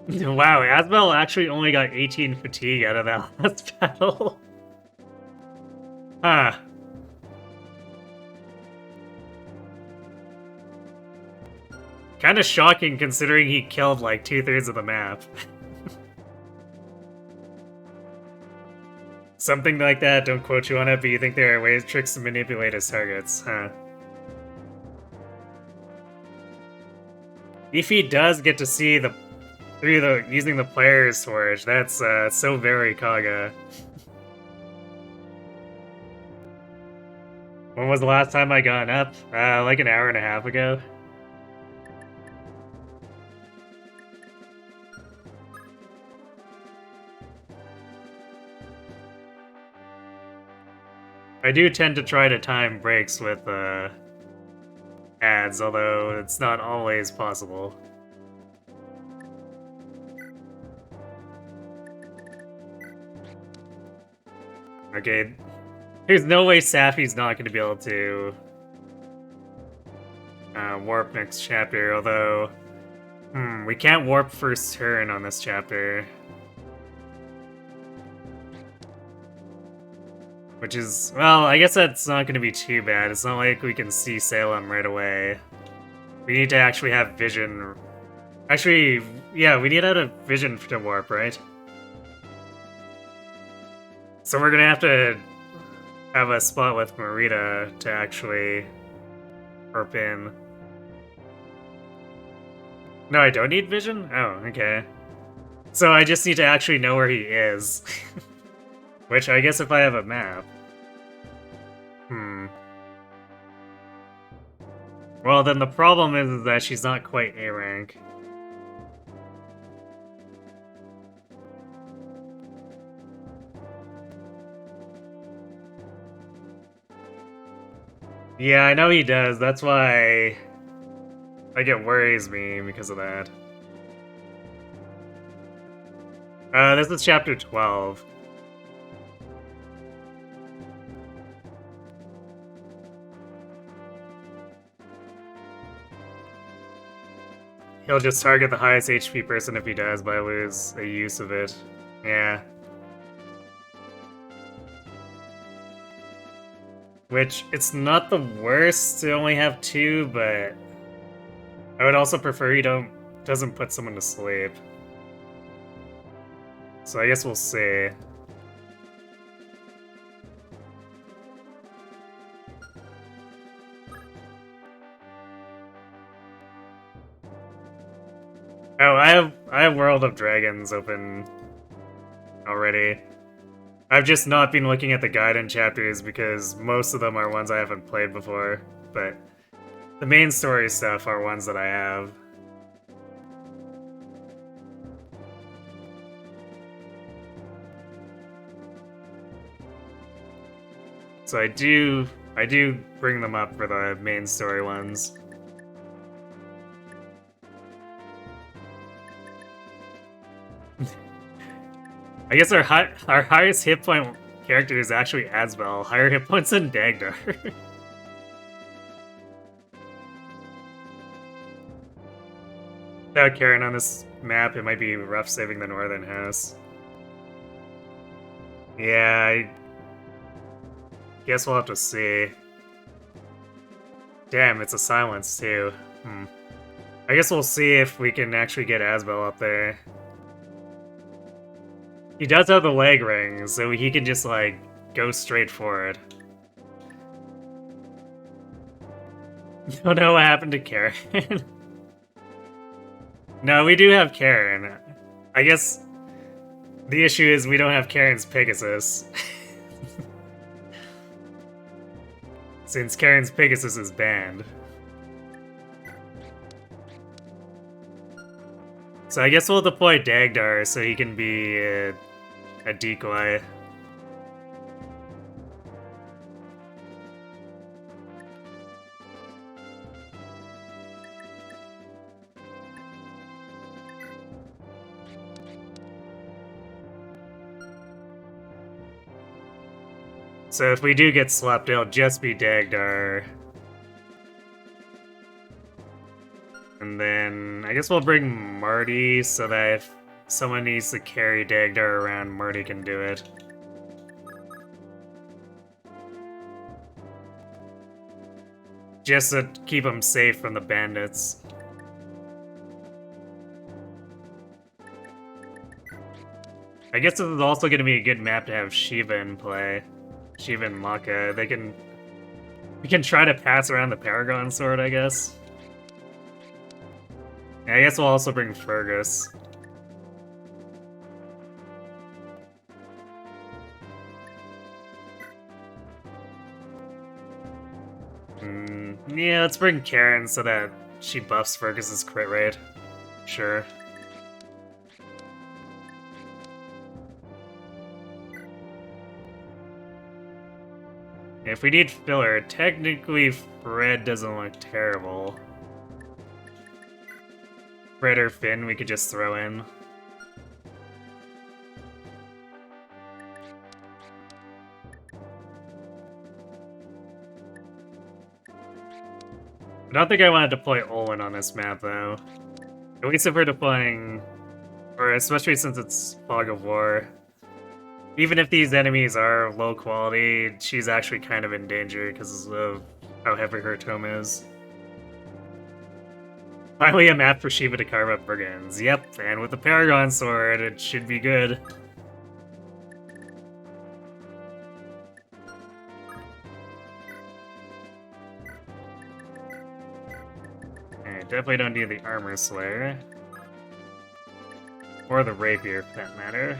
Wow, Asbel actually only got 18 fatigue out of that last battle. Huh. Kinda shocking considering he killed like 2/3 of the map. Something like that, don't quote you on it, but you think there are ways, tricks to manipulate his targets, huh? If he does get to see using the player's torch, that's so very Kaga. When was the last time I got up? Like an hour and a half ago. I do tend to try to time breaks with ads, although it's not always possible. Okay, There's no way Sappy's not going to be able to warp next chapter, although... we can't warp first turn on this chapter. Which is... well, I guess that's not going to be too bad. It's not like we can see Salem right away. We need to actually have vision... actually, yeah, we need to have vision to warp, right? So we're gonna have to have a spot with Marita to actually warp in. No, I don't need vision? Oh, okay. So I just need to actually know where he is. Which I guess if I have a map. Well, then the problem is that she's not quite A rank. Yeah, I know he does. That's why like it worries me because of that. This is chapter 12. He'll just target the highest HP person if he does, but I lose a use of it. Yeah. Which, it's not the worst to only have 2, but... I would also prefer he doesn't put someone to sleep. So I guess we'll see. Oh, I have World of Dragons open already. I've just not been looking at the guidance chapters because most of them are ones I haven't played before, but the main story stuff are ones that I have. So I do bring them up for the main story ones. I guess our highest hit point character is actually Asbel, higher hit points than Dagdar. Without Karen on this map, it might be rough saving the northern house. Yeah, I guess we'll have to see. Damn, it's a silence too. I guess we'll see if we can actually get Asbel up there. He does have the leg ring, so he can just, like, go straight for it. Don't know what happened to Karen. No, we do have Karen. I guess the issue is we don't have Karen's Pegasus. Since Karen's Pegasus is banned. So I guess we'll deploy Dagdar so he can be a decoy. So if we do get slapped, it'll just be Dagdar. And then I guess we'll bring Marty so that if someone needs to carry Dagdar around, Marty can do it. Just to keep him safe from the bandits. I guess this is also going to be a good map to have Shiva in play. Shiva and Maka. We can try to pass around the Paragon Sword, I guess. I guess we'll also bring Fergus. Yeah, let's bring Karen so that she buffs Fergus's crit rate. Sure. If we need filler, technically Fred doesn't look terrible. Fred or Finn we could just throw in. I don't think I want to deploy Olin on this map, though. At least if we're deploying... Or especially since it's Fog of War. Even if these enemies are low quality, she's actually kind of in danger because of how heavy her tome is. Finally a map for Shiva to carve up brigands. Yep, and with the Paragon Sword, it should be good. Definitely don't need the Armor Slayer. Or the Rapier, for that matter.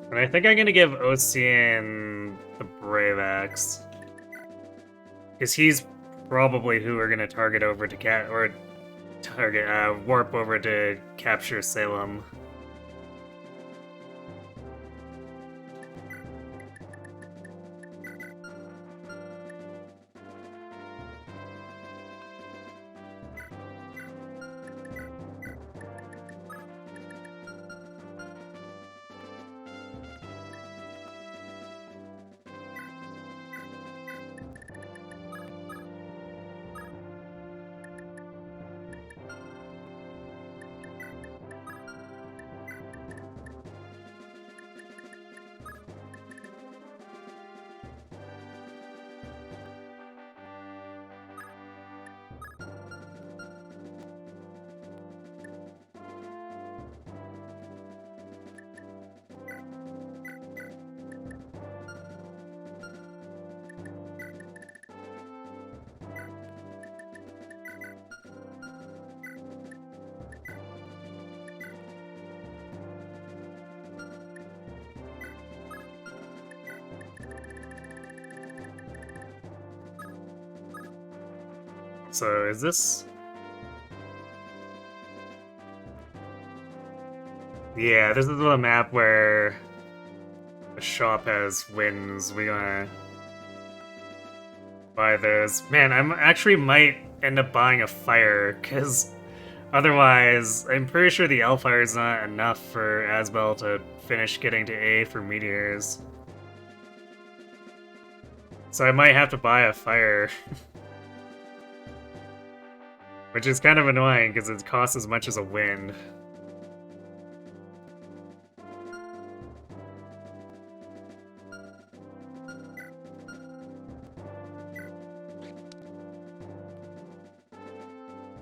And I think I'm gonna give Ocean the Brave Axe. Because he's probably who we're gonna target over to warp over to capture Salem. So is this... Yeah, this is the map where the shop has wins. We gonna buy those. Man, I'm actually might end up buying a fire, because otherwise, I'm pretty sure the L-Fire is not enough for Asbel to finish getting to A for meteors. So I might have to buy a fire. Which is kind of annoying, because it costs as much as a wind.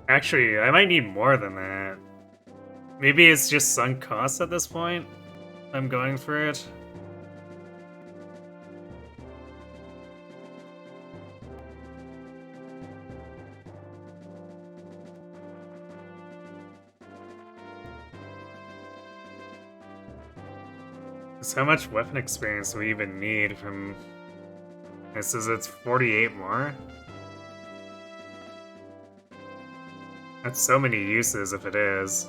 Actually, I might need more than that. Maybe it's just sunk costs at this point? I'm going for it. So how much weapon experience do we even need from... It says it's 48 more? That's so many uses if it is.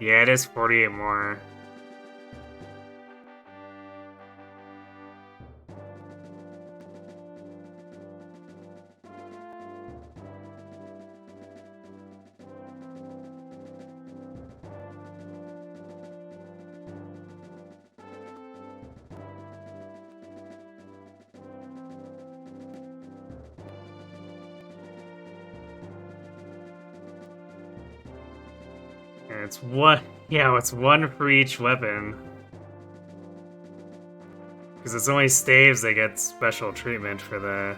Yeah, it is 48 more. And it's one, yeah, it's one for each weapon. Because it's only staves that get special treatment for the...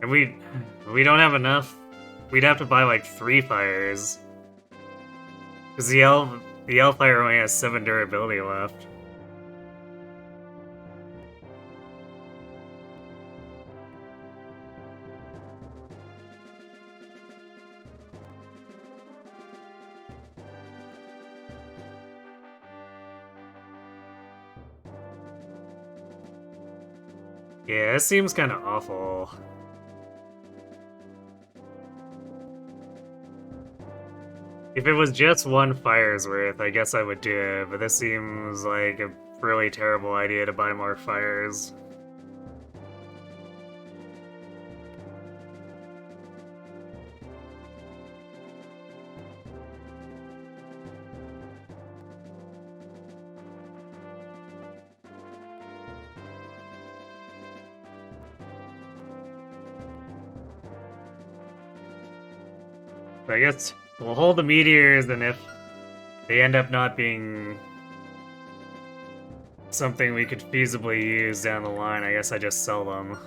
And we don't have enough. We'd have to buy like 3 fires. Because the L fire only has 7 durability left. Yeah, it seems kind of awful. If it was just one fire's worth, I guess I would do it, but this seems like a really terrible idea to buy more fires. I guess we'll hold the meteors, and if they end up not being something we could feasibly use down the line, I guess I just sell them.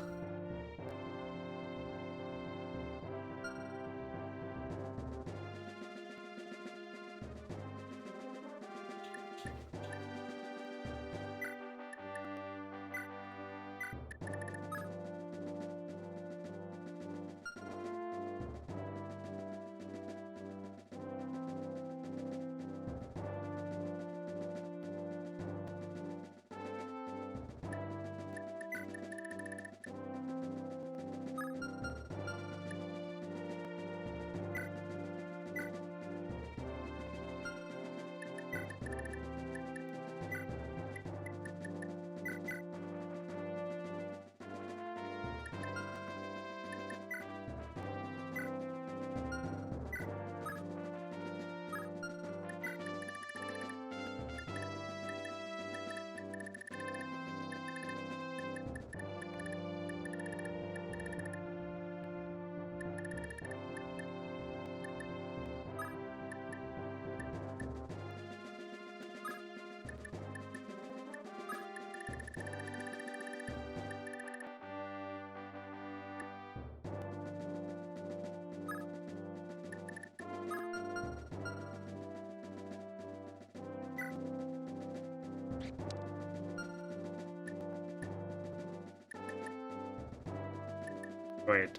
Wait.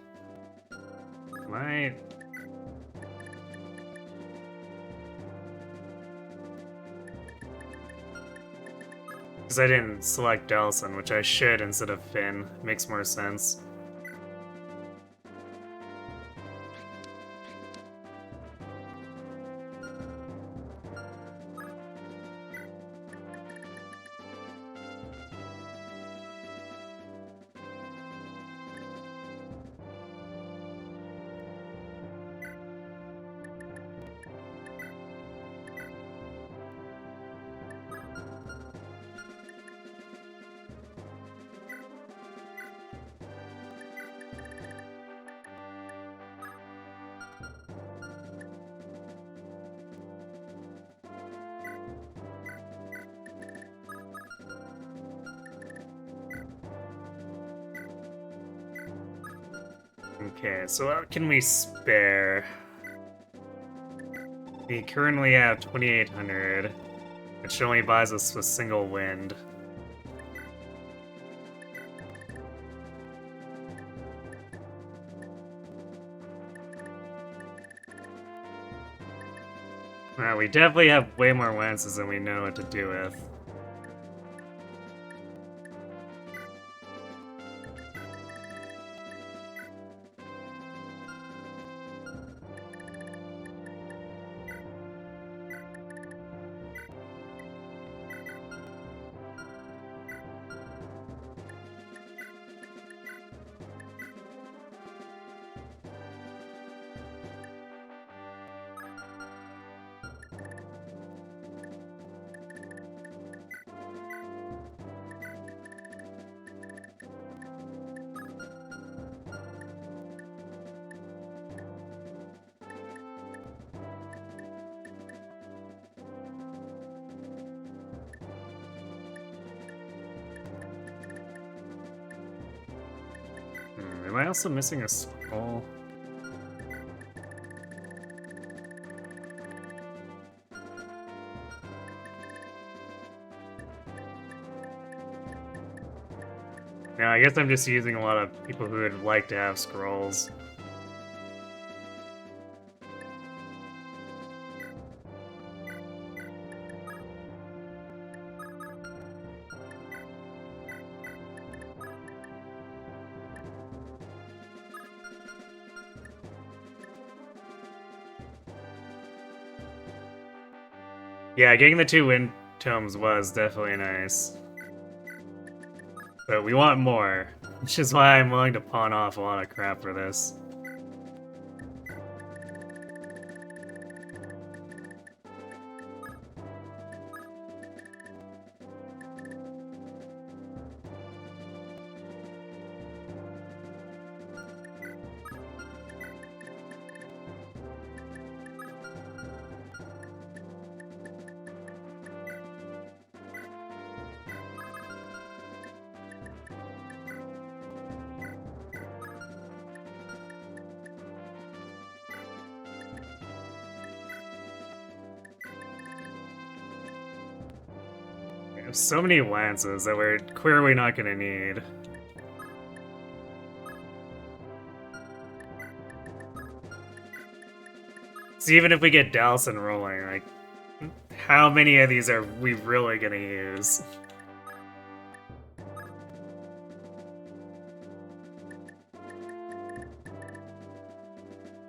Might. Because I didn't select Delson, which I should instead of Finn. Makes more sense. Okay, so what can we spare? We currently have 2,800, which only buys us a single wind. We definitely have way more lances than we know what to do with. Am I also missing a scroll? No, I guess I'm just using a lot of people who would like to have scrolls. Yeah, getting the 2 wind tomes was definitely nice. But we want more, which is why I'm willing to pawn off a lot of crap for this. We have so many lances that we're clearly not gonna need. So even if we get Dalsin rolling, like, how many of these are we really gonna use?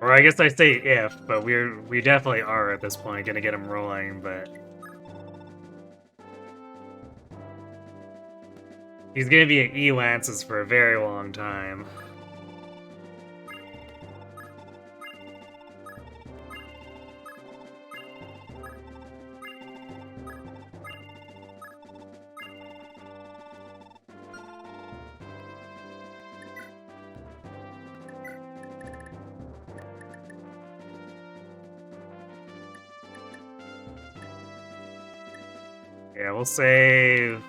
Or I guess I say if, but we definitely are at this point gonna get him rolling, but he's gonna be at E-Lances for a very long time. Yeah, we'll save...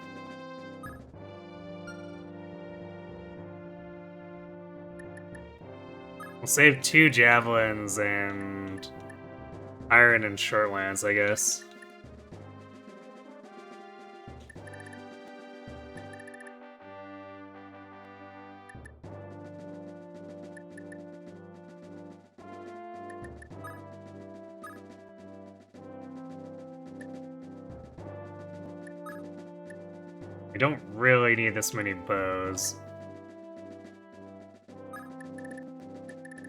We'll save 2 javelins and iron and short lance, I guess. We don't really need this many bows.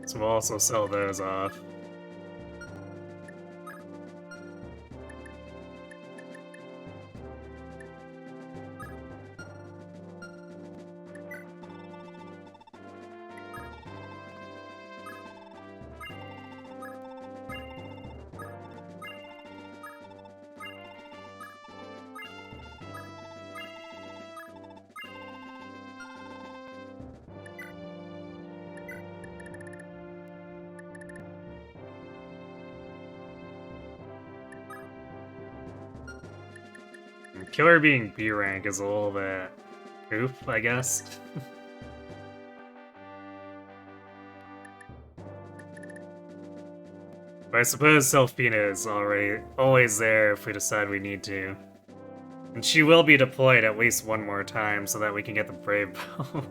So we'll also sell those off. Killer being B rank is a little bit oof, I guess. But I suppose Selfina is already always there if we decide we need to. And she will be deployed at least one more time so that we can get the Brave Bow.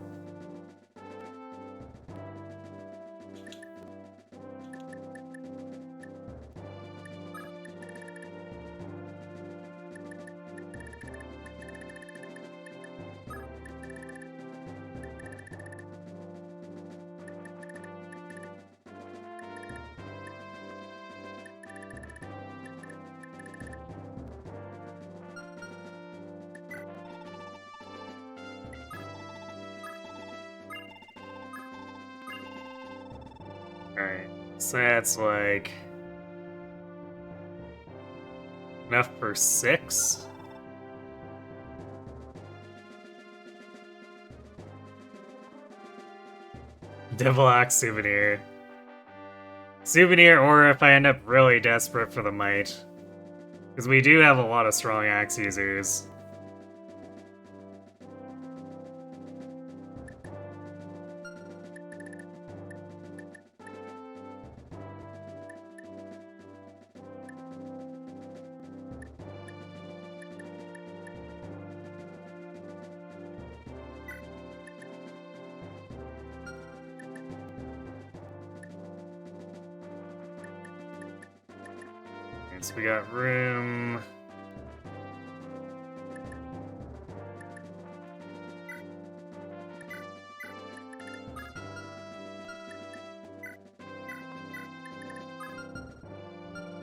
Alright, so that's like... enough for 6? Devil Axe Souvenir. Souvenir, or if I end up really desperate for the Might. Because we do have a lot of strong axe users. So we got room.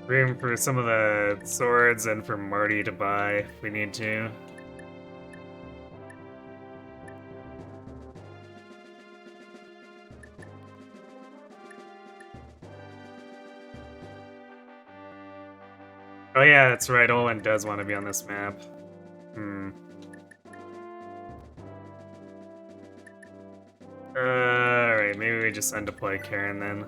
room for some of the swords and for Marty to buy if we need to. Oh yeah, that's right, Olin does want to be on this map. Alright, maybe we just end to play Karen then.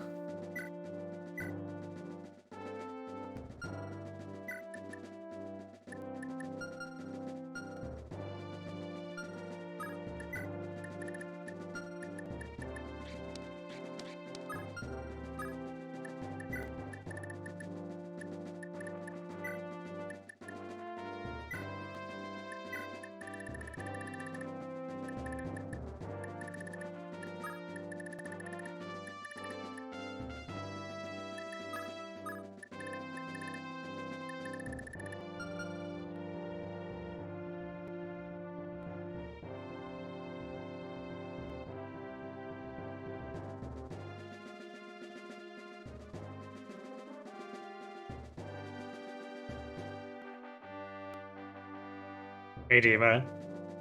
Hey Diva,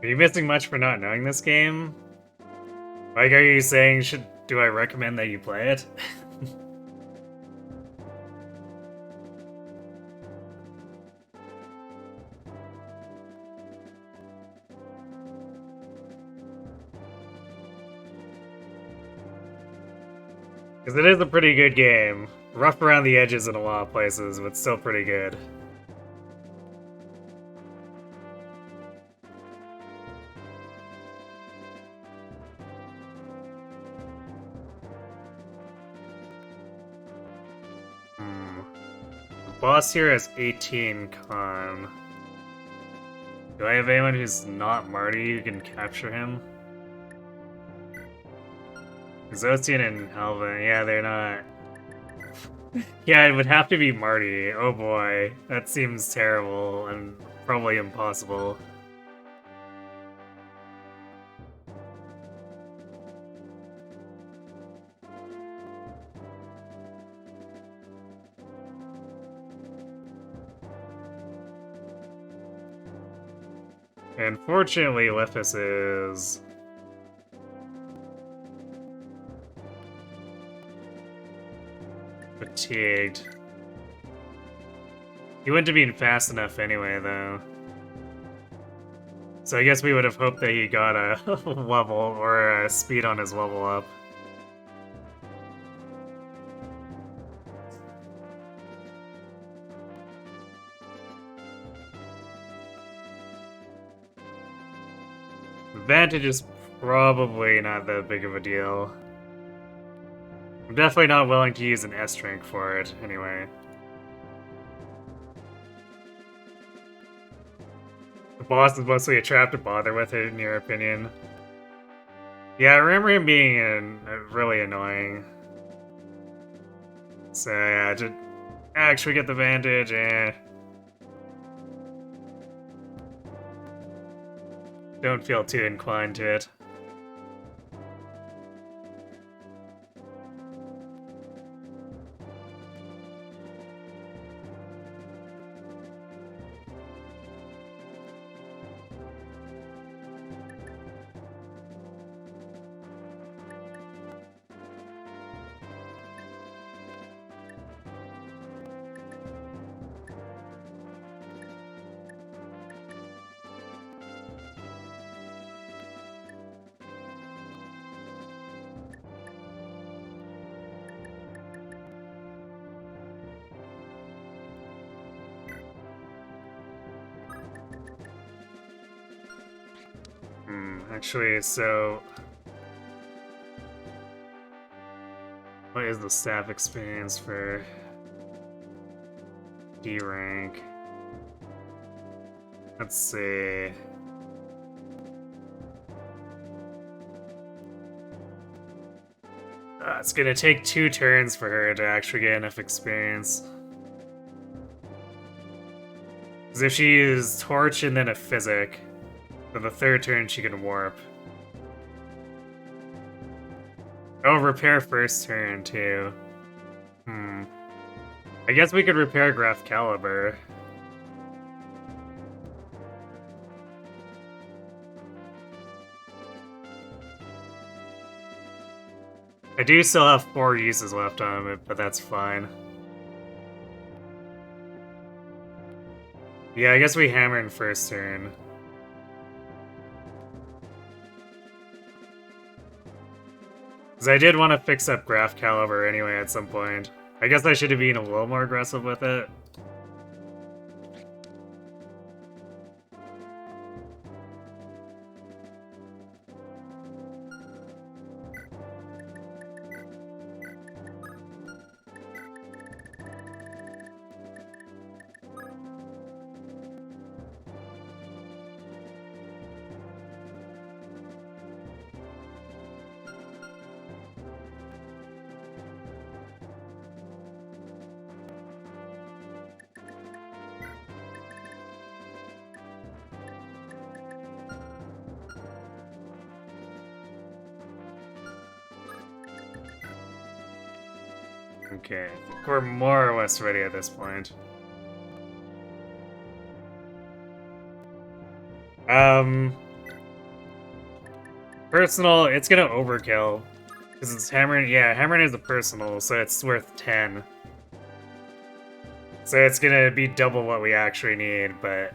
are you missing much for not knowing this game? Like, are you saying, do I recommend that you play it? Because it is a pretty good game. Rough around the edges in a lot of places, but still pretty good. The boss here has 18 con. Do I have anyone who's not Marty who can capture him? Zocian and Halva, yeah, they're not. Yeah, it would have to be Marty. Oh boy, that seems terrible and probably impossible. And fortunately, Lithus is fatigued. He wouldn't have been fast enough anyway, though. So I guess we would have hoped that he got a level or a speed on his level up. Advantage is probably not that big of a deal. I'm definitely not willing to use an S rank for it, anyway. The boss is mostly a trap to bother with it, in your opinion. Yeah, I remember him being really annoying. So yeah, to actually get the advantage, don't feel too inclined to it. Actually, so... what is the staff experience for D rank? Let's see... it's gonna take 2 turns for her to actually get enough experience. Because if she uses Torch and then a Physic, for the 3rd turn she can Warp. Oh, Repair first turn, too. I guess we could repair Graph Caliber. I do still have 4 uses left on it, but that's fine. Yeah, I guess we hammer in first turn. Because I did want to fix up Graph Caliber anyway at some point. I guess I should have been a little more aggressive with it. Okay, I think we're more or less ready at this point. Personal, it's gonna overkill. Because it's hammering, yeah, hammering is a personal, so it's worth 10. So it's gonna be double what we actually need, but...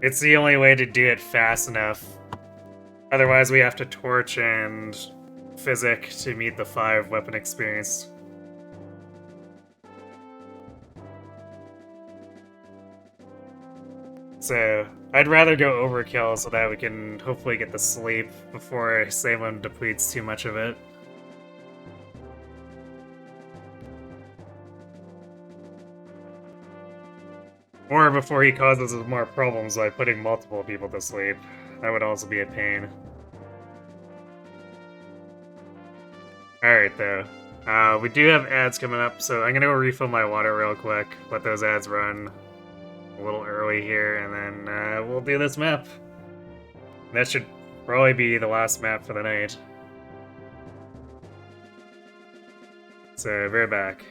it's the only way to do it fast enough. Otherwise we have to torch and physic to meet the 5 weapon experience. So, I'd rather go overkill so that we can hopefully get the sleep before Salem depletes too much of it. Or before he causes us more problems by putting multiple people to sleep. That would also be a pain. Alright, though. We do have ads coming up, so I'm gonna go refill my water real quick, let those ads run a little early here, and then we'll do this map. That should probably be the last map for the night. So, be right back.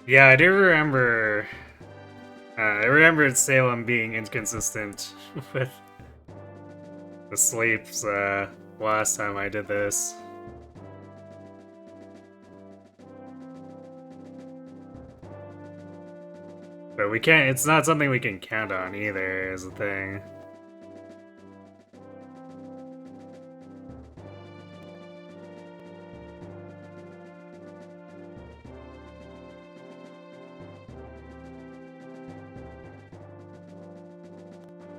Yeah, I do remember. I remembered Salem being inconsistent with the sleeps last time I did this. But we can't, it's not something we can count on either, is the thing.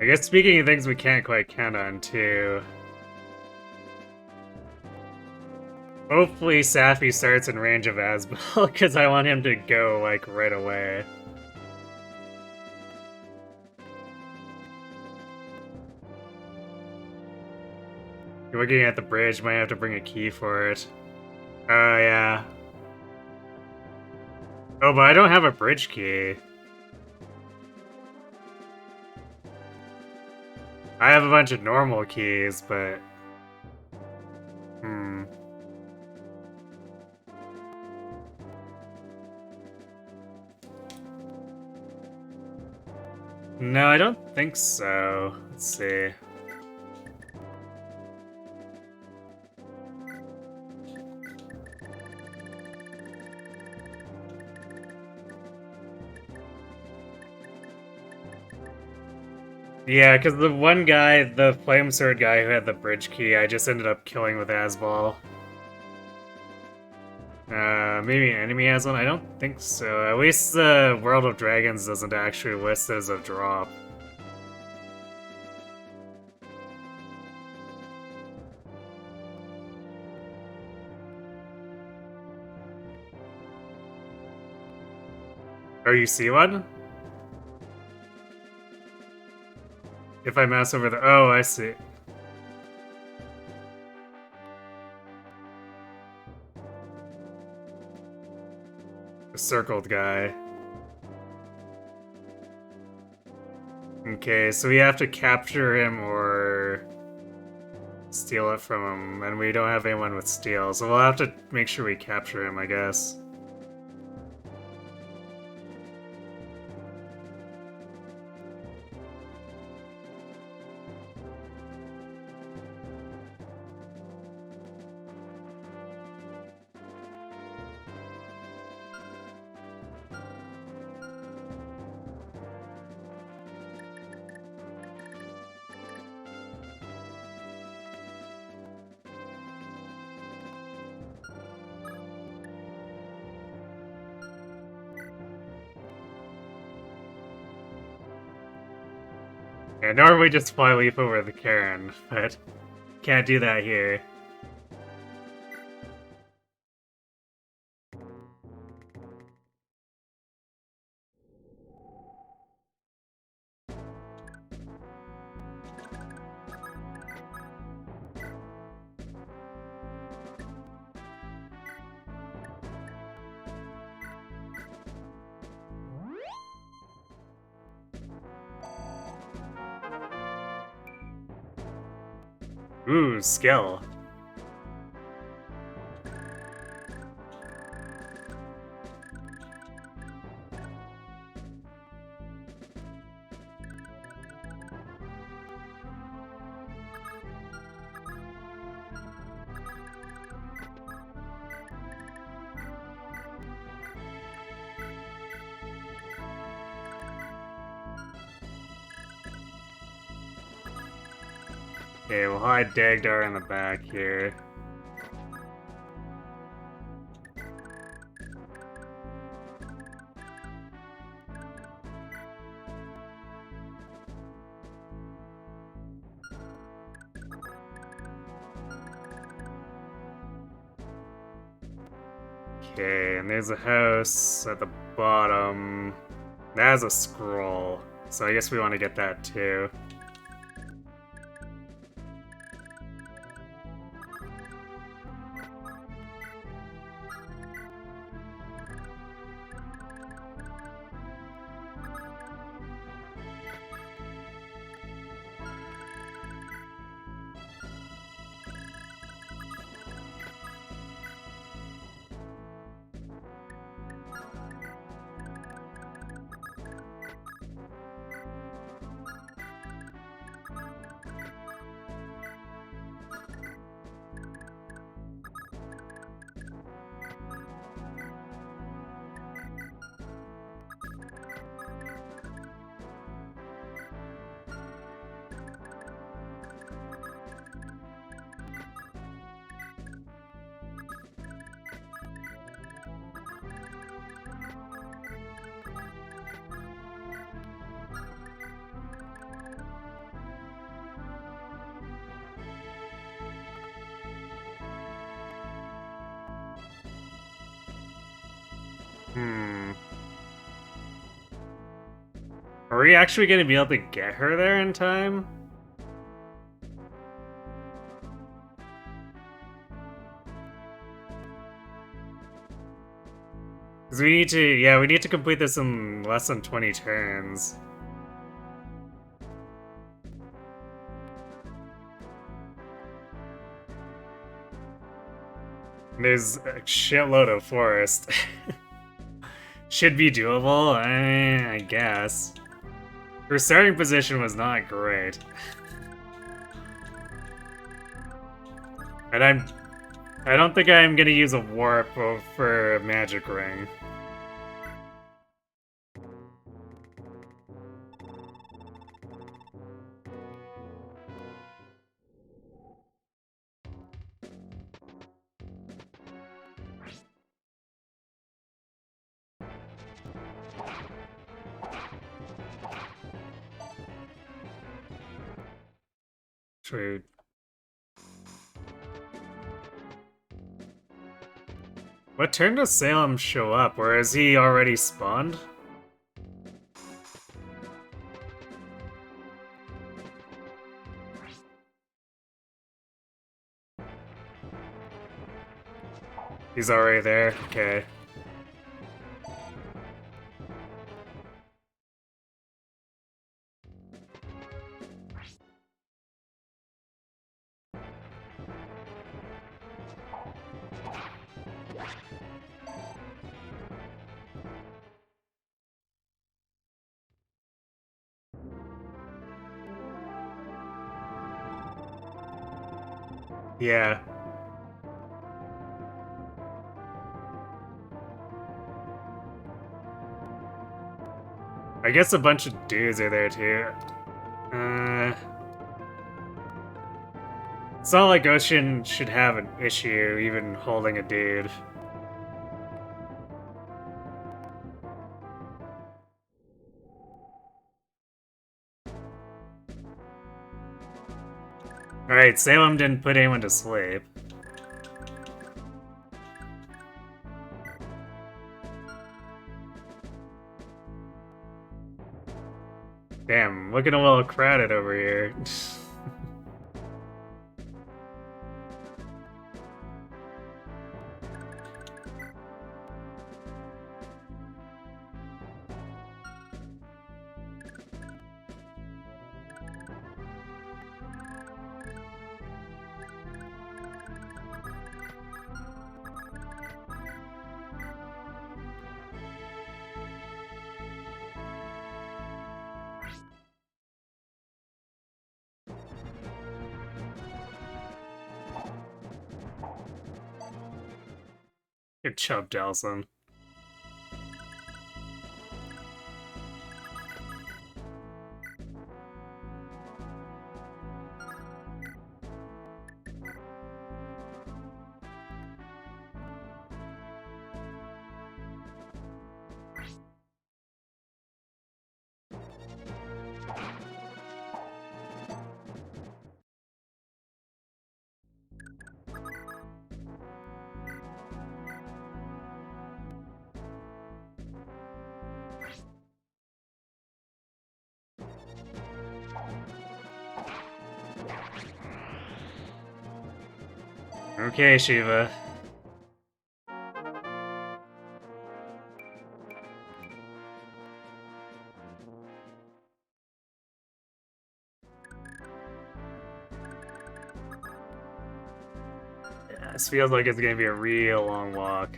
I guess speaking of things we can't quite count on, too. Hopefully Safi starts in range of Asbel, because I want him to go, like, right away. Looking at the bridge, might have to bring a key for it. Oh, yeah. Oh, but I don't have a bridge key. I have a bunch of normal keys, but... No, I don't think so. Let's see. Yeah, because the one guy, the flame sword guy who had the bridge key, I just ended up killing with Asbal. Maybe an enemy has one? I don't think so. At least the World of Dragons doesn't actually list as a drop. Oh, you see one? If I mouse over the... Oh, I see. The circled guy. Okay, so we have to capture him or steal it from him, and we don't have anyone with steal, so we'll have to make sure we capture him, I guess. Yeah, normally just fly leap over the Karen, but can't do that here. Ooh, skill. Okay, we'll hide Dagdar in the back here. Okay, and there's a house at the bottom. That has a scroll, so I guess we want to get that too. Are we actually gonna be able to get her there in time? Because we need to, yeah, we need to complete this in less than 20 turns. There's a shitload of forest. Should be doable, I guess. Her starting position was not great. And I don't think I'm gonna use a warp for a magic ring. True. What turn does Salem show up, or is he already spawned? He's already there? Okay. Yeah. I guess a bunch of dudes are there too. It's not like Ocean should have an issue even holding a dude. Alright, Salem didn't put anyone to sleep. Damn, looking a little crowded over here. Good job, Delson. Okay, Shiva. Yeah, this feels like it's gonna be a real long walk.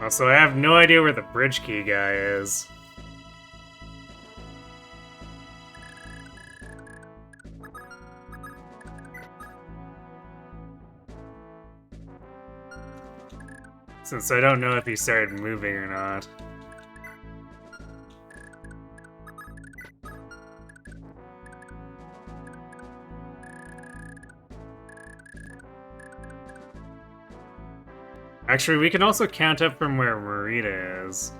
Also, I have no idea where the bridge key guy is. Since I don't know if he started moving or not. Actually, we can also count up from where Marita is.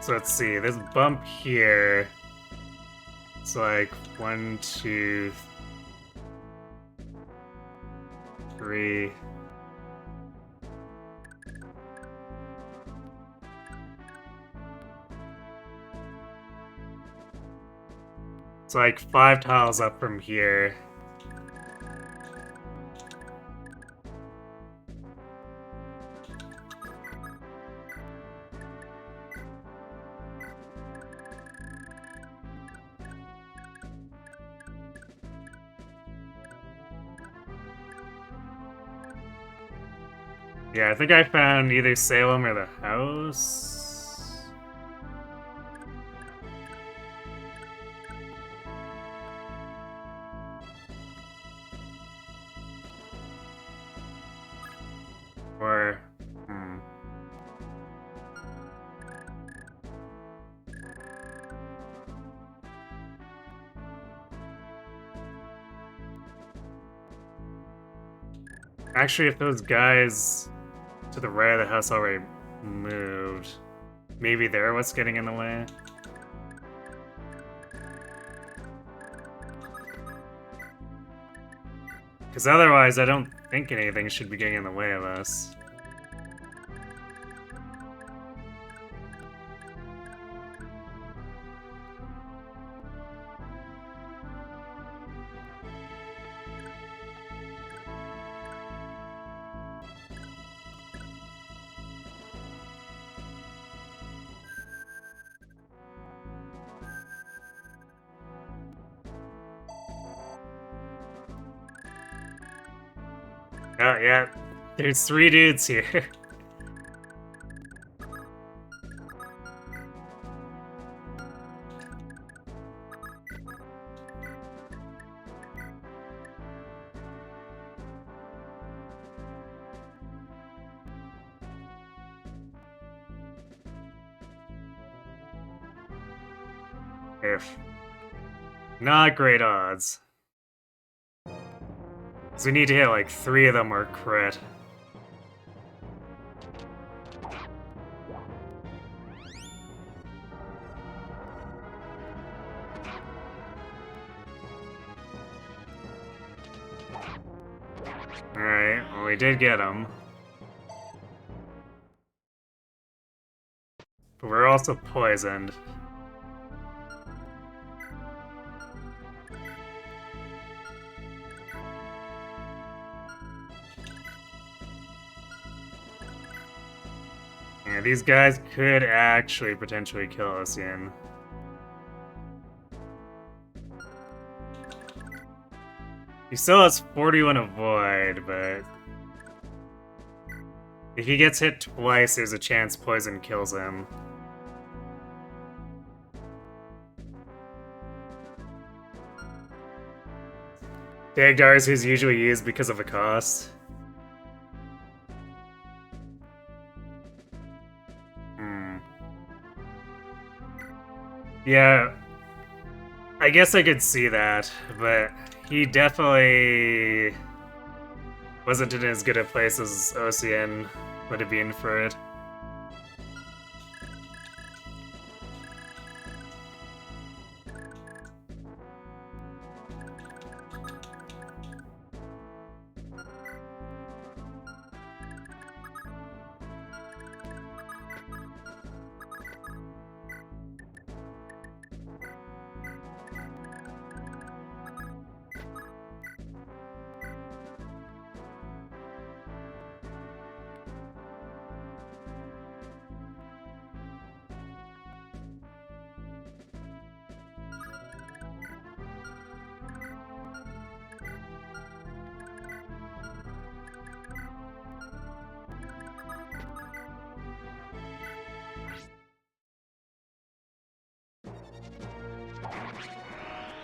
So let's see, this bump here. It's like 1, 2, 3. It's like 5 tiles up from here. Yeah, I think I found either Salem or the house. Or, Actually, if those guys to the right of the house already moved, maybe they're what's getting in the way. Because otherwise, I don't think anything should be getting in the way of us. Oh, yeah. There's 3 dudes here. If not great odds. So we need to hit like 3 of them or crit. Alright, well we did get him. But we're also poisoned. Yeah, these guys could actually potentially kill us in. He still has 41 avoid, but if he gets hit twice, there's a chance poison kills him. Dagdar is who's usually used because of the cost. Yeah, I guess I could see that, but he definitely wasn't in as good a place as OCN would have been for it.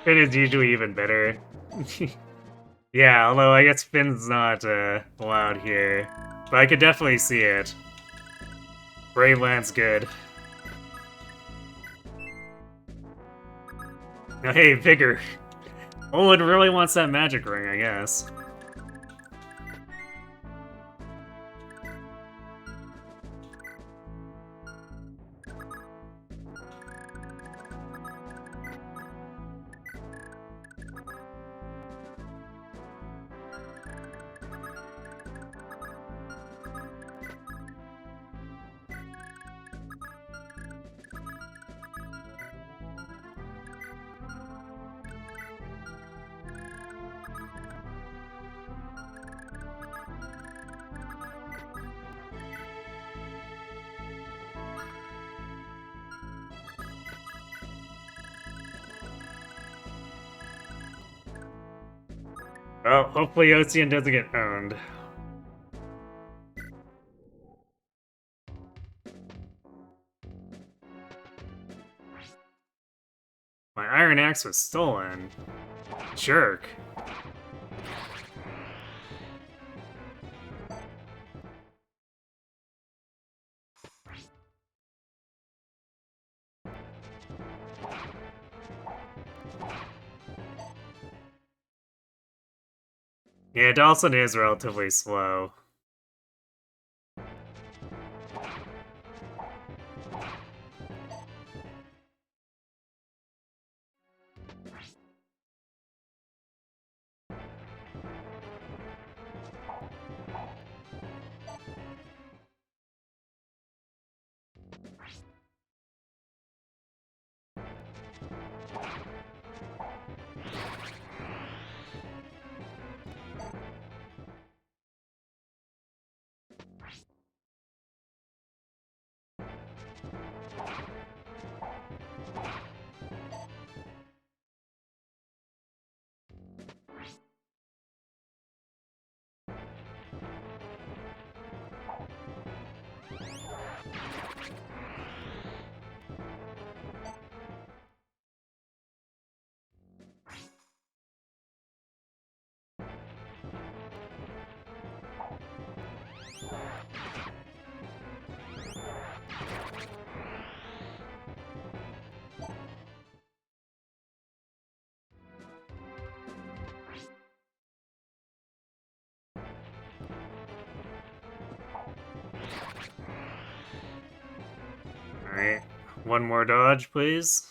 Finn is usually even better. Yeah, although I guess Finn's not allowed here. But I could definitely see it. Brave Land's good. Now, hey, Vigor. Olin really wants that magic ring, I guess. Well, hopefully Ocean doesn't get owned. My Iron Axe was stolen. Jerk. Yeah, Dawson is relatively slow. Alright, one more dodge, please.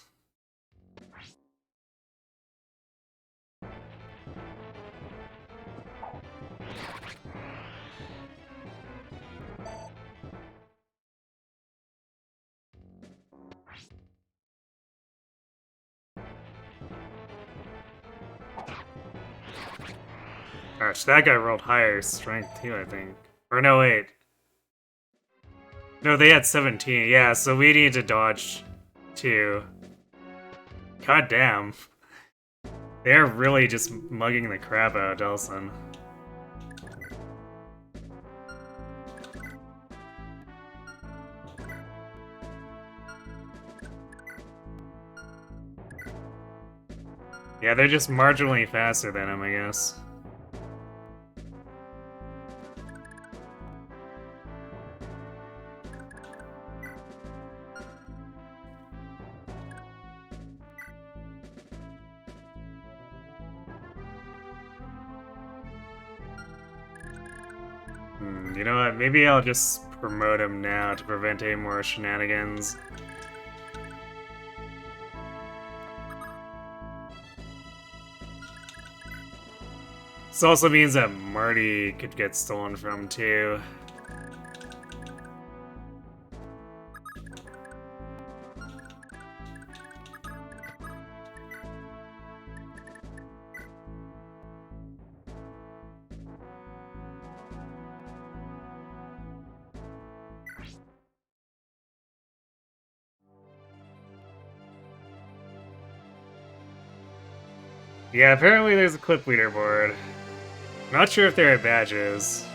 Gosh, that guy rolled higher strength too, I think. Or no, wait. No, they had 17. Yeah, so we need to dodge too. God damn. They're really just mugging the crap out of Delson. Yeah, they're just marginally faster than him, I guess. You know what? Maybe I'll just promote him now to prevent any more shenanigans. This also means that Marty could get stolen from too. Yeah, apparently there's a clip leaderboard. Not sure if there are badges.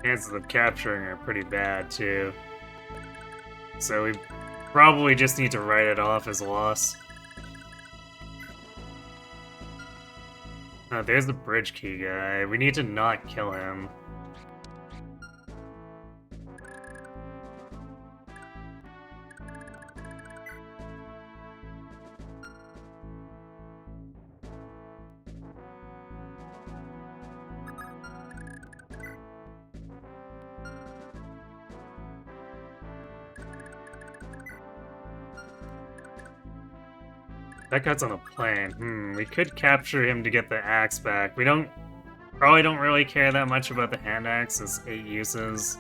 Chances of capturing are pretty bad too. So we probably just need to write it off as a loss. Oh, there's the bridge key guy. We need to not kill him. That guy's on a plane. We could capture him to get the axe back. We probably don't really care that much about the hand axe. It's 8 uses.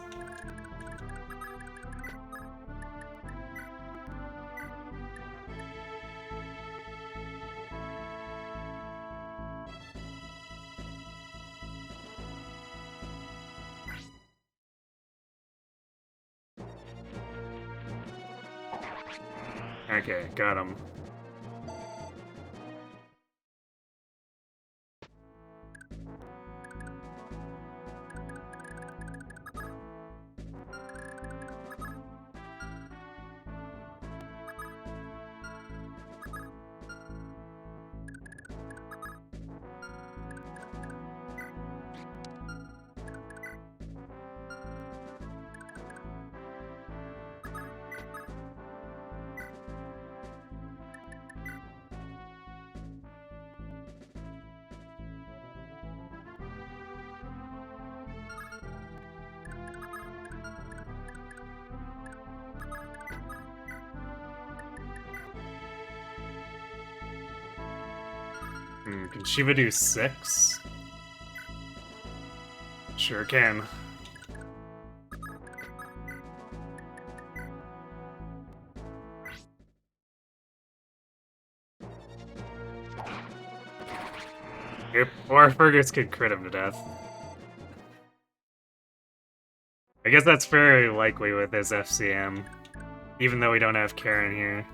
Okay, got him. Can Shiva do 6? Sure can. Yep, or Fergus could crit him to death. I guess that's very likely with this FCM, even though we don't have Karen here.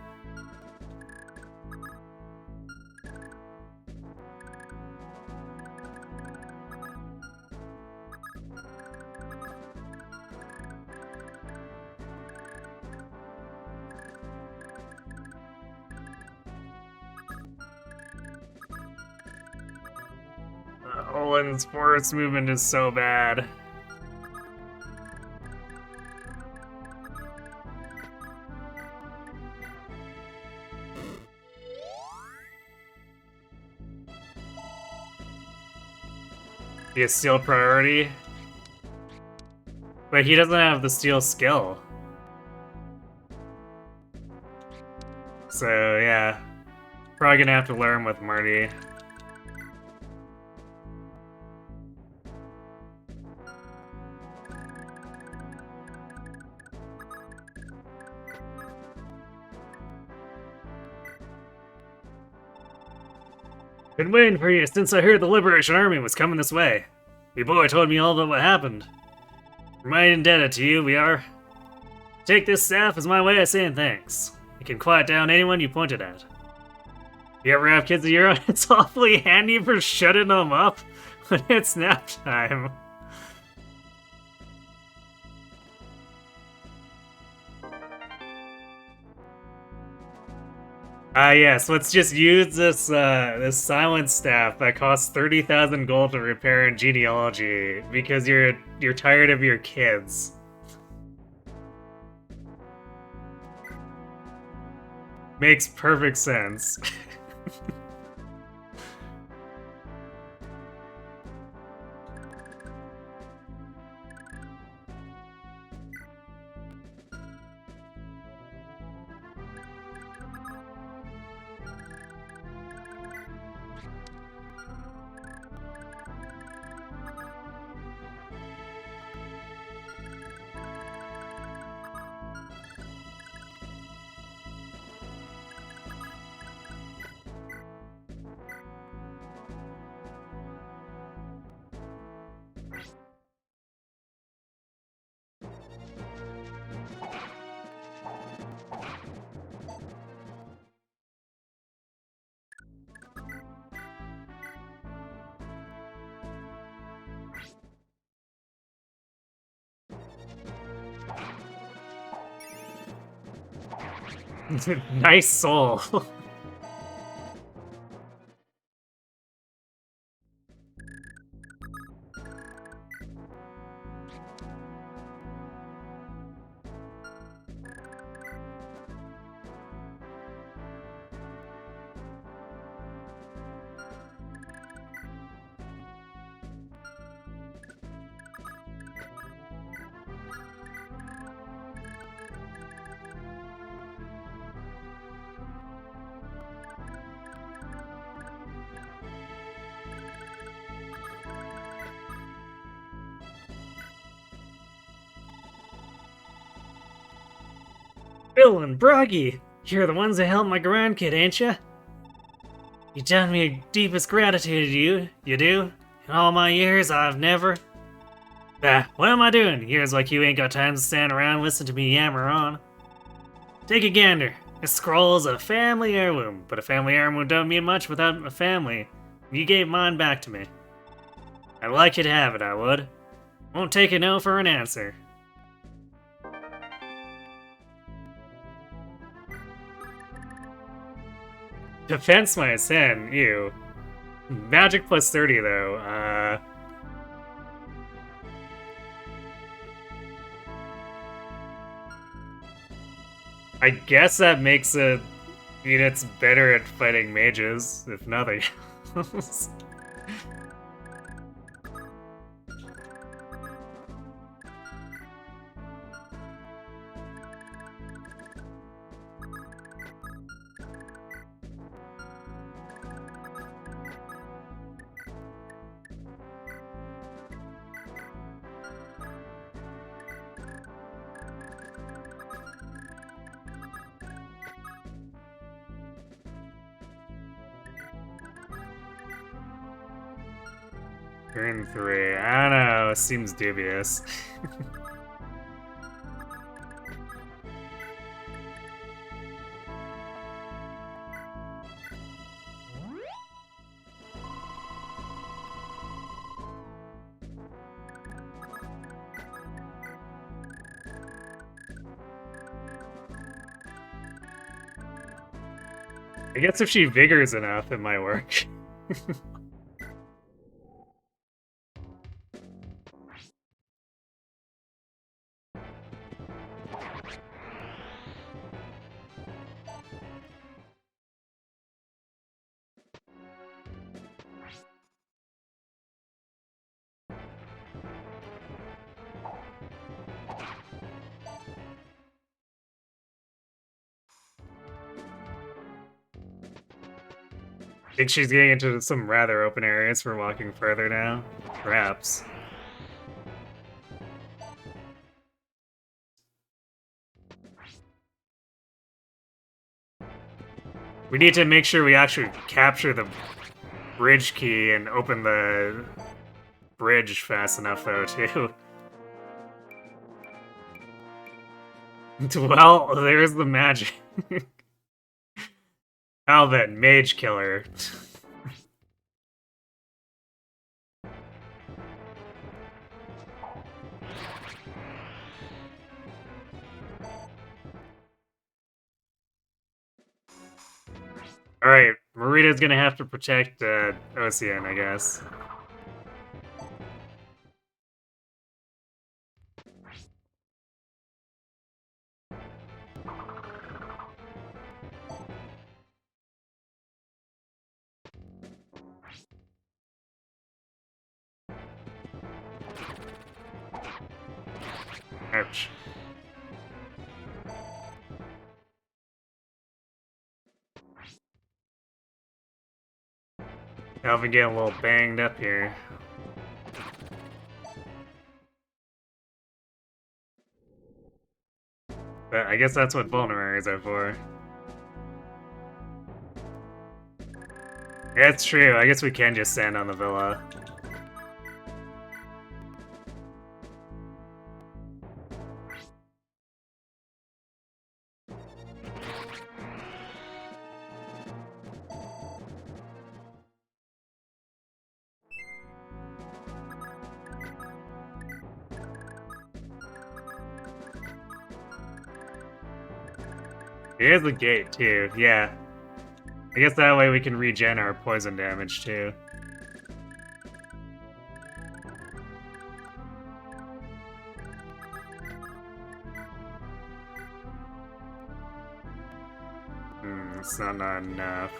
Owen's force movement is so bad. He has steel priority, but he doesn't have the steel skill. So yeah, probably gonna have to learn with Marty. Been waiting for you since I heard the Liberation Army was coming this way. Your boy told me all about what happened. We're mighty indebted to you, we are. Take this staff as my way of saying thanks. It can quiet down anyone you pointed at. You ever have kids of your own? It's awfully handy for shutting them up when it's nap time. Yes, let's just use this this silent staff that costs 30,000 gold to repair in genealogy because you're tired of your kids. Makes perfect sense. Nice soul. Bill and Broggy, you're the ones that helped my grandkid, ain't ya? You done me deepest gratitude, you do. In all my years, I've never... Bah, what am I doing? Years like you ain't got time to stand around and listen to me yammer on. Take a gander. This scroll's a family heirloom, but a family heirloom don't mean much without a family. You gave mine back to me. I'd like you to have it, I would. Won't take a no for an answer. Defense my sin, ew. Magic plus 30 though, I guess that makes it units better at fighting mages, if nothing else. Turn 3. I don't know, it seems dubious. I guess if she vigors enough, it might work. I think she's getting into some rather open areas for walking further now. Perhaps. We need to make sure we actually capture the bridge key and open the bridge fast enough, though, too. Well, there's the magic. Oh, that mage killer. Alright, Marita's gonna have to protect Ocean, I guess. Ouch. Now I'm getting a little banged up here. But I guess that's what vulneraries are for. Yeah, it's true. I guess we can just stand on the villa. Here's the gate, too. Yeah. I guess that way we can regen our poison damage, too. It's not enough.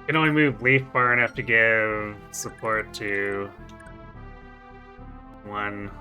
Can only move Leaf far enough to give support to one.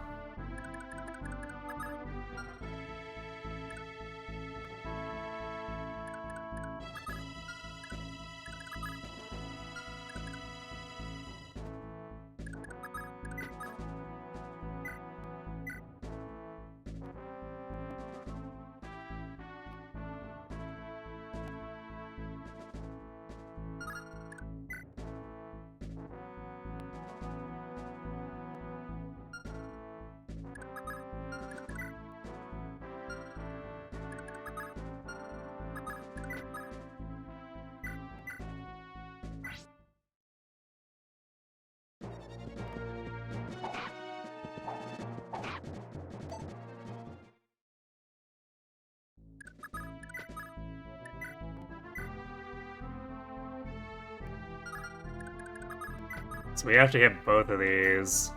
So we have to hit both of these.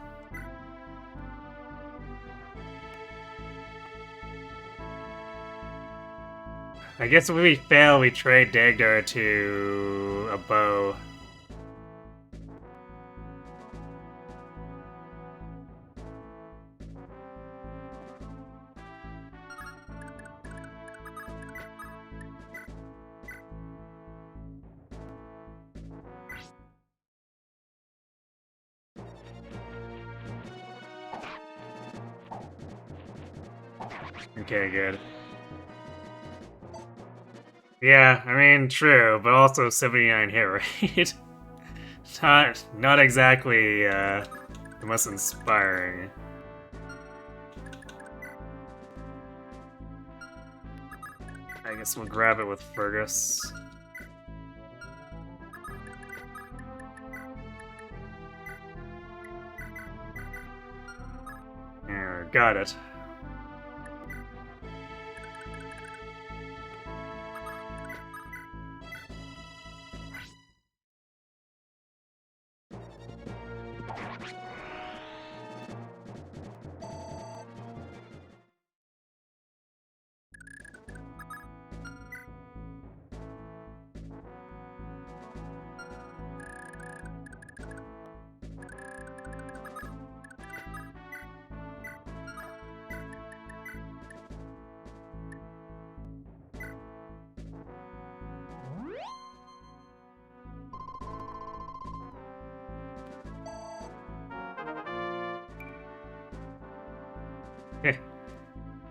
I guess if we fail, we trade Dagdar to a bow. Okay, good. Yeah, I mean, true, but also 79 hit rate. not exactly the most inspiring. I guess we'll grab it with Fergus. There, got it.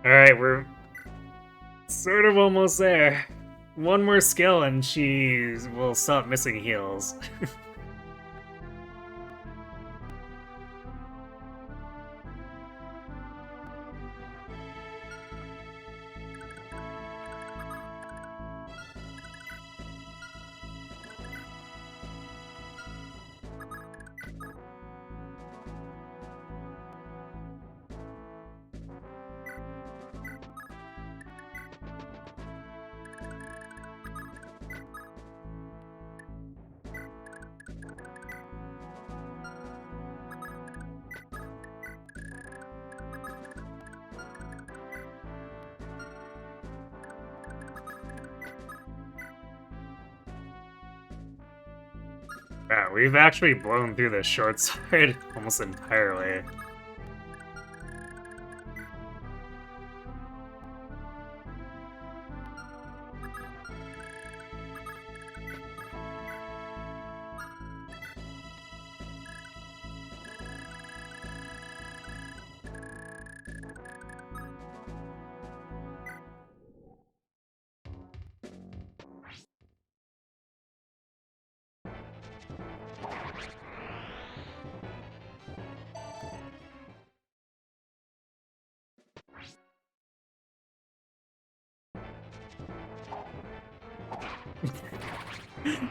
Alright, we're sort of almost there. One more skill and she will stop missing heals. Wow, we've actually blown through the short side almost entirely.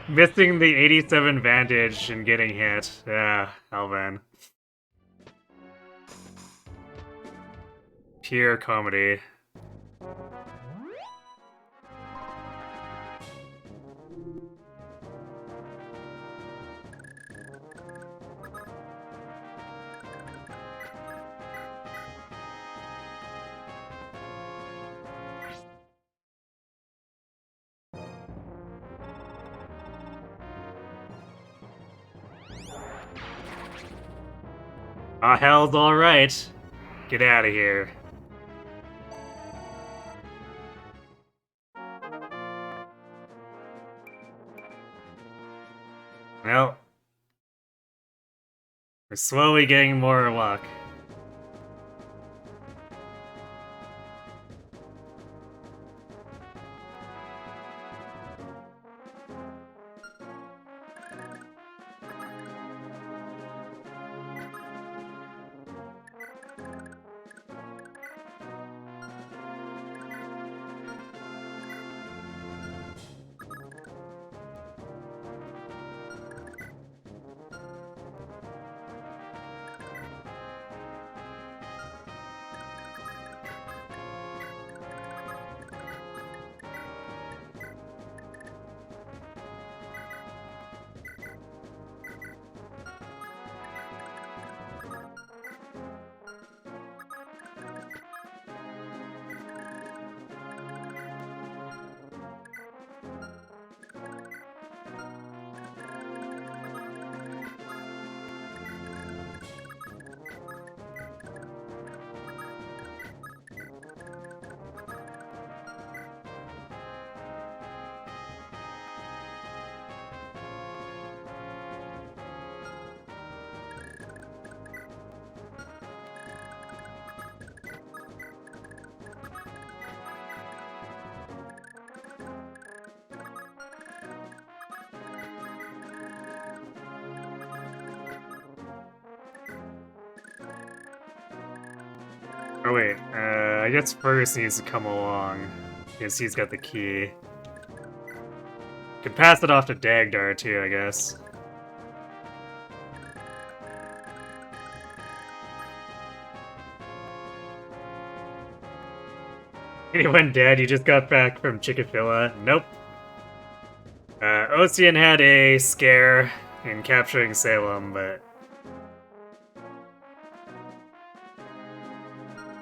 Missing the 87 vantage and getting hit. Yeah, Alvin. Pure comedy. Ah, hell's alright. Get out of here. Well, we're slowly getting more luck. Oh wait, I guess Fergus needs to come along, because he's got the key. Could pass it off to Dagdar too, I guess. Anyone dead? You just got back from Chickafilla? Nope. Ocean had a scare in capturing Salem, but...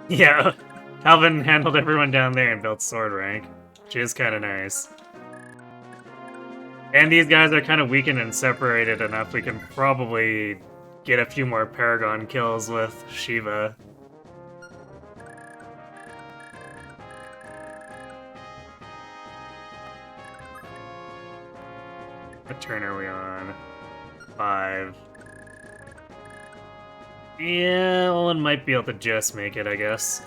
Yeah, Alvin handled everyone down there and built sword rank, which is kind of nice. And these guys are kind of weakened and separated enough we can probably get a few more Paragon kills with Shiva. What turn are we on? 5. Yeah, Olin might be able to just make it, I guess.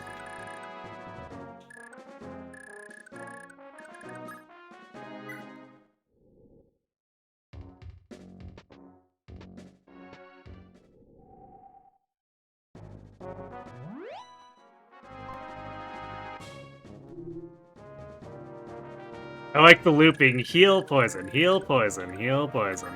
I like the looping heal poison, heal poison, heal poison.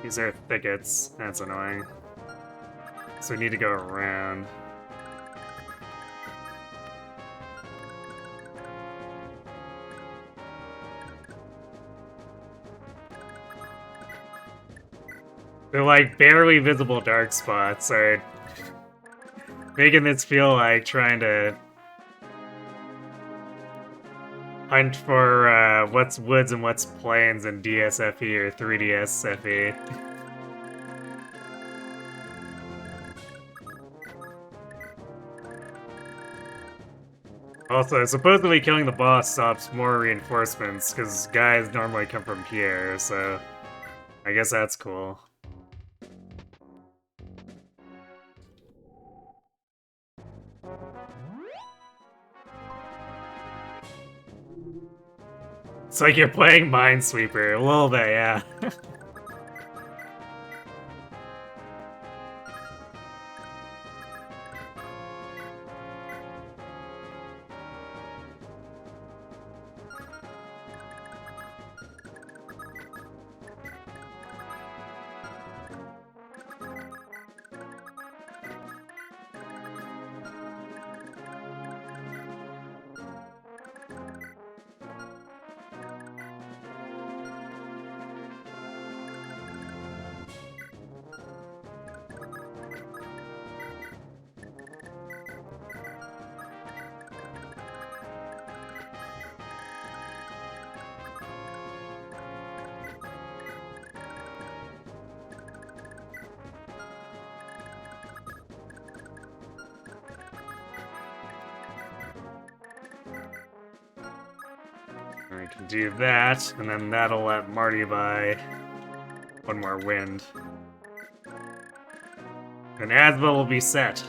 These are thickets. That's annoying. So we need to go around. They're like barely visible dark spots are making this feel like trying to hunt for what's woods and what's plains in DSFE or 3DS FE. Also, supposedly killing the boss stops more reinforcements, because guys normally come from here, so I guess that's cool. It's like you're playing Minesweeper, a little bit, yeah. I can do that, and then that'll let Marty buy one more wind. And Asba will be set.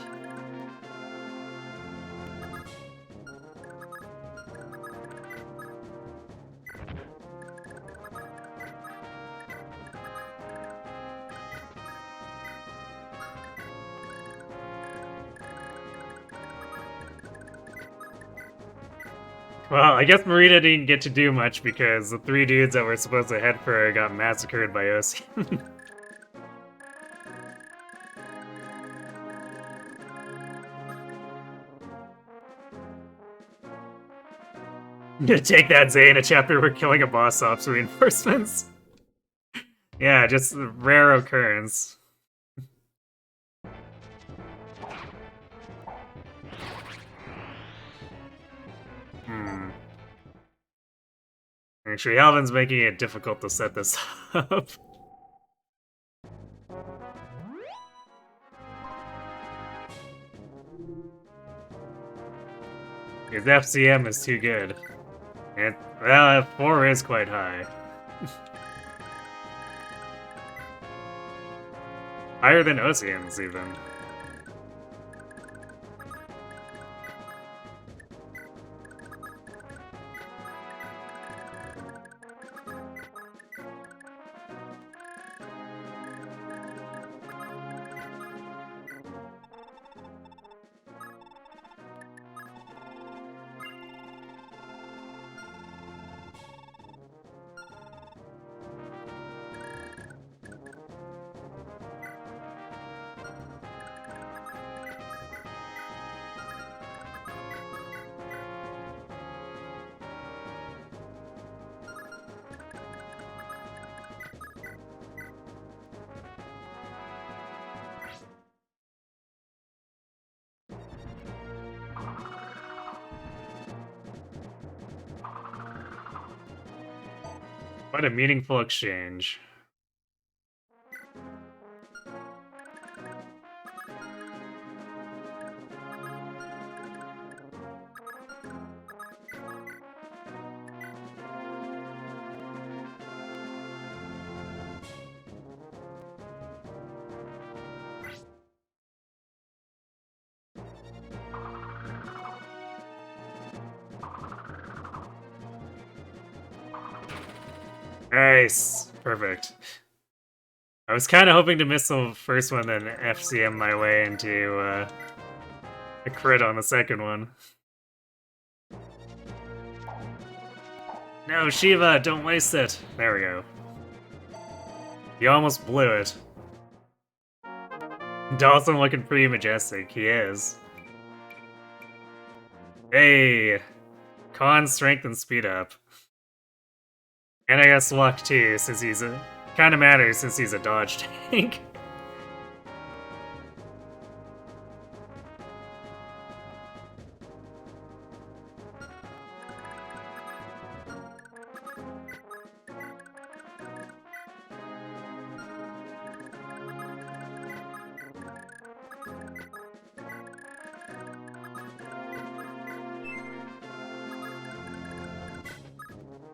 Well, I guess Marita didn't get to do much because the 3 dudes that were supposed to head for her got massacred by Ocean. Take that, Zane, a chapter where killing a boss stops reinforcements. Yeah, just a rare occurrence. Actually, Alvin's making it difficult to set this up. His FCM is too good. And, well, F4 is quite high. Higher than Ocean's, even. What a meaningful exchange. Nice. Perfect. I was kind of hoping to miss the first one, then FCM my way into a crit on the second one. No, Shiva, don't waste it. There we go. You almost blew it. Dawson looking pretty majestic. He is. Hey! Con, strength, and speed up. And I guess luck too, since he's a... Kinda matters since he's a dodge tank.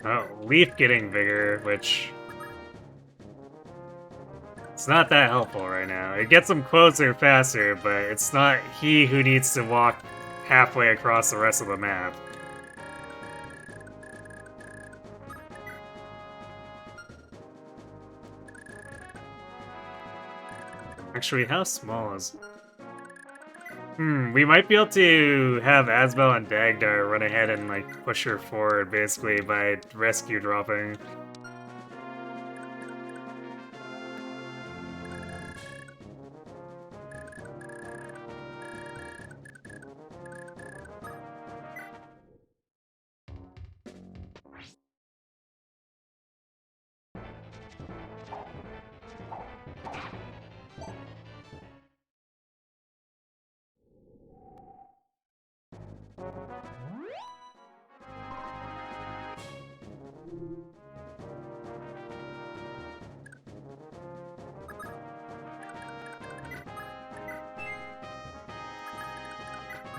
Oh, Leaf getting bigger, which... it's not that helpful right now. It gets him closer faster, but it's not he who needs to walk halfway across the rest of the map. Actually, how small is... we might be able to have Asbel and Dagdar run ahead and, like, push her forward, basically, by rescue dropping.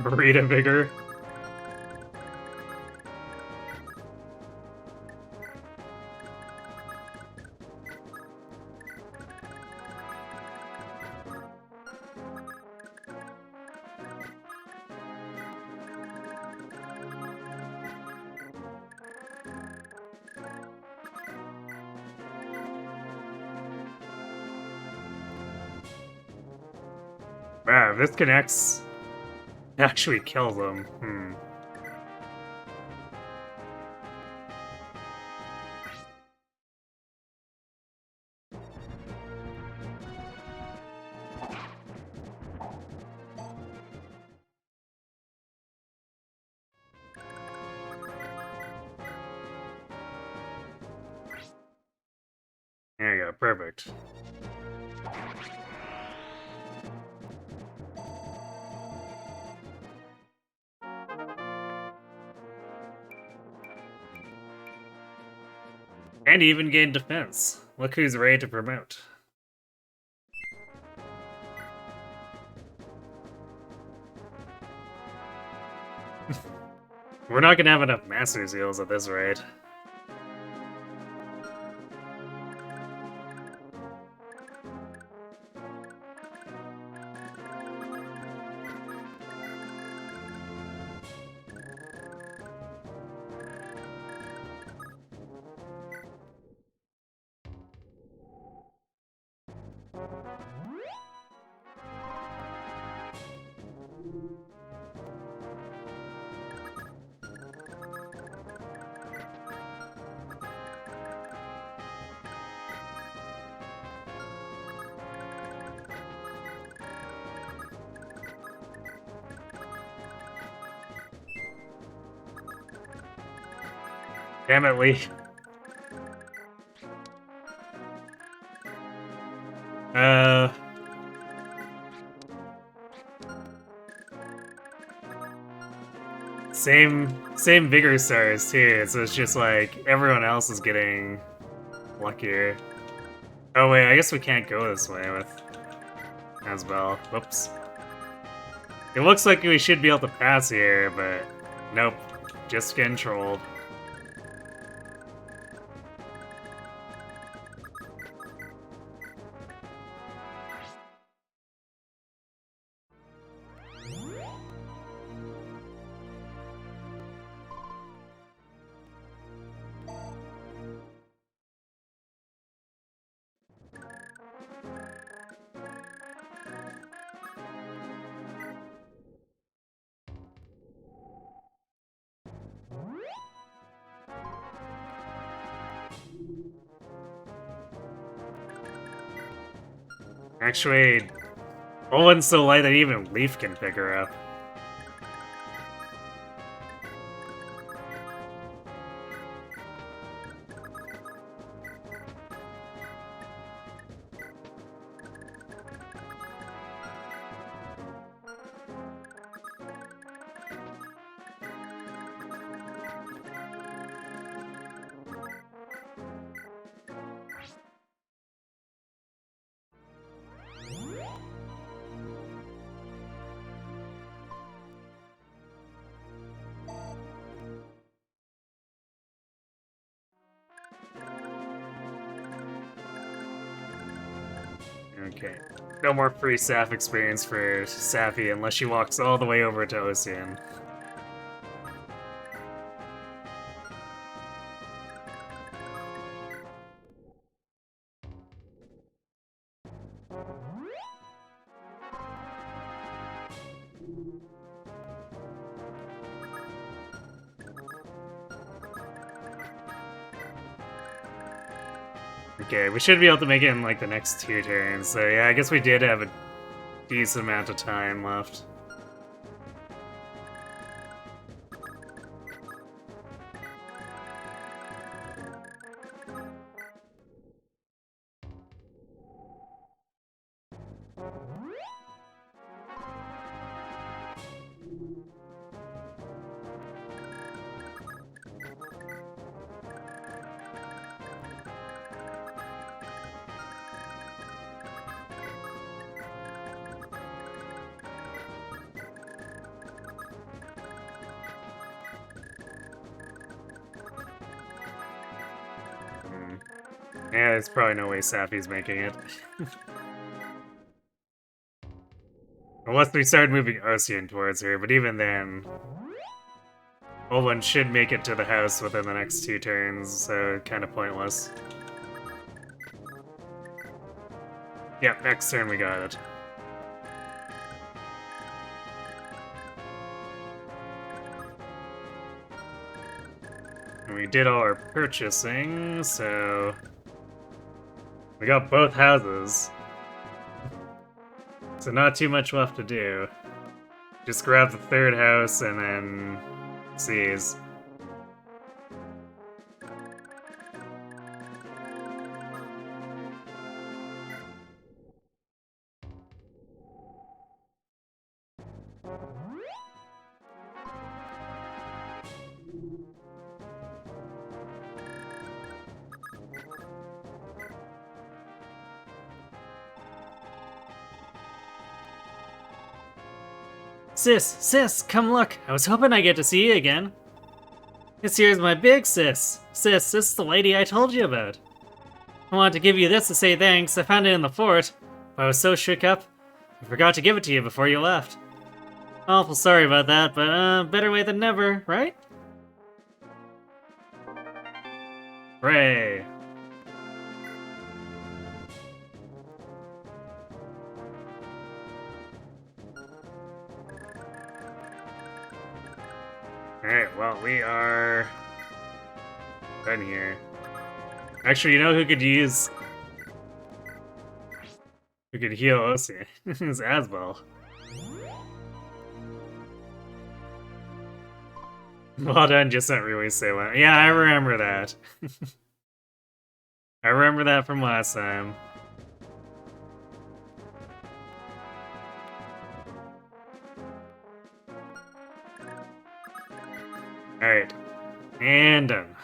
Burrito bigger. Wow, if this connects, it actually kills them. There you go, perfect. And even gain defense. Look who's ready to promote. We're not gonna have enough Master Seals at this rate. Damn it, Lee. Same Vigor Stars too, so it's just like everyone else is getting luckier. Oh wait, I guess we can't go this way with Asbel. Whoops. It looks like we should be able to pass here, but nope. Just getting trolled. Actually, Owen's so light that even Leaf can pick her up. Okay. No more free Saf experience for Safi unless she walks all the way over to Ocean. Okay, we should be able to make it in like the next 2 turns. So yeah, I guess we did have a decent amount of time left. Yeah, there's probably no way Safi's making it. Unless we started moving Ocean towards her, but even then... Olin should make it to the house within the next 2 turns, so kind of pointless. Yep, next turn we got it. And we did all our purchasing, so... We got both houses. So not too much left to do. Just grab the 3rd house and then... seize. Sis, come look. I was hoping I'd get to see you again. This here's my big sis. Sis, this is the lady I told you about. I wanted to give you this to say thanks. I found it in the fort, but I was so shook up, I forgot to give it to you before you left. Awful sorry about that, but better late than never, right? Hooray. Alright, well, we are done here. Actually, you know who could use... Who could heal Osi? It's Asbel. Well done, just not really say one. Yeah, I remember that. I remember that from last time. Alright. And done.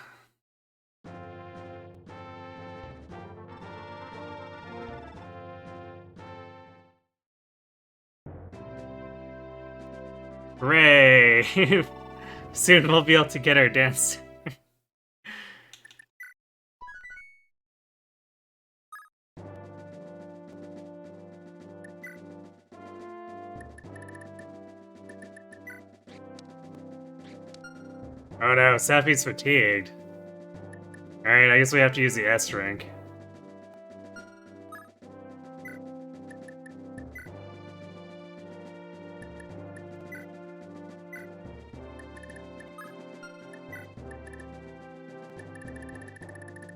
Hooray! Soon we'll be able to get our dance. Oh no, Safi's fatigued. Alright, I guess we have to use the S rank.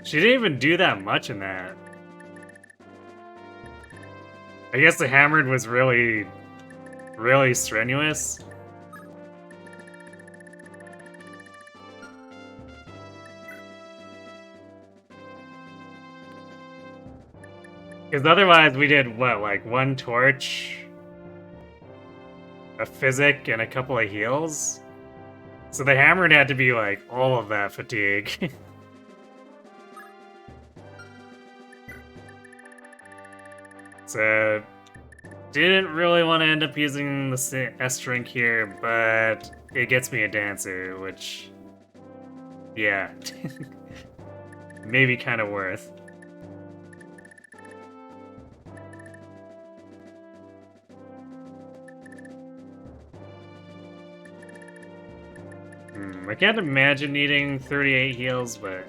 She didn't even do that much in that. I guess the hammered was really strenuous. Because otherwise we did, what, like 1 torch, a physic, and a couple of heals? So the hammered had to be like all of that fatigue. So, didn't really want to end up using the S drink here, but it gets me a dancer, which, yeah, maybe kind of worth. I can't imagine needing 38 heals, but...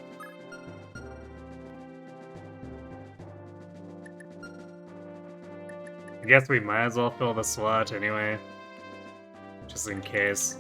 I guess we might as well fill the slot anyway. Just in case.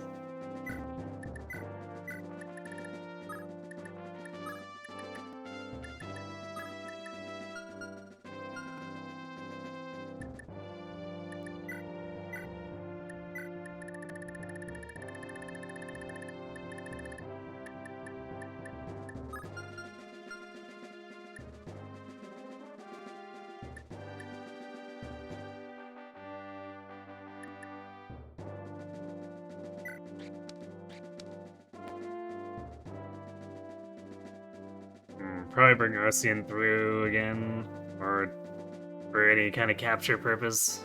Probably bring Ocean through again, or for any kind of capture purpose.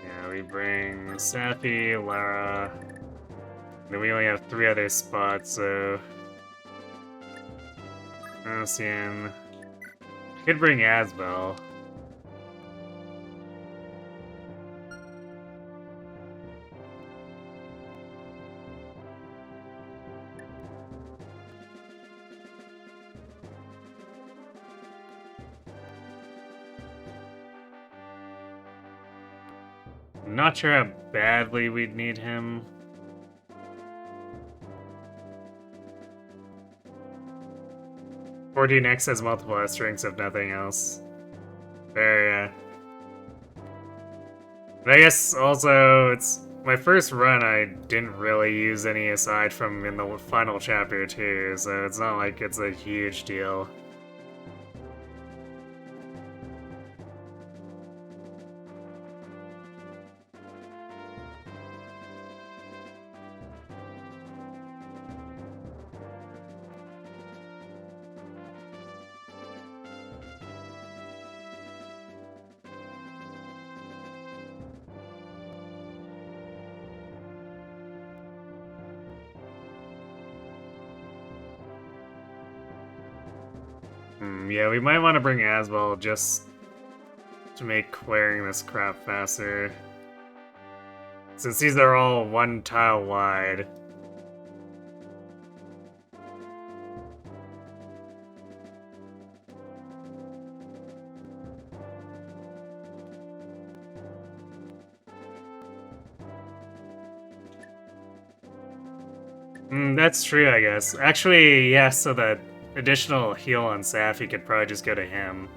Yeah, we bring Safi, Lara. Then we only have 3 other spots, so... Ocean. Could bring Asbel. I'm not sure how badly we'd need him. X has multiple S strings if nothing else. Fair, yeah. But I guess also it's my first run. I didn't really use any aside from in the final chapter too, so it's not like it's a huge deal. Yeah, we might want to bring Asbel just to make clearing this crap faster. Since these are all 1 tile wide. That's true, I guess. Actually, yeah, so that additional heal on Safi could probably just go to him.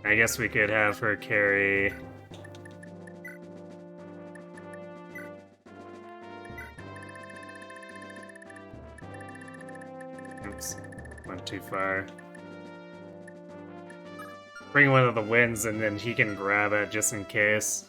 I guess we could have her carry... Oops, went too far. Bring one of the winds and then he can grab it just in case.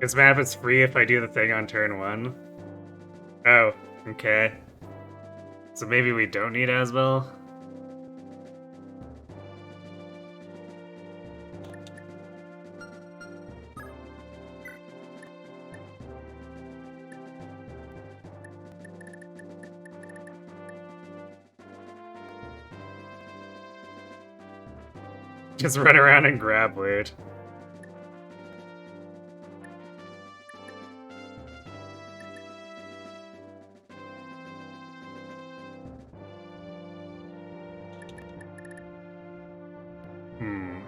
This map is free if I do the thing on turn 1. Oh, okay. So maybe we don't need Asbel? Just run around and grab loot.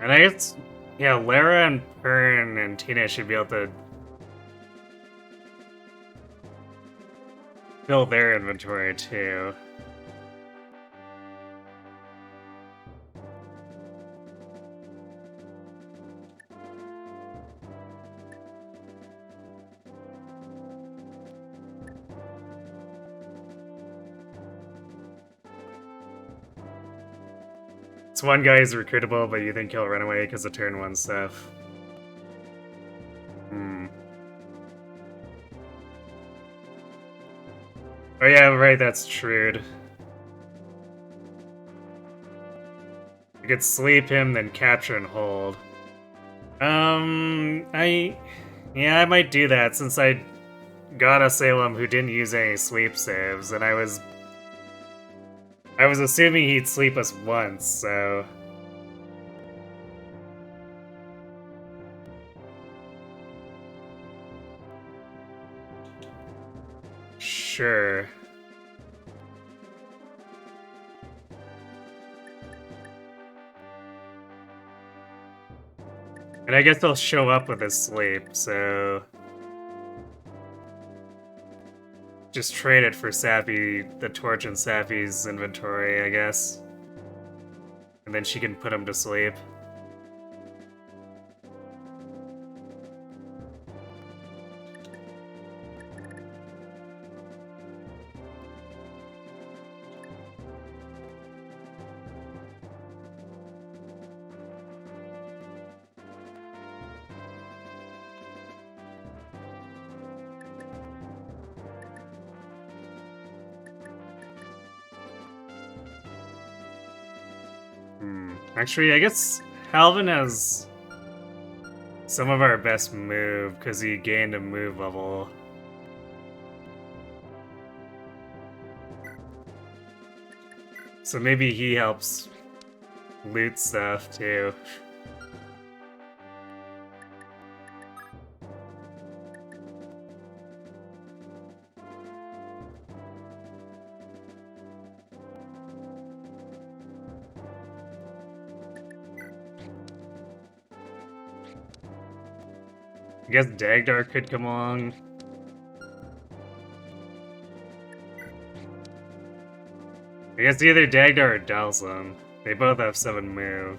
And I guess, yeah, Lara and Pern and Tina should be able to fill their inventory too. one guy is recruitable, but you think he'll run away because of turn 1 stuff. Oh yeah, right, that's Trude. You could sleep him, then capture and hold. Yeah, I might do that since I got a Salem who didn't use any sleep saves, and I was assuming he'd sleep us once, so... Sure. And I guess they'll show up with his sleep, so... Just trade it for Sappy, the torch in Sappy's inventory, I guess. And then she can put him to sleep. Actually, I guess Halvin has some of our best move, because he gained a move level. So maybe he helps loot stuff, too. I guess Dagdar could come along. I guess either Dagdar or Dalsum. They both have 7 move.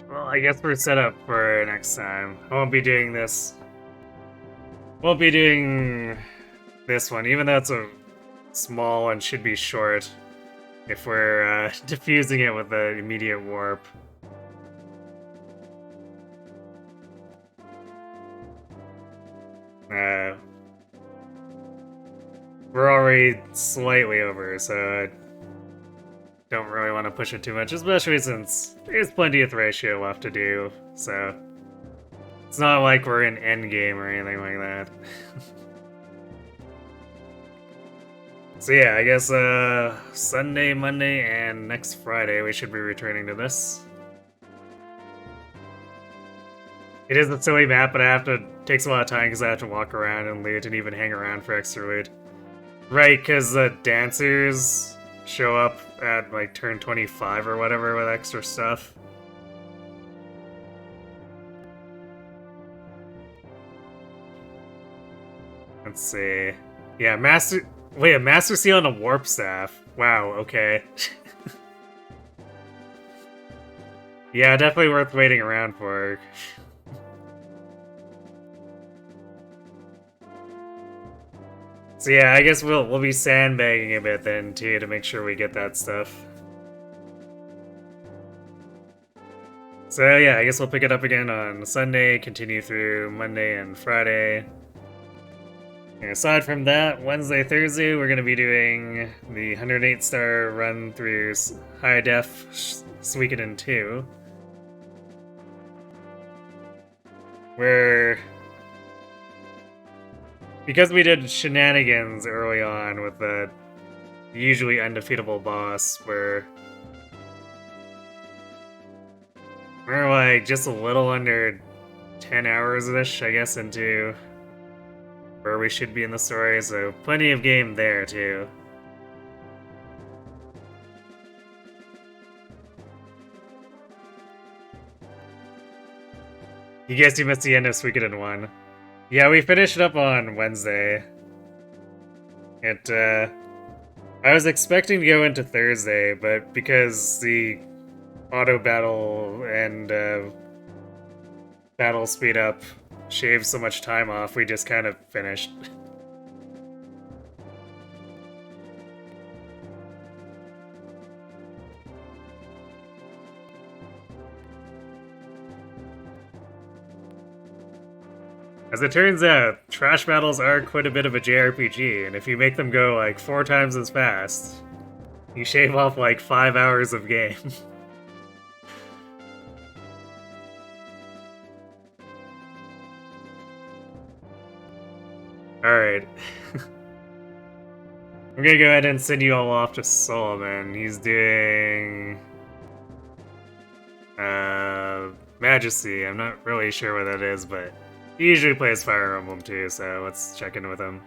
Well, I guess we're set up for next time. I won't be doing this. Won't be doing this one, even though it's a small one, should be short if we're diffusing it with the immediate warp. We're already slightly over, so I don't really want to push it too much, especially since there's plenty of Thracia left to do, so it's not like we're in endgame or anything like that. So yeah, I guess Sunday, Monday, and next Friday we should be returning to this. It is a silly map, but takes a lot of time because I have to walk around and loot and even hang around for extra loot. Right, because the dancers show up at like turn 25 or whatever with extra stuff. Let's see. Yeah, Wait, a Master Seal and a Warp Staff. Wow, okay. Yeah, definitely worth waiting around for. So yeah, I guess we'll be sandbagging a bit then too to make sure we get that stuff. So yeah, I guess we'll pick it up again on Sunday, continue through Monday and Friday. And aside from that, Wednesday, Thursday, we're going to be doing the 108 star run through High Def Suikoden 2. Where, because we did shenanigans early on with the usually undefeatable boss, where we're like just a little under 10 hours-ish, I guess, into where we should be in the story, so plenty of game there, too. You guess you missed the end of Suikoden 1. Yeah, we finished it up on Wednesday. I was expecting to go into Thursday, but because the auto battle and battle speed up shaved so much time off, we just kind of finished. As it turns out, trash battles are quite a bit of a JRPG, and if you make them go like 4 times as fast, you shave off like 5 hours of game. Alright. I'm gonna go ahead and send you all off to Solomon. He's doing... Majesty. I'm not really sure what that is, but he usually plays Fire Emblem too, so let's check in with him.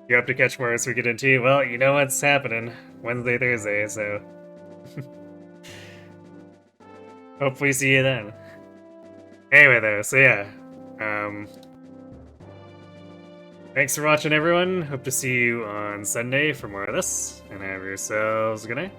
You have to catch more as we get into. Well, you know what's happening. Wednesday, Thursday, so... Hopefully see you then. Anyway though, so yeah. Thanks for watching everyone. Hope to see you on Sunday for more of this. And have yourselves a good night.